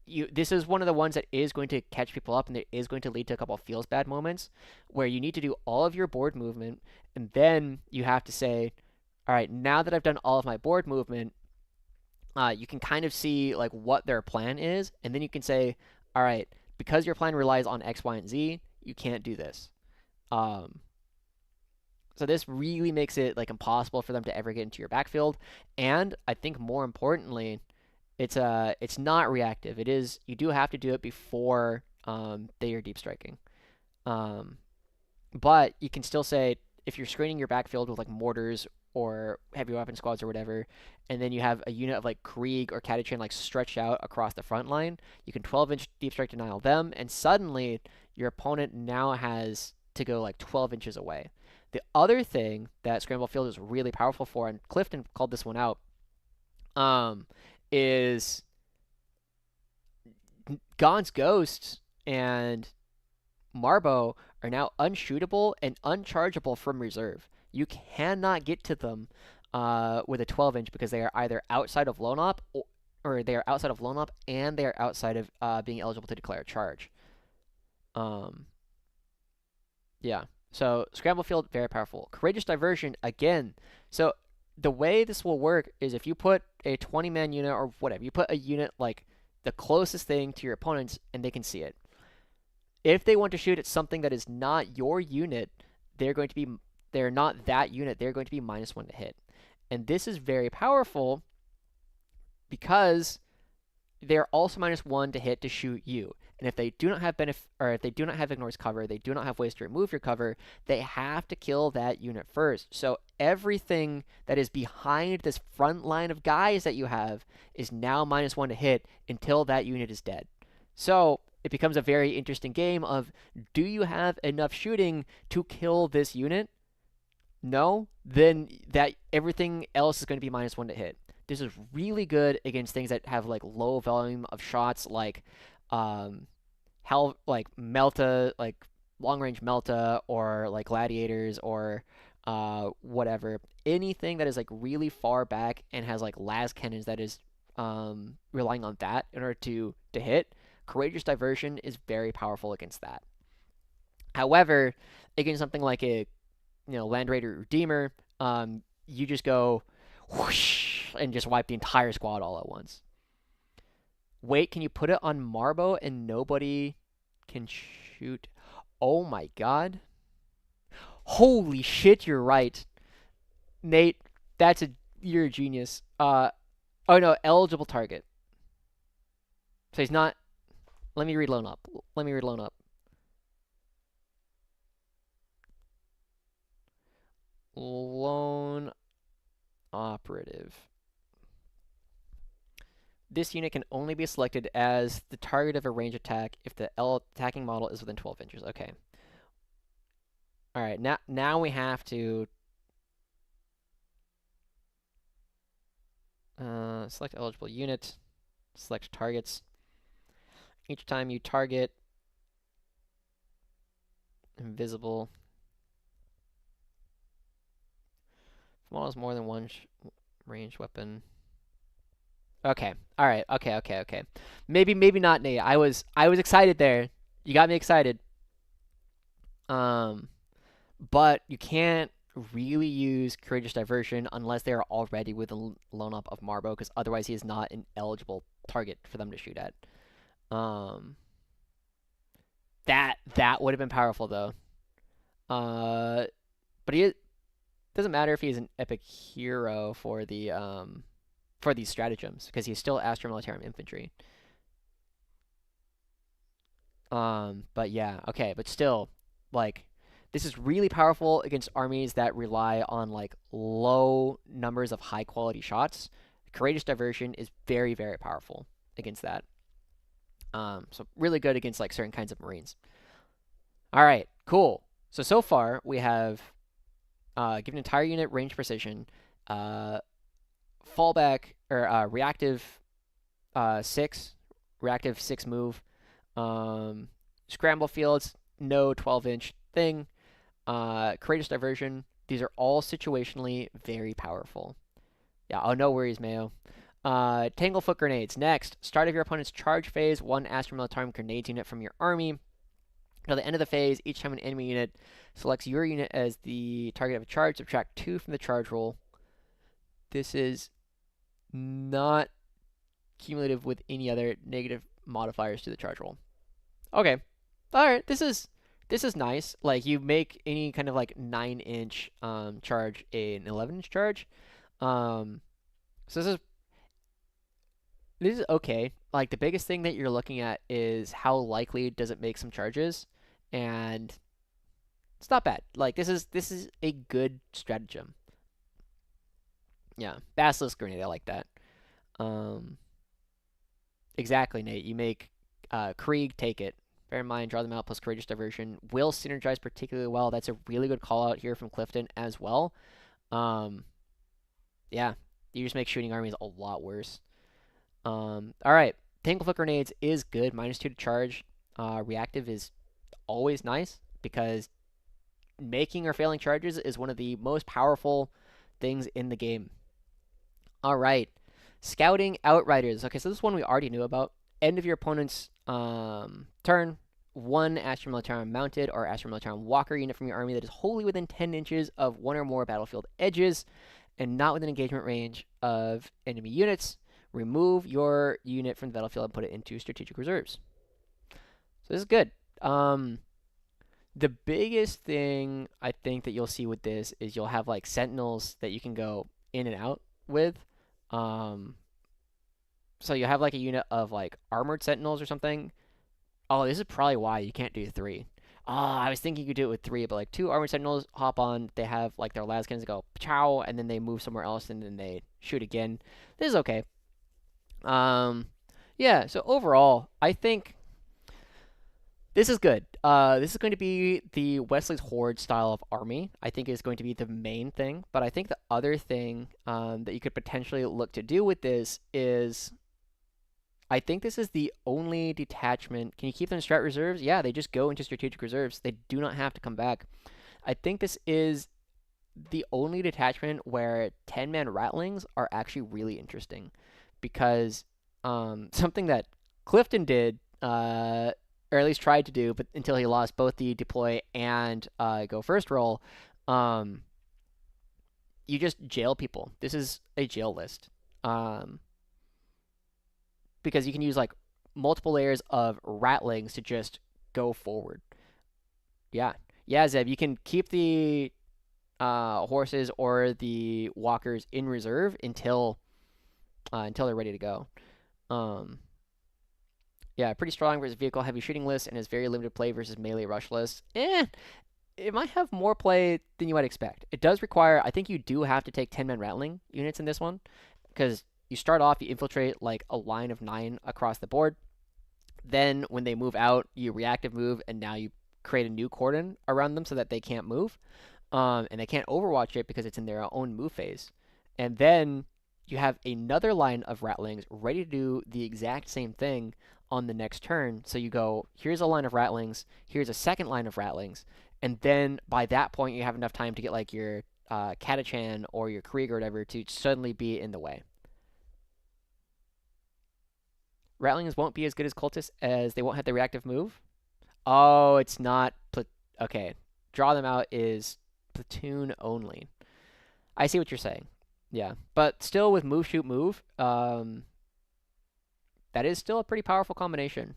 this is one of the ones that is going to catch people up, and it is going to lead to a couple of feels bad moments where you need to do all of your board movement, and then you have to say, all right, now that I've done all of my board movement, you can kind of see like what their plan is, and then you can say, all right, because your plan relies on X, Y, and Z, you can't do this. So this really makes it like impossible for them to ever get into your backfield, and I think more importantly, it's not reactive. It is, you do have to do it before they are deep striking. But you can still say, if you're screening your backfield with like mortars or heavy weapon squads or whatever, and then you have a unit of like Krieg or Catachan like stretched out across the front line, you can 12-inch deep strike denial them, and suddenly your opponent now has to go like 12 inches away. The other thing that Scramble Field is really powerful for, and Clifton called this one out, is Gaunt's Ghost and Marbo are now unshootable and unchargeable from reserve. You cannot get to them with a 12-inch because they are either outside of Lone Op, or they are outside of Lone Op, and they are outside of being eligible to declare a charge. Yeah. So Scramble Field, very powerful. Courageous Diversion, again. So the way this will work is if you put a 20-man unit or whatever, you put a unit like the closest thing to your opponents and they can see it. If they want to shoot at something that is not your unit, they're not that unit, they're going to be -1 to hit. And this is very powerful because they're also -1 to hit to shoot you. And if they do not have if they do not have ignores cover, they do not have ways to remove your cover, they have to kill that unit first. So everything that is behind this front line of guys that you have is now -1 to hit until that unit is dead. So it becomes a very interesting game of, do you have enough shooting to kill this unit? No? Then that everything else is going to be -1 to hit. This is really good against things that have like low volume of shots, like Melta, like long range Melta, or like gladiators, or whatever. Anything that is like really far back and has like las cannons that is relying on that in order to hit. Courageous Diversion is very powerful against that. However, against something like a Land Raider Redeemer, you just go whoosh and just wipe the entire squad all at once. Wait, can you put it on Marbo and nobody can shoot? Oh my god. Holy shit, you're right. Nate, you're a genius. Oh no, eligible target. So he's not. Let me read Lone Up. Lone operative. This unit can only be selected as the target of a range attack if the attacking model is within 12 inches. Okay. All right. Now we have to select eligible unit, select targets. Each time you target, invisible. If model is more than one ranged weapon. Okay. All right. Okay. Maybe not, Nate. I was excited there. You got me excited. But you can't really use Courageous Diversion unless they are already with a lone up of Marbo, because otherwise he is not an eligible target for them to shoot at. That would have been powerful though. But he doesn't matter if he's an epic hero for these stratagems, because he's still Astra Militarum Infantry. But yeah, okay, but still, like, this is really powerful against armies that rely on like low numbers of high quality shots. Courageous Diversion is very, very powerful against that. So really good against like certain kinds of Marines. All right, cool. So far we have given entire unit range precision, fallback or reactive 6 move, scramble fields, no 12-inch thing, courageous diversion. These are all situationally very powerful. Yeah, oh, no worries, Mayo. Tanglefoot grenades. Next, start of your opponent's charge phase, 1 Astra Militarum grenades unit from your army. Until the end of the phase, each time an enemy unit selects your unit as the target of a charge, subtract 2 from the charge roll. This is not cumulative with any other negative modifiers to the charge roll. Okay. Alright, this is nice. Like, you make any kind of like 9-inch charge an 11-inch charge. So this is okay. Like, the biggest thing that you're looking at is how likely does it make some charges, and it's not bad. Like, this is a good stratagem. Yeah, Basilisk Grenade, I like that. Exactly, Nate. You make Krieg take it. Bear in mind, draw them out plus Courageous Diversion will synergize particularly well. That's a really good call out here from Clifton as well. Yeah, you just make shooting armies a lot worse. All right, Tanglefoot Grenades is good. -2 to charge. Reactive is always nice because making or failing charges is one of the most powerful things in the game. All right, Scouting Outriders. Okay, so this is one we already knew about. End of your opponent's turn, 1 Astra Militarum mounted or Astra Militarum walker unit from your army that is wholly within 10 inches of 1 or more battlefield edges and not within engagement range of enemy units. Remove your unit from the battlefield and put it into strategic reserves. So this is good. The biggest thing I think that you'll see with this is you'll have like sentinels that you can go in and out with. So you have like a unit of like armored sentinels or something. Oh, this is probably why you can't do 3. I was thinking you could do it with 3, but like 2 armored sentinels hop on. They have like their lascans go chow, and then they move somewhere else, and then they shoot again. This is okay. Yeah. So overall, I think this is good. This is going to be the Wesley's Horde style of army. I think is going to be the main thing. But I think the other thing that you could potentially look to do with this is, I think this is the only detachment. Can you keep them in strat reserves? Yeah, they just go into strategic reserves. They do not have to come back. I think this is the only detachment where 10-man Ratlings are actually really interesting, because something that Clifton did, or at least tried to do, but until he lost both the deploy and go first roll, you just jail people. This is a jail list. Because you can use like multiple layers of Ratlings to just go forward. Yeah. Yeah, Zeb, you can keep the horses or the walkers in reserve until they're ready to go. Yeah, pretty strong versus vehicle heavy shooting list and has very limited play versus melee rush list. it might have more play than you might expect. It does require, I think you do have to take 10-man Ratling units in this one, because you start off, you infiltrate like a line of 9 across the board. Then when they move out, you reactive move, and now you create a new cordon around them so that they can't move. And they can't overwatch it because it's in their own move phase. And then you have another line of Ratlings ready to do the exact same thing on the next turn. So you go, here's a line of Ratlings, here's a second line of Ratlings, and then by that point you have enough time to get like your Catachan or your Krieg or whatever to suddenly be in the way. Ratlings won't be as good as Cultists as they won't have the reactive move. Oh, it's not. Okay. Draw them out is platoon only. I see what you're saying. Yeah. But still, with move, shoot, move, that is still a pretty powerful combination.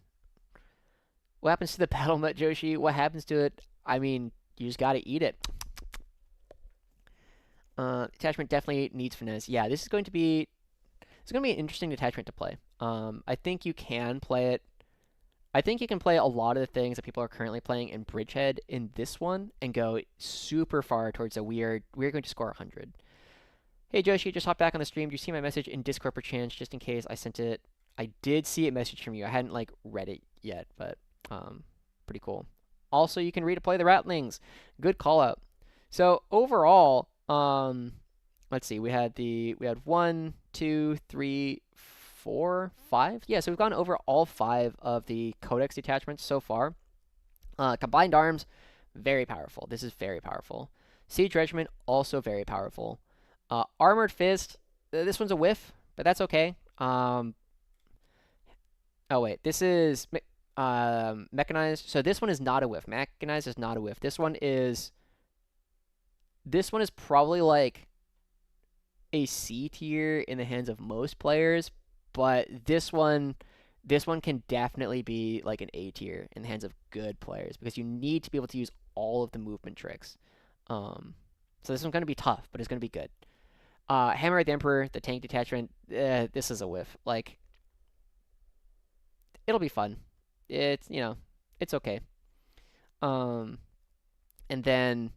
What happens to the battle nut, Joshi? What happens to it? I mean, you just gotta eat it. Detachment definitely needs finesse. Yeah, this is going to be an interesting detachment to play. I think you can play it. I think you can play a lot of the things that people are currently playing in Bridgehead in this one and go super far towards a we're going to score 100. Hey Joshi, just hopped back on the stream. Do you see my message in Discord per chance? Just in case I sent it. I did see a message from you. I hadn't like read it yet, but pretty cool. Also, you can redeploy the Ratlings. Good call out. So overall, let's see. We had 1, 2, 3, 4, 5. Yeah, so we've gone over all 5 of the Codex detachments so far. Combined arms, very powerful. This is very powerful. Siege Regiment, also very powerful. Armored Fist, this one's a whiff, but that's okay. Oh wait, this is Mechanized. So this one is not a whiff. Mechanized is not a whiff. This one is probably like a C tier in the hands of most players, but this one can definitely be like an A tier in the hands of good players because you need to be able to use all of the movement tricks. So this one's going to be tough, but it's going to be good. Hammer of the Emperor, the tank detachment, this is a whiff. Like, it'll be fun. It's, it's okay. And then,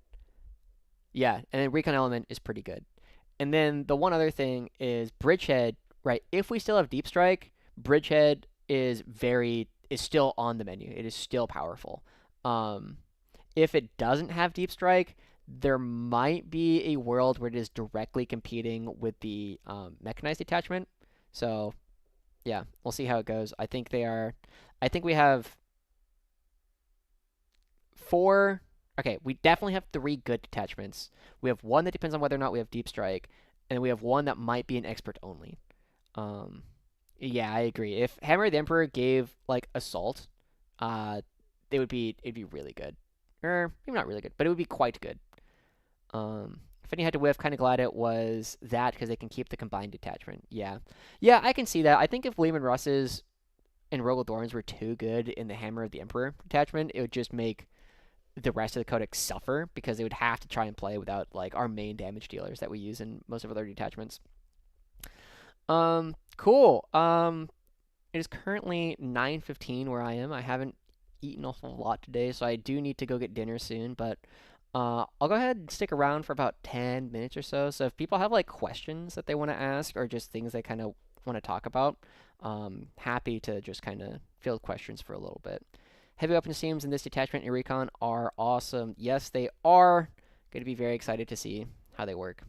yeah, and then Recon Element is pretty good. And then the one other thing is Bridgehead, right? If we still have Deep Strike, Bridgehead is still on the menu. It is still powerful. If it doesn't have Deep Strike, there might be a world where it is directly competing with the Mechanized Detachment. So, yeah, we'll see how it goes. I think we have 4. Okay, we definitely have 3 good detachments. We have 1 that depends on whether or not we have Deep Strike, and we have 1 that might be an expert only. Yeah, I agree. If Hammer of the Emperor gave like Assault, it'd be really good. Or maybe not really good, but it would be quite good. If any had to whiff, kind of glad it was that because they can keep the combined detachment. Yeah, I can see that. I think if Leman Russes and Rogal Dorns were too good in the Hammer of the Emperor detachment, it would just make the rest of the codex suffer because they would have to try and play without like our main damage dealers that we use in most of our other detachments. Cool. It is currently 9:15 where I am. I haven't eaten a whole lot today, so I do need to go get dinner soon, but I'll go ahead and stick around for about 10 minutes or so. So if people have like questions that they want to ask or just things they kind of want to talk about, happy to just kind of field questions for a little bit. Heavy weapon teams in this detachment in Recon are awesome. Yes, they are. Going to be very excited to see how they work.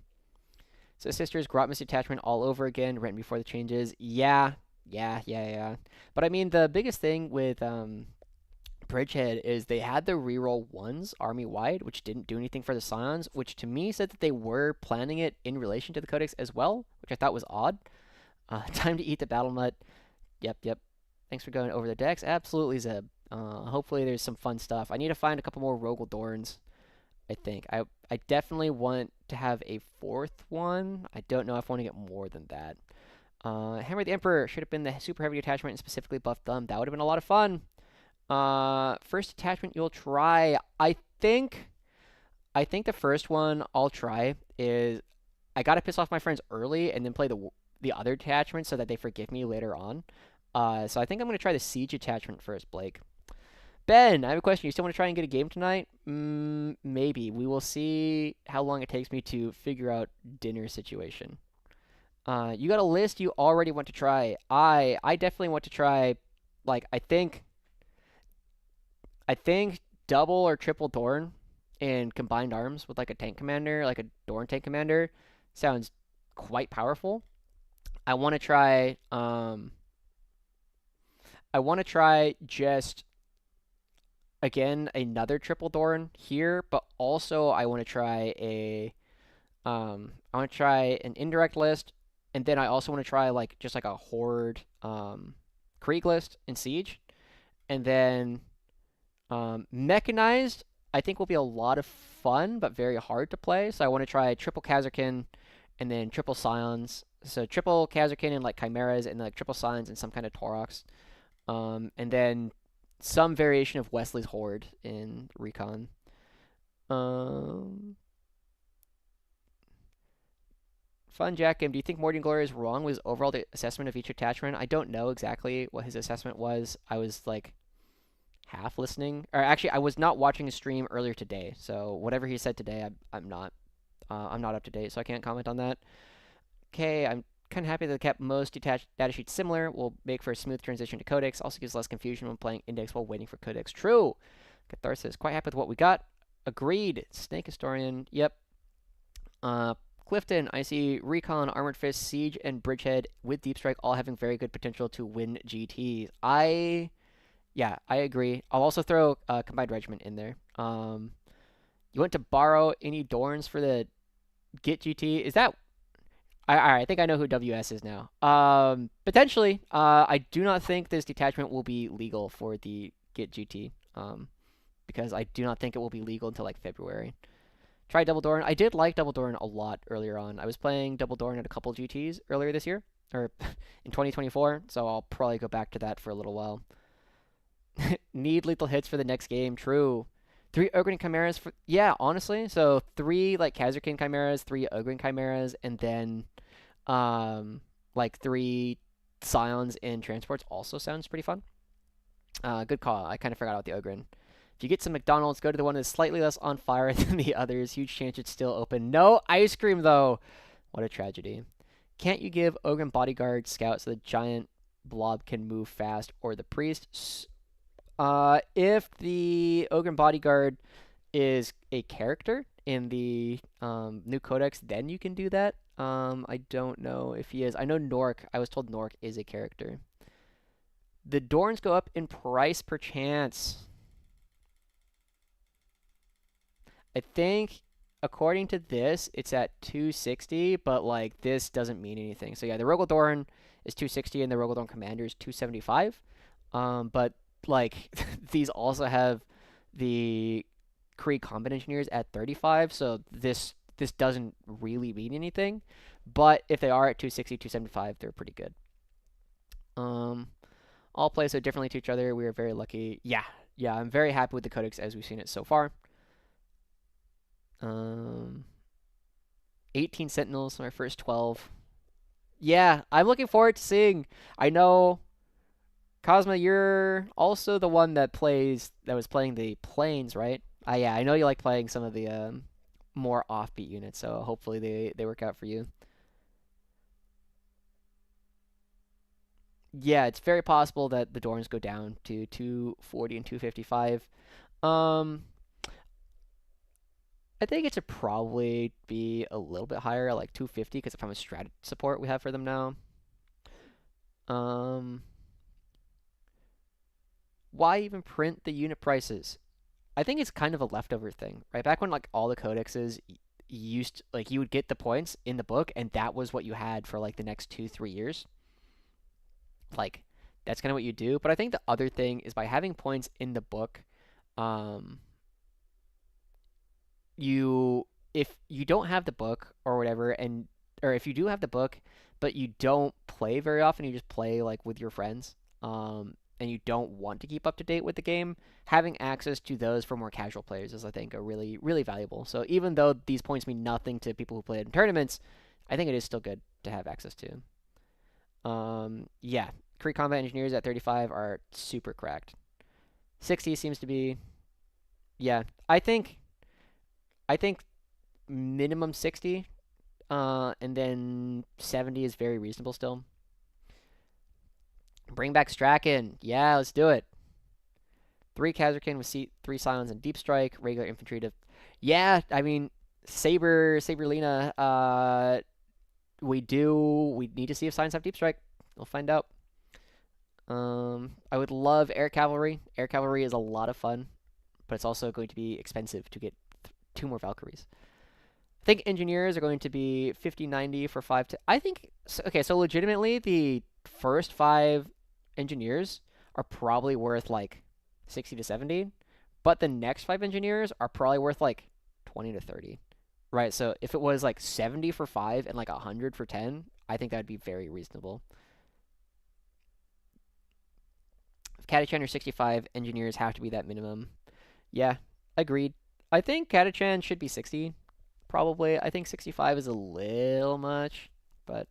So Sisters, Grotmus detachment all over again, written before the changes. Yeah. But I mean, the biggest thing with Bridgehead is they had the reroll 1s army-wide, which didn't do anything for the Scions, which to me said that they were planning it in relation to the Codex as well, which I thought was odd. Time to eat the battle nut. Yep. Thanks for going over the decks. Absolutely, Zeb. Hopefully there's some fun stuff. I need to find a couple more Rogal Dorns, I think. I definitely want to have a 4th one. I don't know if I want to get more than that. Hammer the Emperor should have been the super heavy detachment and specifically buffed them. That would have been a lot of fun. First detachment you'll try. I think the first one I'll try is I gotta piss off my friends early and then play the other detachment so that they forgive me later on. So I think I'm gonna try the siege attachment first, Blake. Ben, I have a question. You still want to try and get a game tonight? Maybe. We will see how long it takes me to figure out dinner situation. You got a list you already want to try. I definitely want to try, like, I think double or triple Dorn in combined arms with like a tank commander, like a Dorn tank commander, sounds quite powerful. I want to try I want to try just again another triple Dorn here, but also I want to try I want to try an indirect list, and then I also want to try like just like a horde Krieg list in Siege, and then Mechanized, I think will be a lot of fun, but very hard to play. So I want to try triple Kazarkin and then triple Scions. So triple Kazarkin and like Chimeras and like triple Scions and some kind of Taurox. And then some variation of Wesley's Horde in Recon. Um, Fun Jack game. Do you think Morty Glory is wrong with his overall assessment of each attachment? I don't know exactly what his assessment was. I was like half listening, or actually, I was not watching his stream earlier today. So whatever he said today, I'm not up to date, so I can't comment on that. Okay, I'm kind of happy that they kept most detached data sheets similar. Will make for a smooth transition to Codex. Also gives less confusion when playing Index while waiting for Codex. True. Catharsis. Quite happy with what we got. Agreed. Snake Historian. Yep. Uh, Clifton, I see Recon, Armored Fist, Siege, and Bridgehead with Deep Strike all having very good potential to win GTs. Yeah, I agree. I'll also throw Combined Regiment in there. You want to borrow any Dorns for the Git GT? Is that... I think I know who WS is now. Potentially. I do not think this detachment will be legal for the Git GT. Because I do not think it will be legal until like February. Try Double Dorn. I did like Double Dorn a lot earlier on. I was playing Double Dorn at a couple GTs earlier this year, or in 2024, so I'll probably go back to that for a little while. Need lethal hits for the next game. True. 3 Ogryn Chimeras for... Yeah, honestly. So 3, like, Kazarkin Chimeras, 3 Ogryn Chimeras, and then, like, 3 Scions in Transports also sounds pretty fun. Good call. I kind of forgot about the Ogryn. If you get some McDonald's, go to the one that's slightly less on fire than the others. Huge chance it's still open. No ice cream, though. What a tragedy. Can't you give Ogryn Bodyguard Scout so the giant blob can move fast, or the priest? If the Ogryn Bodyguard is a character in the new codex, then you can do that. I don't know if he is. I know Nork. I was told Nork is a character. The Dorns go up in price per chance. I think, according to this, it's at 260, but like this doesn't mean anything. So yeah, the Rogal Dorn is 260 and the Rogal Dorn Commander is 275. But like these also have the Krieg Combat Engineers at 35, so this doesn't really mean anything. But if they are at 260, 275, they're pretty good. All play so differently to each other. We are very lucky. Yeah, I'm very happy with the codex as we've seen it so far. 18 Sentinels, my first 12. Yeah, I'm looking forward to seeing. I know, Cosma, you're also the one that was playing the planes, right? Yeah, I know you like playing some of the more offbeat units, so hopefully they work out for you. Yeah, it's very possible that the Dorns go down to 240 and 255. I think it should probably be a little bit higher, like 250, because of how much strat support we have for them now. Why even print the unit prices? I think it's kind of a leftover thing, right? Back when like all the codexes used, like you would get the points in the book, and that was what you had for like the next 2-3 years. Like that's kind of what you do. But I think the other thing is by having points in the book, you if you don't have the book or whatever, or if you do have the book but you don't play very often, you just play like with your friends, and you don't want to keep up to date with the game, having access to those for more casual players is, I think, a really, really valuable. So even though these points mean nothing to people who play in tournaments, I think it is still good to have access to. Yeah, Krieg Combat Engineers at 35 are super cracked. 60 seems to be, yeah. I think minimum 60, and then 70 is very reasonable still. Bring back Strachan. Yeah, let's do it. 3 Kazarkin with 3 Scions and Deep Strike, regular infantry to... Yeah, I mean, Saberlina, we need to see if Scions have Deep Strike. We'll find out. I would love Air Cavalry. Air Cavalry is a lot of fun, but it's also going to be expensive to get 2 more Valkyries. I think Engineers are going to be 50-90 for 5 to... I think... Okay, so legitimately, the first 5 Engineers are probably worth, like, 60 to 70, but the next 5 Engineers are probably worth, like, 20 to 30. Right, so if it was, like, 70 for 5 and, like, 100 for 10, I think that would be very reasonable. If Catachan or 65, Engineers have to be that minimum. Yeah, agreed. I think Catachan should be 60. Probably. I think 65 is a little much, but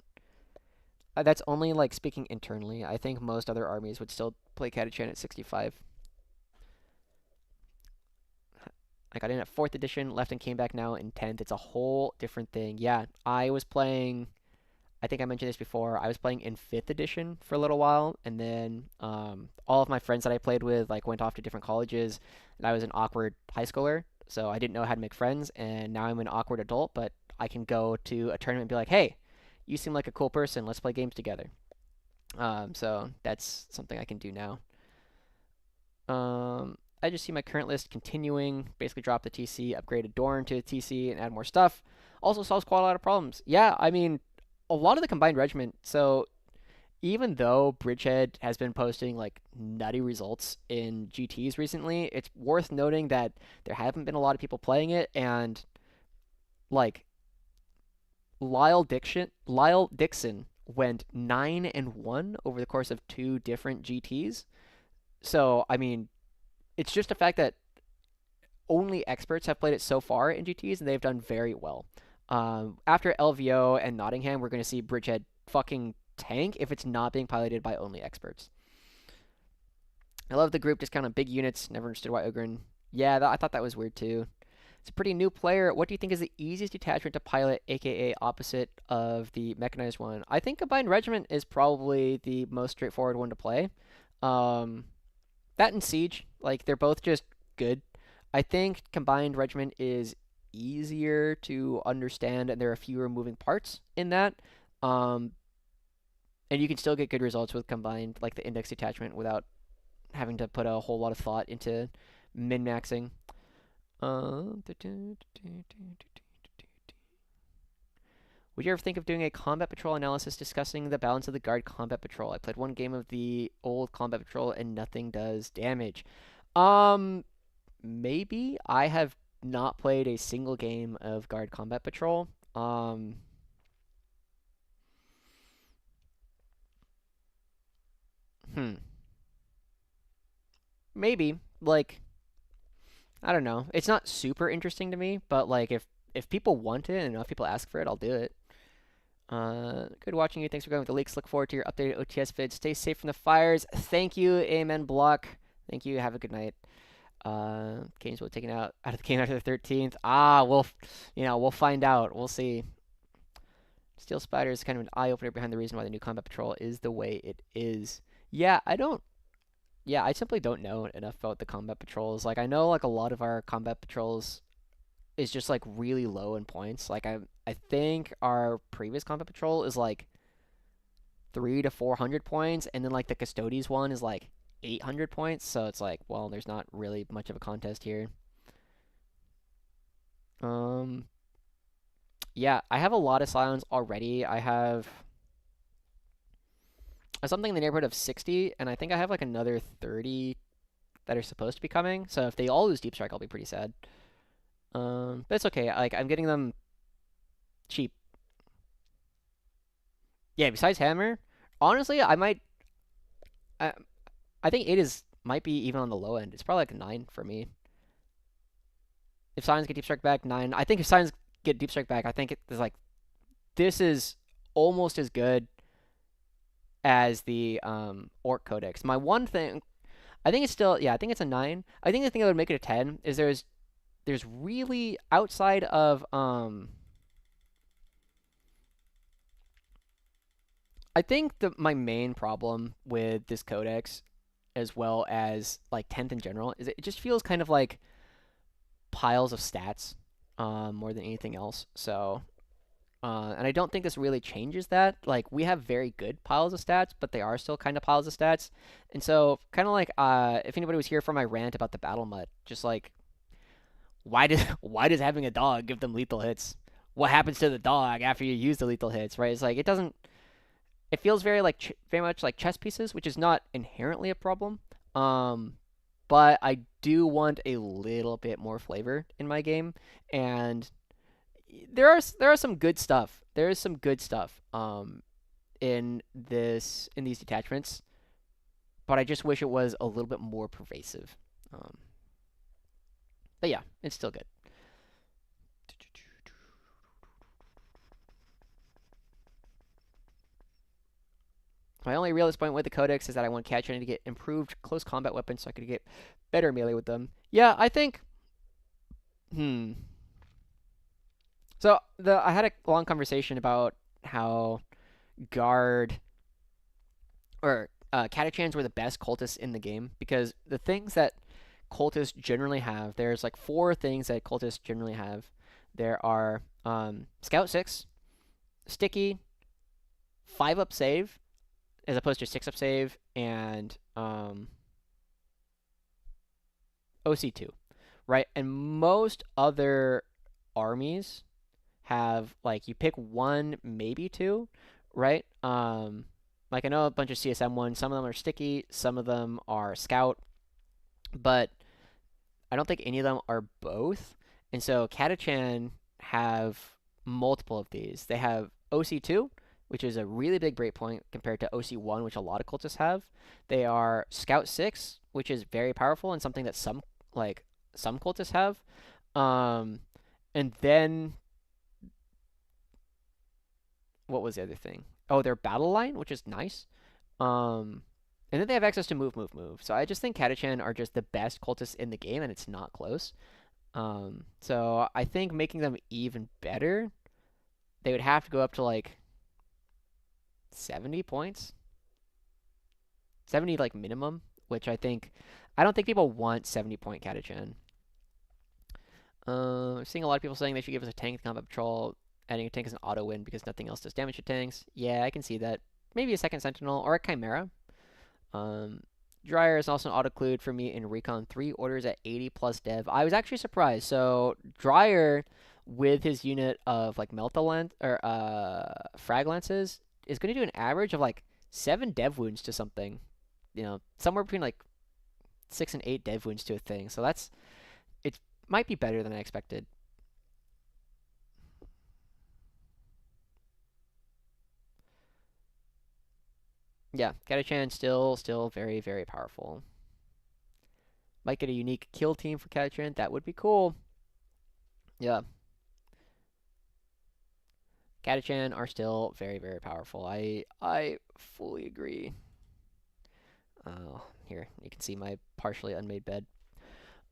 that's only like speaking internally. I think most other armies would still play Catachan at 65. I got in at 4th edition, left and came back now in 10th. It's a whole different thing. Yeah, I was playing, I think I mentioned this before, I was playing in 5th edition for a little while, and then all of my friends that I played with like went off to different colleges, and I was an awkward high schooler, so I didn't know how to make friends, and now I'm an awkward adult, but I can go to a tournament and be like, hey, you seem like a cool person, let's play games together. So that's something I can do now. I just see my current list continuing, basically drop the TC, upgraded Dorn to TC, and add more stuff. Also solves quite a lot of problems. Yeah, I mean, a lot of the combined regiment, so even though Bridgehead has been posting like nutty results in GTs recently, it's worth noting that there haven't been a lot of people playing it, and like Lyle Dixon went 9-1 over the course of 2 different GTs. So I mean, it's just a fact that only experts have played it so far in GTs, and they've done very well. After LVO and Nottingham, we're going to see Bridgehead fucking tank if it's not being piloted by only experts. I love the group discount on big units. Never understood why Ogryn. Yeah, I thought that was weird too. It's a pretty new player. What do you think is the easiest detachment to pilot, aka opposite of the mechanized one? I think Combined Regiment is probably the most straightforward one to play. That and Siege, like they're both just good. I think Combined Regiment is easier to understand, and there are fewer moving parts in that. Um, and you can still get good results with combined, like the index detachment, without having to put a whole lot of thought into min-maxing. Would you ever think of doing a combat patrol analysis discussing the balance of the guard combat patrol? I played 1 game of the old combat patrol and nothing does damage. Maybe. I have not played a single game of guard combat patrol. Maybe. Like, I don't know. It's not super interesting to me, but like if people want it and enough people ask for it, I'll do it. Good watching you. Thanks for going with the leaks. Look forward to your updated OTS vid. Stay safe from the fires. Thank you, Amen Block. Thank you. Have a good night. Games will be taken out of the game after the 13th. We'll find out. We'll see. Steel Spider is kind of an eye opener behind the reason why the new combat patrol is the way it is. Yeah, I simply don't know enough about the combat patrols. Like I know like a lot of our combat patrols is just like really low in points. Like I think our previous combat patrol is like 300 to 400 points, and then like the Custodes one is like 800 points. So it's like, well, there's not really much of a contest here. Yeah, I have a lot of Scions already. I have something in the neighborhood of 60, and I think I have like another 30 that are supposed to be coming. So if they all lose Deep Strike, I'll be pretty sad. But it's okay. Like I'm getting them cheap. Yeah, besides Hammer, honestly, I might. I think 8 might be even on the low end. It's probably like a 9 for me. If Scions get Deep Strike back, 9. I think if Scions get Deep Strike back, I think it's like this is almost as good as the Orc Codex. My one thing, I think it's still, yeah, I think it's a 9. I think the thing that would make it a 10 is there's really outside of I think my main problem with this codex as well as like 10th in general is it just feels kind of like piles of stats more than anything else. So and I don't think this really changes that. Like we have very good piles of stats, but they are still kind of piles of stats. And so kind of like if anybody was here for my rant about the battle mud, just like why does having a dog give them lethal hits? What happens to the dog after you use the lethal hits, right? It's like it doesn't. It feels very like very much like chess pieces, which is not inherently a problem. Um, but I do want a little bit more flavor in my game, and there are some good stuff. There is some good stuff in these detachments, but I just wish it was a little bit more pervasive. Um, but yeah, it's still good. My only real disappointment with the codex is that I want Catcher to get improved close combat weapons so I could get better melee with them. Yeah, I think. Hmm. So I had a long conversation about how guard or Catachans were the best cultists in the game because the things that cultists generally have, there's like 4 things that cultists generally have. There are Scout 6, Sticky, 5-up save, as opposed to 6-up save, and OC2, right? And most other armies have like you pick one, maybe two, right? Like I know a bunch of CSM ones. Some of them are sticky, some of them are scout, but I don't think any of them are both. And so Catachan have multiple of these. They have OC2, which is a really big breakpoint compared to OC1, which a lot of cultists have. They are Scout 6, which is very powerful and something that some cultists have. Um, and then what was the other thing? Oh, their battle line, which is nice. Um, and then they have access to move, move, move. So I just think Catachan are just the best cultists in the game, and it's not close. So I think making them even better, they would have to go up to like 70 points, 70 like minimum, which I don't think people want 70-point Catachan. I'm seeing a lot of people saying they should give us a tank to combat patrol. Adding a tank is an auto win because nothing else does damage to tanks. Yeah, I can see that. Maybe a second Sentinel or a Chimera. Um, Dreir is also an auto-clued for me in Recon 3 orders at 80 plus dev. I was actually surprised. So Dreir, with his unit of like Melta or Frag Lances, is going to do an average of like 7 dev wounds to something. You know, somewhere between like 6 and 8 dev wounds to a thing. So it might be better than I expected. Yeah, Catachan still very, very powerful. Might get a unique kill team for Catachan. That would be cool. Yeah. Catachan are still very, very powerful. I fully agree. Here, you can see my partially unmade bed.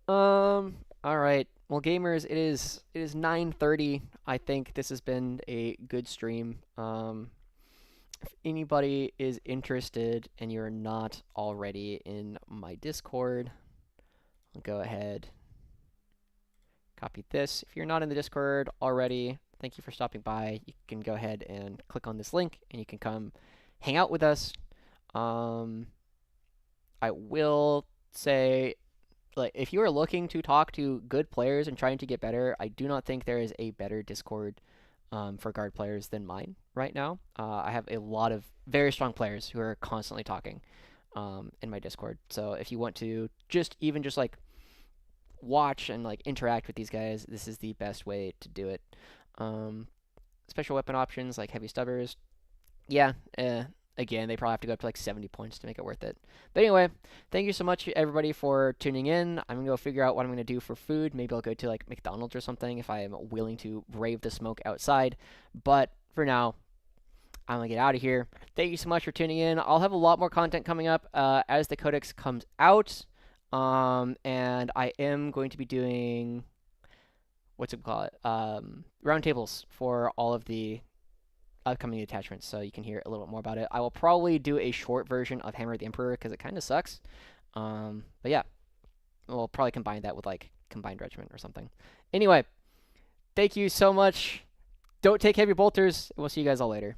All right. Well, gamers, it is 9:30. I think this has been a good stream. If anybody is interested and you're not already in my Discord, I'll go ahead, copy this. If you're not in the Discord already, thank you for stopping by. You can go ahead and click on this link and you can come hang out with us. I will say, like, if you are looking to talk to good players and trying to get better, I do not think there is a better Discord for guard players than mine right now. I have a lot of very strong players who are constantly talking in my Discord. So if you want to just like watch and like interact with these guys, this is the best way to do it. Special weapon options like heavy stubbers. Yeah, again, they probably have to go up to like 70 points to make it worth it. But anyway, thank you so much, everybody, for tuning in. I'm going to go figure out what I'm going to do for food. Maybe I'll go to like McDonald's or something if I am willing to brave the smoke outside. But for now, I'm gonna get out of here. Thank you so much for tuning in. I'll have a lot more content coming up as the codex comes out. And I am going to be doing what's it called? Roundtables for all of the upcoming attachments, so you can hear a little bit more about it. I will probably do a short version of Hammer of the Emperor because it kind of sucks. But yeah, we'll probably combine that with like Combined Regiment or something. Anyway, thank you so much. Don't take heavy bolters. We'll see you guys all later.